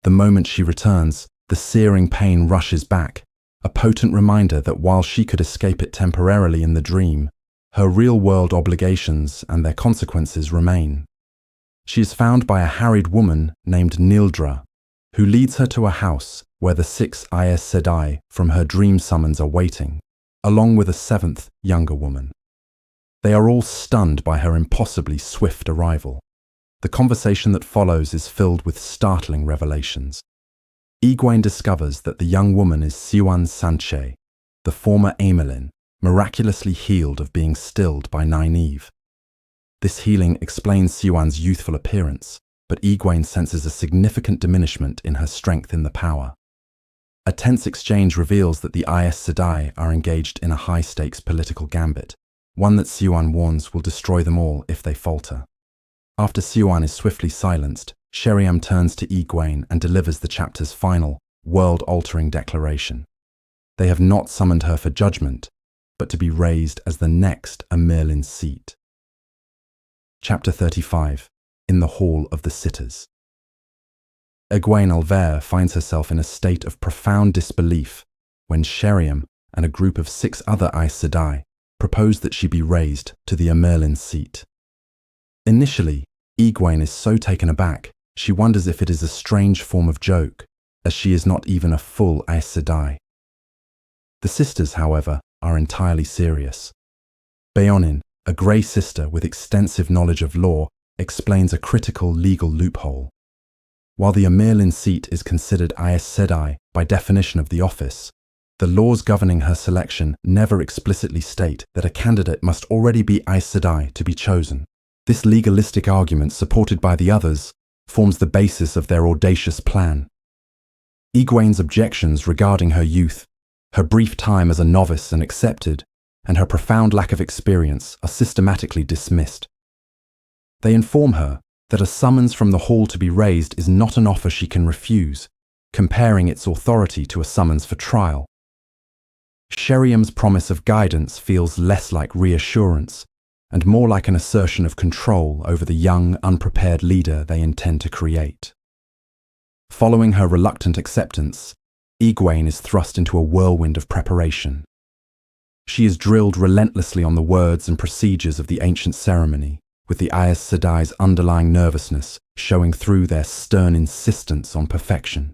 The moment she returns, the searing pain rushes back, a potent reminder that while she could escape it temporarily in the dream, her real-world obligations and their consequences remain. She is found by a harried woman named Nildra, who leads her to a house where the 6 Aes Sedai from her dream summons are waiting, along with a 7th younger woman. They are all stunned by her impossibly swift arrival. The conversation that follows is filled with startling revelations. Egwene discovers that the young woman is Siuan Sanche, the former Amelin, miraculously healed of being stilled by Nynaeve. This healing explains Siuan's youthful appearance, but Egwene senses a significant diminishment in her strength in the power. A tense exchange reveals that the Aes Sedai are engaged in a high-stakes political gambit, one that Siuan warns will destroy them all if they falter. After Siuan is swiftly silenced, Sheriam turns to Egwene and delivers the chapter's final, world-altering declaration. They have not summoned her for judgment, but to be raised as the next Amerlin's seat. Chapter 35. In the Hall of the Sitters. Egwene Alver finds herself in a state of profound disbelief when Sheriam and a group of 6 other Aes Sedai propose that she be raised to the Amerlin's seat. Initially, Egwene is so taken aback, she wonders if it is a strange form of joke, as she is not even a full Aes Sedai. The sisters, however, are entirely serious. Beonin, a grey sister with extensive knowledge of law, explains a critical legal loophole. While the Amerlin's seat is considered Aes Sedai by definition of the office, the laws governing her selection never explicitly state that a candidate must already be Aes Sedai to be chosen. This legalistic argument, supported by the others, forms the basis of their audacious plan. Egwene's objections regarding her youth, her brief time as a novice and accepted, and her profound lack of experience are systematically dismissed. They inform her that a summons from the hall to be raised is not an offer she can refuse, comparing its authority to a summons for trial. Sheriam's promise of guidance feels less like reassurance and more like an assertion of control over the young, unprepared leader they intend to create. Following her reluctant acceptance, Egwene is thrust into a whirlwind of preparation. She is drilled relentlessly on the words and procedures of the ancient ceremony, with the Aes Sedai's underlying nervousness showing through their stern insistence on perfection.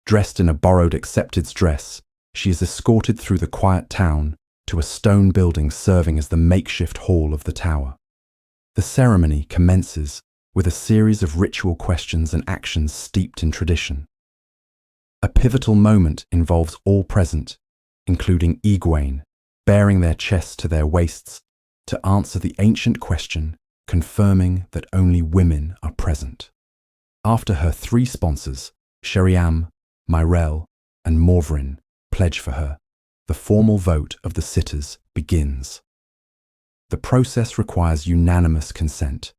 Dressed in a borrowed accepted's dress, she is escorted through the quiet town to a stone building serving as the makeshift hall of the tower. The ceremony commences with a series of ritual questions and actions steeped in tradition. A pivotal moment involves all present, including Egwene, baring their chests to their waists to answer the ancient question, confirming that only women are present. After her 3 sponsors, Sheriam, Myrelle, and Morvrin, pledge for her, the formal vote of the sitters begins. The process requires unanimous consent,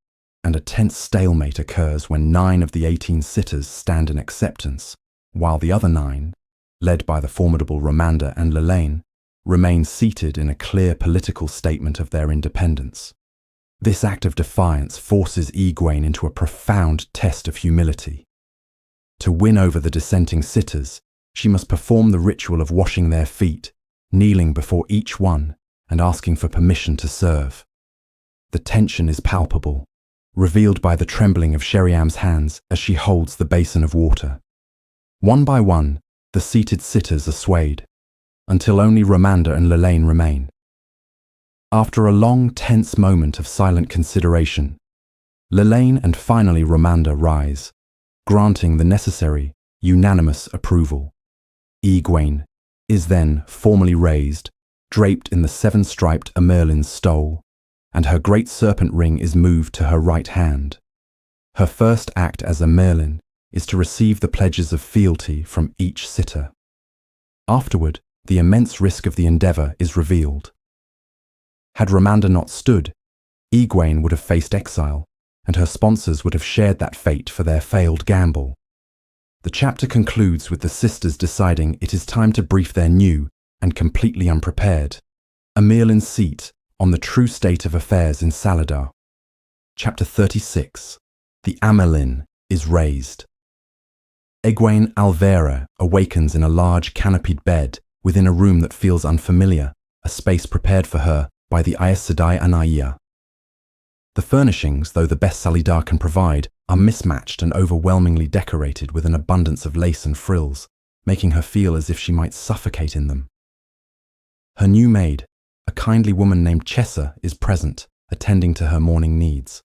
and a tense stalemate occurs when 9 of the 18 sitters stand in acceptance, while the other 9, led by the formidable Romanda and Lelaine, remain seated in a clear political statement of their independence. This act of defiance forces Egwene into a profound test of humility. To win over the dissenting sitters, she must perform the ritual of washing their feet, kneeling before each one and asking for permission to serve. The tension is palpable, revealed by the trembling of Sheriam's hands as she holds the basin of water. One by one, the seated sitters are swayed, until only Romanda and Lelaine remain. After a long, tense moment of silent consideration, Lelaine and finally Romanda rise, granting the necessary, unanimous approval. Egwene is then formally raised, draped in the 7-striped Amerlin's stole, and her great serpent ring is moved to her right hand. Her first act as Amerlin is to receive the pledges of fealty from each sitter. Afterward, the immense risk of the endeavour is revealed. Had Romanda not stood, Egwene would have faced exile, and her sponsors would have shared that fate for their failed gamble. The chapter concludes with the sisters deciding it is time to brief their new, and completely unprepared, Amerlin's seat on the true state of affairs in Saladar. Chapter 36. The Amerlin is raised. Egwene Alvera awakens in a large canopied bed within a room that feels unfamiliar, a space prepared for her by the Aes Sedai Anaiya. The furnishings, though the best Saladar can provide, are mismatched and overwhelmingly decorated with an abundance of lace and frills, making her feel as if she might suffocate in them. Her new maid, a kindly woman named Chessa, is present, attending to her morning needs.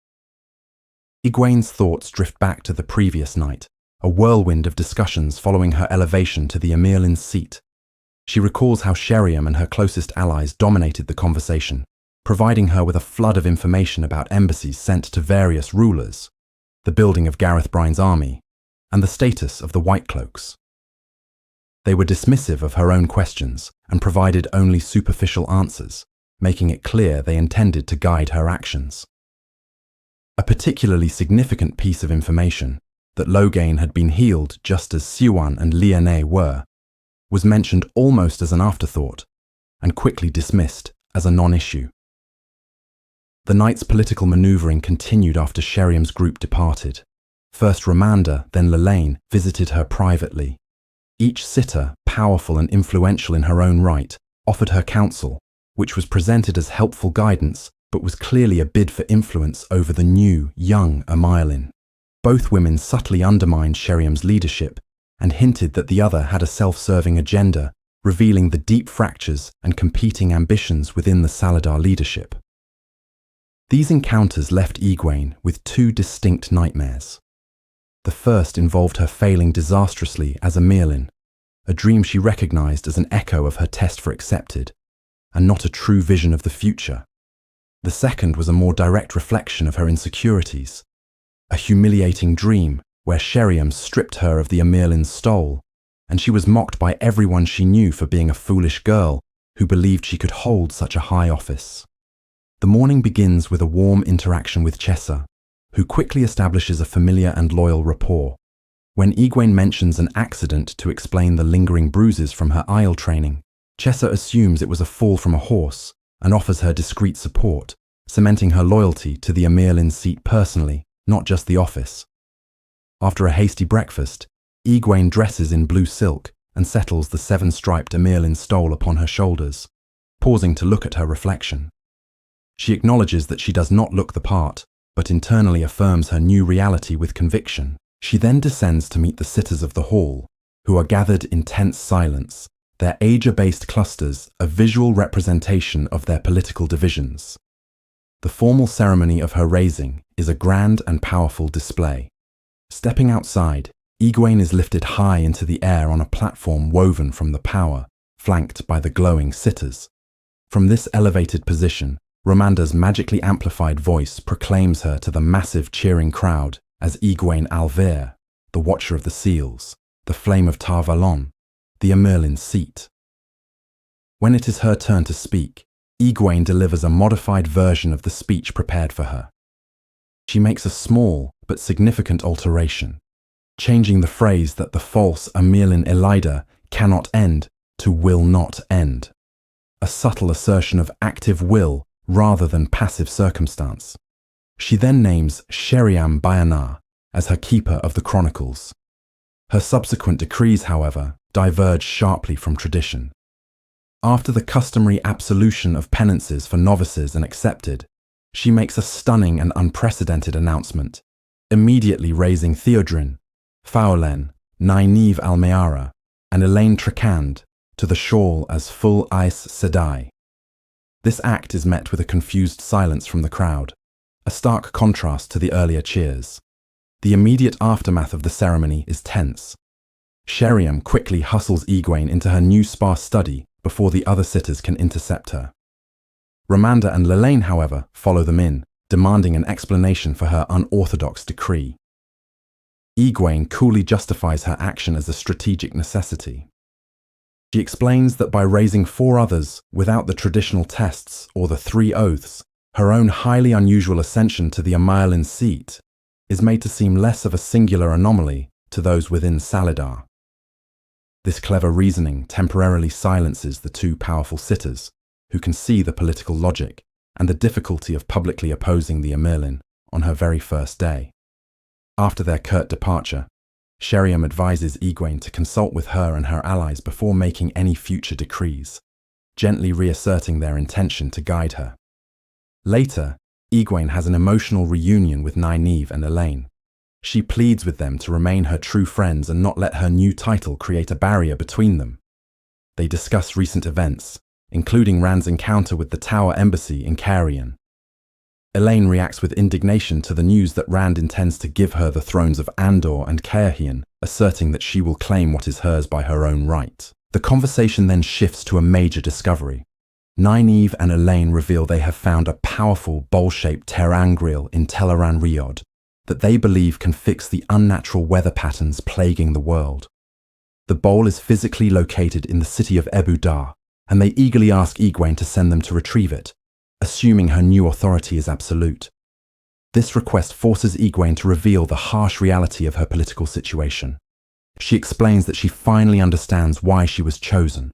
Egwene's thoughts drift back to the previous night, a whirlwind of discussions following her elevation to the Amerlin's seat. She recalls how Sheriam and her closest allies dominated the conversation, providing her with a flood of information about embassies sent to various rulers, the building of Gareth Bryne's army, and the status of the White Cloaks. They were dismissive of her own questions and provided only superficial answers, making it clear they intended to guide her actions. A particularly significant piece of information that Loghain had been healed just as Siwan and Liane were, was mentioned almost as an afterthought and quickly dismissed as a non-issue. The night's political manoeuvring continued after Sheriam's group departed. First Ramanda, then Lelaine visited her privately. Each sitter, powerful and influential in her own right, offered her counsel, which was presented as helpful guidance but was clearly a bid for influence over the new, young Amailin. Both women subtly undermined Sheriam's leadership and hinted that the other had a self-serving agenda, revealing the deep fractures and competing ambitions within the Saladar leadership. These encounters left Egwene with two distinct nightmares. The first involved her failing disastrously as a Merlin, a dream she recognized as an echo of her test for accepted, and not a true vision of the future. The second was a more direct reflection of her insecurities, a humiliating dream where Sheriam stripped her of the Amirlin's stole, and she was mocked by everyone she knew for being a foolish girl who believed she could hold such a high office. The morning begins with a warm interaction with Chessa, who quickly establishes a familiar and loyal rapport. When Egwene mentions an accident to explain the lingering bruises from her Isle training, Chessa assumes it was a fall from a horse and offers her discreet support, cementing her loyalty to the Amirlin's seat personally, not just the office. After a hasty breakfast, Egwene dresses in blue silk and settles the seven-striped Amirlin stole upon her shoulders, pausing to look at her reflection. She acknowledges that she does not look the part, but internally affirms her new reality with conviction. She then descends to meet the sitters of the hall, who are gathered in tense silence, their age-based clusters a visual representation of their political divisions. The formal ceremony of her raising is a grand and powerful display. Stepping outside, Egwene is lifted high into the air on a platform woven from the power, flanked by the glowing sitters. From this elevated position, Ramanda's magically amplified voice proclaims her to the massive cheering crowd as Egwene Alver, the Watcher of the Seals, the Flame of Tar Valon, the Amirlin's seat. When it is her turn to speak, Egwene delivers a modified version of the speech prepared for her. She makes a small but significant alteration, changing the phrase that the false Amirlin Elida cannot end to will not end, a subtle assertion of active will rather than passive circumstance. She then names Sheriam Bayanar as her keeper of the chronicles. Her subsequent decrees, however, diverge sharply from tradition. After the customary absolution of penances for novices and accepted, she makes a stunning and unprecedented announcement, immediately raising Theodrin, Faulen, Nynaeve Almeara, and Elaine Trakand to the shawl as full Aes Sedai. This act is met with a confused silence from the crowd, a stark contrast to the earlier cheers. The immediate aftermath of the ceremony is tense. Sheriam quickly hustles Egwene into her new sparse study before the other sitters can intercept her. Ramanda and Lelaine, however, follow them in, demanding an explanation for her unorthodox decree. Egwene coolly justifies her action as a strategic necessity. She explains that by raising 4 others without the traditional tests or the 3 oaths, her own highly unusual ascension to the Amailin seat is made to seem less of a singular anomaly to those within Saladar. This clever reasoning temporarily silences the 2 powerful sitters, who can see the political logic and the difficulty of publicly opposing the Amirlin on her very first day. After their curt departure, Sheriam advises Egwene to consult with her and her allies before making any future decrees, gently reasserting their intention to guide her. Later, Egwene has an emotional reunion with Nynaeve and Elaine. She pleads with them to remain her true friends and not let her new title create a barrier between them. They discuss recent events, including Rand's encounter with the Tower Embassy in Carrion. Elaine reacts with indignation to the news that Rand intends to give her the thrones of Andor and Caerhien, asserting that she will claim what is hers by her own right. The conversation then shifts to a major discovery. Nynaeve and Elaine reveal they have found a powerful bowl-shaped terangrial in Teleran Riod that they believe can fix the unnatural weather patterns plaguing the world. The bowl is physically located in the city of Ebu Dar, and they eagerly ask Egwene to send them to retrieve it, assuming her new authority is absolute. This request forces Egwene to reveal the harsh reality of her political situation. She explains that she finally understands why she was chosen,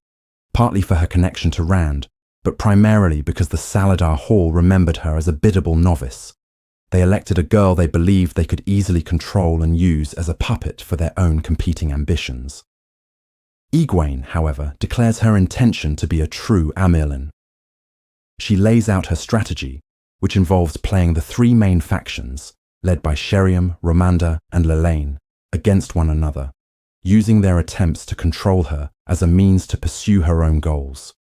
partly for her connection to Rand, but primarily because the Saladar Hall remembered her as a biddable novice. They elected a girl they believed they could easily control and use as a puppet for their own competing ambitions. Egwene, however, declares her intention to be a true Amyrlin. She lays out her strategy, which involves playing the three main factions, led by Sheriam, Romanda, and Lelaine, against one another, using their attempts to control her as a means to pursue her own goals.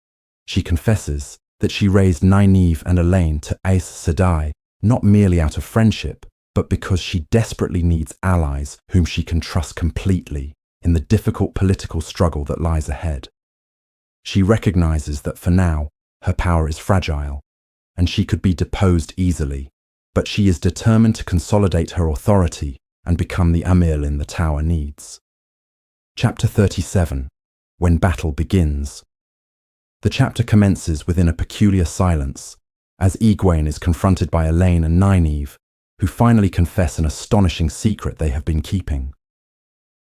She confesses that she raised Nynaeve and Elaine to Aes Sedai not merely out of friendship, but because she desperately needs allies whom she can trust completely in the difficult political struggle that lies ahead. She recognizes that for now, her power is fragile, and she could be deposed easily, but she is determined to consolidate her authority and become the Amyrlin the Tower needs. Chapter 37. When Battle Begins. The chapter commences within a peculiar silence, as Egwene is confronted by Elaine and Nynaeve, who finally confess an astonishing secret they have been keeping.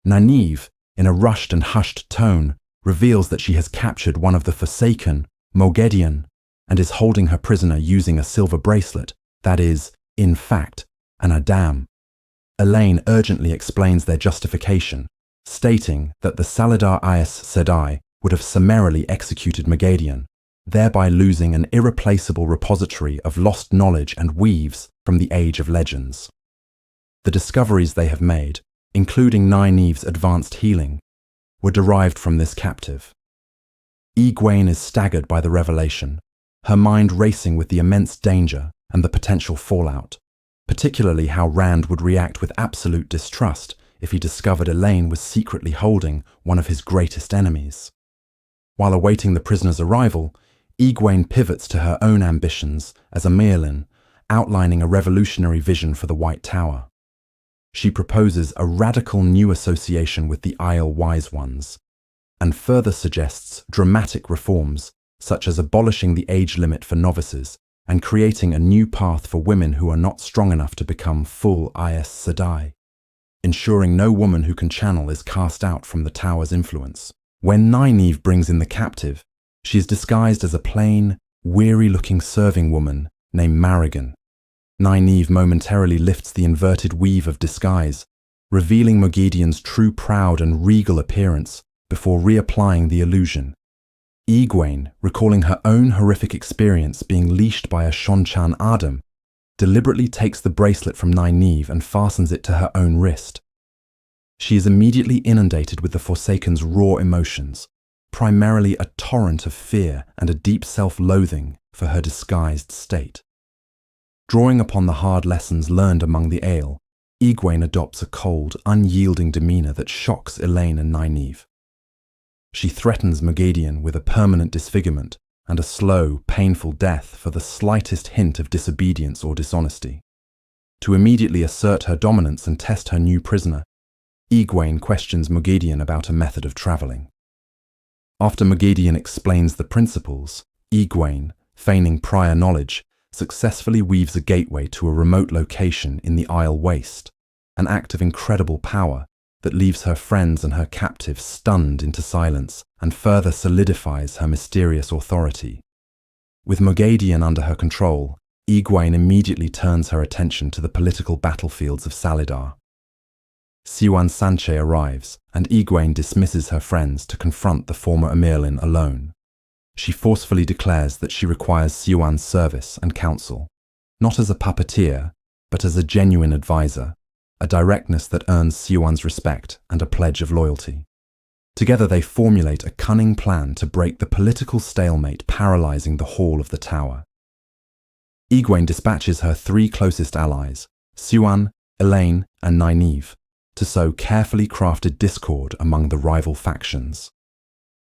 Nynaeve, in a rushed and hushed tone, reveals that she has captured one of the Forsaken, Moghedien, and is holding her prisoner using a silver bracelet that is, in fact, an Adam. Elaine urgently explains their justification, stating that the Saladar Aes Sedai would have summarily executed Moghedien, thereby losing an irreplaceable repository of lost knowledge and weaves from the Age of Legends. The discoveries they have made, including Nynaeve's advanced healing, were derived from this captive. Egwene is staggered by the revelation, her mind racing with the immense danger and the potential fallout, particularly how Rand would react with absolute distrust if he discovered Elaine was secretly holding one of his greatest enemies. While awaiting the prisoner's arrival, Egwene pivots to her own ambitions as a Amyrlin, outlining a revolutionary vision for the White Tower. She proposes a radical new association with the Isle Wise Ones, and further suggests dramatic reforms such as abolishing the age limit for novices and creating a new path for women who are not strong enough to become full Aes Sedai, ensuring no woman who can channel is cast out from the Tower's influence. When Nynaeve brings in the captive, she is disguised as a plain, weary-looking serving woman named Marigan. Nynaeve momentarily lifts the inverted weave of disguise, revealing Moghedien's true proud and regal appearance before reapplying the illusion. Egwene, recalling her own horrific experience being leashed by a Shonchan Adam, deliberately takes the bracelet from Nynaeve and fastens it to her own wrist. She is immediately inundated with the Forsaken's raw emotions, primarily a torrent of fear and a deep self-loathing for her disguised state. Drawing upon the hard lessons learned among the Ale, Egwene adopts a cold, unyielding demeanor that shocks Elaine and Nynaeve. She threatens Moghedien with a permanent disfigurement and a slow, painful death for the slightest hint of disobedience or dishonesty. To immediately assert her dominance and test her new prisoner, Egwene questions Moghedien about a method of traveling. After Moghedien explains the principles, Egwene, feigning prior knowledge, successfully weaves a gateway to a remote location in the Isle Waste, an act of incredible power that leaves her friends and her captive stunned into silence and further solidifies her mysterious authority. With Moghedien under her control, Egwene immediately turns her attention to the political battlefields of Salidar. Siwan Sanche arrives, and Egwene dismisses her friends to confront the former Amyrlin alone. She forcefully declares that she requires Siwan's service and counsel, not as a puppeteer, but as a genuine advisor, a directness that earns Siwan's respect and a pledge of loyalty. Together they formulate a cunning plan to break the political stalemate paralyzing the Hall of the Tower. Egwene dispatches her three closest allies, Siwan, Elaine, and Nynaeve, to sow carefully crafted discord among the rival factions.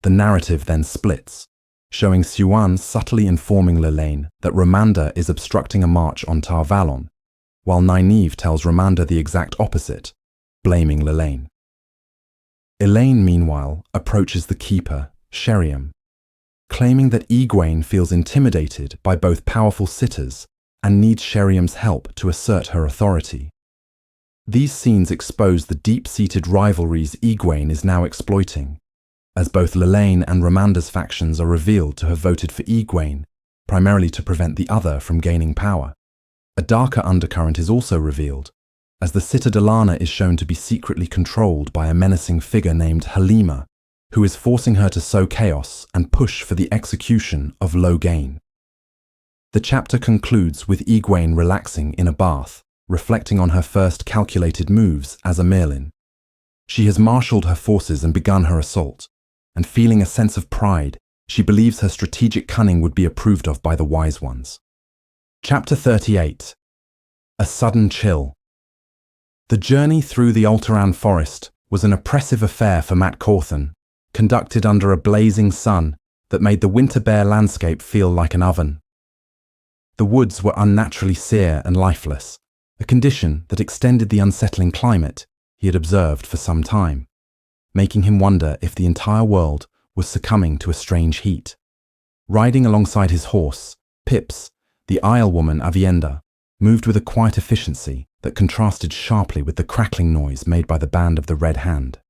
The narrative then splits, showing Siwan subtly informing Lelaine that Romanda is obstructing a march on Tar Valon, while Nynaeve tells Romanda the exact opposite, blaming Lelaine. Elaine, meanwhile, approaches the keeper, Sheriam, claiming that Egwene feels intimidated by both powerful sitters and needs Sheriam's help to assert her authority. These scenes expose the deep-seated rivalries Egwene is now exploiting, as both Lelaine and Ramanda's factions are revealed to have voted for Egwene, primarily to prevent the other from gaining power. A darker undercurrent is also revealed, as the Citadelana is shown to be secretly controlled by a menacing figure named Halima, who is forcing her to sow chaos and push for the execution of Logain. The chapter concludes with Egwene relaxing in a bath, reflecting on her first calculated moves as a Merlin. She has marshaled her forces and begun her assault, and feeling a sense of pride, she believes her strategic cunning would be approved of by the Wise Ones. Chapter 38. A Sudden Chill. The journey through the Altaran forest was an oppressive affair for Mat Cawthon, conducted under a blazing sun that made the winter-bare landscape feel like an oven. The woods were unnaturally sere and lifeless, a condition that extended the unsettling climate he had observed for some time, making him wonder if the entire world was succumbing to a strange heat. Riding alongside his horse, Pips, the Islewoman Avienda, moved with a quiet efficiency that contrasted sharply with the crackling noise made by the Band of the Red Hand.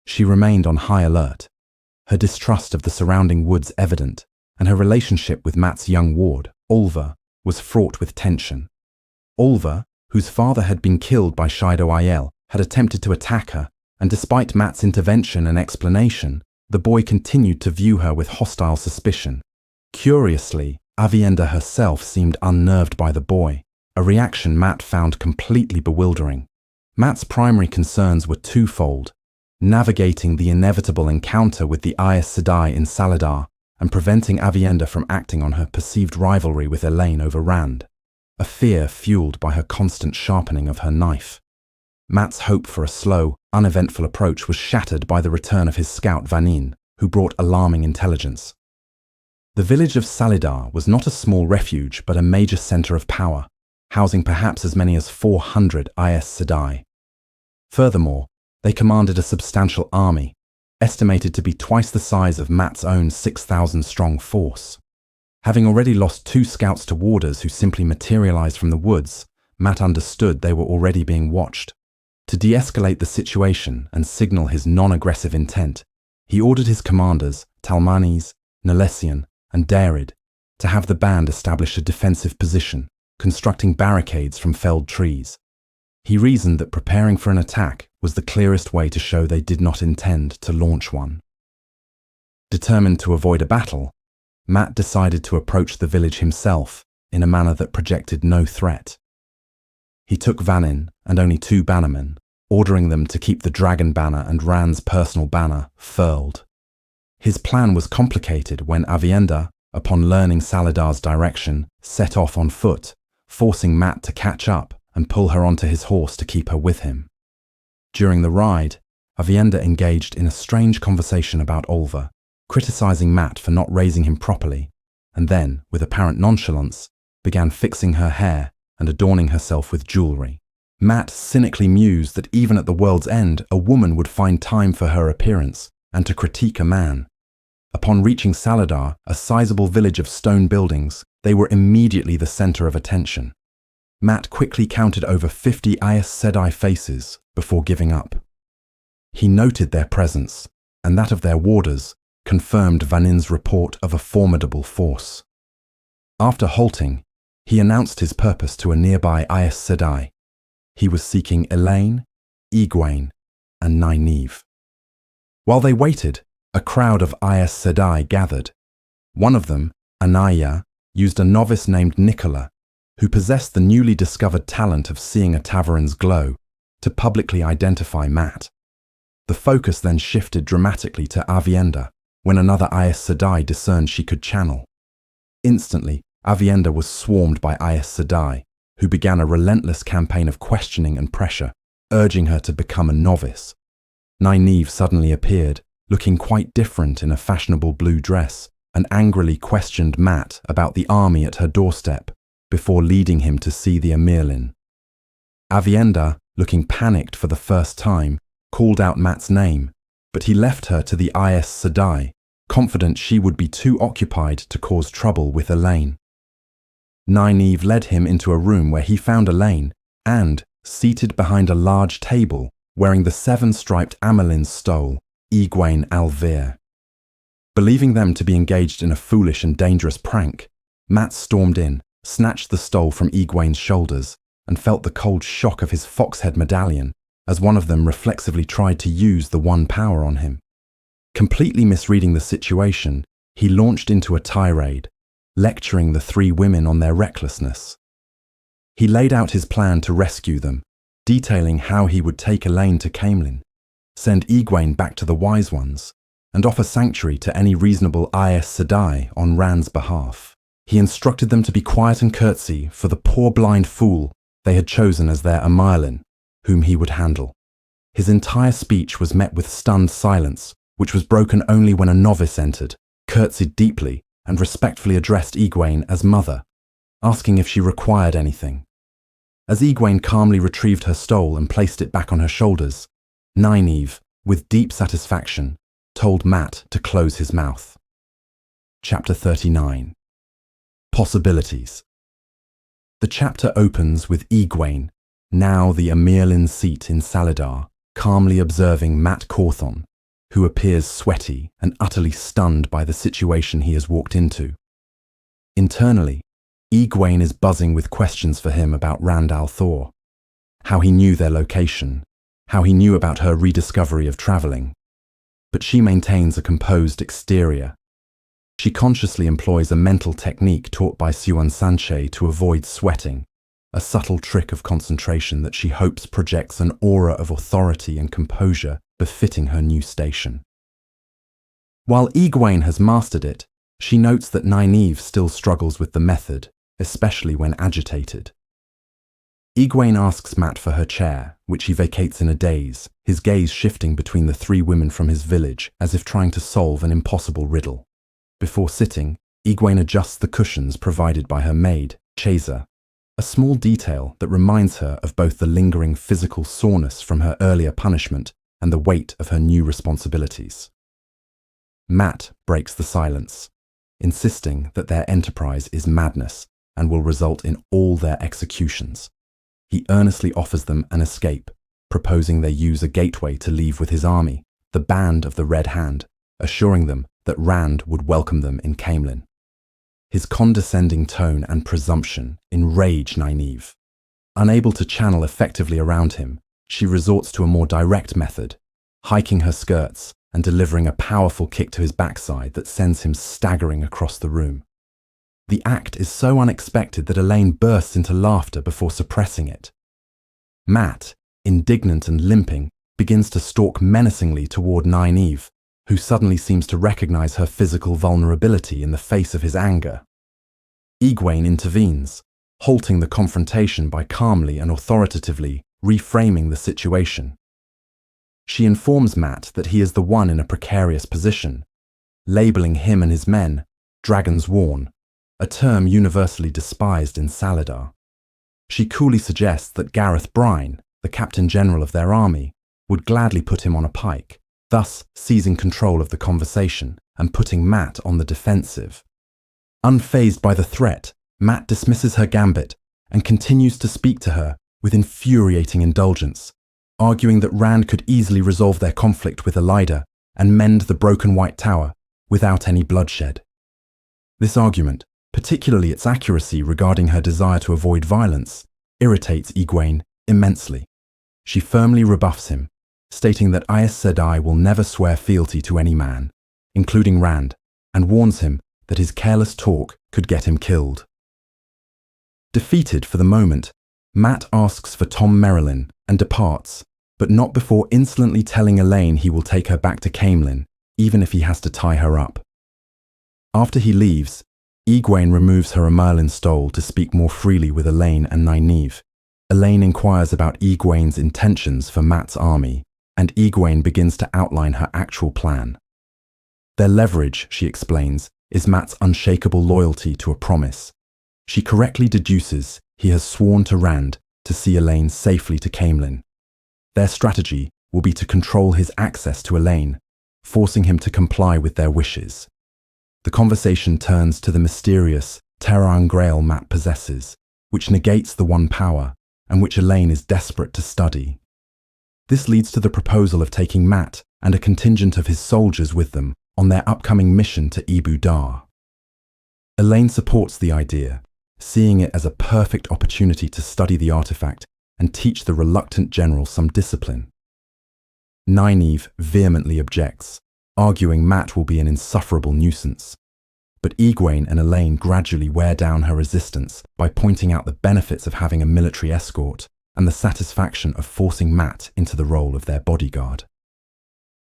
She remained on high alert, her distrust of the surrounding woods evident, and her relationship with Mat's young ward, Olva, was fraught with tension. Olva, whose father had been killed by Shido Aiel, had attempted to attack her, and despite Mat's intervention and explanation, the boy continued to view her with hostile suspicion. Curiously, Avienda herself seemed unnerved by the boy, a reaction Mat found completely bewildering. Mat's primary concerns were twofold: navigating the inevitable encounter with the Aes Sedai in Saladar, and preventing Avienda from acting on her perceived rivalry with Elaine over Rand, a fear fueled by her constant sharpening of her knife. Mat's hope for a slow, uneventful approach was shattered by the return of his scout Vanin, who brought alarming intelligence. The village of Salidar was not a small refuge but a major center of power, housing perhaps as many as 400 Aes Sedai. Furthermore, they commanded a substantial army, estimated to be twice the size of Mat's own 6,000-strong force. Having already lost 2 scouts to warders who simply materialized from the woods, Mat understood they were already being watched. To de-escalate the situation and signal his non-aggressive intent, he ordered his commanders, Talmanes, Nelesian, and Darid, to have the band establish a defensive position, constructing barricades from felled trees. He reasoned that preparing for an attack was the clearest way to show they did not intend to launch one. Determined to avoid a battle, Mat decided to approach the village himself in a manner that projected no threat. He took Vanin and only 2 bannermen, ordering them to keep the dragon banner and Rand's personal banner furled. His plan was complicated when Avienda, upon learning Saladar's direction, set off on foot, forcing Mat to catch up and pull her onto his horse to keep her with him. During the ride, Avienda engaged in a strange conversation about Olva, criticizing Mat for not raising him properly, and then, with apparent nonchalance, began fixing her hair and adorning herself with jewelry. Mat cynically mused that even at the world's end, a woman would find time for her appearance and to critique a man. Upon reaching Saladar, a sizable village of stone buildings, they were immediately the center of attention. Mat quickly counted over 50 Aes Sedai faces before giving up. He noted their presence, and that of their warders confirmed Vanin's report of a formidable force. After halting, he announced his purpose to a nearby Aes Sedai. He was seeking Elaine, Egwene, and Nynaeve. While they waited, a crowd of Aes Sedai gathered. One of them, Anaya, used a novice named Nicola, who possessed the newly discovered talent of seeing a tavern's glow, to publicly identify Mat. The focus then shifted dramatically to Avienda, when another Aes Sedai discerned she could channel. Instantly, Avienda was swarmed by Aes Sedai, who began a relentless campaign of questioning and pressure, urging her to become a novice. Nynaeve suddenly appeared, looking quite different in a fashionable blue dress, and angrily questioned Mat about the army at her doorstep, before leading him to see the Amirlin. Avienda, looking panicked for the first time, called out Mat's name, but he left her to the Aes Sedai, confident she would be too occupied to cause trouble with Elaine. Nynaeve led him into a room where he found Elaine and, seated behind a large table, wearing the 7-striped Amelin stole, Egwene Alvir. Believing them to be engaged in a foolish and dangerous prank, Mat stormed in, snatched the stole from Egwene's shoulders, and felt the cold shock of his foxhead medallion as one of them reflexively tried to use the one power on him. Completely misreading the situation, he launched into a tirade, lecturing the 3 women on their recklessness. He laid out his plan to rescue them, detailing how he would take Elaine to Caemlyn, send Egwene back to the Wise Ones, and offer sanctuary to any reasonable Aes Sedai on Rand's behalf. He instructed them to be quiet and curtsy for the poor blind fool they had chosen as their Amerlin, whom he would handle. His entire speech was met with stunned silence, which was broken only when a novice entered, curtsied deeply, and respectfully addressed Egwene as mother, asking if she required anything. As Egwene calmly retrieved her stole and placed it back on her shoulders, Nynaeve, with deep satisfaction, told Mat to close his mouth. Chapter 39. Possibilities. The chapter opens with Egwene, now the Amerlin seat in Saladar, calmly observing Mat Cawthon, who appears sweaty and utterly stunned by the situation he has walked into. Internally, Egwene is buzzing with questions for him about Rand al'Thor, how he knew their location, how he knew about her rediscovery of travelling. But she maintains a composed exterior. She consciously employs a mental technique taught by Siuan Sanche to avoid sweating, a subtle trick of concentration that she hopes projects an aura of authority and composure befitting her new station. While Egwene has mastered it, she notes that Nynaeve still struggles with the method, especially when agitated. Egwene asks Mat for her chair, which he vacates in a daze, his gaze shifting between the 3 women from his village as if trying to solve an impossible riddle. Before sitting, Egwene adjusts the cushions provided by her maid, Chaser, a small detail that reminds her of both the lingering physical soreness from her earlier punishment and the weight of her new responsibilities. Mat breaks the silence, insisting that their enterprise is madness and will result in all their executions. He earnestly offers them an escape, proposing they use a gateway to leave with his army, the Band of the Red Hand, assuring them that Rand would welcome them in Caemlyn. His condescending tone and presumption enrage Nynaeve. Unable to channel effectively around him, she resorts to a more direct method, hiking her skirts and delivering a powerful kick to his backside that sends him staggering across the room. The act is so unexpected that Elaine bursts into laughter before suppressing it. Mat, indignant and limping, begins to stalk menacingly toward Nynaeve, who suddenly seems to recognize her physical vulnerability in the face of his anger. Egwene intervenes, halting the confrontation by calmly and authoritatively reframing the situation. She informs Mat that he is the one in a precarious position, labeling him and his men Dragon's Worn, a term universally despised in Saladar. She coolly suggests that Gareth Bryne, the Captain General of their army, would gladly put him on a pike, thus seizing control of the conversation and putting Mat on the defensive. Unfazed by the threat, Mat dismisses her gambit and continues to speak to her with infuriating indulgence, arguing that Rand could easily resolve their conflict with Elida and mend the broken White Tower without any bloodshed. This argument, particularly its accuracy regarding her desire to avoid violence, irritates Egwene immensely. She firmly rebuffs him, stating that Aes Sedai will never swear fealty to any man, including Rand, and warns him that his careless talk could get him killed. Defeated for the moment, Mat asks for Tom Merrilin and departs, but not before insolently telling Elaine he will take her back to Caemlyn, even if he has to tie her up. After he leaves, Egwene removes her Amerlin stole to speak more freely with Elaine and Nynaeve. Elaine inquires about Egwene's intentions for Mat's army, and Egwene begins to outline her actual plan. Their leverage, she explains, is Mat's unshakable loyalty to a promise. She correctly deduces he has sworn to Rand to see Elaine safely to Caemlyn. Their strategy will be to control his access to Elaine, forcing him to comply with their wishes. The conversation turns to the mysterious Terran Grail Matt possesses, which negates the one power, and which Elaine is desperate to study. This leads to the proposal of taking Matt and a contingent of his soldiers with them on their upcoming mission to Ibu Dar. Elaine supports the idea, seeing it as a perfect opportunity to study the artifact and teach the reluctant general some discipline. Nynaeve vehemently objects, arguing Matt will be an insufferable nuisance. But Egwene and Elaine gradually wear down her resistance by pointing out the benefits of having a military escort and the satisfaction of forcing Matt into the role of their bodyguard.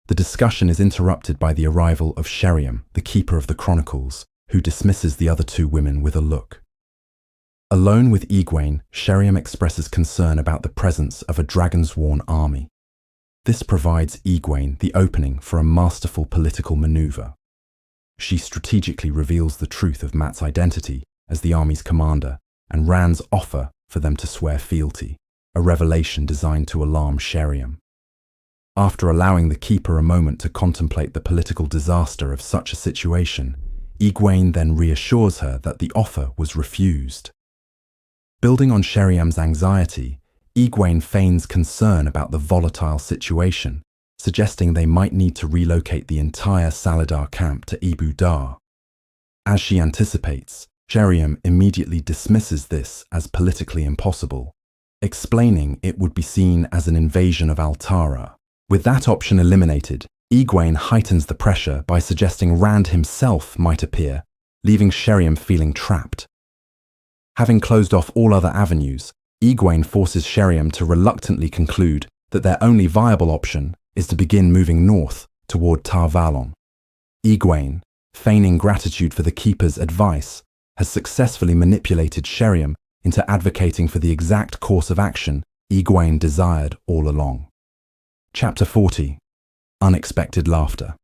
The discussion is interrupted by the arrival of Sheriam, the Keeper of the Chronicles, who dismisses the other two women with a look. Alone with Egwene, Sheriam expresses concern about the presence of a dragon-sworn army. This provides Egwene the opening for a masterful political maneuver. She strategically reveals the truth of Matt's identity as the army's commander and Rand's offer for them to swear fealty, a revelation designed to alarm Sheriam. After allowing the Keeper a moment to contemplate the political disaster of such a situation, Egwene then reassures her that the offer was refused. Building on Sheriam's anxiety, Egwene feigns concern about the volatile situation, suggesting they might need to relocate the entire Saladar camp to Ibu Dar. As she anticipates, Sheriam immediately dismisses this as politically impossible, explaining it would be seen as an invasion of Altara. With that option eliminated, Egwene heightens the pressure by suggesting Rand himself might appear, leaving Sheriam feeling trapped. Having closed off all other avenues, Egwene forces Sheriam to reluctantly conclude that their only viable option is to begin moving north toward Tar Valon. Egwene, feigning gratitude for the Keeper's advice, has successfully manipulated Sheriam into advocating for the exact course of action Egwene desired all along. Chapter 40. Unexpected Laughter.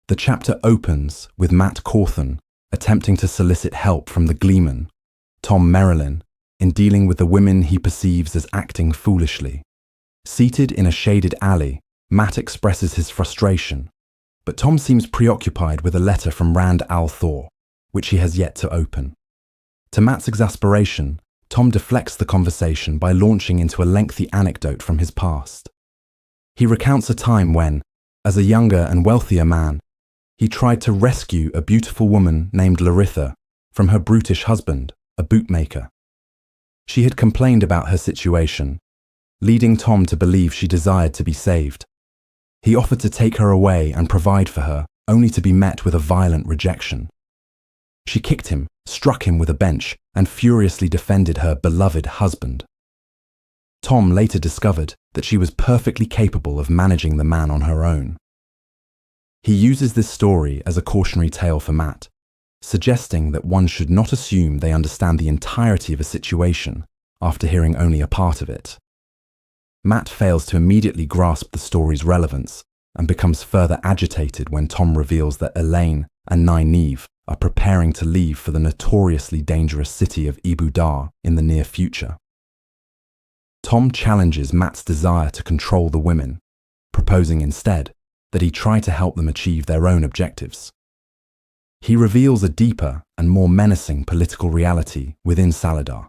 The chapter opens with Matt Cawthon attempting to solicit help from the Gleeman, Tom Merrilin, in dealing with the women he perceives as acting foolishly. Seated in a shaded alley, Matt expresses his frustration, but Tom seems preoccupied with a letter from Rand al'Thor, which he has yet to open. To Matt's exasperation, Tom deflects the conversation by launching into a lengthy anecdote from his past. He recounts a time when, as a younger and wealthier man, he tried to rescue a beautiful woman named Laritha from her brutish husband, a bootmaker. She had complained about her situation, leading Tom to believe she desired to be saved. He offered to take her away and provide for her, only to be met with a violent rejection. She kicked him, struck him with a bench, and furiously defended her beloved husband. Tom later discovered that she was perfectly capable of managing the man on her own. He uses this story as a cautionary tale for Matt, suggesting that one should not assume they understand the entirety of a situation after hearing only a part of it. Matt fails to immediately grasp the story's relevance and becomes further agitated when Tom reveals that Elaine and Nynaeve are preparing to leave for the notoriously dangerous city of Ibu Dar in the near future. Tom challenges Matt's desire to control the women, proposing instead that he try to help them achieve their own objectives. He reveals a deeper and more menacing political reality within Saladar,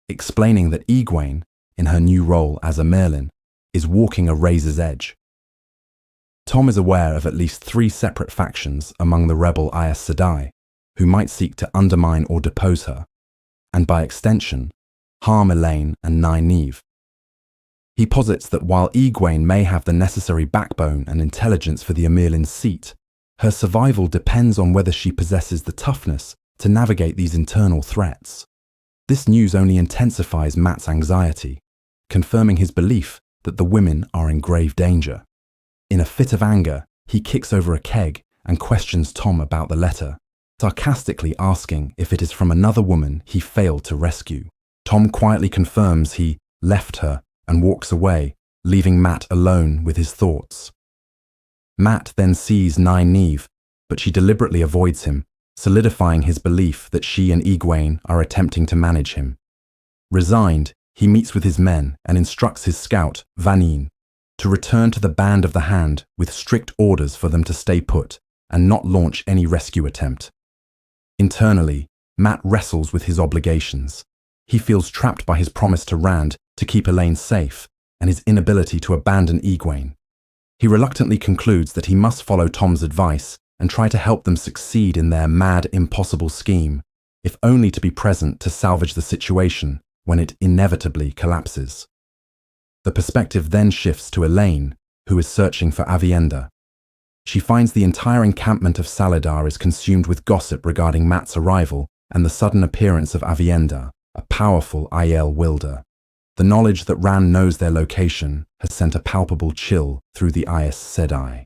explaining that Egwene, in her new role as a Merlin, is walking a razor's edge. Tom is aware of at least 3 separate factions among the rebel Aes Sedai, who might seek to undermine or depose her, and by extension, harm Elaine and Nynaeve. He posits that while Egwene may have the necessary backbone and intelligence for the Amirlin's seat, her survival depends on whether she possesses the toughness to navigate these internal threats. This news only intensifies Matt's anxiety, confirming his belief that the women are in grave danger. In a fit of anger, he kicks over a keg and questions Tom about the letter, sarcastically asking if it is from another woman he failed to rescue. Tom quietly confirms he left her and walks away, leaving Matt alone with his thoughts. Matt then sees Nynaeve, but she deliberately avoids him, solidifying his belief that she and Egwene are attempting to manage him. Resigned, he meets with his men and instructs his scout, Vanine, to return to the Band of the Hand with strict orders for them to stay put and not launch any rescue attempt. Internally, Matt wrestles with his obligations. He feels trapped by his promise to Rand to keep Elaine safe and his inability to abandon Egwene. He reluctantly concludes that he must follow Tom's advice and try to help them succeed in their mad, impossible scheme, if only to be present to salvage the situation when it inevitably collapses. The perspective then shifts to Elaine, who is searching for Avienda. She finds the entire encampment of Saladar is consumed with gossip regarding Matt's arrival and the sudden appearance of Avienda, a powerful Aiel wielder. The knowledge that Rand knows their location has sent a palpable chill through the Aes Sedai.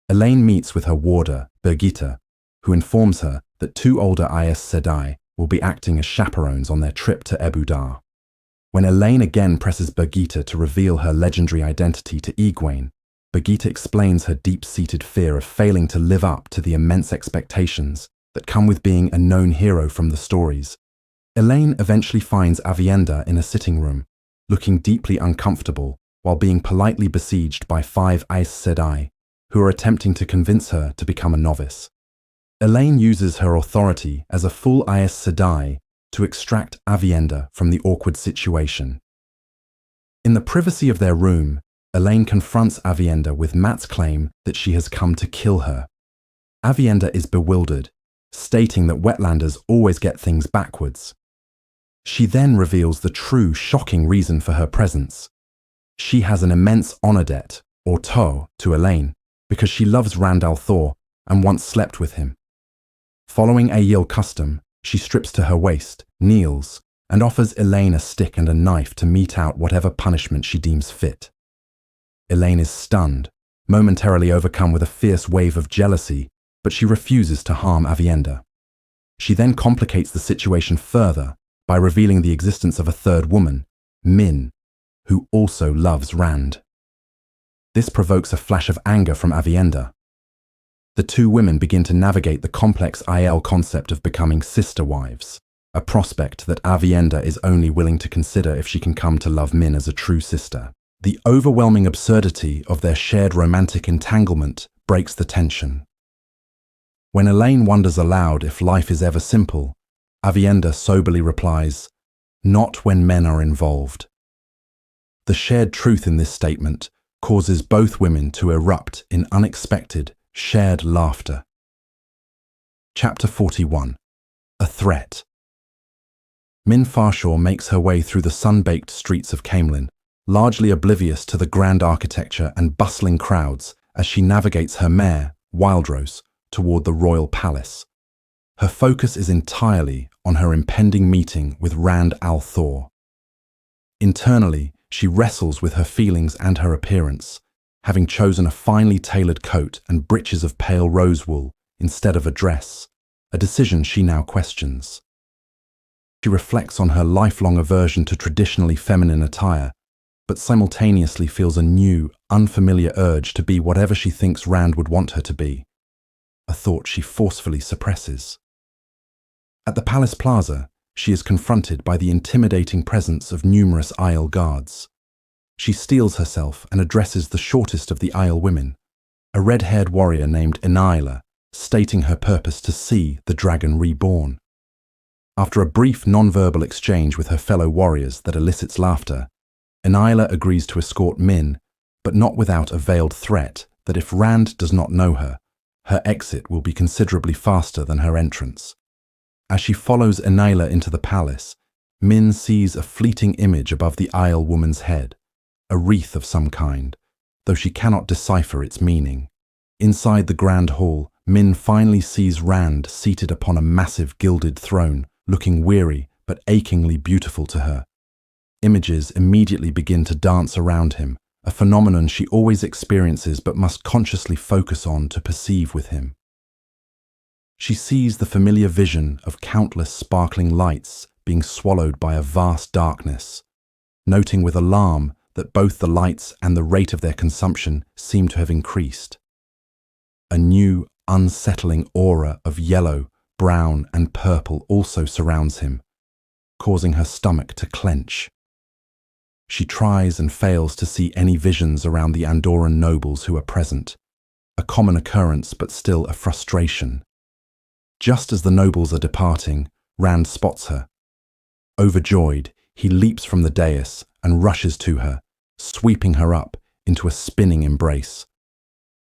Elaine meets with her warder, Birgitta, who informs her that two older Aes Sedai will be acting as chaperones on their trip to Ebu Dar. When Elaine again presses Birgitta to reveal her legendary identity to Egwene, Birgitta explains her deep-seated fear of failing to live up to the immense expectations that come with being a known hero from the stories. Elaine eventually finds Avienda in a sitting room, looking deeply uncomfortable while being politely besieged by 5 Aes Sedai, who are attempting to convince her to become a novice. Elaine uses her authority as a full Aes Sedai to extract Avienda from the awkward situation. In the privacy of their room, Elaine confronts Avienda with Matt's claim that she has come to kill her. Avienda is bewildered, stating that Wetlanders always get things backwards. She then reveals the true, shocking reason for her presence. She has an immense honor debt, or toh, to Elaine, because she loves Rand al'Thor and once slept with him. Following Aiel custom, she strips to her waist, kneels, and offers Elaine a stick and a knife to mete out whatever punishment she deems fit. Elaine is stunned, momentarily overcome with a fierce wave of jealousy, but she refuses to harm Avienda. She then complicates the situation further by revealing the existence of a third woman, Min, who also loves Rand. This provokes a flash of anger from Avienda. The two women begin to navigate the complex Aiel concept of becoming sister wives, a prospect that Avienda is only willing to consider if she can come to love Min as a true sister. The overwhelming absurdity of their shared romantic entanglement breaks the tension. When Elaine wonders aloud if life is ever simple, Avienda soberly replies, "Not when men are involved." The shared truth in this statement causes both women to erupt in unexpected, shared laughter. Chapter 41. A Threat. Min Farshaw makes her way through the sun-baked streets of Caemlyn, largely oblivious to the grand architecture and bustling crowds as she navigates her mare, Wildrose, toward the royal palace. Her focus is entirely on her impending meeting with Rand al'Thor. Internally, she wrestles with her feelings and her appearance, having chosen a finely tailored coat and breeches of pale rose wool instead of a dress, a decision she now questions. She reflects on her lifelong aversion to traditionally feminine attire, but simultaneously feels a new, unfamiliar urge to be whatever she thinks Rand would want her to be, a thought she forcefully suppresses. At the palace plaza, she is confronted by the intimidating presence of numerous Aiel guards. She steels herself and addresses the shortest of the Aiel women, a red-haired warrior named Enaila, stating her purpose to see the dragon reborn. After a brief non-verbal exchange with her fellow warriors that elicits laughter, Enaila agrees to escort Min, but not without a veiled threat that if Rand does not know her, her exit will be considerably faster than her entrance. As she follows Enaila into the palace, Min sees a fleeting image above the Aiel woman's head, a wreath of some kind, though she cannot decipher its meaning. Inside the grand hall, Min finally sees Rand seated upon a massive gilded throne, looking weary but achingly beautiful to her. Images immediately begin to dance around him, a phenomenon she always experiences but must consciously focus on to perceive with him. She sees the familiar vision of countless sparkling lights being swallowed by a vast darkness, noting with alarm that both the lights and the rate of their consumption seem to have increased. A new, unsettling aura of yellow, brown, and purple also surrounds him, causing her stomach to clench. She tries and fails to see any visions around the Andoran nobles who are present, a common occurrence but still a frustration. Just as the nobles are departing, Rand spots her. Overjoyed, he leaps from the dais and rushes to her, sweeping her up into a spinning embrace.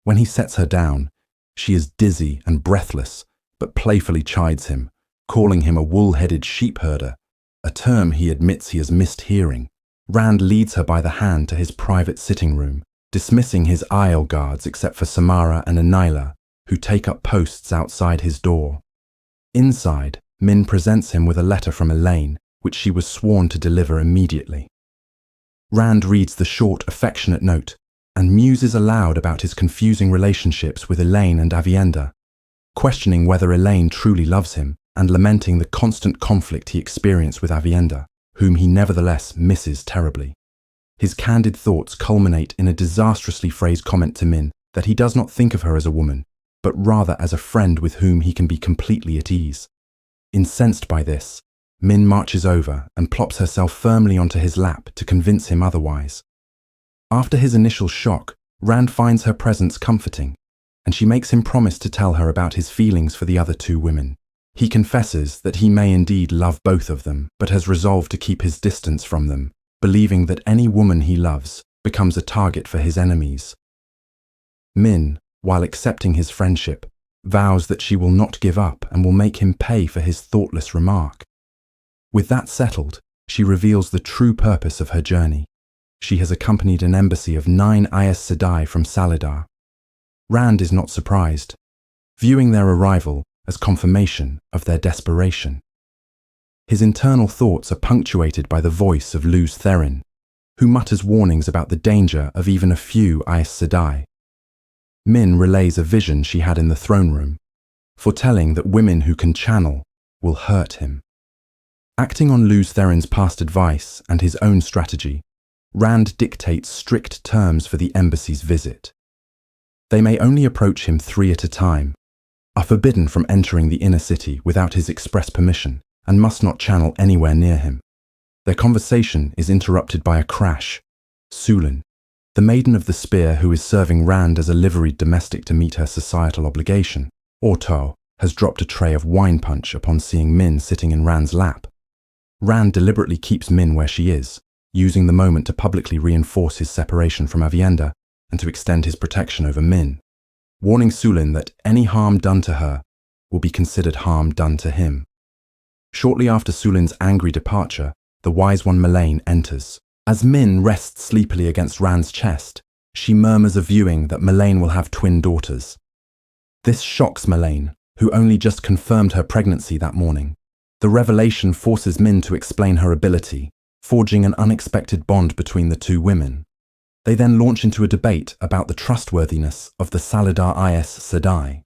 When he sets her down, she is dizzy and breathless, but playfully chides him, calling him a wool-headed sheep-herder, a term he admits he has missed hearing. Rand leads her by the hand to his private sitting room, dismissing his Isle guards except for Samara and Anila, who take up posts outside his door. Inside, Min presents him with a letter from Elaine, which she was sworn to deliver immediately. Rand reads the short, affectionate note and muses aloud about his confusing relationships with Elaine and Avienda, questioning whether Elaine truly loves him and lamenting the constant conflict he experienced with Avienda, whom he nevertheless misses terribly. His candid thoughts culminate in a disastrously phrased comment to Min that he does not think of her as a woman, but rather as a friend with whom he can be completely at ease. Incensed by this, Min marches over and plops herself firmly onto his lap to convince him otherwise. After his initial shock, Rand finds her presence comforting, and she makes him promise to tell her about his feelings for the other two women. He confesses that he may indeed love both of them, but has resolved to keep his distance from them, believing that any woman he loves becomes a target for his enemies. Min, while accepting his friendship, vows that she will not give up and will make him pay for his thoughtless remark. With that settled, she reveals the true purpose of her journey. She has accompanied an embassy of 9 Aes Sedai from Salidar. Rand is not surprised, viewing their arrival as confirmation of their desperation. His internal thoughts are punctuated by the voice of Luz Therin, who mutters warnings about the danger of even a few Aes Sedai. Min relays a vision she had in the throne room, foretelling that women who can channel will hurt him. Acting on Luz Therin's past advice and his own strategy, Rand dictates strict terms for the embassy's visit. They may only approach him 3 at a time, are forbidden from entering the inner city without his express permission, and must not channel anywhere near him. Their conversation is interrupted by a crash. Sulin, the maiden of the spear who is serving Rand as a liveried domestic to meet her societal obligation, Orto, has dropped a tray of wine punch upon seeing Min sitting in Rand's lap. Rand deliberately keeps Min where she is, using the moment to publicly reinforce his separation from Avienda and to extend his protection over Min, warning Sulin that any harm done to her will be considered harm done to him. Shortly after Sulin's angry departure, the wise one Melaine enters. As Min rests sleepily against Rand's chest, she murmurs a viewing that Melaine will have twin daughters. This shocks Melaine, who only just confirmed her pregnancy that morning. The revelation forces Min to explain her ability, forging an unexpected bond between the two women. They then launch into a debate about the trustworthiness of the Salidar Aes Sedai.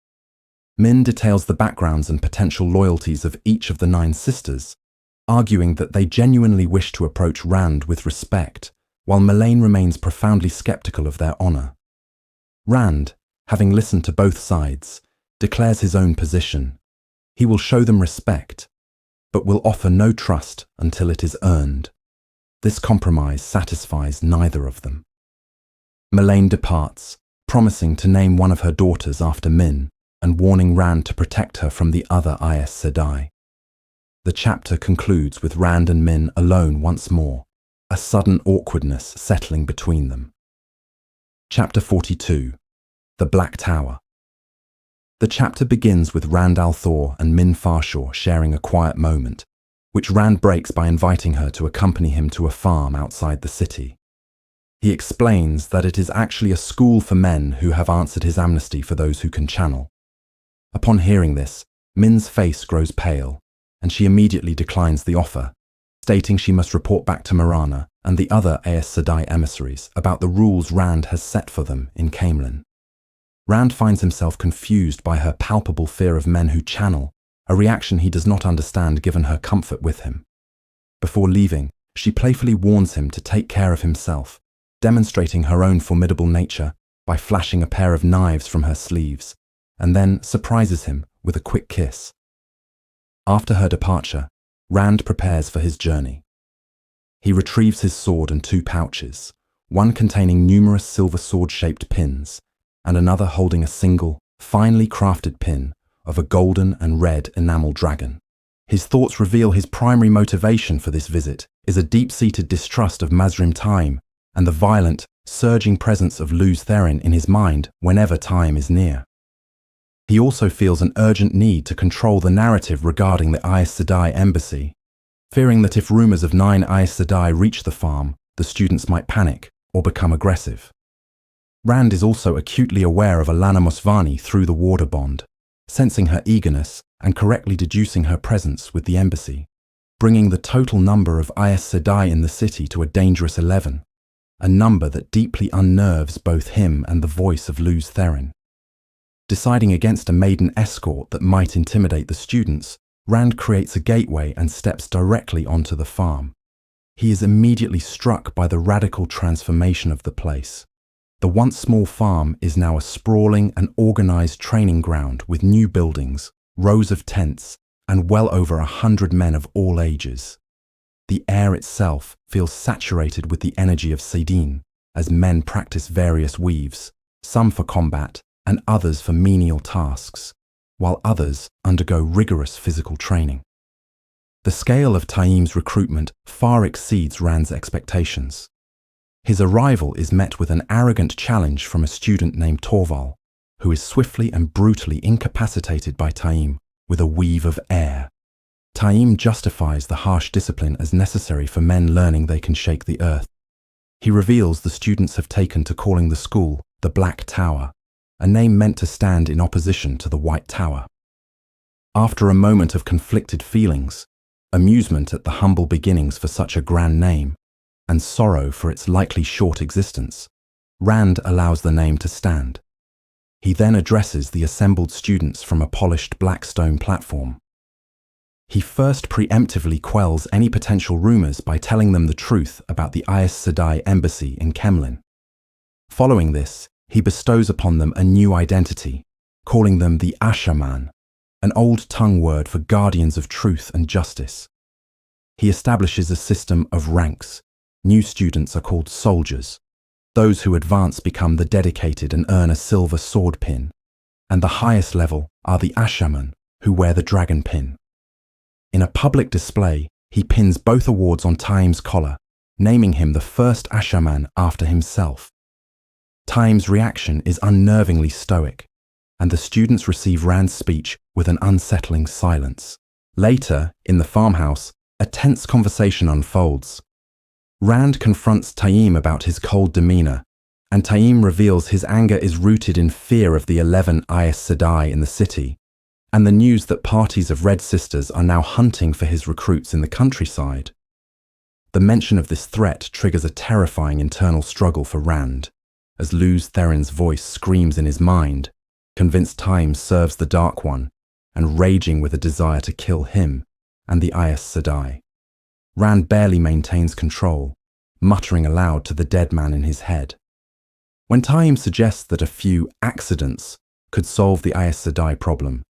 Min details the backgrounds and potential loyalties of each of the 9 sisters, arguing that they genuinely wish to approach Rand with respect, while Melaine remains profoundly skeptical of their honor. Rand, having listened to both sides, declares his own position. He will show them respect, but will offer no trust until it is earned. This compromise satisfies neither of them. Melaine departs, promising to name one of her daughters after Min, and warning Rand to protect her from the other Aes Sedai. The chapter concludes with Rand and Min alone once more, a sudden awkwardness settling between them. Chapter 42. The Black Tower. The chapter begins with Rand al'Thor and Min Farshaw sharing a quiet moment, which Rand breaks by inviting her to accompany him to a farm outside the city. He explains that it is actually a school for men who have answered his amnesty for those who can channel. Upon hearing this, Min's face grows pale, and she immediately declines the offer, stating she must report back to Marana and the other Aes Sedai emissaries about the rules Rand has set for them in Camelin. Rand finds himself confused by her palpable fear of men who channel, a reaction he does not understand given her comfort with him. Before leaving, she playfully warns him to take care of himself, demonstrating her own formidable nature by flashing a pair of knives from her sleeves, and then surprises him with a quick kiss. After her departure, Rand prepares for his journey. He retrieves his sword and 2 pouches, one containing numerous silver sword-shaped pins, and another holding a single, finely crafted pin of a golden and red enamel dragon. His thoughts reveal his primary motivation for this visit is a deep-seated distrust of Mazrim time and the violent, surging presence of Luz Therin in his mind whenever time is near. He also feels an urgent need to control the narrative regarding the Aes Sedai embassy, fearing that if rumors of 9 Aes Sedai reach the farm, the students might panic or become aggressive. Rand is also acutely aware of Alana Mosvani through the warder bond, sensing her eagerness and correctly deducing her presence with the embassy, bringing the total number of Aes Sedai in the city to a dangerous 11, a number that deeply unnerves both him and the voice of Luz Therin. Deciding against a maiden escort that might intimidate the students, Rand creates a gateway and steps directly onto the farm. He is immediately struck by the radical transformation of the place. The once small farm is now a sprawling and organized training ground with new buildings, rows of tents, and well over 100 men of all ages. The air itself feels saturated with the energy of Sedin, as men practice various weaves, some for combat and others for menial tasks, while others undergo rigorous physical training. The scale of Taim's recruitment far exceeds Rand's expectations. His arrival is met with an arrogant challenge from a student named Torval, who is swiftly and brutally incapacitated by Taim with a weave of air. Taim justifies the harsh discipline as necessary for men learning they can shake the earth. He reveals the students have taken to calling the school the Black Tower, a name meant to stand in opposition to the White Tower. After a moment of conflicted feelings, amusement at the humble beginnings for such a grand name, and sorrow for its likely short existence, Rand allows the name to stand. He then addresses the assembled students from a polished black stone platform. He first preemptively quells any potential rumors by telling them the truth about the Aes Sedai embassy in Kemlin. Following this, he bestows upon them a new identity, calling them the Ashaman, an old tongue word for guardians of truth and justice. He establishes a system of ranks. New students are called soldiers. Those who advance become the dedicated and earn a silver sword pin. And the highest level are the Ashaman, who wear the dragon pin. In a public display, he pins both awards on Taim's collar, naming him the first Ashaman after himself. Taim's reaction is unnervingly stoic, and the students receive Rand's speech with an unsettling silence. Later, in the farmhouse, a tense conversation unfolds. Rand confronts Taim about his cold demeanor, and Taim reveals his anger is rooted in fear of the 11 Aes Sedai in the city, and the news that parties of Red Sisters are now hunting for his recruits in the countryside. The mention of this threat triggers a terrifying internal struggle for Rand, as Luz Therin's voice screams in his mind, convinced Taim serves the Dark One, and raging with a desire to kill him and the Aes Sedai. Rand barely maintains control, muttering aloud to the dead man in his head. When Taim suggests that a few accidents could solve the Aes Sedai problem,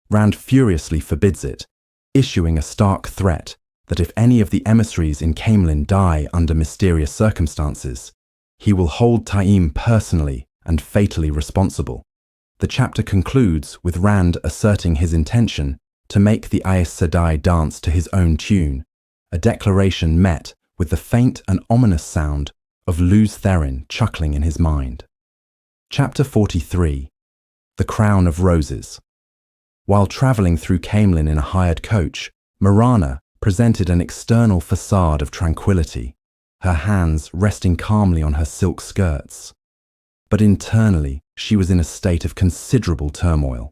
Rand furiously forbids it, issuing a stark threat that if any of the emissaries in Camelin die under mysterious circumstances, he will hold Taim personally and fatally responsible. The chapter concludes with Rand asserting his intention to make the Aes Sedai dance to his own tune, a declaration met with the faint and ominous sound of Luz Therin chuckling in his mind. Chapter 43. The Crown of Roses. While travelling through Camelin in a hired coach, Mirana presented an external facade of tranquility, her hands resting calmly on her silk skirts. But internally, she was in a state of considerable turmoil.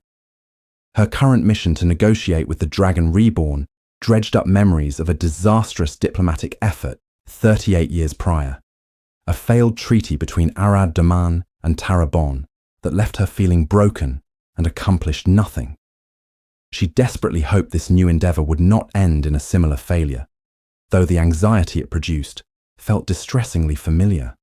Her current mission to negotiate with the Dragon Reborn dredged up memories of a disastrous diplomatic effort 38 years prior, a failed treaty between Arad Daman and Tarabon that left her feeling broken and accomplished nothing. She desperately hoped this new endeavour would not end in a similar failure, though the anxiety it produced felt distressingly familiar.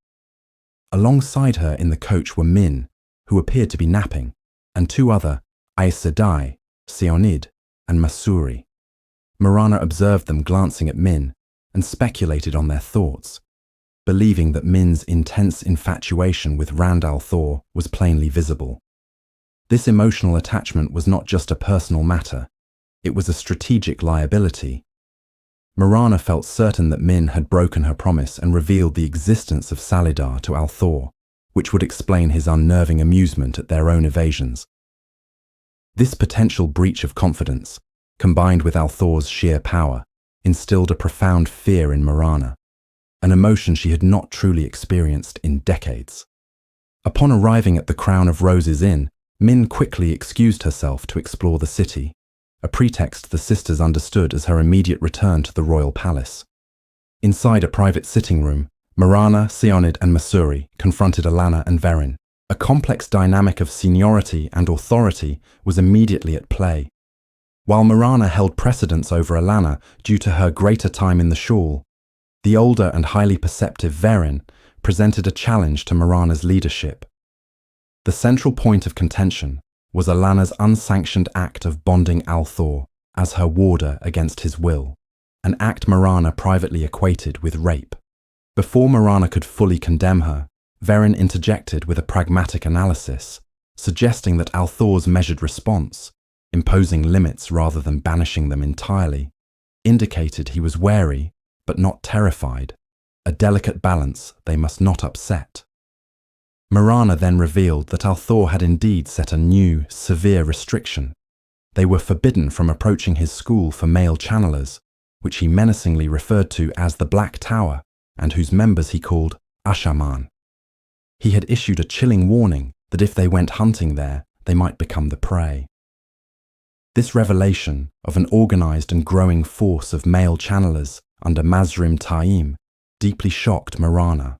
Alongside her in the coach were Min, who appeared to be napping, and 2 other Aes Sedai, Sionid, and Masuri. Mirana observed them glancing at Min and speculated on their thoughts, believing that Min's intense infatuation with Rand al'Thor was plainly visible. This emotional attachment was not just a personal matter, it was a strategic liability. Mirana felt certain that Min had broken her promise and revealed the existence of Salidar to Althor, which would explain his unnerving amusement at their own evasions. This potential breach of confidence, combined with Althor's sheer power, instilled a profound fear in Mirana, an emotion she had not truly experienced in decades. Upon arriving at the Crown of Roses Inn, Min quickly excused herself to explore the city, a pretext the sisters understood as her immediate return to the royal palace. Inside a private sitting room, Mirana, Sionid and Masuri confronted Alana and Verin. A complex dynamic of seniority and authority was immediately at play. While Mirana held precedence over Alana due to her greater time in the shul, the older and highly perceptive Verin presented a challenge to Mirana's leadership. The central point of contention was Alana's unsanctioned act of bonding Althor as her warder against his will, an act Mirana privately equated with rape. Before Mirana could fully condemn her, Verin interjected with a pragmatic analysis, suggesting that Althor's measured response, imposing limits rather than banishing them entirely, indicated he was wary but not terrified, a delicate balance they must not upset. Mirana then revealed that Althor had indeed set a new, severe restriction. They were forbidden from approaching his school for male channelers, which he menacingly referred to as the Black Tower, and whose members he called Ashaman. He had issued a chilling warning that if they went hunting there, they might become the prey. This revelation of an organized and growing force of male channelers under Mazrim Taim deeply shocked Mirana.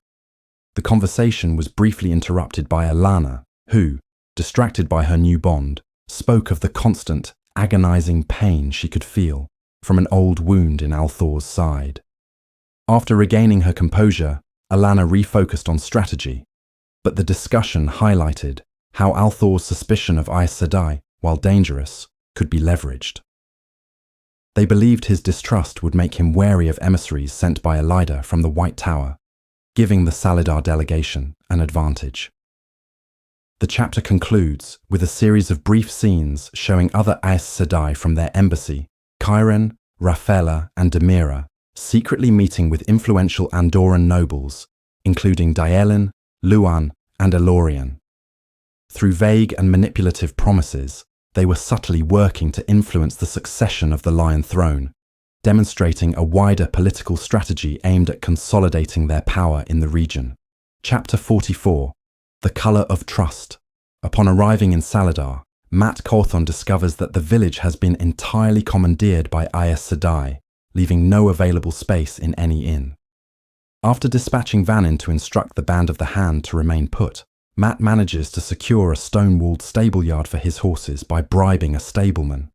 The conversation was briefly interrupted by Alana, who, distracted by her new bond, spoke of the constant, agonizing pain she could feel from an old wound in Althor's side. After regaining her composure, Alana refocused on strategy, but the discussion highlighted how Althor's suspicion of Aes Sedai, while dangerous, could be leveraged. They believed his distrust would make him wary of emissaries sent by Elida from the White Tower, giving the Salidar delegation an advantage. The chapter concludes with a series of brief scenes showing other Aes Sedai from their embassy, Chiron, Rafaela, and Demira, secretly meeting with influential Andoran nobles, including Daelin, Luan, and Elorian. Through vague and manipulative promises, they were subtly working to influence the succession of the Lion Throne, demonstrating a wider political strategy aimed at consolidating their power in the region. Chapter 44. The Colour of Trust. Upon arriving in Salidar, Mat Cawthon discovers that the village has been entirely commandeered by Aes Sedai, leaving no available space in any inn. After dispatching Vanin to instruct the Band of the Hand to remain put, Mat manages to secure a stone-walled stableyard for his horses by bribing a stableman.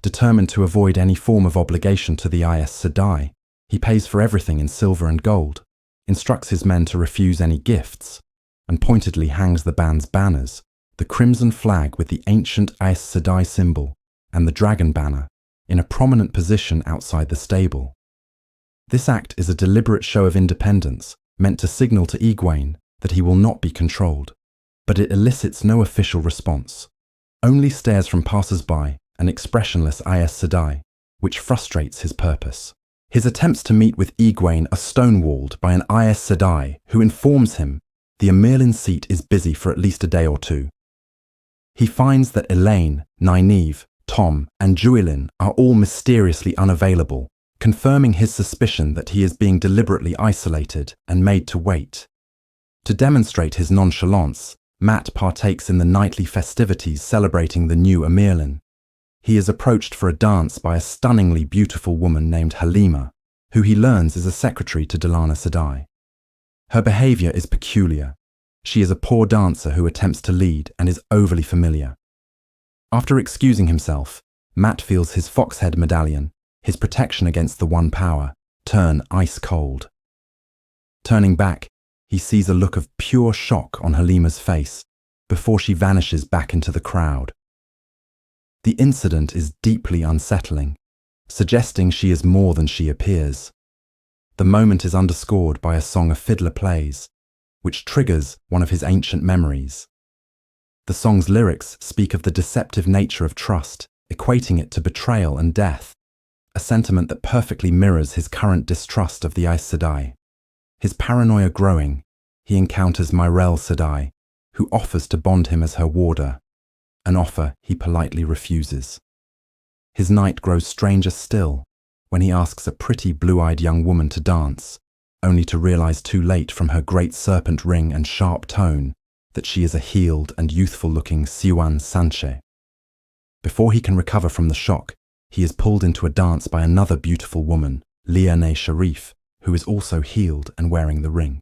Determined to avoid any form of obligation to the Aes Sedai, he pays for everything in silver and gold, instructs his men to refuse any gifts, and pointedly hangs the band's banners, the crimson flag with the ancient Aes Sedai symbol and the dragon banner, in a prominent position outside the stable. This act is a deliberate show of independence, meant to signal to Egwene that he will not be controlled, but it elicits no official response, only stares from passers-by and expressionless Aes Sedai, which frustrates his purpose. His attempts to meet with Egwene are stonewalled by an Aes Sedai who informs him the Amirlin seat is busy for at least a day or two. He finds that Elaine, Nynaeve, Tom, and Juilin are all mysteriously unavailable, confirming his suspicion that he is being deliberately isolated and made to wait. To demonstrate his nonchalance, Mat partakes in the nightly festivities celebrating the new Amirlin. He is approached for a dance by a stunningly beautiful woman named Halima, who he learns is a secretary to Delana Sedai. Her behavior is peculiar. She is a poor dancer who attempts to lead and is overly familiar. After excusing himself, Mat feels his foxhead medallion, his protection against the One Power, turn ice cold. Turning back, he sees a look of pure shock on Halima's face before she vanishes back into the crowd. The incident is deeply unsettling, suggesting she is more than she appears. The moment is underscored by a song a fiddler plays, which triggers one of his ancient memories. The song's lyrics speak of the deceptive nature of trust, equating it to betrayal and death, a sentiment that perfectly mirrors his current distrust of the Aes Sedai. His paranoia growing, he encounters Myrelle Sedai, who offers to bond him as her warder, an offer he politely refuses. His night grows stranger still when he asks a pretty blue-eyed young woman to dance, only to realize too late from her great serpent ring and sharp tone that she is a healed and youthful-looking Siwan Sanche. Before he can recover from the shock, he is pulled into a dance by another beautiful woman, Liane Sharif, who is also healed and wearing the ring.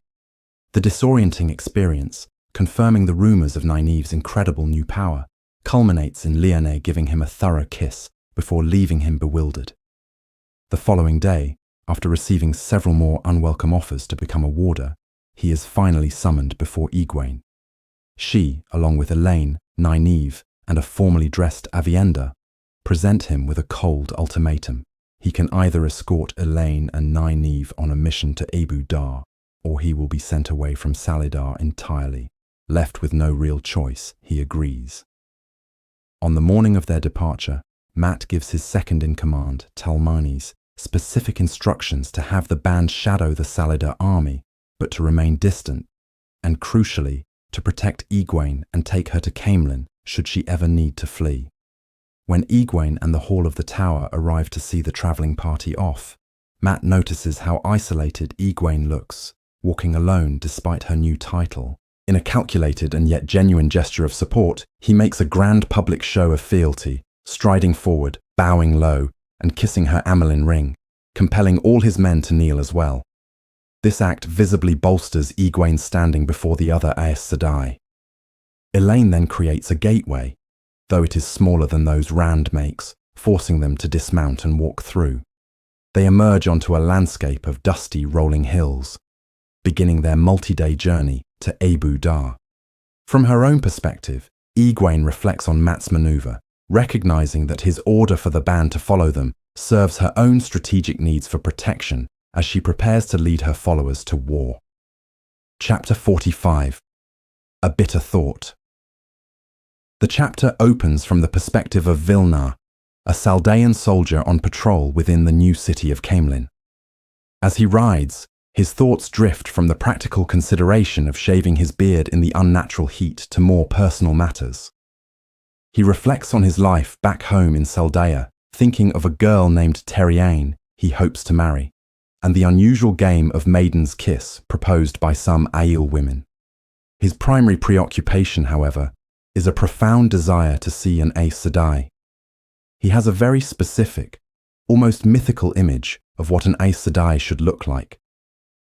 The disorienting experience, confirming the rumors of Nynaeve's incredible new power, culminates in Liane giving him a thorough kiss before leaving him bewildered. The following day, after receiving several more unwelcome offers to become a warder, he is finally summoned before Egwene. She, along with Elaine, Nynaeve, and a formally dressed Avienda, present him with a cold ultimatum. He can either escort Elaine and Nynaeve on a mission to Abu Dar, or he will be sent away from Salidar entirely. Left with no real choice, he agrees. On the morning of their departure, Mat gives his second-in-command, Talmanes, specific instructions to have the band shadow the Salidar army, but to remain distant, and crucially, to protect Egwene and take her to Caemlyn should she ever need to flee. When Egwene and the Hall of the Tower arrive to see the travelling party off, Mat notices how isolated Egwene looks, walking alone despite her new title. In a calculated and yet genuine gesture of support, he makes a grand public show of fealty, striding forward, bowing low, and kissing her Amelin ring, compelling all his men to kneel as well. This act visibly bolsters Egwene's standing before the other Aes Sedai. Elaine then creates a gateway, though it is smaller than those Rand makes, forcing them to dismount and walk through. They emerge onto a landscape of dusty rolling hills, beginning their multi-day journey to Abu Dar. From her own perspective, Egwene reflects on Mat's maneuver, recognizing that his order for the band to follow them serves her own strategic needs for protection as she prepares to lead her followers to war. Chapter 45. A Bitter Thought. The chapter opens from the perspective of Vilnar, a Saldaean soldier on patrol within the new city of Caemlyn. As he rides, his thoughts drift from the practical consideration of shaving his beard in the unnatural heat to more personal matters. He reflects on his life back home in Saldaea, thinking of a girl named Terriane he hopes to marry, and the unusual game of maiden's kiss proposed by some Aiel women. His primary preoccupation, however, is a profound desire to see an Aes Sedai. He has a very specific, almost mythical image of what an Aes Sedai should look like,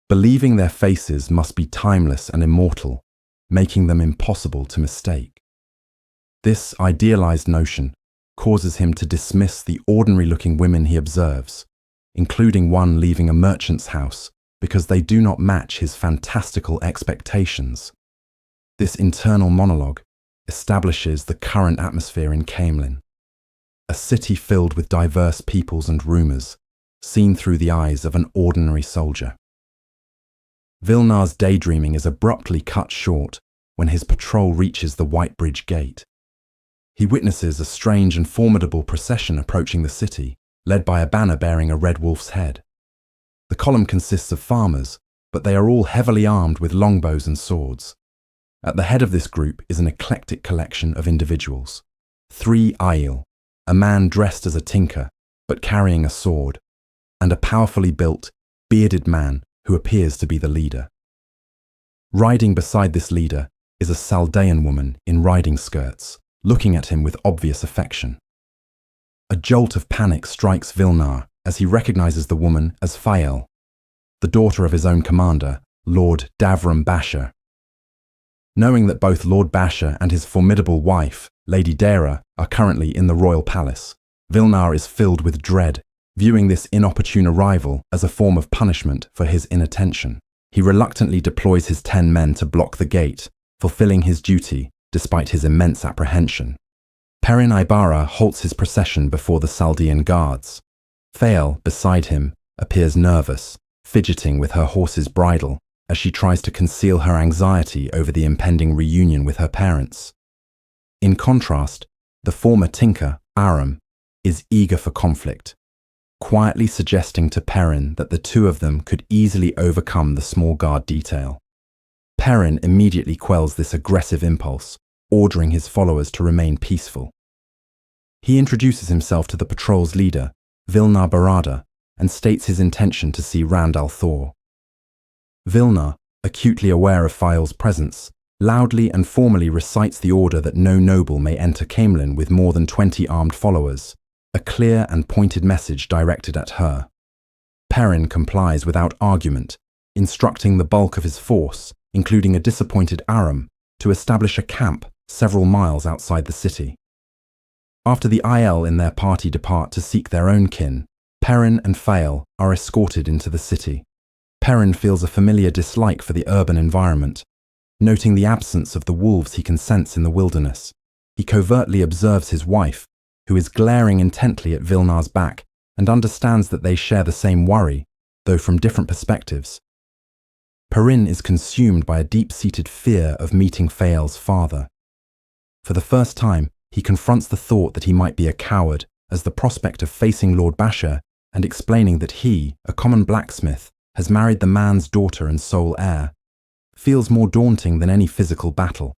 believing their faces must be timeless and immortal, making them impossible to mistake. This idealized notion causes him to dismiss the ordinary-looking women he observes, including one leaving a merchant's house, because they do not match his fantastical expectations. This internal monologue establishes the current atmosphere in Caemlyn, a city filled with diverse peoples and rumors, seen through the eyes of an ordinary soldier. Vilnar's daydreaming is abruptly cut short when his patrol reaches the White Bridge Gate. He witnesses a strange and formidable procession approaching the city, led by a banner bearing a red wolf's head. The column consists of farmers, but they are all heavily armed with longbows and swords. At the head of this group is an eclectic collection of individuals. 3 Aiel, a man dressed as a tinker, but carrying a sword, and a powerfully built, bearded man who appears to be the leader. Riding beside this leader is a Saldaean woman in riding skirts, looking at him with obvious affection. A jolt of panic strikes Vilnar as he recognizes the woman as Fael, the daughter of his own commander, Lord Davram Basher. Knowing that both Lord Basher and his formidable wife, Lady Dara, are currently in the royal palace, Vilnar is filled with dread, viewing this inopportune arrival as a form of punishment for his inattention. He reluctantly deploys his 10 men to block the gate, fulfilling his duty despite his immense apprehension. Perrin Ibarra halts his procession before the Saldean guards. Fael, beside him, appears nervous, fidgeting with her horse's bridle as she tries to conceal her anxiety over the impending reunion with her parents. In contrast, the former tinker, Aram, is eager for conflict, quietly suggesting to Perrin that the two of them could easily overcome the small guard detail. Perrin immediately quells this aggressive impulse, ordering his followers to remain peaceful. He introduces himself to the patrol's leader, Vilnar Barada, and states his intention to see Rand al'Thor. Vilnar, acutely aware of Fael's presence, loudly and formally recites the order that no noble may enter Caemlyn with more than 20 armed followers, a clear and pointed message directed at her. Perrin complies without argument, instructing the bulk of his force, including a disappointed Aram, to establish a camp several miles outside the city. After the Aiel in their party depart to seek their own kin, Perrin and Fael are escorted into the city. Perrin feels a familiar dislike for the urban environment. Noting the absence of the wolves he can sense in the wilderness, he covertly observes his wife, who is glaring intently at Vilnar's back, and understands that they share the same worry, though from different perspectives. Perrin is consumed by a deep-seated fear of meeting Fael's father. For the first time, he confronts the thought that he might be a coward, as the prospect of facing Lord Basher and explaining that he, a common blacksmith, has married the man's daughter and sole heir, feels more daunting than any physical battle.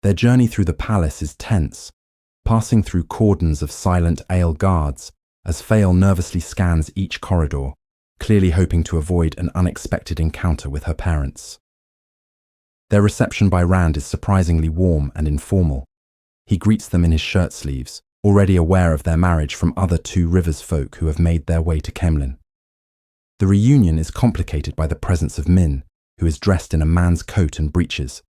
Their journey through the palace is tense, passing through cordons of silent Aiel guards as Fael nervously scans each corridor, clearly hoping to avoid an unexpected encounter with her parents. Their reception by Rand is surprisingly warm and informal. He greets them in his shirt sleeves, already aware of their marriage from other Two Rivers folk who have made their way to Caemlyn. The reunion is complicated by the presence of Min, who is dressed in a man's coat and breeches.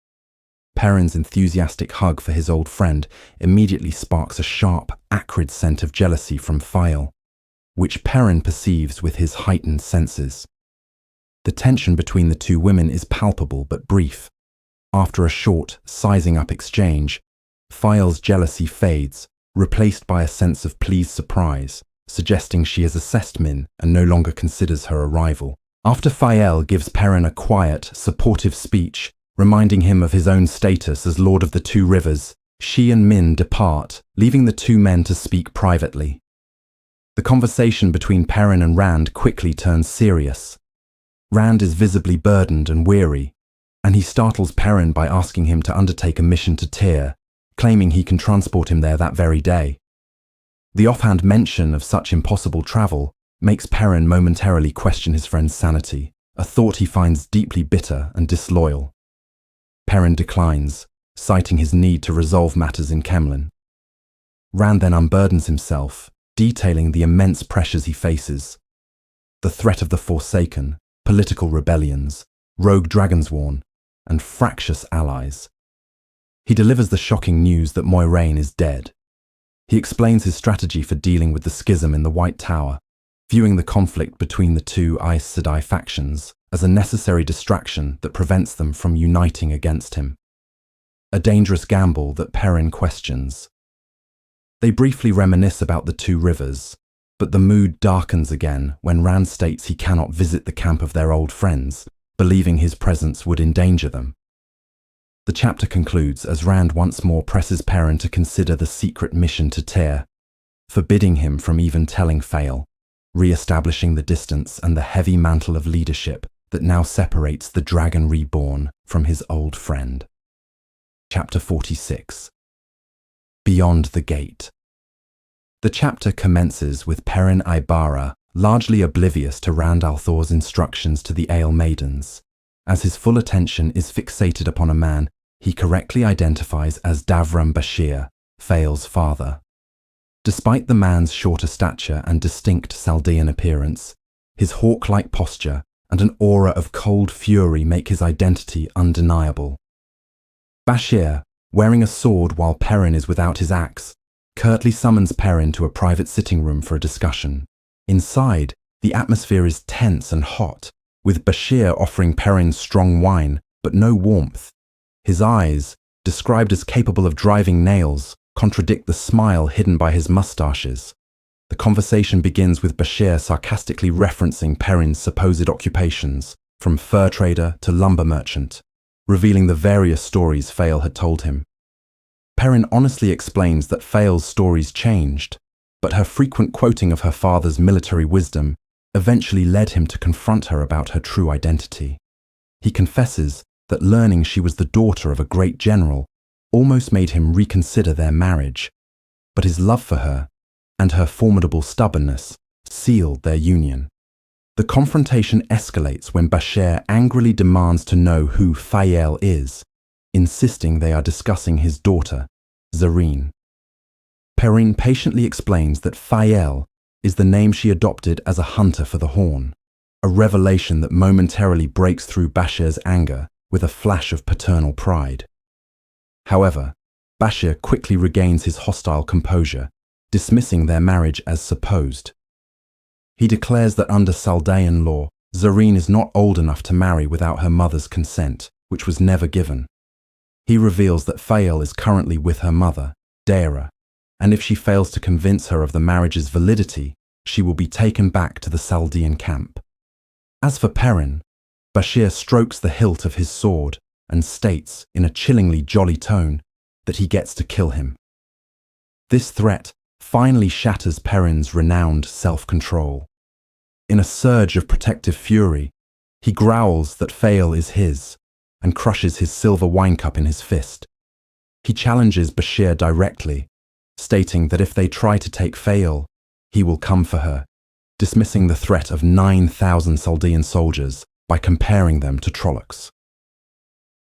Perrin's enthusiastic hug for his old friend immediately sparks a sharp, acrid scent of jealousy from Fael, which Perrin perceives with his heightened senses. The tension between the two women is palpable but brief. After a short, sizing-up exchange, Fael's jealousy fades, replaced by a sense of pleased surprise, suggesting she has assessed Min and no longer considers her a rival. After Fael gives Perrin a quiet, supportive speech, reminding him of his own status as Lord of the Two Rivers, she and Min depart, leaving the two men to speak privately. The conversation between Perrin and Rand quickly turns serious. Rand is visibly burdened and weary, and he startles Perrin by asking him to undertake a mission to Tyr, claiming he can transport him there that very day. The offhand mention of such impossible travel makes Perrin momentarily question his friend's sanity, a thought he finds deeply bitter and disloyal. Perrin declines, citing his need to resolve matters in Caemlyn. Rand then unburdens himself, detailing the immense pressures he faces: the threat of the Forsaken, political rebellions, rogue Dragonsworn, and fractious allies. He delivers the shocking news that Moiraine is dead. He explains his strategy for dealing with the schism in the White Tower, viewing the conflict between the two Aes Sedai factions as a necessary distraction that prevents them from uniting against him. A dangerous gamble that Perrin questions. They briefly reminisce about the Two Rivers, but the mood darkens again when Rand states he cannot visit the camp of their old friends, believing his presence would endanger them. The chapter concludes as Rand once more presses Perrin to consider the secret mission to Tyr, forbidding him from even telling Fael, re-establishing the distance and the heavy mantle of leadership that now separates the Dragon Reborn from his old friend. Chapter 46. Beyond the Gate. The chapter commences with Perrin Aybara largely oblivious to Rand al'Thor's instructions to the Aiel Maidens, as his full attention is fixated upon a man he correctly identifies as Davram Bashir, Fael's father. Despite the man's shorter stature and distinct Saldean appearance, his hawk-like posture and an aura of cold fury make his identity undeniable. Bashir, wearing a sword while Perrin is without his axe, curtly summons Perrin to a private sitting room for a discussion. Inside, the atmosphere is tense and hot, with Bashir offering Perrin strong wine, but no warmth. His eyes, described as capable of driving nails, contradict the smile hidden by his mustaches. The conversation begins with Bashir sarcastically referencing Perrin's supposed occupations, from fur trader to lumber merchant, revealing the various stories Fael had told him. Perrin honestly explains that Fael's stories changed, but her frequent quoting of her father's military wisdom eventually led him to confront her about her true identity. He confesses that learning she was the daughter of a great general almost made him reconsider their marriage, but his love for her and her formidable stubbornness sealed their union. The confrontation escalates when Bashir angrily demands to know who Fael is, insisting they are discussing his daughter, Zareen. Perrin patiently explains that Fael is the name she adopted as a hunter for the Horn, a revelation that momentarily breaks through Bashir's anger with a flash of paternal pride. However, Bashir quickly regains his hostile composure, dismissing their marriage as supposed. He declares that under Saldaean law, Zareen is not old enough to marry without her mother's consent, which was never given. He reveals that Fael is currently with her mother, Daira, and if she fails to convince her of the marriage's validity, she will be taken back to the Saldean camp. As for Perrin, Bashir strokes the hilt of his sword and states, in a chillingly jolly tone, that he gets to kill him. This threat finally shatters Perrin's renowned self-control. In a surge of protective fury, he growls that Fael is his and crushes his silver wine cup in his fist. He challenges Bashir directly, stating that if they try to take Fael, he will come for her, dismissing the threat of 9,000 Saldean soldiers by comparing them to Trollocs.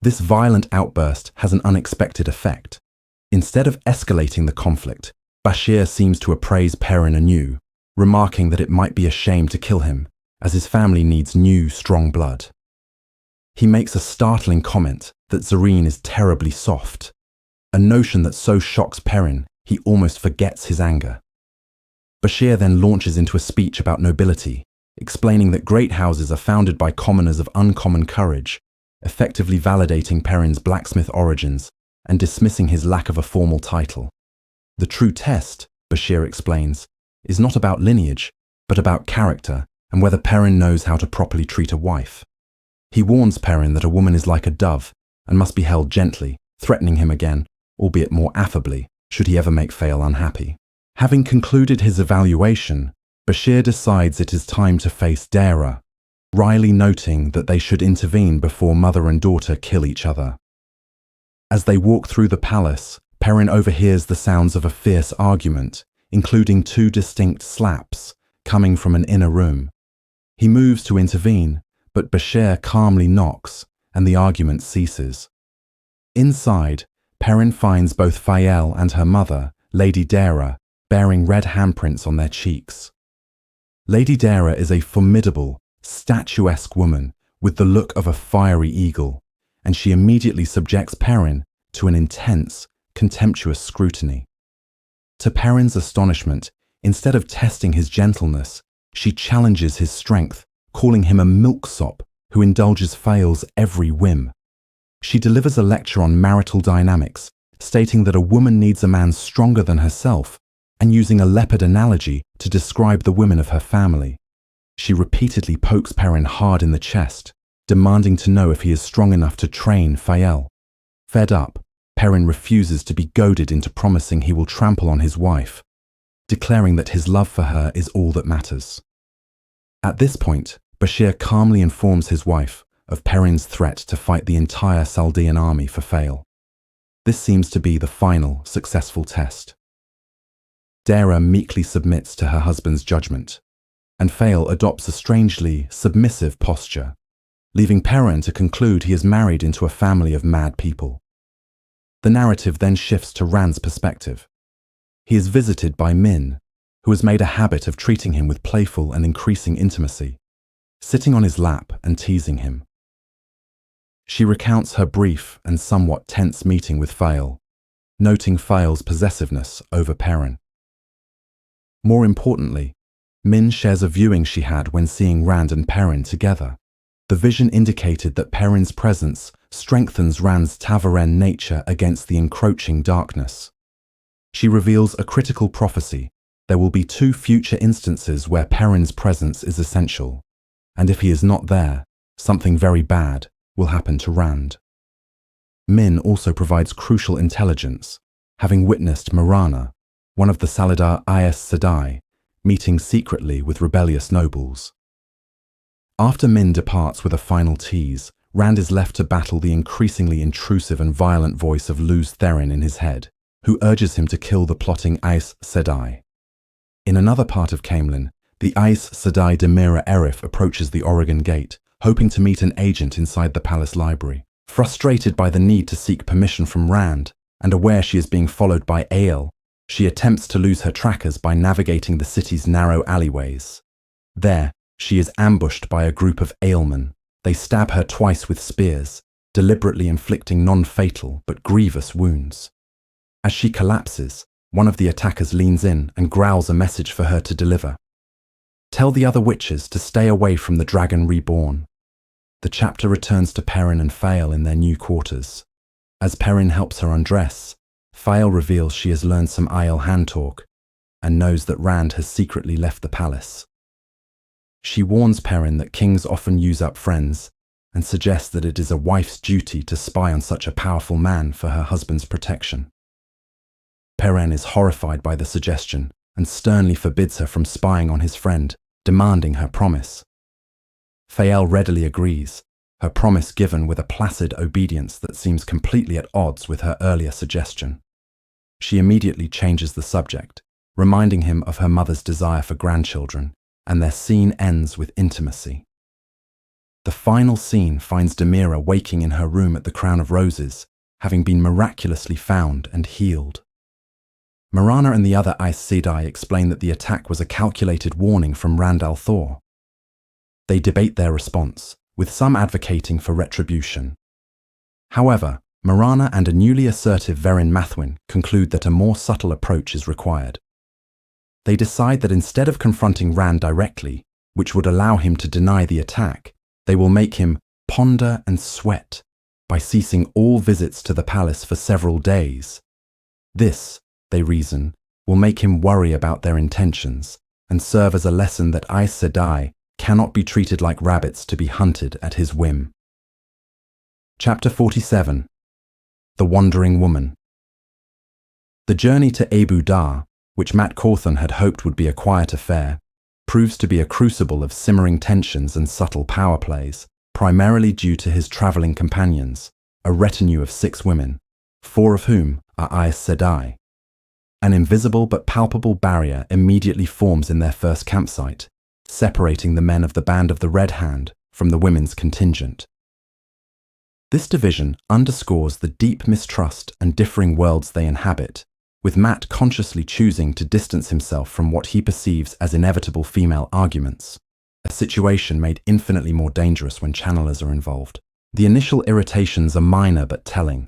This violent outburst has an unexpected effect. Instead of escalating the conflict, Bashir seems to appraise Perrin anew, remarking that it might be a shame to kill him, as his family needs new, strong blood. He makes a startling comment that Zareen is terribly soft, a notion that so shocks Perrin he almost forgets his anger. Bashir then launches into a speech about nobility, explaining that great houses are founded by commoners of uncommon courage, effectively validating Perrin's blacksmith origins and dismissing his lack of a formal title. The true test, Bashir explains, is not about lineage, but about character and whether Perrin knows how to properly treat a wife. He warns Perrin that a woman is like a dove and must be held gently, threatening him again, albeit more affably, should he ever make Fael unhappy. Having concluded his evaluation, Bashir decides it is time to face Daira, wryly noting that they should intervene before mother and daughter kill each other. As they walk through the palace, Perrin overhears the sounds of a fierce argument, including 2 distinct slaps coming from an inner room. He moves to intervene, but Bashir calmly knocks, and the argument ceases. Inside, Perrin finds both Fael and her mother, Lady Daira, bearing red handprints on their cheeks. Lady Daira is a formidable, statuesque woman with the look of a fiery eagle, and she immediately subjects Perrin to an intense, contemptuous scrutiny. To Perrin's astonishment, instead of testing his gentleness, she challenges his strength, calling him a milksop who indulges Fael's every whim. She delivers a lecture on marital dynamics, stating that a woman needs a man stronger than herself, and using a leopard analogy to describe the women of her family. She repeatedly pokes Perrin hard in the chest, demanding to know if he is strong enough to train Fael. Fed up, Perrin refuses to be goaded into promising he will trample on his wife, declaring that his love for her is all that matters. At this point, Bashir calmly informs his wife of Perrin's threat to fight the entire Saldean army for Fael. This seems to be the final, successful test. Daira meekly submits to her husband's judgment, and Fael adopts a strangely submissive posture, leaving Perrin to conclude he is married into a family of mad people. The narrative then shifts to Rand's perspective. He is visited by Min, who has made a habit of treating him with playful and increasing intimacy, sitting on his lap and teasing him. She recounts her brief and somewhat tense meeting with Fael, noting Fael's possessiveness over Perrin. More importantly, Min shares a viewing she had when seeing Rand and Perrin together. The vision indicated that Perrin's presence strengthens Rand's Tavaren nature against the encroaching darkness. She reveals a critical prophecy. There will be 2 future instances where Perrin's presence is essential, and if he is not there, something very bad will happen to Rand. Min also provides crucial intelligence, having witnessed Marana, one of the Saladar Aes Sedai, meeting secretly with rebellious nobles. After Min departs with a final tease, Rand is left to battle the increasingly intrusive and violent voice of Luz Therin in his head, who urges him to kill the plotting Aes Sedai. In another part of Caemlyn, the Aes Sedai Demira Erif approaches the Oregon Gate, hoping to meet an agent inside the palace library. Frustrated by the need to seek permission from Rand, and aware she is being followed by Ael, she attempts to lose her trackers by navigating the city's narrow alleyways. There, she is ambushed by a group of Aelmen. They stab her twice with spears, deliberately inflicting non-fatal but grievous wounds. As she collapses, one of the attackers leans in and growls a message for her to deliver. Tell the other witches to stay away from the dragon reborn. The chapter returns to Perrin and Fael in their new quarters. As Perrin helps her undress, Fael reveals she has learned some Aiel hand talk and knows that Rand has secretly left the palace. She warns Perrin that kings often use up friends and suggests that it is a wife's duty to spy on such a powerful man for her husband's protection. Perrin is horrified by the suggestion and sternly forbids her from spying on his friend, demanding her promise. Fael readily agrees, her promise given with a placid obedience that seems completely at odds with her earlier suggestion. She immediately changes the subject, reminding him of her mother's desire for grandchildren, and their scene ends with intimacy. The final scene finds Demira waking in her room at the Crown of Roses, having been miraculously found and healed. Marana and the other Aes Sedai explain that the attack was a calculated warning from Rand al'Thor. They debate their response, with some advocating for retribution. However, Marana and a newly assertive Verin Mathwin conclude that a more subtle approach is required. They decide that instead of confronting Rand directly, which would allow him to deny the attack, they will make him ponder and sweat by ceasing all visits to the palace for several days. This, they reason, will make him worry about their intentions and serve as a lesson that Aes Sedai cannot be treated like rabbits to be hunted at his whim. Chapter 47. The Wandering Woman. The journey to Abu Dar, which Mat Cawthon had hoped would be a quiet affair, proves to be a crucible of simmering tensions and subtle power plays, primarily due to his travelling companions, a retinue of 6 women, 4 of whom are Aes Sedai. An invisible but palpable barrier immediately forms in their first campsite, separating the men of the Band of the Red Hand from the women's contingent. This division underscores the deep mistrust and differing worlds they inhabit, with Mat consciously choosing to distance himself from what he perceives as inevitable female arguments, a situation made infinitely more dangerous when channelers are involved. The initial irritations are minor but telling.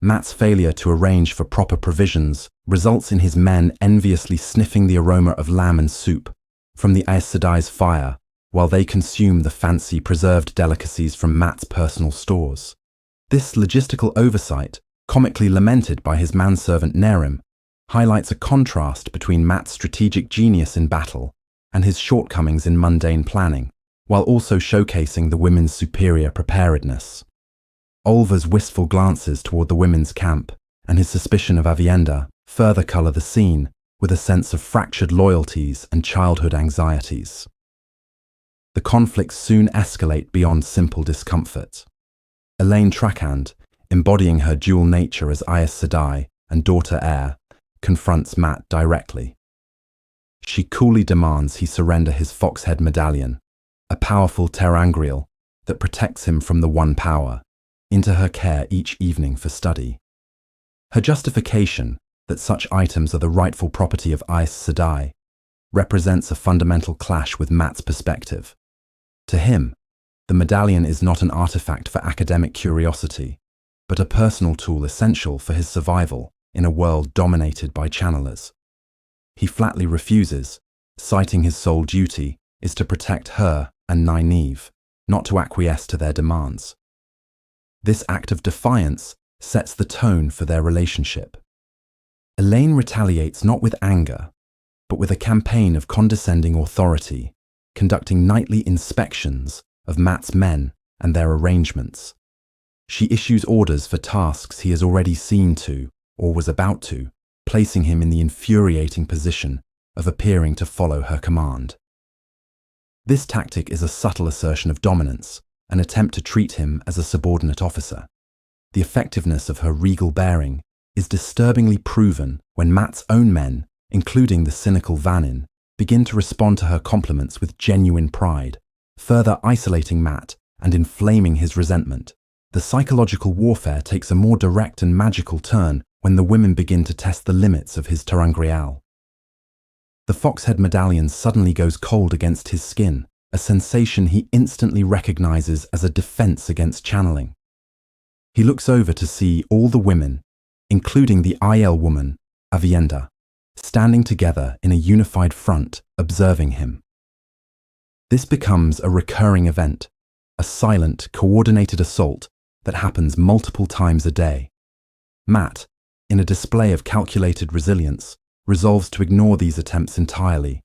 Mat's failure to arrange for proper provisions results in his men enviously sniffing the aroma of lamb and soup from the Aes Sedai's fire, while they consume the fancy preserved delicacies from Mat's personal stores. This logistical oversight, comically lamented by his manservant Nerim, highlights a contrast between Mat's strategic genius in battle and his shortcomings in mundane planning, while also showcasing the women's superior preparedness. Olva's wistful glances toward the women's camp and his suspicion of Avienda further colour the scene with a sense of fractured loyalties and childhood anxieties. The conflicts soon escalate beyond simple discomfort. Elaine Trakand, embodying her dual nature as Aes Sedai and daughter heir, confronts Mat directly. She coolly demands he surrender his foxhead medallion, a powerful terangrial that protects him from the One Power, into her care each evening for study. Her justification, that such items are the rightful property of Aes Sedai, represents a fundamental clash with Mat's perspective. To him, the medallion is not an artifact for academic curiosity, but a personal tool essential for his survival in a world dominated by channelers. He flatly refuses, citing his sole duty is to protect her and Nynaeve, not to acquiesce to their demands. This act of defiance sets the tone for their relationship. Elaine retaliates not with anger, but with a campaign of condescending authority, conducting nightly inspections of Mat's men and their arrangements. She issues orders for tasks he has already seen to, or was about to, placing him in the infuriating position of appearing to follow her command. This tactic is a subtle assertion of dominance, an attempt to treat him as a subordinate officer. The effectiveness of her regal bearing is disturbingly proven when Matt's own men, including the cynical Vanin, begin to respond to her compliments with genuine pride, further isolating Matt and inflaming his resentment. The psychological warfare takes a more direct and magical turn when the women begin to test the limits of his terangreal. The foxhead medallion suddenly goes cold against his skin, a sensation he instantly recognizes as a defense against channeling. He looks over to see all the women, including the IL woman, Avienda, standing together in a unified front, observing him. This becomes a recurring event, a silent, coordinated assault that happens multiple times a day. Matt, in a display of calculated resilience, resolves to ignore these attempts entirely,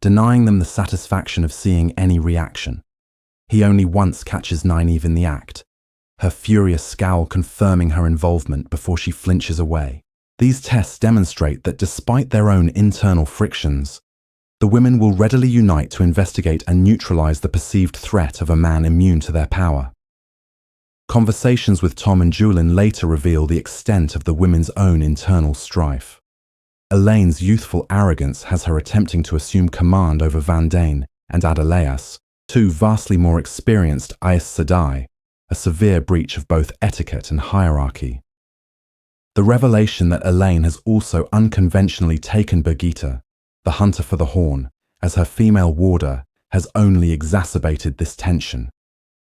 denying them the satisfaction of seeing any reaction. He only once catches Nynaeve in the act, her furious scowl confirming her involvement before she flinches away. These tests demonstrate that despite their own internal frictions, the women will readily unite to investigate and neutralize the perceived threat of a man immune to their power. Conversations with Tom and Julian later reveal the extent of the women's own internal strife. Elaine's youthful arrogance has her attempting to assume command over Van Dane and Adeleas, two vastly more experienced Aes Sedai, a severe breach of both etiquette and hierarchy. The revelation that Elaine has also unconventionally taken Birgitte, the hunter for the horn, as her female warder has only exacerbated this tension,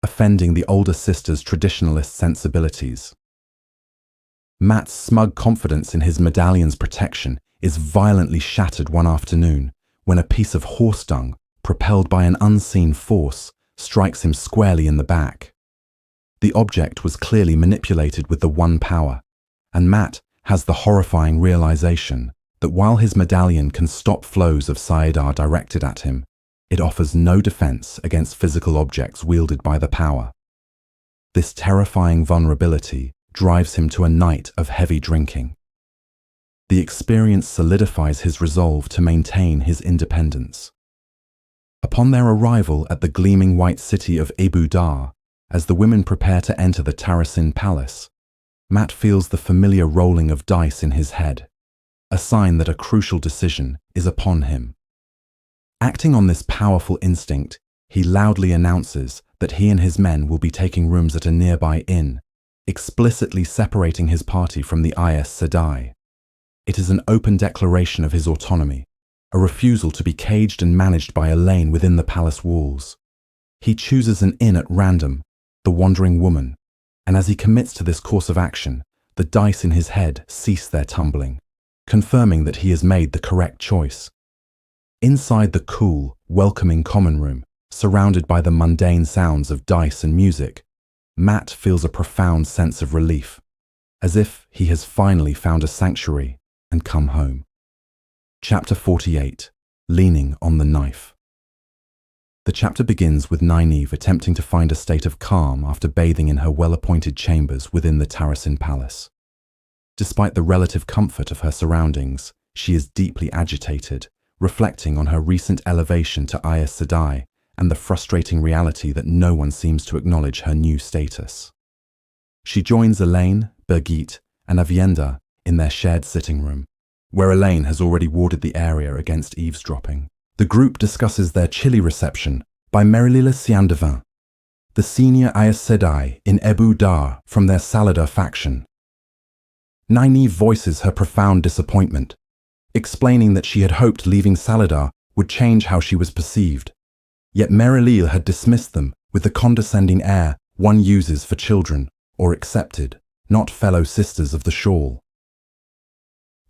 offending the older sister's traditionalist sensibilities. Matt's smug confidence in his medallion's protection is violently shattered one afternoon when a piece of horse dung, propelled by an unseen force, strikes him squarely in the back. The object was clearly manipulated with the One Power, and Matt has the horrifying realization that while his medallion can stop flows of Saidar directed at him, it offers no defense against physical objects wielded by the power. This terrifying vulnerability drives him to a night of heavy drinking. The experience solidifies his resolve to maintain his independence. Upon their arrival at the gleaming white city of Abu Dar, as the women prepare to enter the Tarasin Palace, Matt feels the familiar rolling of dice in his head, a sign that a crucial decision is upon him. Acting on this powerful instinct, he loudly announces that he and his men will be taking rooms at a nearby inn, explicitly separating his party from the Aes Sedai. It is an open declaration of his autonomy, a refusal to be caged and managed by Elaine within the palace walls. He chooses an inn at random, the Wandering Woman, and as he commits to this course of action, the dice in his head cease their tumbling, confirming that he has made the correct choice. Inside the cool, welcoming common room, surrounded by the mundane sounds of dice and music, Matt feels a profound sense of relief, as if he has finally found a sanctuary and come home. Chapter 48, Leaning on the Knife. The chapter begins with Nynaeve attempting to find a state of calm after bathing in her well-appointed chambers within the Tarasin Palace. Despite the relative comfort of her surroundings, she is deeply agitated, reflecting on her recent elevation to Aes Sedai and the frustrating reality that no one seems to acknowledge her new status. She joins Elaine, Birgitte, and Avienda in their shared sitting room, where Elaine has already warded the area against eavesdropping. The group discusses their chilly reception by Merilila Siandevin, the senior Aes Sedai in Abu Dar from their Saladar faction. Nynaeve voices her profound disappointment, explaining that she had hoped leaving Saladar would change how she was perceived. Yet Merilil had dismissed them with the condescending air one uses for children, or accepted, not fellow sisters of the shawl.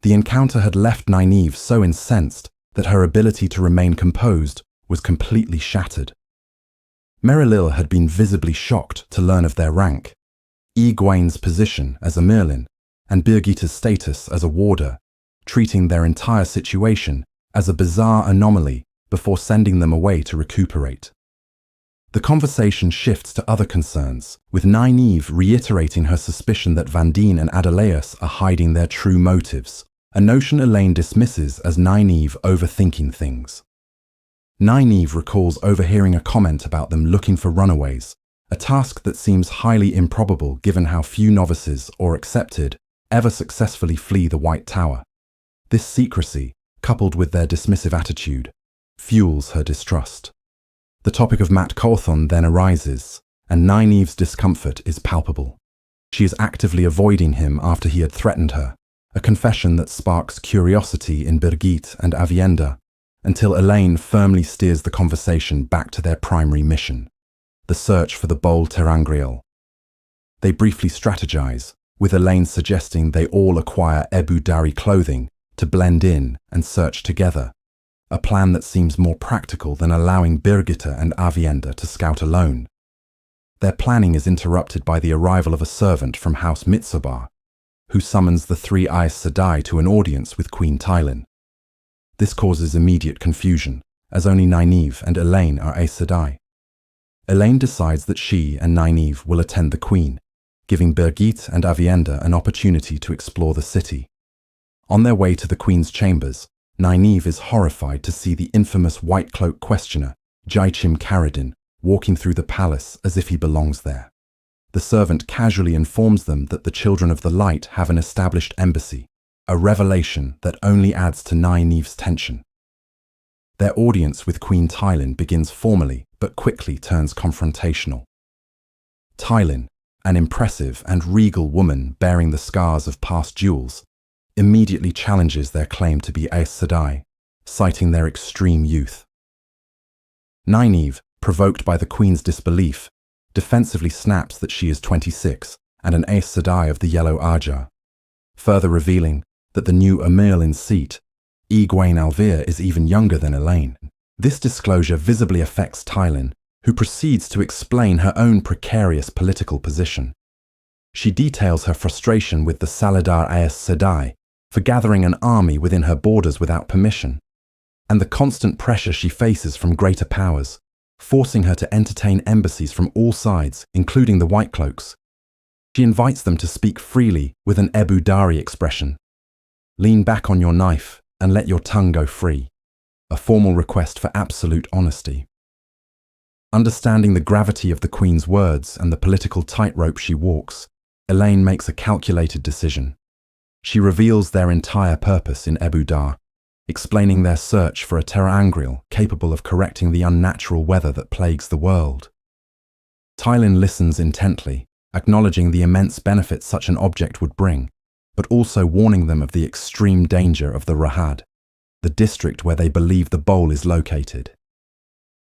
The encounter had left Nynaeve so incensed that her ability to remain composed was completely shattered. Merilil had been visibly shocked to learn of their rank, Egwene's position as a Merlin, and Birgitte's status as a warder, treating their entire situation as a bizarre anomaly before sending them away to recuperate. The conversation shifts to other concerns, with Nynaeve reiterating her suspicion that Vandine and Adelaus are hiding their true motives, a notion Elaine dismisses as Nynaeve overthinking things. Nynaeve recalls overhearing a comment about them looking for runaways, a task that seems highly improbable given how few novices, or accepted, ever successfully flee the White Tower. This secrecy, coupled with their dismissive attitude, fuels her distrust. The topic of Mat Cawthon then arises, and Nynaeve's discomfort is palpable. She is actively avoiding him after he had threatened her, a confession that sparks curiosity in Birgitte and Avienda, until Elaine firmly steers the conversation back to their primary mission, the search for the Bol Terangriel. They briefly strategize, with Elaine suggesting they all acquire Ebu Dari clothing to blend in and search together, a plan that seems more practical than allowing Birgitte and Avienda to scout alone. Their planning is interrupted by the arrival of a servant from House Mitsobar, who summons the three Aes Sedai to an audience with Queen Tywin. This causes immediate confusion, as only Nynaeve and Elaine are Aes Sedai. Elaine decides that she and Nynaeve will attend the Queen, giving Birgitte and Avienda an opportunity to explore the city. On their way to the Queen's chambers, Nynaeve is horrified to see the infamous White Cloak questioner, Jaichim Caradin, walking through the palace as if he belongs there. The servant casually informs them that the Children of the Light have an established embassy, a revelation that only adds to Nynaeve's tension. Their audience with Queen Tywin begins formally, but quickly turns confrontational. Tywin, an impressive and regal woman bearing the scars of past duels, immediately challenges their claim to be Aes Sedai, citing their extreme youth. Nynaeve, provoked by the Queen's disbelief, defensively snaps that she is 26 and an Aes Sedai of the Yellow Ajar, further revealing that the new Emir in seat, Egwene Alvir, is even younger than Elaine. This disclosure visibly affects Tywin, who proceeds to explain her own precarious political position. She details her frustration with the Saladar Aes Sedai for gathering an army within her borders without permission, and the constant pressure she faces from greater powers, forcing her to entertain embassies from all sides, including the White Cloaks. She invites them to speak freely with an Ebu Dari expression. Lean back on your knife and let your tongue go free, a formal request for absolute honesty. Understanding the gravity of the Queen's words and the political tightrope she walks, Elaine makes a calculated decision. She reveals their entire purpose in Ebu Dar, explaining their search for a terangrial capable of correcting the unnatural weather that plagues the world. Tywin listens intently, acknowledging the immense benefits such an object would bring, but also warning them of the extreme danger of the Rahad, the district where they believe the bowl is located.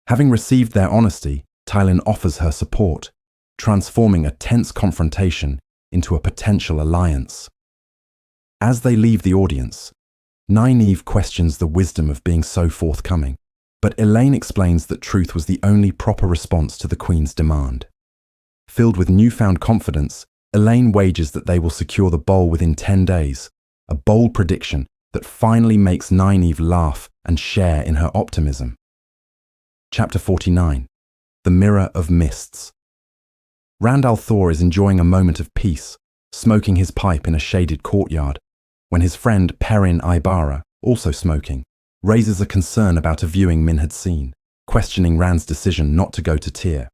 Having received their honesty, Tywin offers her support, transforming a tense confrontation into a potential alliance. As they leave the audience, Nynaeve questions the wisdom of being so forthcoming, but Elaine explains that truth was the only proper response to the Queen's demand. Filled with newfound confidence, Elaine wagers that they will secure the bowl within 10 days, a bold prediction that finally makes Nynaeve laugh and share in her optimism. Chapter 49. The Mirror of Mists. Rand al'Thor is enjoying a moment of peace, smoking his pipe in a shaded courtyard, when his friend Perrin Aybara, also smoking, raises a concern about a viewing Min had seen, questioning Rand's decision not to go to Tyr.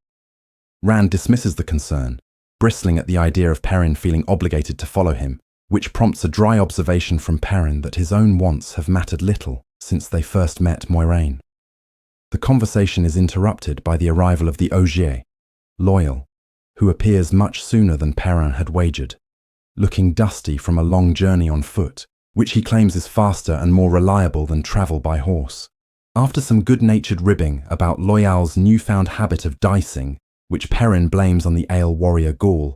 Rand dismisses the concern, bristling at the idea of Perrin feeling obligated to follow him, which prompts a dry observation from Perrin that his own wants have mattered little since they first met Moiraine. The conversation is interrupted by the arrival of the Ogier, Loyal, who appears much sooner than Perrin had wagered, looking dusty from a long journey on foot, which he claims is faster and more reliable than travel by horse. After some good-natured ribbing about Loyal's newfound habit of dicing, which Perrin blames on the Ale warrior Gaul,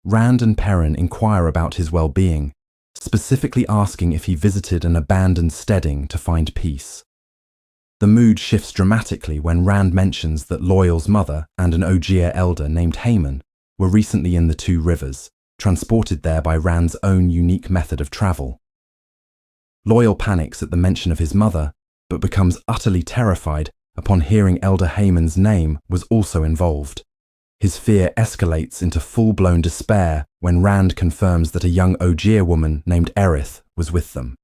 Rand and Perrin inquire about his well-being, specifically asking if he visited an abandoned steading to find peace. The mood shifts dramatically when Rand mentions that Loyal's mother and an Ogier elder named Haemon were recently in the Two Rivers, transported there by Rand's own unique method of travel. Loyal panics at the mention of his mother, but becomes utterly terrified upon hearing Elder Haman's name, was also involved. His fear escalates into full-blown despair when Rand confirms that a young Ogier woman named Erith was with them.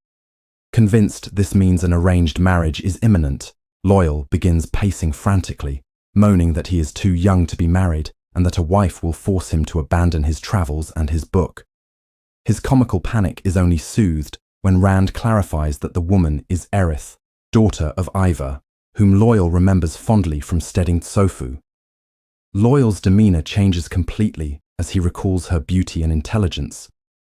Convinced this means an arranged marriage is imminent, Loyal begins pacing frantically, moaning that he is too young to be married and that a wife will force him to abandon his travels and his book. His comical panic is only soothed when Rand clarifies that the woman is Erith, daughter of Ivar, whom Loyal remembers fondly from steading Tsofu. Loyal's demeanor changes completely as he recalls her beauty and intelligence,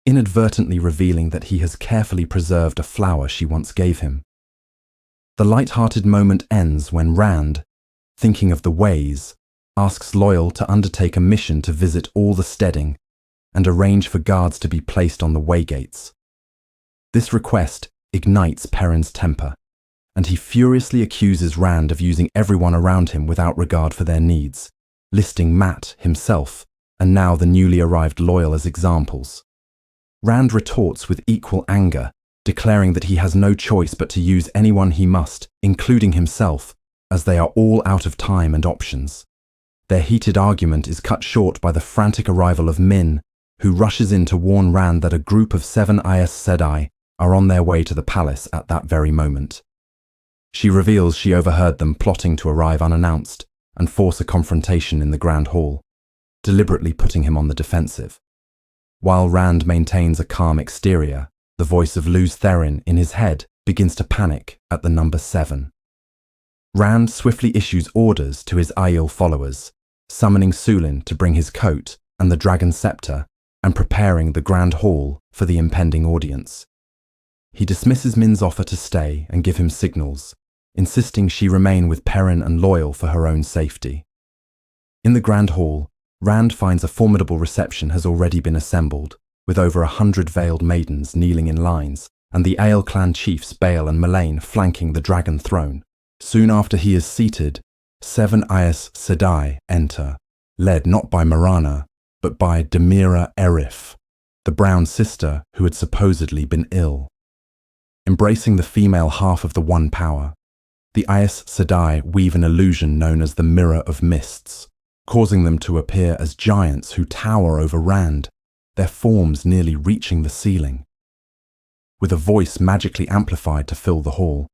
inadvertently revealing that he has carefully preserved a flower she once gave him. The light-hearted moment ends when Rand, thinking of the ways, asks Loyal to undertake a mission to visit all the steading and arrange for guards to be placed on the waygates. This request ignites Perrin's temper, and he furiously accuses Rand of using everyone around him without regard for their needs, listing Matt, himself, and now the newly arrived Loyal as examples. Rand retorts with equal anger, declaring that he has no choice but to use anyone he must, including himself, as they are all out of time and options. Their heated argument is cut short by the frantic arrival of Min, who rushes in to warn Rand that a group of 7 Aes Sedai are on their way to the palace at that very moment. She reveals she overheard them plotting to arrive unannounced and force a confrontation in the Grand Hall, deliberately putting him on the defensive. While Rand maintains a calm exterior, the voice of Luz Therin in his head begins to panic at the number 7. Rand swiftly issues orders to his Aiel followers, summoning Sulin to bring his coat and the dragon scepter and preparing the Grand Hall for the impending audience. He dismisses Min's offer to stay and give him signals, insisting she remain with Perrin and Loyal for her own safety. In the Grand Hall, Rand finds a formidable reception has already been assembled, with over 100 veiled maidens kneeling in lines, and the Ael clan chiefs Bael and Melaine flanking the dragon throne. Soon after he is seated, 7 Aes Sedai enter, led not by Marana, but by Demira Erif, the brown sister who had supposedly been ill. Embracing the female half of the One Power, the Aes Sedai weave an illusion known as the Mirror of Mists, causing them to appear as giants who tower over Rand, their forms nearly reaching the ceiling. With a voice magically amplified to fill the hall,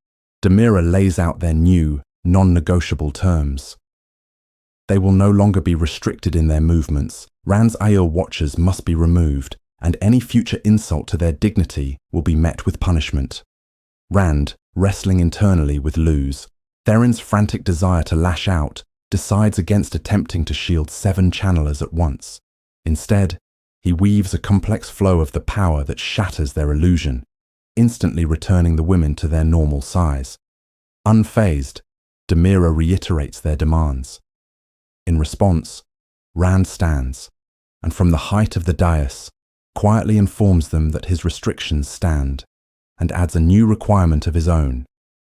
Demira lays out their new, non-negotiable terms. They will no longer be restricted in their movements, Rand's Aiel watchers must be removed, and any future insult to their dignity will be met with punishment. Rand, wrestling internally with Luz, Therin's frantic desire to lash out, decides against attempting to shield 7 channelers at once. Instead, he weaves a complex flow of the power that shatters their illusion, instantly returning the women to their normal size. Unfazed, Demira reiterates their demands. In response, Rand stands, and from the height of the dais, quietly informs them that his restrictions stand, and adds a new requirement of his own,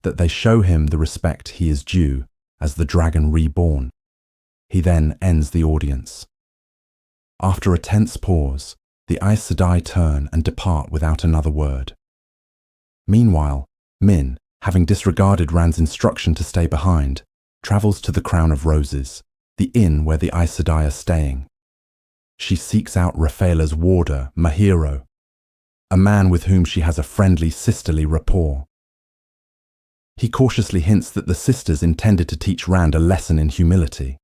that they show him the respect he is due as the dragon reborn. He then ends the audience. After a tense pause, the Aes Sedai turn and depart without another word. Meanwhile, Min, having disregarded Rand's instruction to stay behind, travels to the Crown of Roses, the inn where the Aes Sedai are staying. She seeks out Rafaela's warder, Mahiro, a man with whom she has a friendly sisterly rapport. He cautiously hints that the sisters intended to teach Rand a lesson in humility.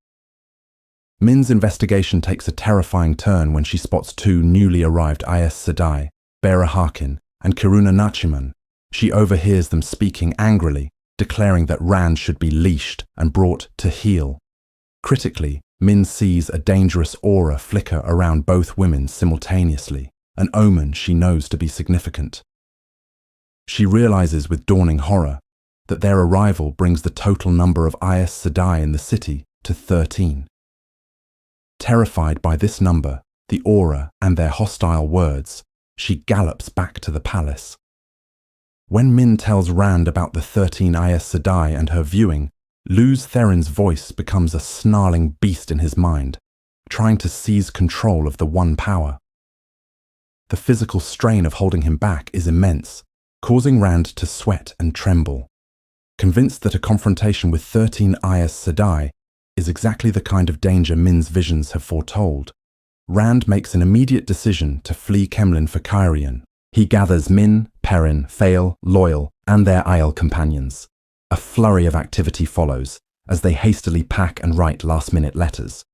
Min's investigation takes a terrifying turn when she spots 2 newly arrived Aes Sedai, Bera Harkin and Kiruna Nachiman. She overhears them speaking angrily, declaring that Rand should be leashed and brought to heel. Critically, Min sees a dangerous aura flicker around both women simultaneously, an omen she knows to be significant. She realizes with dawning horror that their arrival brings the total number of Aes Sedai in the city to 13. Terrified by this number, the aura, and their hostile words, she gallops back to the palace. When Min tells Rand about the 13 Aes Sedai and her viewing, Luz Therin's voice becomes a snarling beast in his mind, trying to seize control of the One Power. The physical strain of holding him back is immense, causing Rand to sweat and tremble. Convinced that a confrontation with 13 Aes Sedai is exactly the kind of danger Min's visions have foretold, Rand makes an immediate decision to flee Kemlin for Cairhien. He gathers Min, Perrin, Fael, Loyal, and their Aiel companions. A flurry of activity follows as they hastily pack and write last-minute letters.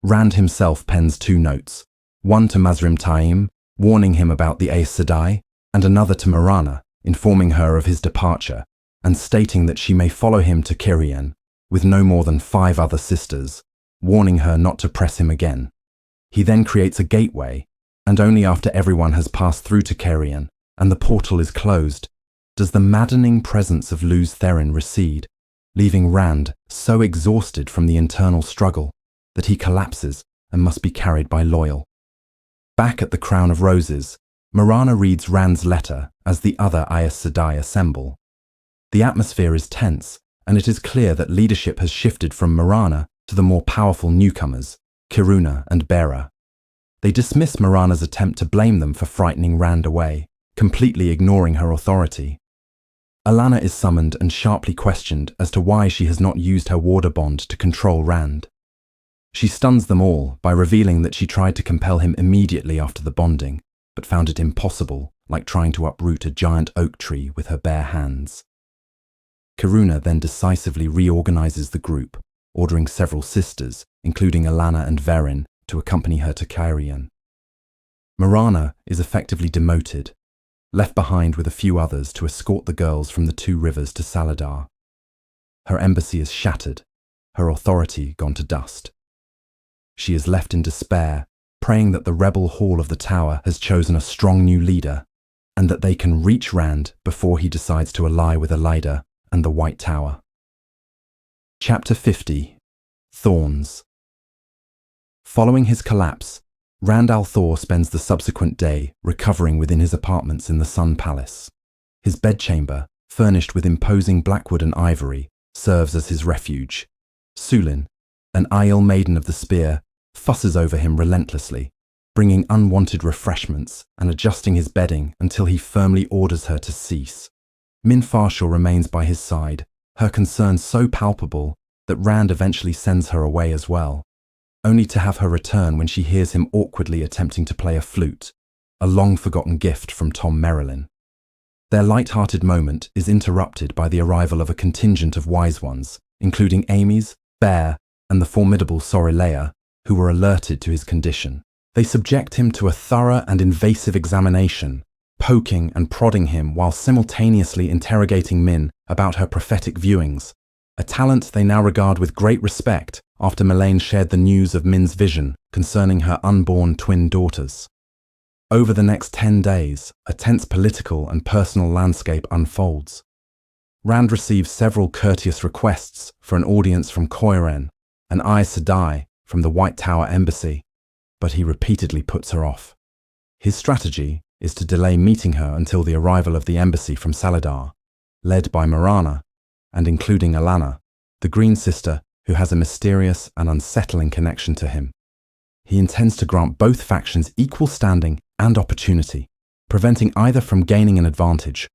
Rand himself pens 2 notes, one to Mazrim Taim, warning him about the Aes Sedai, and another to Marana, informing her of his departure and stating that she may follow him to Cairhien with no more than 5 other sisters, warning her not to press him again. He then creates a gateway, and only after everyone has passed through to Cairhien and the portal is closed, does the maddening presence of Luz Therin recede, leaving Rand so exhausted from the internal struggle that he collapses and must be carried by Loyal. Back at the Crown of Roses, Marana reads Rand's letter as the other Aes Sedai assemble. The atmosphere is tense, and it is clear that leadership has shifted from Marana to the more powerful newcomers, Kiruna and Bera. They dismiss Marana's attempt to blame them for frightening Rand away, completely ignoring her authority. Alanna is summoned and sharply questioned as to why she has not used her warder bond to control Rand. She stuns them all by revealing that she tried to compel him immediately after the bonding, but found it impossible, like trying to uproot a giant oak tree with her bare hands. Kiruna then decisively reorganizes the group, ordering several sisters, including Alanna and Verin, to accompany her to Cairhien. Marana is effectively demoted, left behind with a few others to escort the girls from the 2 rivers to Saladar. Her embassy is shattered, her authority gone to dust. She is left in despair, praying that the rebel Hall of the Tower has chosen a strong new leader, and that they can reach Rand before he decides to ally with Elaida and the White Tower. Chapter 50. Thorns. Following his collapse, Rand al'Thor spends the subsequent day recovering within his apartments in the Sun Palace. His bedchamber, furnished with imposing blackwood and ivory, serves as his refuge. Sulin, an Aiel maiden of the spear, fusses over him relentlessly, bringing unwanted refreshments and adjusting his bedding until he firmly orders her to cease. Min Farshal remains by his side, her concern so palpable that Rand eventually sends her away as well, only to have her return when she hears him awkwardly attempting to play a flute, a long-forgotten gift from Tom Merrilin. Their light-hearted moment is interrupted by the arrival of a contingent of wise ones, including Amy's, Bear, and the formidable Sorilea, who were alerted to his condition. They subject him to a thorough and invasive examination, poking and prodding him while simultaneously interrogating Min about her prophetic viewings, a talent they now regard with great respect after Melaine shared the news of Min's vision concerning her unborn twin daughters. Over the next 10 days, a tense political and personal landscape unfolds. Rand receives several courteous requests for an audience from Coiren and Aes Sedai from the White Tower Embassy, but he repeatedly puts her off. His strategy is to delay meeting her until the arrival of the embassy from Saladar, led by Marana, and including Alanna, the Green Sister who has a mysterious and unsettling connection to him. He intends to grant both factions equal standing and opportunity, preventing either from gaining an advantage.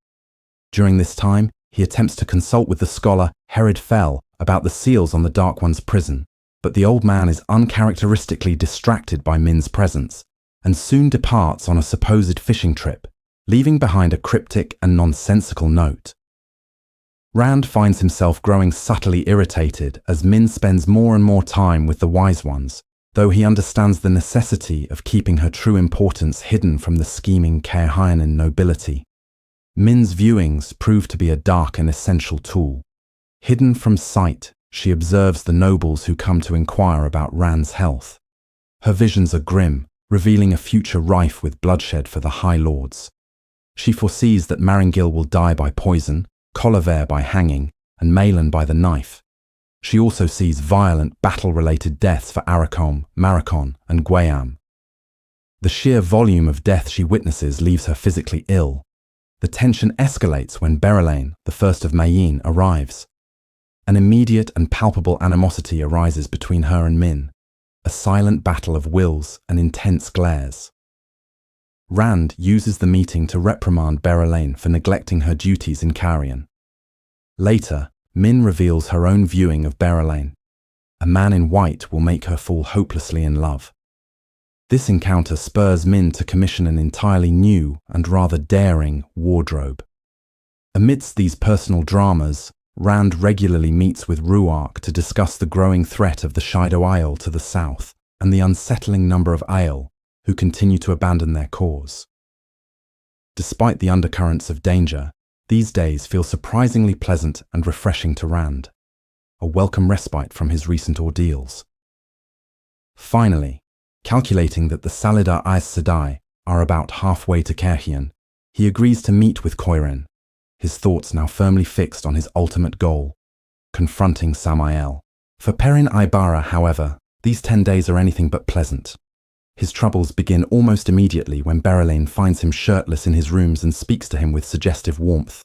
During this time, he attempts to consult with the scholar Herid Fell about the seals on the Dark One's prison, but the old man is uncharacteristically distracted by Min's presence, and soon departs on a supposed fishing trip, leaving behind a cryptic and nonsensical note. Rand finds himself growing subtly irritated as Min spends more and more time with the Wise Ones, though he understands the necessity of keeping her true importance hidden from the scheming Cairhienan nobility. Min's viewings prove to be a dark and essential tool. Hidden from sight, she observes the nobles who come to inquire about Rand's health. Her visions are grim, revealing a future rife with bloodshed for the High Lords. She foresees that Maringil will die by poison, Colliver by hanging, and Malin by the knife. She also sees violent battle-related deaths for Arakom, Maracon, and Gwayam. The sheer volume of death she witnesses leaves her physically ill. The tension escalates when Berelain, the first of Mayene, arrives. An immediate and palpable animosity arises between her and Min, a silent battle of wills and intense glares. Rand uses the meeting to reprimand Berelain for neglecting her duties in Cairhien. Later, Min reveals her own viewing of Berelain. A man in white will make her fall hopelessly in love. This encounter spurs Min to commission an entirely new and rather daring wardrobe. Amidst these personal dramas, Rand regularly meets with Ruark to discuss the growing threat of the Shido Isle to the south and the unsettling number of Aiel who continue to abandon their cause. Despite the undercurrents of danger, these days feel surprisingly pleasant and refreshing to Rand, a welcome respite from his recent ordeals. Finally, calculating that the Salidar Aes Sedai are about halfway to Kerhian, he agrees to meet with Koiren, his thoughts now firmly fixed on his ultimate goal, confronting Samael. For Perrin Ibarra, however, these 10 days are anything but pleasant. His troubles begin almost immediately when Berelain finds him shirtless in his rooms and speaks to him with suggestive warmth.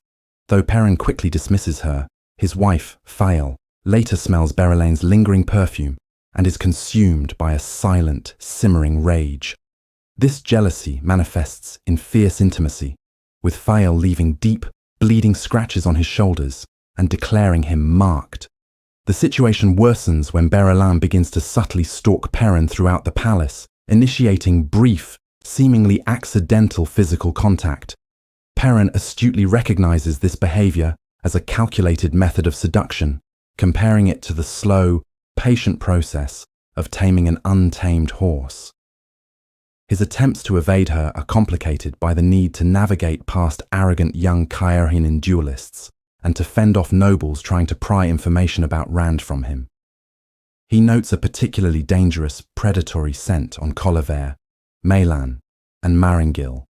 Though Perrin quickly dismisses her, his wife, Fael, later smells Berelain's lingering perfume and is consumed by a silent, simmering rage. This jealousy manifests in fierce intimacy, with Fael leaving deep, bleeding scratches on his shoulders and declaring him marked. The situation worsens when Berelain begins to subtly stalk Perrin throughout the palace, initiating brief, seemingly accidental physical contact. Perrin astutely recognizes this behavior as a calculated method of seduction, comparing it to the slow, patient process of taming an untamed horse. His attempts to evade her are complicated by the need to navigate past arrogant young Caerhinin duelists and to fend off nobles trying to pry information about Rand from him. He notes a particularly dangerous, predatory scent on Colliver, Maylan, and Maringil,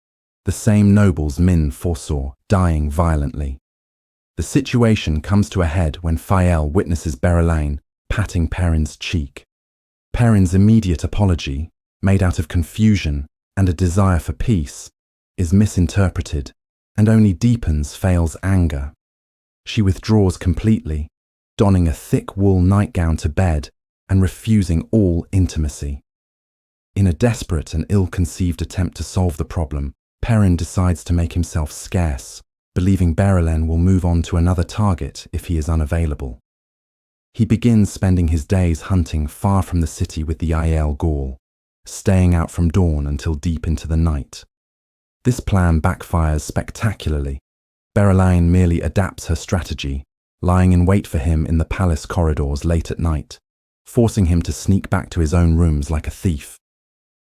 the same nobles Min foresaw dying violently. The situation comes to a head when Fael witnesses Berelain patting Perrin's cheek. Perrin's immediate apology, made out of confusion and a desire for peace, is misinterpreted and only deepens Fael's anger. She withdraws completely, donning a thick wool nightgown to bed and refusing all intimacy. In a desperate and ill-conceived attempt to solve the problem, Perrin decides to make himself scarce, believing Berelain will move on to another target if he is unavailable. He begins spending his days hunting far from the city with the Aiel Gaul, staying out from dawn until deep into the night. This plan backfires spectacularly. Berelain merely adapts her strategy, lying in wait for him in the palace corridors late at night, forcing him to sneak back to his own rooms like a thief.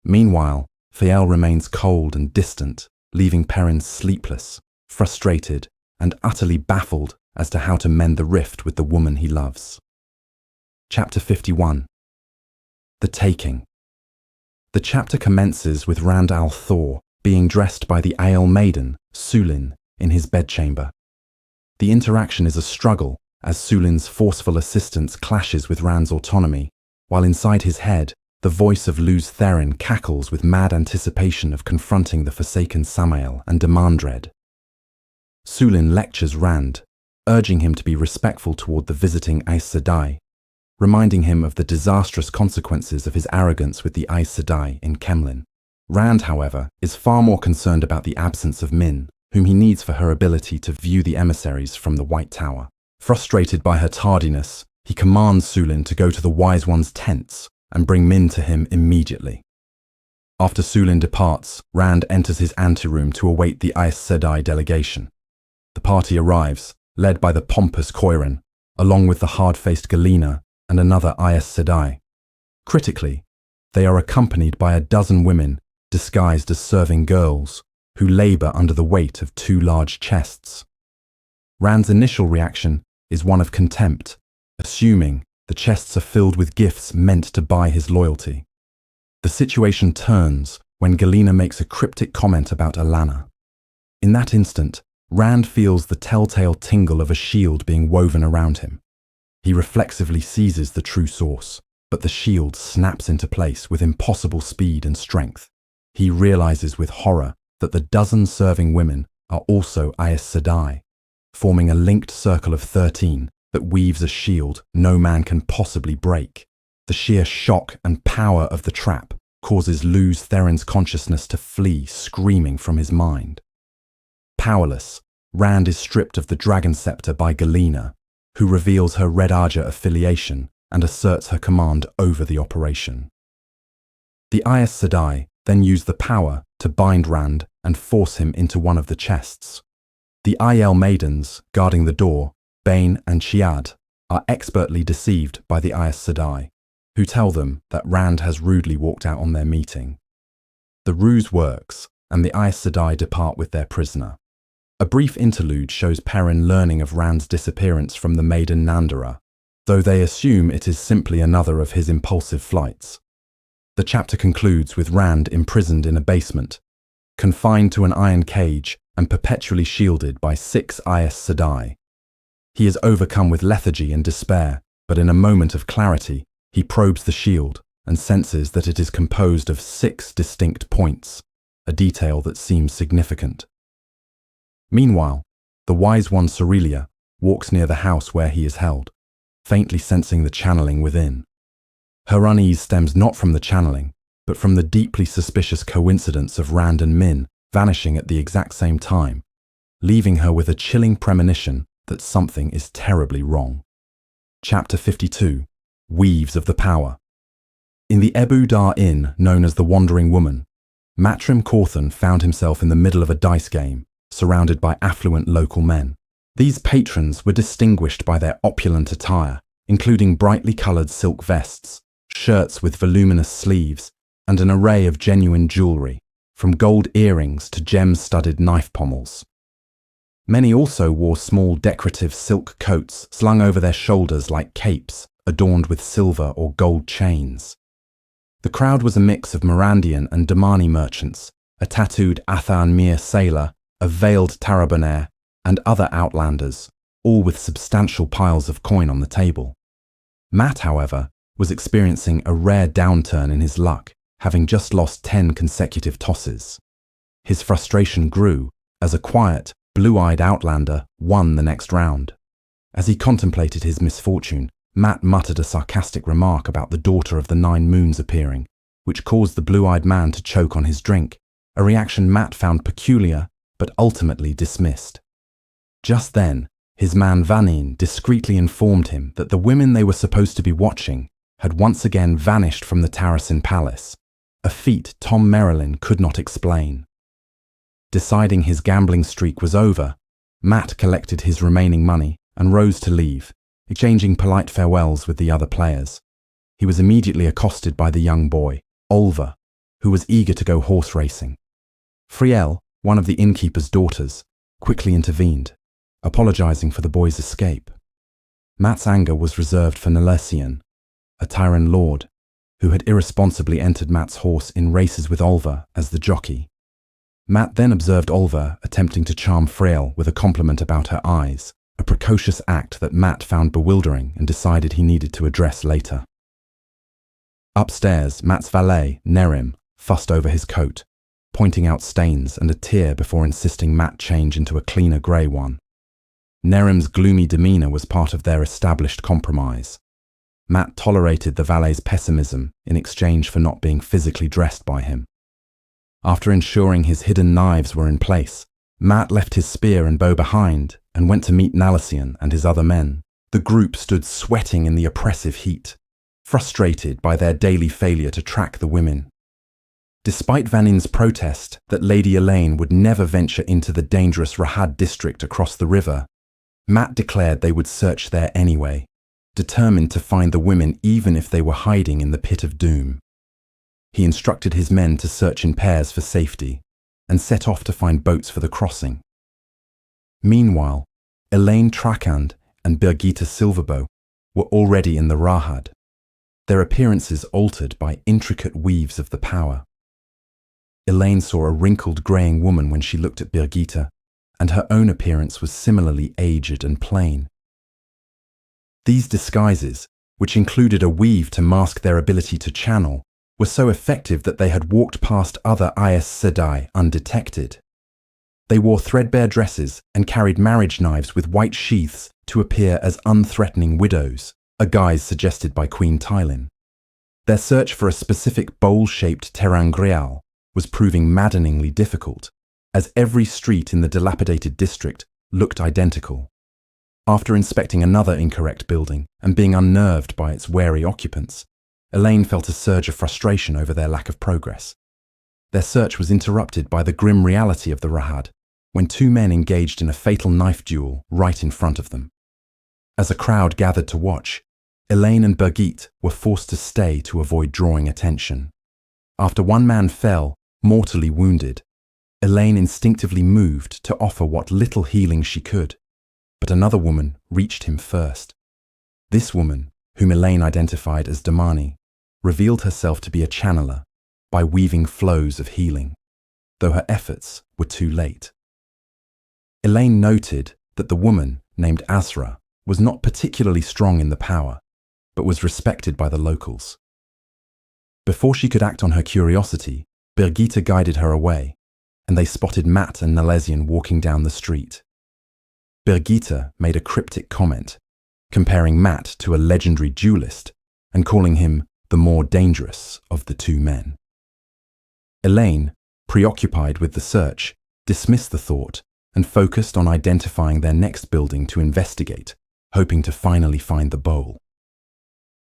Meanwhile, Fael remains cold and distant, leaving Perrin sleepless, frustrated, and utterly baffled as to how to mend the rift with the woman he loves. Chapter 51. The Taking. The chapter commences with Rand al'Thor being dressed by the Aiel maiden, Sulin, in his bedchamber. The interaction is a struggle as Sulin's forceful assistance clashes with Rand's autonomy, while inside his head, the voice of Luz Therin cackles with mad anticipation of confronting the forsaken Samael and Demandred. Sulin lectures Rand, urging him to be respectful toward the visiting Aes Sedai, reminding him of the disastrous consequences of his arrogance with the Aes Sedai in Kemlin. Rand, however, is far more concerned about the absence of Min, whom he needs for her ability to view the emissaries from the White Tower. Frustrated by her tardiness, he commands Sulin to go to the Wise One's tents and bring Min to him immediately. After Sulin departs, Rand enters his anteroom to await the Aes Sedai delegation. The party arrives, led by the pompous Koiren, along with the hard-faced Galena and another Aes Sedai. Critically, they are accompanied by a dozen women disguised as serving girls, who labor under the weight of 2 large chests. Rand's initial reaction is one of contempt, assuming the chests are filled with gifts meant to buy his loyalty. The situation turns when Galena makes a cryptic comment about Alana. In that instant, Rand feels the telltale tingle of a shield being woven around him. He reflexively seizes the true source, but the shield snaps into place with impossible speed and strength. He realizes with horror that the dozen serving women are also Aes Sedai, forming a linked circle of 13 that weaves a shield no man can possibly break. The sheer shock and power of the trap causes Luz Therin's consciousness to flee screaming from his mind. Powerless, Rand is stripped of the dragon scepter by Galena, who reveals her Red Arja affiliation and asserts her command over the operation. The Aes Sedai then use the power to bind Rand and force him into one of the chests. The Aiel maidens guarding the door, Bane and Chiad, are expertly deceived by the Aes Sedai, who tell them that Rand has rudely walked out on their meeting. The ruse works, and the Aes Sedai depart with their prisoner. A brief interlude shows Perrin learning of Rand's disappearance from the maiden Nandara, though they assume it is simply another of his impulsive flights. The chapter concludes with Rand imprisoned in a basement, confined to an iron cage and perpetually shielded by 6 Aes Sedai. He is overcome with lethargy and despair, but in a moment of clarity, he probes the shield and senses that it is composed of 6 distinct points, a detail that seems significant. Meanwhile, the wise one Cerelia walks near the house where he is held, faintly sensing the channeling within. Her unease stems not from the channeling, but from the deeply suspicious coincidence of Rand and Min vanishing at the exact same time, leaving her with a chilling premonition that something is terribly wrong. Chapter 52. Weaves of the Power. In the Ebu Dar Inn, known as the Wandering Woman, Matrim Cawthon found himself in the middle of a dice game, surrounded by affluent local men. These patrons were distinguished by their opulent attire, including brightly coloured silk vests, shirts with voluminous sleeves, and an array of genuine jewellery, from gold earrings to gem-studded knife pommels. Many also wore small decorative silk coats slung over their shoulders like capes, adorned with silver or gold chains. The crowd was a mix of Mirandian and Damani merchants, a tattooed Athan Mir sailor, a veiled Tarabonair, and other outlanders, all with substantial piles of coin on the table. Matt, however, was experiencing a rare downturn in his luck, having just lost 10 consecutive tosses. His frustration grew as a quiet, blue-eyed outlander won the next round. As he contemplated his misfortune, Matt muttered a sarcastic remark about the daughter of the 9 moons appearing, which caused the blue-eyed man to choke on his drink, a reaction Matt found peculiar but ultimately dismissed. Just then, his man Vanin discreetly informed him that the women they were supposed to be watching had once again vanished from the Tarasin Palace, a feat Tom Merrilin could not explain. Deciding his gambling streak was over, Matt collected his remaining money and rose to leave, exchanging polite farewells with the other players. He was immediately accosted by the young boy, Olva, who was eager to go horse racing. Friel, one of the innkeeper's daughters, quickly intervened, apologizing for the boy's escape. Matt's anger was reserved for Nelesian, a Tyran lord, who had irresponsibly entered Matt's horse in races with Olva as the jockey. Matt then observed Olva attempting to charm Friel with a compliment about her eyes, a precocious act that Matt found bewildering and decided he needed to address later. Upstairs, Matt's valet, Nerim, fussed over his coat, pointing out stains and a tear before insisting Matt change into a cleaner grey one. Nerim's gloomy demeanour was part of their established compromise. Matt tolerated the valet's pessimism in exchange for not being physically dressed by him. After ensuring his hidden knives were in place, Matt left his spear and bow behind and went to meet Nalasian and his other men. The group stood sweating in the oppressive heat, frustrated by their daily failure to track the women. Despite Vanin's protest that Lady Elaine would never venture into the dangerous Rahad district across the river, Matt declared they would search there anyway, determined to find the women even if they were hiding in the pit of doom. He instructed his men to search in pairs for safety, and set off to find boats for the crossing. Meanwhile, Elaine Trakand and Birgitta Silverbow were already in the Rahad, their appearances altered by intricate weaves of the power. Elaine saw a wrinkled greying woman when she looked at Birgitta, and her own appearance was similarly aged and plain. These disguises, which included a weave to mask their ability to channel, were so effective that they had walked past other Aes Sedai undetected. They wore threadbare dresses and carried marriage knives with white sheaths to appear as unthreatening widows, a guise suggested by Queen Tylin. Their search for a specific bowl-shaped terangreal was proving maddeningly difficult, as every street in the dilapidated district looked identical. After inspecting another incorrect building and being unnerved by its wary occupants, Elaine felt a surge of frustration over their lack of progress. Their search was interrupted by the grim reality of the Rahad, when two men engaged in a fatal knife duel right in front of them. As a crowd gathered to watch, Elaine and Birgit were forced to stay to avoid drawing attention. After one man fell, mortally wounded, Elaine instinctively moved to offer what little healing she could, but another woman reached him first. This woman, whom Elaine identified as Damani, revealed herself to be a channeler by weaving flows of healing, though her efforts were too late. Elaine noted that the woman, named Azra, was not particularly strong in the power, but was respected by the locals. Before she could act on her curiosity, Birgitta guided her away, and they spotted Matt and Nalesian walking down the street. Birgitta made a cryptic comment, comparing Matt to a legendary duelist and calling him the more dangerous of the two men. Elaine, preoccupied with the search, dismissed the thought and focused on identifying their next building to investigate, hoping to finally find the bowl.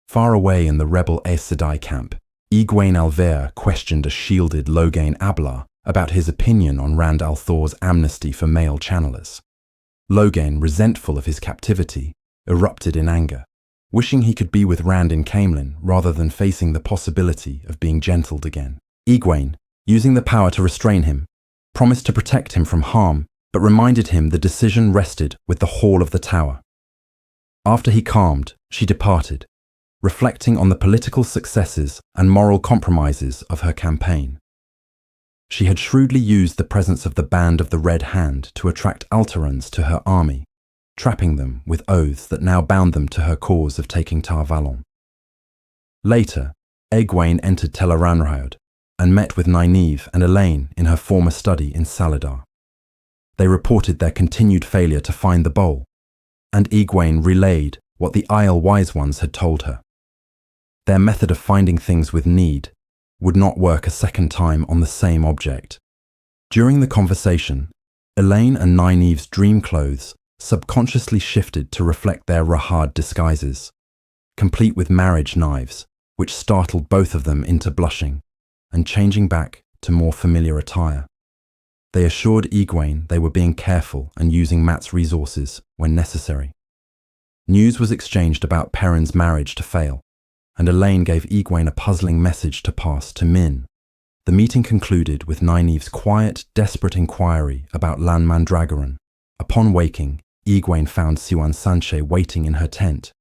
Far away in the rebel Aes Sedai camp, Egwene Alver questioned a shielded Loghain Ablar about his opinion on Rand al'Thor's amnesty for male channelers. Loghain, resentful of his captivity, erupted in anger, wishing he could be with Rand in Caemlyn rather than facing the possibility of being gentled again. Egwene, using the power to restrain him, promised to protect him from harm, but reminded him the decision rested with the Hall of the Tower. After he calmed, she departed, reflecting on the political successes and moral compromises of her campaign. She had shrewdly used the presence of the Band of the Red Hand to attract Alterans to her army, trapping them with oaths that now bound them to her cause of taking Tar Valon. Later, Egwene entered Tel'aran'rhiod and met with Nynaeve and Elaine in her former study in Saladar. They reported their continued failure to find the bowl, and Egwene relayed what the Isle Wise Ones had told her. Their method of finding things with need would not work a second time on the same object. During the conversation, Elaine and Nynaeve's dream clothes subconsciously shifted to reflect their Rahad disguises, complete with marriage knives, which startled both of them into blushing and changing back to more familiar attire. They assured Egwene they were being careful and using Matt's resources when necessary. News was exchanged about Perrin's marriage to fail, and Elaine gave Egwene a puzzling message to pass to Min. The meeting concluded with Nynaeve's quiet, desperate inquiry about Lan Mandragoran. Upon waking, Egwene found Siwan Sanche waiting in her tent.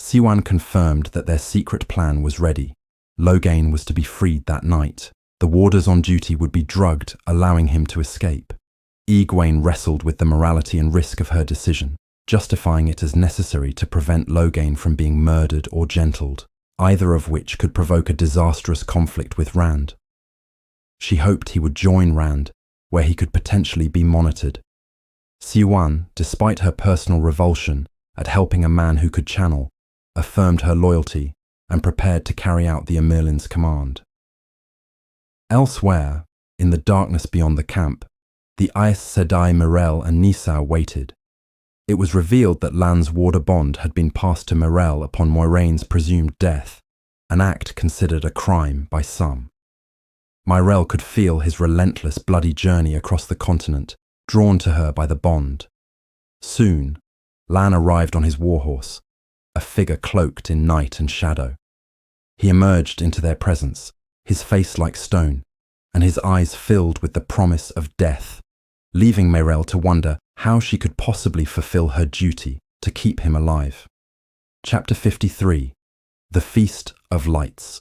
Siwan confirmed that their secret plan was ready. Loghain was to be freed that night. The warders on duty would be drugged, allowing him to escape. Egwene wrestled with the morality and risk of her decision, justifying it as necessary to prevent Loghain from being murdered or gentled, either of which could provoke a disastrous conflict with Rand. She hoped he would join Rand, where he could potentially be monitored. Siwan, despite her personal revulsion at helping a man who could channel, affirmed her loyalty and prepared to carry out the Amirlin's command. Elsewhere, in the darkness beyond the camp, the Aes Sedai Mirel and Nisau waited. It was revealed that Lan's warder bond had been passed to Mirel upon Moiraine's presumed death, an act considered a crime by some. Mirel could feel his relentless bloody journey across the continent, drawn to her by the bond. Soon, Lan arrived on his warhorse, a figure cloaked in night and shadow. He emerged into their presence, his face like stone, and his eyes filled with the promise of death, leaving Mirel to wonder how she could possibly fulfill her duty to keep him alive. Chapter 53. The Feast of Lights.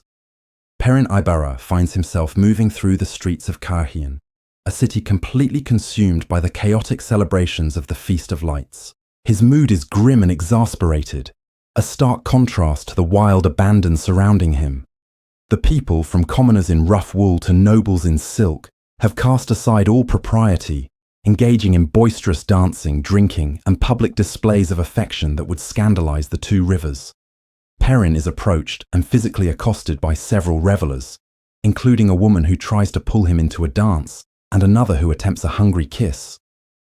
Perrin Ibarra finds himself moving through the streets of Carhian, a city completely consumed by the chaotic celebrations of the Feast of Lights. His mood is grim and exasperated, a stark contrast to the wild abandon surrounding him. The people, from commoners in rough wool to nobles in silk, have cast aside all propriety, engaging in boisterous dancing, drinking, and public displays of affection that would scandalize the two rivers. Perrin is approached and physically accosted by several revelers, including a woman who tries to pull him into a dance, and another who attempts a hungry kiss.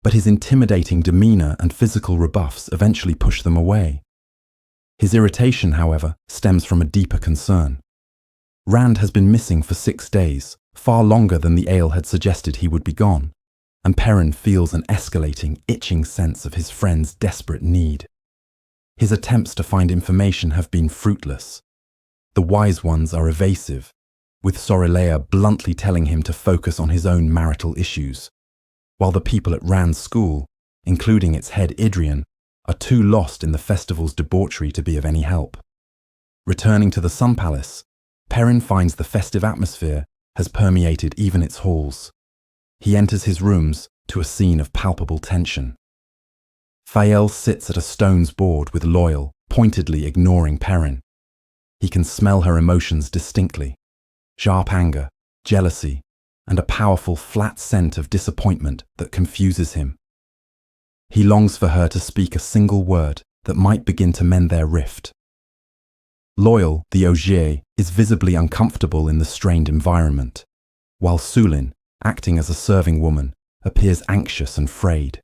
but his intimidating demeanor and physical rebuffs eventually push them away. His irritation, however, stems from a deeper concern. Rand has been missing for 6 days, far longer than the ale had suggested he would be gone, and Perrin feels an escalating, itching sense of his friend's desperate need. His attempts to find information have been fruitless. The wise ones are evasive, with Sorelea bluntly telling him to focus on his own marital issues, while the people at Rand's school, including its head Idrian, are too lost in the festival's debauchery to be of any help. Returning to the Sun Palace, Perrin finds the festive atmosphere has permeated even its halls. He enters his rooms to a scene of palpable tension. Fael sits at a stone's board with Loyal, pointedly ignoring Perrin. He can smell her emotions distinctly: sharp anger, jealousy, and a powerful flat scent of disappointment that confuses him. He longs for her to speak a single word that might begin to mend their rift. Loyal, the Ogier, is visibly uncomfortable in the strained environment, while Sulin, acting as a serving woman, appears anxious and frayed.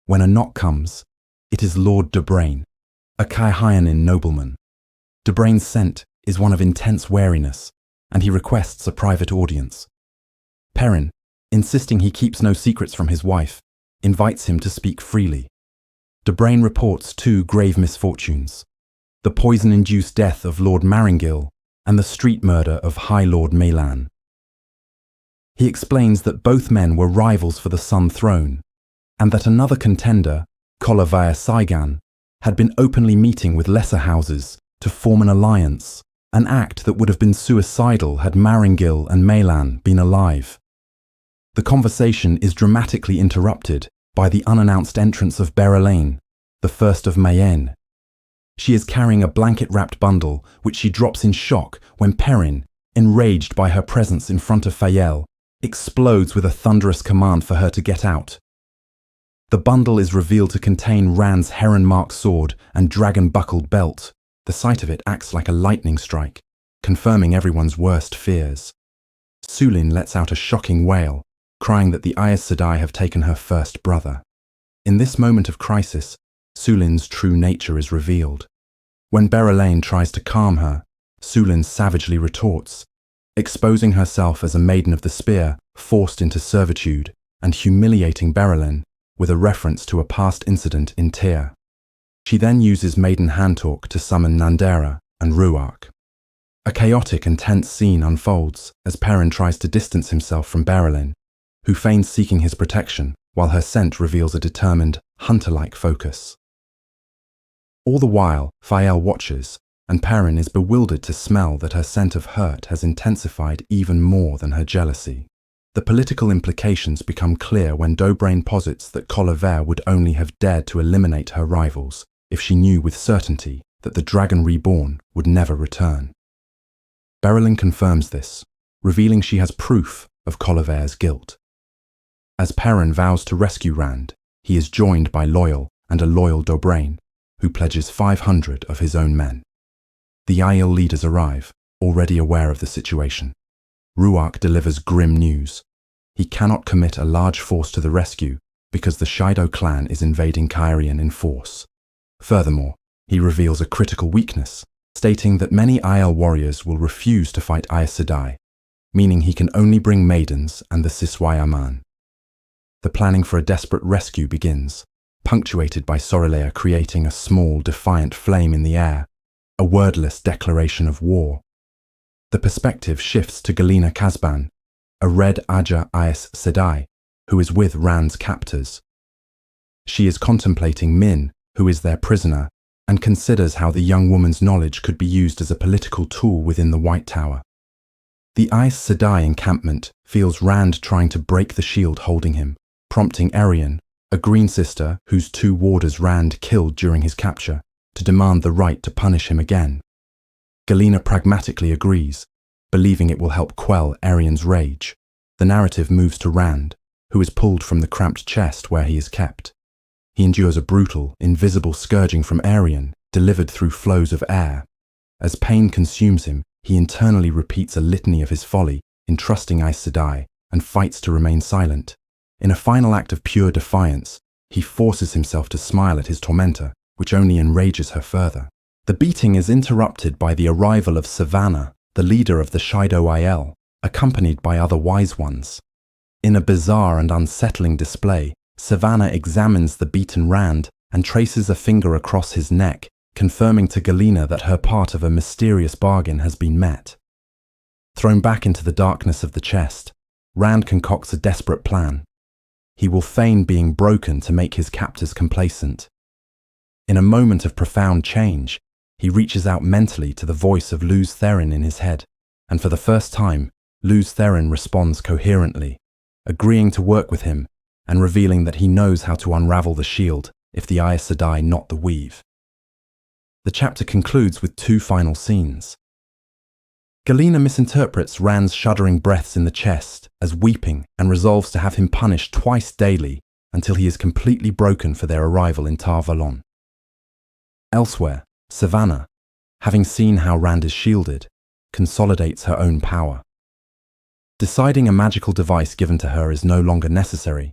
When a knock comes, it is Lord Dobraine, a Kaihayanin nobleman. Dobraine's scent is one of intense wariness, and he requests a private audience. Perrin, insisting he keeps no secrets from his wife, invites him to speak freely. Dobraine reports 2 grave misfortunes: the poison-induced death of Lord Maringil and the street murder of High Lord Meilan. He explains that both men were rivals for the Sun Throne, and that another contender, Kolavaya Saigan, had been openly meeting with lesser houses to form an alliance, an act that would have been suicidal had Maringil and Meilan been alive. The conversation is dramatically interrupted by the unannounced entrance of Berelaine, the first of Mayenne. She is carrying a blanket-wrapped bundle, which she drops in shock when Perrin, enraged by her presence in front of Fael, explodes with a thunderous command for her to get out. The bundle is revealed to contain Rand's heron-marked sword and dragon-buckled belt. The sight of it acts like a lightning strike, confirming everyone's worst fears. Sulin lets out a shocking wail, crying that the Aes Sedai have taken her first brother. In this moment of crisis, Sulin's true nature is revealed. When Berelaine tries to calm her, Sulin savagely retorts, exposing herself as a maiden of the spear forced into servitude and humiliating Berelaine with a reference to a past incident in Tyr. She then uses maiden hand-talk to summon Nandera and Ruark. A chaotic and tense scene unfolds as Perrin tries to distance himself from Berelaine, who feigns seeking his protection while her scent reveals a determined, hunter-like focus. All the while, Fael watches, and Perrin is bewildered to smell that her scent of hurt has intensified even more than her jealousy. The political implications become clear when Dobraine posits that Colivert would only have dared to eliminate her rivals if she knew with certainty that the Dragon Reborn would never return. Berelaine confirms this, revealing she has proof of Colivert's guilt. As Perrin vows to rescue Rand, he is joined by Loyal and a loyal Dobraine, who pledges 500 of his own men. The Aiel leaders arrive, already aware of the situation. Ruark delivers grim news. He cannot commit a large force to the rescue because the Shido clan is invading Cairhien in force. Furthermore, he reveals a critical weakness, stating that many Aiel warriors will refuse to fight Aes Sedai, meaning he can only bring maidens and the Siswai Aman. The planning for a desperate rescue begins, punctuated by Sorelea creating a small, defiant flame in the air, a wordless declaration of war. The perspective shifts to Galina Kazban, a red Aja Aes Sedai, who is with Rand's captors. She is contemplating Min, who is their prisoner, and considers how the young woman's knowledge could be used as a political tool within the White Tower. The Aes Sedai encampment feels Rand trying to break the shield holding him, prompting Arian, a Green Sister whose 2 warders Rand killed during his capture, to demand the right to punish him again. Galina pragmatically agrees, believing it will help quell Arian's rage. The narrative moves to Rand, who is pulled from the cramped chest where he is kept. He endures a brutal, invisible scourging from Arian, delivered through flows of air. As pain consumes him, he internally repeats a litany of his folly in trusting Aes Sedai and fights to remain silent, In a final act of pure defiance, he forces himself to smile at his tormentor, which only enrages her further. The beating is interrupted by the arrival of Savannah, the leader of the Shido-Il, accompanied by other wise ones. In a bizarre and unsettling display, Savannah examines the beaten Rand and traces a finger across his neck, confirming to Galena that her part of a mysterious bargain has been met. Thrown back into the darkness of the chest, Rand concocts a desperate plan. He will feign being broken to make his captors complacent. In a moment of profound change, he reaches out mentally to the voice of Luz Theron in his head, and for the first time, Luz Theron responds coherently, agreeing to work with him and revealing that he knows how to unravel the shield if the Aes Sedai knot the weave. The chapter concludes with two final scenes. Galena misinterprets Rand's shuddering breaths in the chest as weeping and resolves to have him punished twice daily until he is completely broken for their arrival in Tar Valon. Elsewhere, Savannah, having seen how Rand is shielded, consolidates her own power. Deciding a magical device given to her is no longer necessary,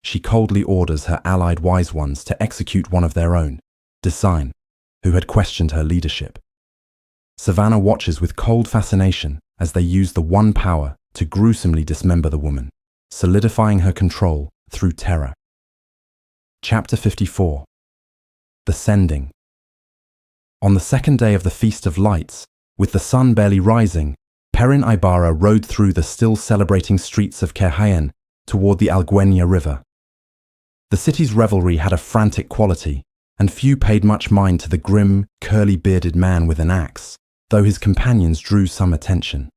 she coldly orders her allied wise ones to execute one of their own, Design, who had questioned her leadership. Savannah watches with cold fascination as they use the one power to gruesomely dismember the woman, solidifying her control through terror. Chapter 54. The Sending. On the second day of the Feast of Lights, with the sun barely rising, Perrin Ibarra rode through the still celebrating streets of Kerhayen toward the Alguenya River. The city's revelry had a frantic quality, and few paid much mind to the grim, curly-bearded man with an axe, though his companions drew some attention.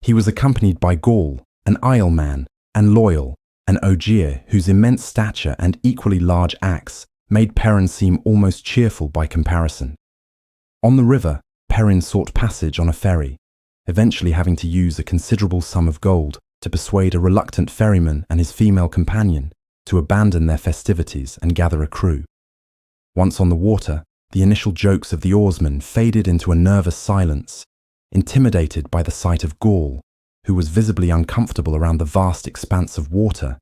He was accompanied by Gaul, an Isle man, and Loyal, an Ogier whose immense stature and equally large axe made Perrin seem almost cheerful by comparison. On the river, Perrin sought passage on a ferry, eventually having to use a considerable sum of gold to persuade a reluctant ferryman and his female companion to abandon their festivities and gather a crew. Once on the water, the initial jokes of the oarsmen faded into a nervous silence, intimidated by the sight of Gaul, who was visibly uncomfortable around the vast expanse of water,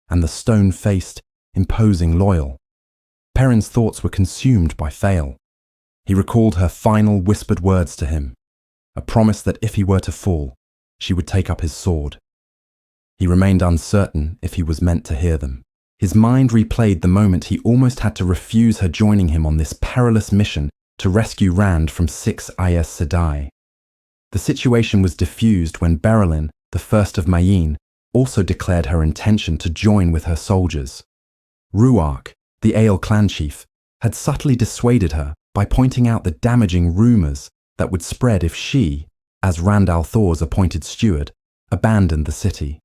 and the stone-faced, imposing Loyal. Perrin's thoughts were consumed by Fail. He recalled her final whispered words to him, a promise that if he were to fall, she would take up his sword. He remained uncertain if he was meant to hear them. His mind replayed the moment he almost had to refuse her joining him on this perilous mission to rescue Rand from 6 Aes Sedai. The situation was diffused when Berylin, the first of Mayene, also declared her intention to join with her soldiers. Ruark, the Ale clan chief, had subtly dissuaded her by pointing out the damaging rumors that would spread if she, as Rand al'Thor's appointed steward, abandoned the city.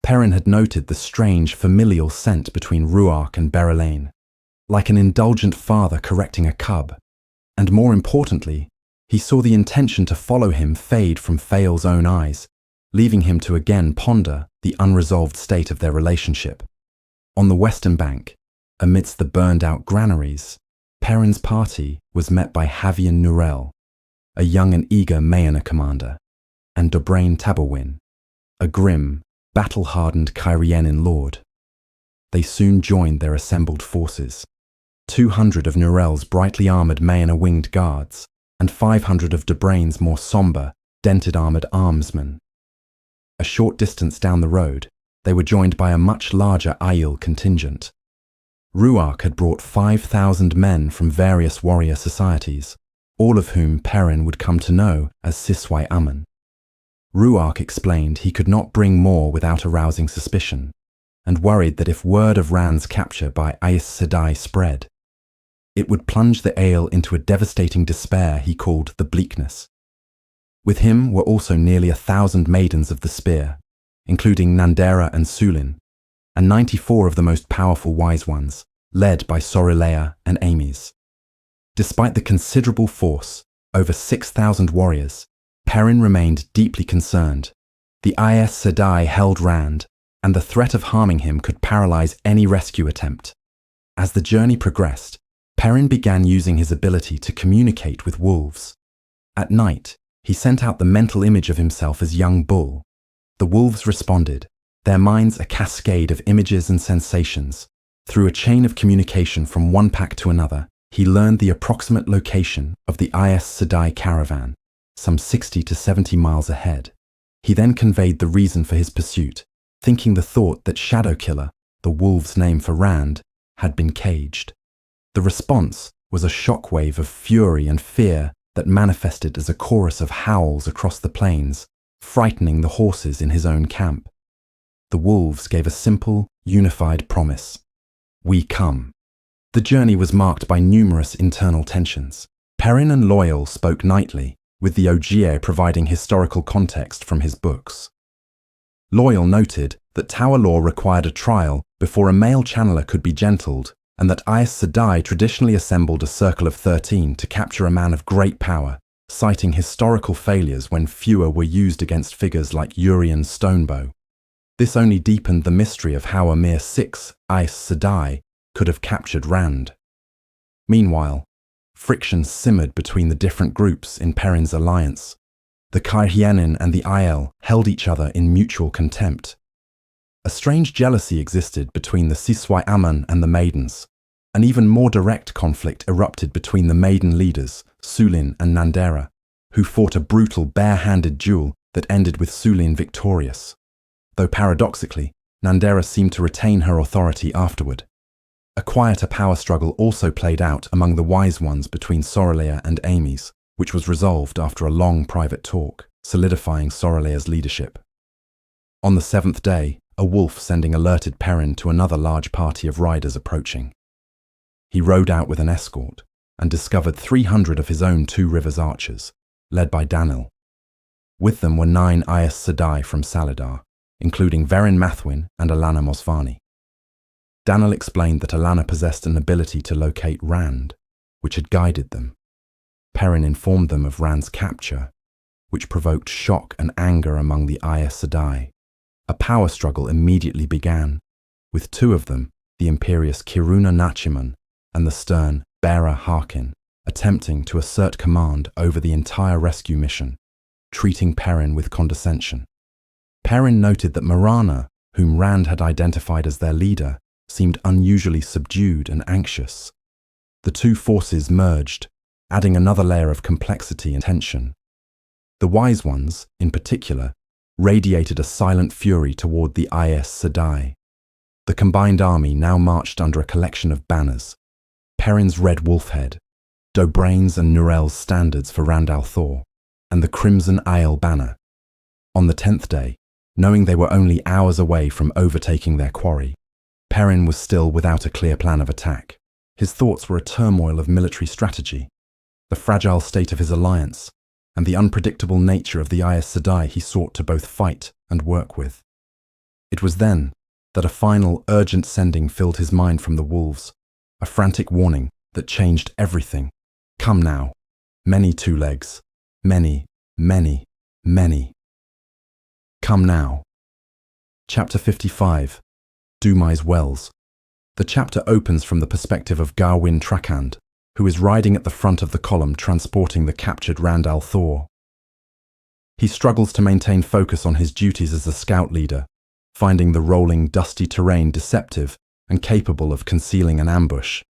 Perrin had noted the strange familial scent between Ruark and Berylane, like an indulgent father correcting a cub, and more importantly, he saw the intention to follow him fade from Fael's own eyes, leaving him to again ponder the unresolved state of their relationship. On the western bank, amidst the burned-out granaries, Perrin's party was met by Havian Nurel, a young and eager Mayana commander, and Dobrain Taborwin, a grim, battle-hardened Kyrienin lord. They soon joined their assembled forces, 200 of Nurel's brightly armoured Mayana winged guards, and 500 of Dobrain's more sombre, dented armoured armsmen. A short distance down the road, they were joined by a much larger Aiel contingent. Ruark had brought 5,000 men from various warrior societies, all of whom Perrin would come to know as Siswai Amun. Ruark explained he could not bring more without arousing suspicion, and worried that if word of Rand's capture by Aes Sedai spread, it would plunge the Ale into a devastating despair he called the Bleakness. With him were also nearly 1,000 maidens of the spear, including Nandera and Sulin, and 94 of the most powerful wise ones, led by Sorilea and Ames. Despite the considerable force, over 6,000 warriors, Perrin remained deeply concerned. The Aes Sedai held Rand, and the threat of harming him could paralyze any rescue attempt. As the journey progressed, Perrin began using his ability to communicate with wolves. At night, he sent out the mental image of himself as young Bull. The wolves responded, their minds a cascade of images and sensations. Through a chain of communication from one pack to another, he learned the approximate location of the Aes Sedai caravan, some 60 to 70 miles ahead. He then conveyed the reason for his pursuit, thinking the thought that Shadowkiller, the wolf's name for Rand, had been caged. The response was a shockwave of fury and fear that manifested as a chorus of howls across the plains, frightening the horses in his own camp. The wolves gave a simple, unified promise. We come. The journey was marked by numerous internal tensions. Perrin and Loyal spoke nightly, with the Ogier providing historical context from his books. Loyal noted that Tower law required a trial before a male channeler could be gentled, and that Aes Sedai traditionally assembled a circle of 13 to capture a man of great power, citing historical failures when fewer were used against figures like Urien's Stonebow. This only deepened the mystery of how a mere 6 Aes Sedai could have captured Rand. Meanwhile, friction simmered between the different groups in Perrin's alliance. The Kairhienin and the Aiel held each other in mutual contempt. A strange jealousy existed between the Siswai Aman and the Maidens. An even more direct conflict erupted between the Maiden leaders, Sulin and Nandera, who fought a brutal bare-handed duel that ended with Sulin victorious. Though paradoxically, Nandera seemed to retain her authority afterward. A quieter power struggle also played out among the Wise Ones between Sorelea and Amys, which was resolved after a long private talk, solidifying Sorelea's leadership. On the 7th day, a wolf sending alerted Perrin to another large party of riders approaching. He rode out with an escort and discovered 300 of his own Two Rivers archers, led by Danil. With them were 9 Aes Sedai from Saladar, including Verin Mathwin and Alana Mosvani. Danil explained that Alana possessed an ability to locate Rand, which had guided them. Perrin informed them of Rand's capture, which provoked shock and anger among the Aes Sedai. A power struggle immediately began, with 2 of them, the imperious Kiruna Nachiman and the stern Bera Harkin, attempting to assert command over the entire rescue mission, treating Perrin with condescension. Perrin noted that Marana, whom Rand had identified as their leader, seemed unusually subdued and anxious. The 2 forces merged, adding another layer of complexity and tension. The Wise Ones, in particular, radiated a silent fury toward the Aes Sedai. The combined army now marched under a collection of banners: Perrin's red wolf head, Dobrain's and Nurel's standards for Rand al'Thor, and the Crimson Aiel banner. On the 10th day, knowing they were only hours away from overtaking their quarry, Perrin was still without a clear plan of attack. His thoughts were a turmoil of military strategy, the fragile state of his alliance, and the unpredictable nature of the Aes Sedai he sought to both fight and work with. It was then that a final, urgent sending filled his mind from the wolves, a frantic warning that changed everything. Come now. Many Two Legs. Many, many, many. Come now. Chapter 55. Dumai's Wells. The chapter opens from the perspective of Garwin Trakand, who is riding at the front of the column transporting the captured Rand al'Thor. He struggles to maintain focus on his duties as a scout leader, finding the rolling, dusty terrain deceptive and capable of concealing an ambush.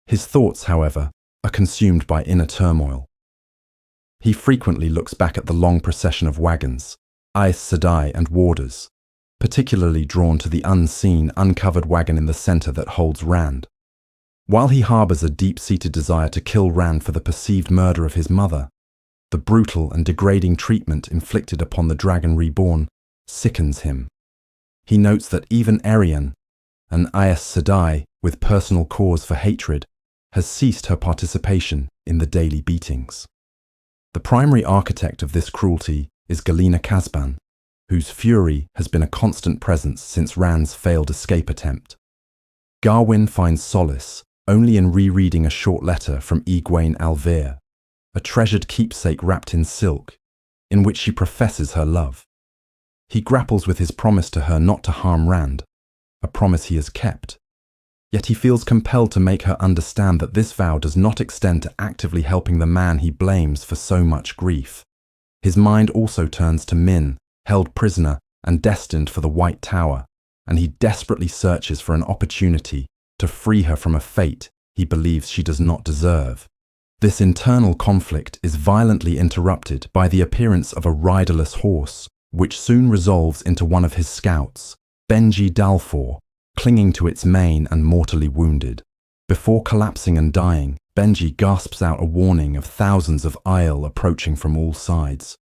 His thoughts, however, are consumed by inner turmoil. He frequently looks back at the long procession of wagons, Aes Sedai and warders, particularly drawn to the unseen, uncovered wagon in the center that holds Rand. While he harbors a deep-seated desire to kill Rand for the perceived murder of his mother, the brutal and degrading treatment inflicted upon the Dragon Reborn sickens him. He notes that even Arian, an Aes Sedai with personal cause for hatred, has ceased her participation in the daily beatings. The primary architect of this cruelty is Galina Kazban, whose fury has been a constant presence since Rand's failed escape attempt. Garwin finds solace only in rereading a short letter from Egwene Alvear, a treasured keepsake wrapped in silk, in which she professes her love. He grapples with his promise to her not to harm Rand, a promise he has kept. Yet he feels compelled to make her understand that this vow does not extend to actively helping the man he blames for so much grief. His mind also turns to Min, held prisoner and destined for the White Tower, and he desperately searches for an opportunity to free her from a fate he believes she does not deserve. This internal conflict is violently interrupted by the appearance of a riderless horse, which soon resolves into one of his scouts, Benji Dalfor, clinging to its mane and mortally wounded. Before collapsing and dying, Benji gasps out a warning of thousands of Aiel approaching from all sides.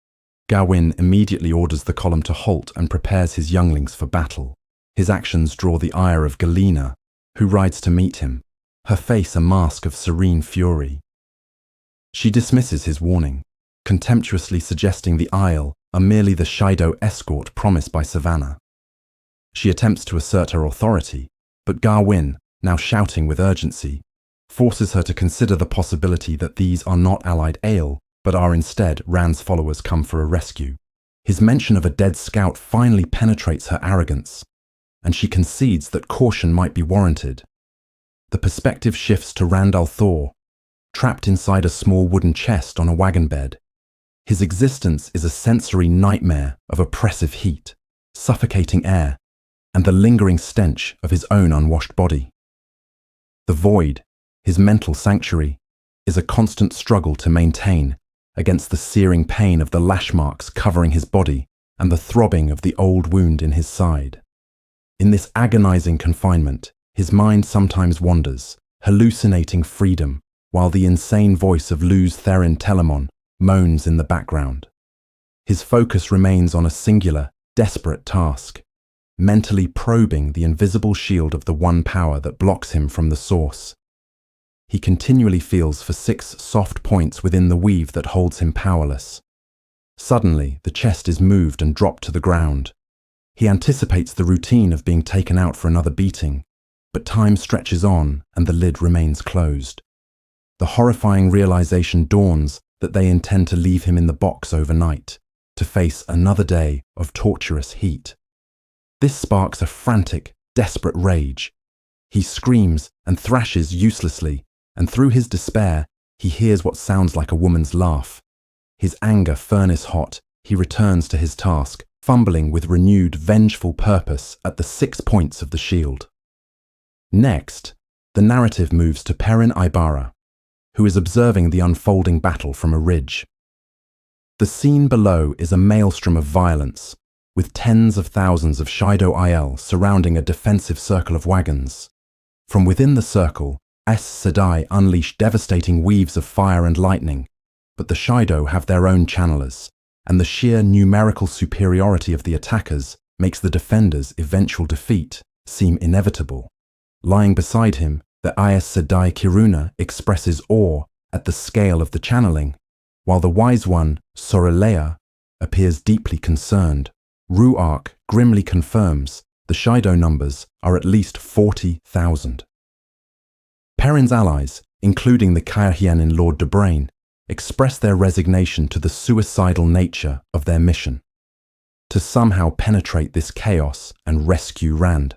Gawain immediately orders the column to halt and prepares his younglings for battle. His actions draw the ire of Galena, who rides to meet him, her face a mask of serene fury. She dismisses his warning, contemptuously suggesting the Aiel are merely the Shido escort promised by Savannah. She attempts to assert her authority, but Gawain, now shouting with urgency, forces her to consider the possibility that these are not allied Aiel, but are instead Rand's followers come for a rescue. His mention of a dead scout finally penetrates her arrogance, and she concedes that caution might be warranted. The perspective shifts to Rand al'Thor, trapped inside a small wooden chest on a wagon bed. His existence is a sensory nightmare of oppressive heat, suffocating air, and the lingering stench of his own unwashed body. The void, his mental sanctuary, is a constant struggle to maintain against the searing pain of the lash marks covering his body and the throbbing of the old wound in his side. In this agonizing confinement, his mind sometimes wanders, hallucinating freedom, while the insane voice of Luz Therin Telamon moans in the background. His focus remains on a singular, desperate task, mentally probing the invisible shield of the one power that blocks him from the source. He continually feels for 6 soft points within the weave that holds him powerless. Suddenly, the chest is moved and dropped to the ground. He anticipates the routine of being taken out for another beating, but time stretches on and the lid remains closed. The horrifying realization dawns that they intend to leave him in the box overnight, to face another day of torturous heat. This sparks a frantic, desperate rage. He screams and thrashes uselessly, and through his despair, he hears what sounds like a woman's laugh. His anger furnace hot, he returns to his task, fumbling with renewed vengeful purpose at the 6 points of the shield. Next, the narrative moves to Perrin Ibarra, who is observing the unfolding battle from a ridge. The scene below is a maelstrom of violence, with tens of thousands of Shido Aiel surrounding a defensive circle of wagons. From within the circle, Aes Sedai unleash devastating weaves of fire and lightning, but the Shido have their own channelers, and the sheer numerical superiority of the attackers makes the defenders' eventual defeat seem inevitable. Lying beside him, the Aes Sedai Kiruna expresses awe at the scale of the channeling, while the wise one, Sorelea, appears deeply concerned. Ruark grimly confirms the Shido numbers are at least 40,000. Perrin's allies, including the Caerhienin Lord Dobrain, express their resignation to the suicidal nature of their mission, to somehow penetrate this chaos and rescue Rand.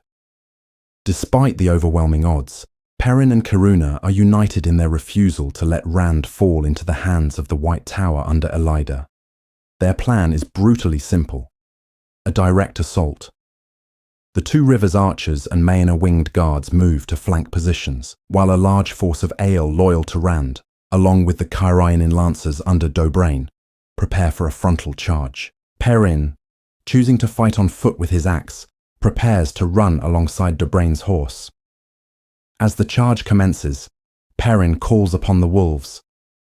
Despite the overwhelming odds, Perrin and Kiruna are united in their refusal to let Rand fall into the hands of the White Tower under Elida. Their plan is brutally simple: a direct assault. The Two Rivers archers and Maena winged guards move to flank positions, while a large force of Aiel loyal to Rand, along with the Caerhienin lancers under Dobrain, prepare for a frontal charge. Perrin, choosing to fight on foot with his axe, prepares to run alongside Dobrain's horse. As the charge commences, Perrin calls upon the wolves,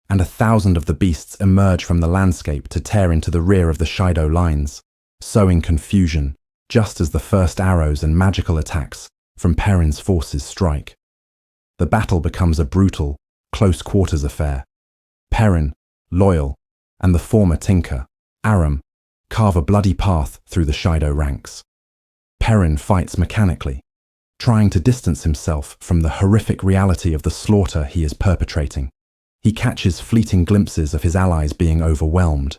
and 1,000 of the beasts emerge from the landscape to tear into the rear of the Shido lines, sowing confusion just as the first arrows and magical attacks from Perrin's forces strike. The battle becomes a brutal, close-quarters affair. Perrin, loyal, and the former tinker, Aram, carve a bloody path through the Shido ranks. Perrin fights mechanically, trying to distance himself from the horrific reality of the slaughter he is perpetrating. He catches fleeting glimpses of his allies being overwhelmed,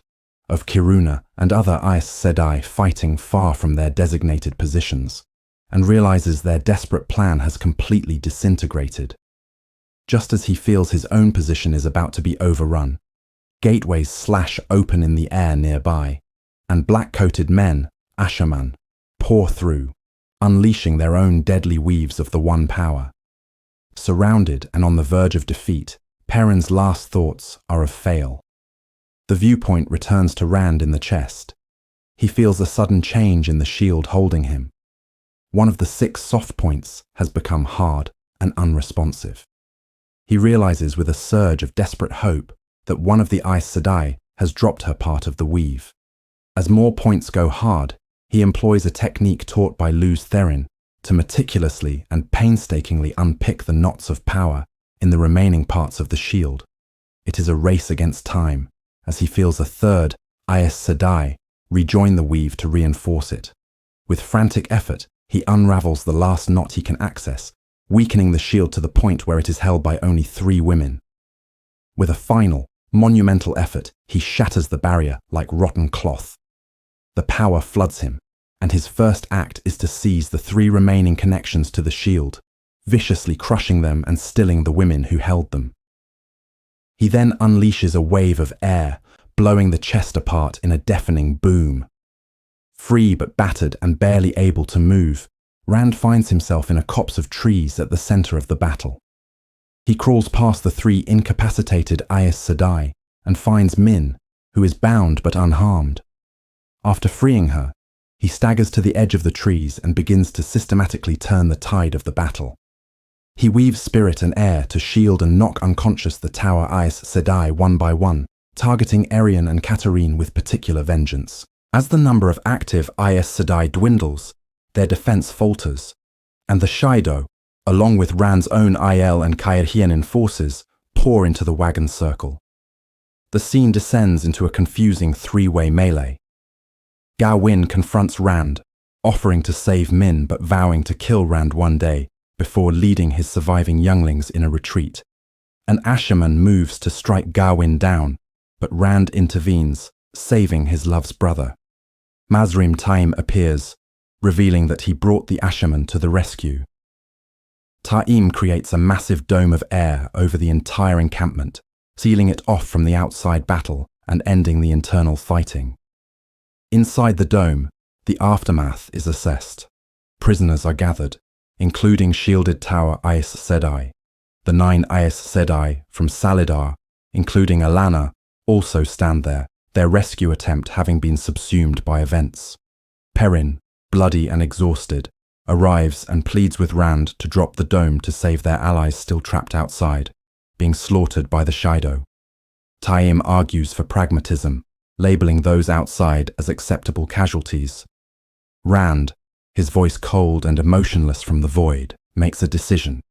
of Kiruna and other Aes Sedai fighting far from their designated positions, and realizes their desperate plan has completely disintegrated. Just as he feels his own position is about to be overrun, gateways slash open in the air nearby, and black-coated men, Ashaman, pour through, unleashing their own deadly weaves of the One Power. Surrounded and on the verge of defeat, Perrin's last thoughts are of fail. The viewpoint returns to Rand in the chest. He feels a sudden change in the shield holding him. One of the 6 soft points has become hard and unresponsive. He realizes with a surge of desperate hope that one of the Aes Sedai has dropped her part of the weave. As more points go hard, he employs a technique taught by Luz Therin to meticulously and painstakingly unpick the knots of power in the remaining parts of the shield. It is a race against time, as he feels a third Aes Sedai rejoin the weave to reinforce it. With frantic effort, he unravels the last knot he can access, weakening the shield to the point where it is held by only 3 women. With a final, monumental effort, he shatters the barrier like rotten cloth. The power floods him, and his first act is to seize the 3 remaining connections to the shield, viciously crushing them and stilling the women who held them. He then unleashes a wave of air, blowing the chest apart in a deafening boom. Free but battered and barely able to move, Rand finds himself in a copse of trees at the center of the battle. He crawls past the 3 incapacitated Aes Sedai and finds Min, who is bound but unharmed. After freeing her, he staggers to the edge of the trees and begins to systematically turn the tide of the battle. He weaves spirit and air to shield and knock unconscious the Tower Aes Sedai one by one, targeting Erion and Katarine with particular vengeance. As the number of active Aes Sedai dwindles, their defense falters, and the Shaido, along with Rand's own Aiel and Caerhienin forces, pour into the wagon circle. The scene descends into a confusing 3-way melee. Gawyn confronts Rand, offering to save Min but vowing to kill Rand one day before leading his surviving younglings in a retreat. An Ashaman moves to strike Gawyn down, but Rand intervenes, saving his love's brother. Mazrim Taim appears, revealing that he brought the Ashaman to the rescue. Taim creates a massive dome of air over the entire encampment, sealing it off from the outside battle and ending the internal fighting. Inside the dome, the aftermath is assessed. Prisoners are gathered, including shielded Tower Aes Sedai. The 9 Aes Sedai from Salidar, including Alana, also stand there, their rescue attempt having been subsumed by events. Perrin, bloody and exhausted, arrives and pleads with Rand to drop the dome to save their allies still trapped outside, being slaughtered by the Shaido. Taim argues for pragmatism, labeling those outside as acceptable casualties. Rand, his voice cold and emotionless from the void, makes a decision.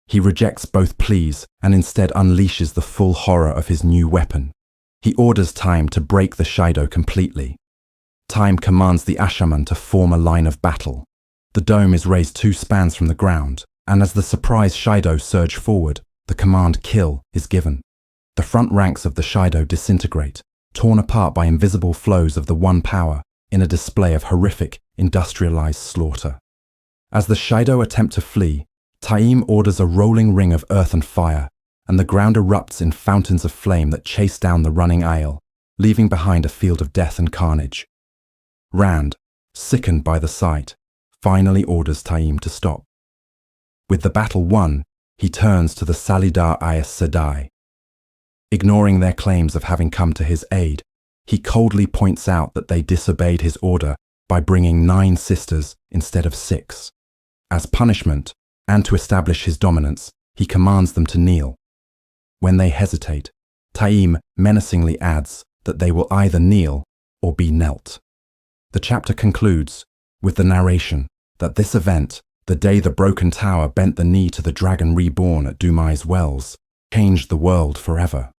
He rejects both pleas and instead unleashes the full horror of his new weapon. He orders Taim to break the Shaido completely. Taim commands the Ashaman to form a line of battle. The dome is raised 2 spans from the ground, and as the surprise Shaido surge forward, the command kill is given. The front ranks of the Shaido disintegrate, torn apart by invisible flows of the One Power in a display of horrific, industrialized slaughter. As the Shaido attempt to flee, Taim orders a rolling ring of earth and fire, and the ground erupts in fountains of flame that chase down the running Aiel, leaving behind a field of death and carnage. Rand, sickened by the sight, finally orders Taim to stop. With the battle won, he turns to the Salidar Aes Sedai. Ignoring their claims of having come to his aid, he coldly points out that they disobeyed his order by bringing 9 sisters instead of 6. As punishment, and to establish his dominance, he commands them to kneel. When they hesitate, Taim menacingly adds that they will either kneel or be knelt. The chapter concludes with the narration that this event, the day the broken tower bent the knee to the dragon reborn at Dumai's wells, changed the world forever.